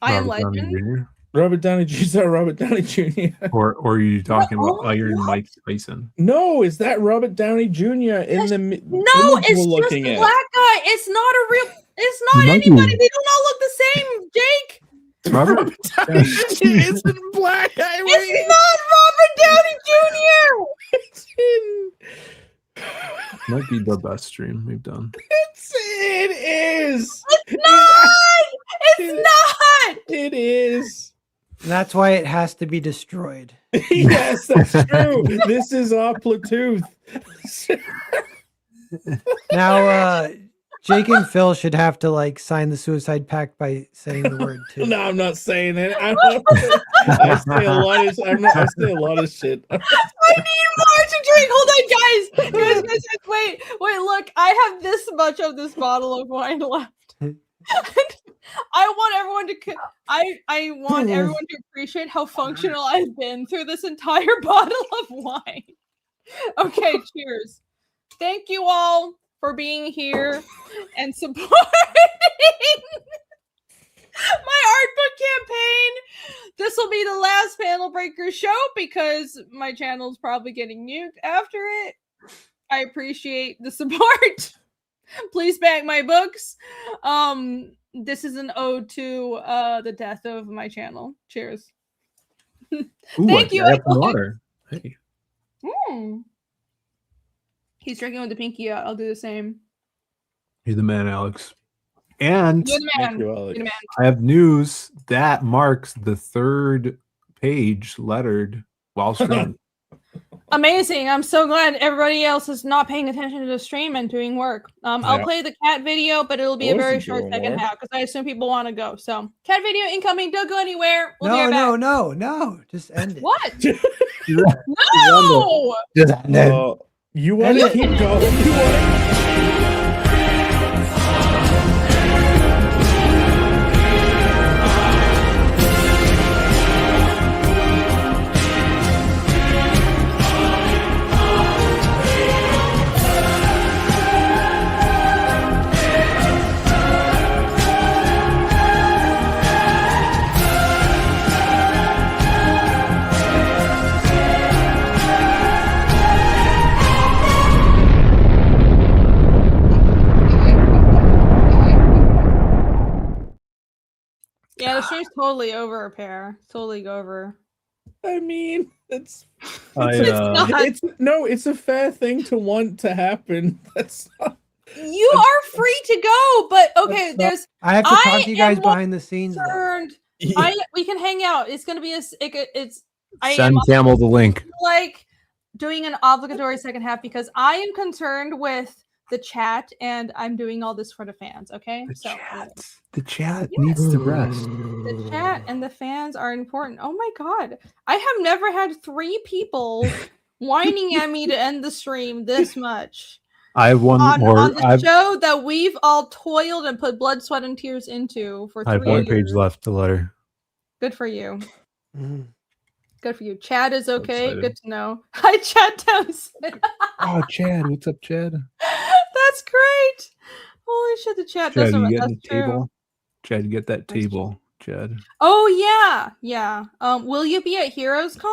I Am Legend. Robert Downey Jr. Is that Robert Downey Jr.? Or are you talking about Iron Mike Tyson? No, is that Robert Downey Jr. in the No, it's just a black guy. It's not a real. It's not anybody. They don't all look the same, Jake. Robert Downey Jr. is in black. It's not Robert Downey Jr. Might be the best stream we've done. It is. It's not. It's not. It is. That's why it has to be destroyed. Yes, that's true. This is our Bluetooth. Now, Jake and Phil should have to like sign the suicide pact by saying the word too. No, I'm not saying it. I say a lot of. I say a lot of shit. I need more to drink. Hold on, guys. Wait. Look, I have this much of this bottle of wine left. I want everyone to. I want everyone to appreciate how functional I've been through this entire bottle of wine. Okay, cheers. Thank you all for being here and supporting my art book campaign. This will be the last Panel Breaker show because my channel's probably getting nuked after it. I appreciate the support. Please back my books. This is an ode to the death of my channel. Cheers. Thank you. I got some water. Hey. He's drinking with the pinky out. I'll do the same. You're the man, Alex. And You're the man. You, Alex. You're the man. I have news that marks the 3rd page lettered while streaming. Amazing. I'm so glad everybody else is not paying attention to the stream and doing work. I'll play the cat video, but it'll be a very short second half because I assume people want to go. So cat video incoming. Don't go anywhere. We'll be right back. No. Just end it. What? No! Just end it. You want to keep going? Yeah, the stream's totally over, pair. Totally over. I mean, it's a fair thing to want to happen. That's not. You are free to go, but okay, there's. I have to talk to you guys behind the scenes. We can hang out. It's gonna be Send Camel the link. Like doing an obligatory second half because I am concerned with the chat and I'm doing all this for the fans. Okay, the chat needs to rest. The chat and the fans are important. Oh my god, I have never had 3 people whining at me to end the stream this much. I have one more on the show that we've all toiled and put blood, sweat, and tears into for 3 years. I have 1 page left. The letter. Good for you. Good for you. Chad is okay. Good to know. Hi, Chad Townsend. Oh, Chad. What's up, Chad? That's great. Holy shit, the chat doesn't know that's true. Chad, get that table, Chad. Oh, yeah. Will you be at Heroes Con?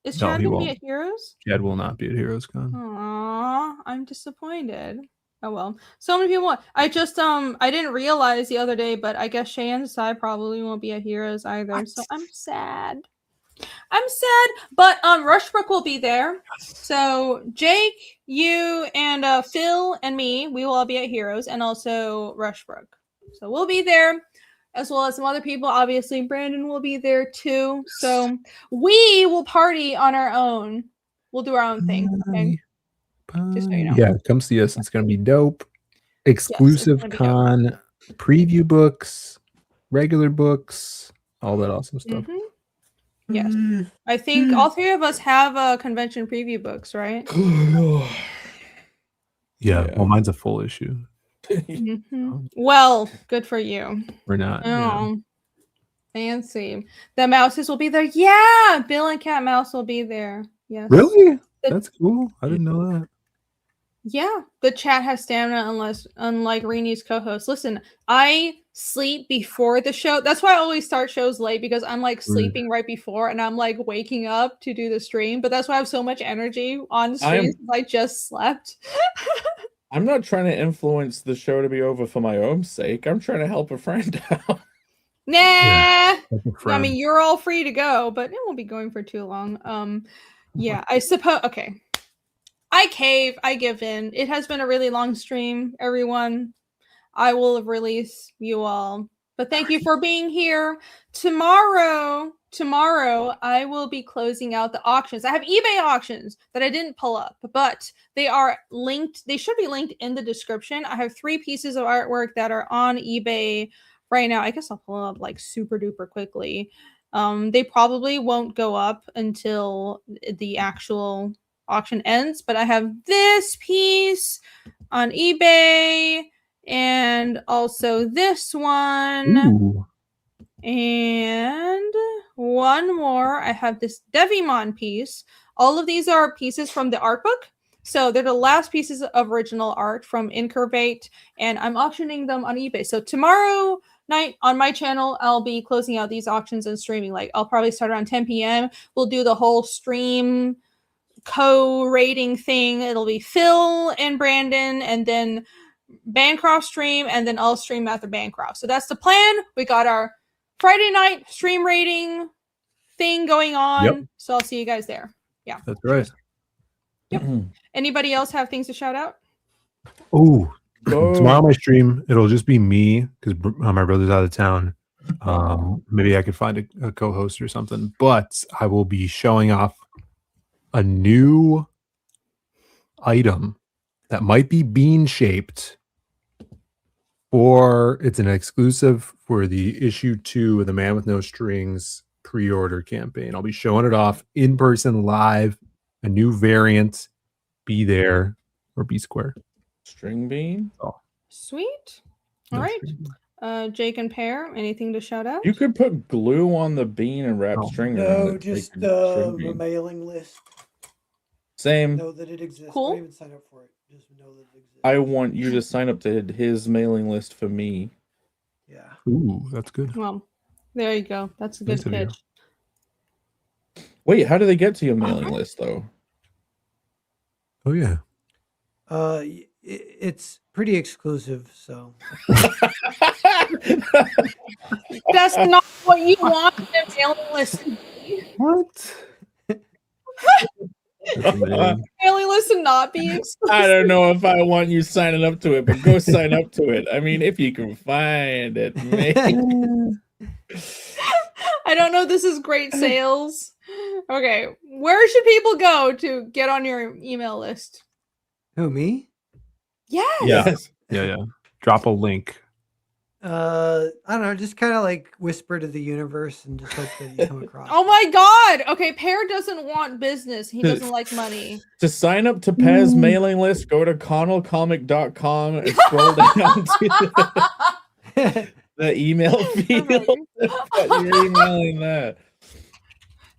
Is Chad going to be at Heroes? Chad will not be at Heroes Con. Aww, I'm disappointed. Oh well. So many people want. I just I didn't realize the other day, but I guess Shay and Sai probably won't be at Heroes either. What? So I'm sad. But Rushbrook will be there. So Jake, you, and Phil and me, we will all be at Heroes, and also Rushbrook. So we'll be there, as well as some other people. Obviously, Brandon will be there too. So we will party on our own We'll do our own thing. Okay? Just so you know. Yeah, come see us. It's gonna be dope. Exclusive gonna be dope. con, preview books, regular books, all that awesome stuff. Yes. I think all three of us have convention preview books, right? Yeah. Well, mine's a full issue. Well, good for you. We're not. Oh, fancy. The mouses will be there. Yeah, Bill and Cat Mouse will be there. Yes. Really? That's cool. I didn't know that. Yeah, the chat has stamina unlike Rini's co-host. Listen, I sleep before the show. That's why I always start shows late, because I'm like sleeping right before and I'm like waking up to do the stream. But that's why I have so much energy on stream since I just slept. I'm not trying to influence the show to be over for my own sake. I'm trying to help a friend out. Nah. Yeah, I mean, you're all free to go, but it won't be going for too long. Yeah, I suppose. Okay. I cave. I give in. It has been a really long stream, everyone. I will release you all. But thank you for being here. Tomorrow, I will be closing out the auctions. I have eBay auctions that I didn't pull up, but they are linked. They should be linked in the description. I have 3 pieces of artwork that are on eBay right now. I guess I'll pull up like super duper quickly. They probably won't go up until the actual auction ends, but I have this piece on eBay and also this one. Ooh. And one more. I have this Devimon piece. All of these are pieces from the art book. So they're the last pieces of original art from INCURVATE, and I'm auctioning them on eBay. So tomorrow night on my channel, I'll be closing out these auctions and streaming. Like, I'll probably start around 10 p.m. We'll do the whole stream co-rating thing. It'll be Phil and Brandon, and then Bancroft stream, and then I'll stream after Bancroft. So that's the plan. We got our Friday night stream rating thing going on. Yep. So I'll see you guys there. Yeah. That's right. Yep. Anybody else have things to shout out? Oh, tomorrow my stream, it'll just be me because my brother's out of town. Maybe I could find a co-host or something, but I will be showing off a new item that might be bean shaped, or it's an exclusive for the issue 2 of the Man with No Strings pre-order campaign. I'll be showing it off in person live, a new variant. Be there or be square. String bean. Oh, sweet. All right. Jake and Pear, anything to shout out? You could put glue on the bean and wrap string around it. No, just the mailing list. Same. Know that it exists. Cool. Don't even sign up for it. Just know that it exists. I want you to sign up to his mailing list for me. Yeah. Ooh, that's good. Well, there you go. That's a good Nice of you. pitch. Wait, how do they get to your mailing list though? Oh yeah. It's pretty exclusive, so. That's not what you want the mailing list to be. What? Mailing list to not be exclusive. I don't know if I want you signing up to it, but go sign up to it. I mean, if you can find it, maybe. I don't know. This is great sales. Okay, where should people go to get on your email list? Who, me? Yes. Yeah. Drop a link. I don't know, just kind of like whisper to the universe and just hope that you come across. Oh my god. Okay, Pear doesn't want business. He doesn't like money. To sign up to Pez mailing list, go to connellcomic.com and scroll down to the email field. You're emailing that.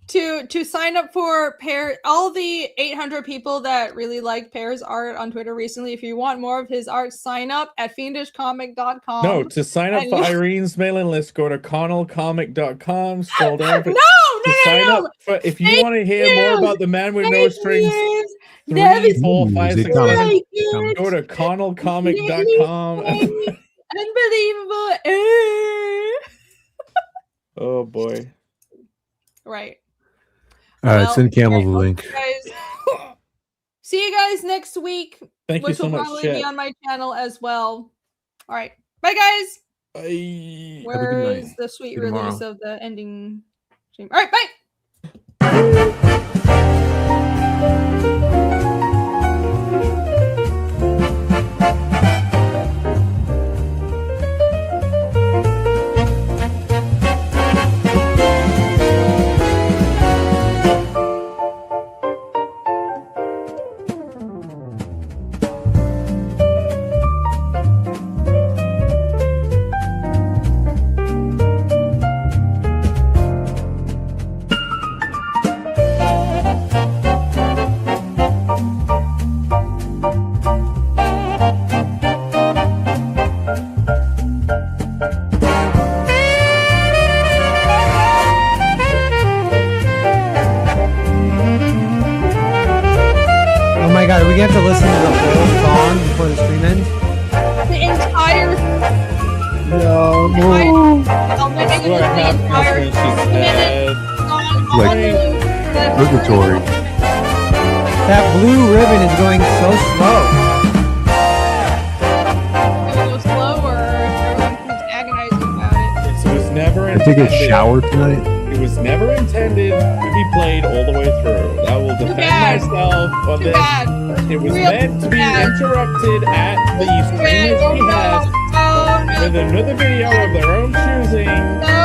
To sign up for Pear, all the 800 people that really like Pear's art on Twitter recently, if you want more of his art, sign up at fiendishcomic.com. No, to sign up for Irene's mailing list, go to connellcomic.com, scroll down. No. Sign up for, if you want to hear more about the Man with No Strings, 3, 4, 5, 6, 7, go to connellcomic.com. Unbelievable. Oh boy. Right. Send Camel the link. See you guys next week. Thank you which so will much, probably chat. be on my channel as well. All right. Bye, guys. Bye. Where Have a good is night. the sweet See you release tomorrow. of the ending stream? All right. Bye. God, are we gonna have to listen to the whole song before the stream ends? The entire. No. I'll make it What the happens entire when she's dead? song. Like, purgatory. That blue ribbon is going so slow. Go slower. Everyone keeps agonizing about it. It was never I take intended. a shower tonight. It was never intended to be played all the way through. I will defend bad. myself on Too this. bad. It was Real meant to be bad. interrupted at the Too bad. streamers Oh we have no. Oh no. with another video of their own choosing. No.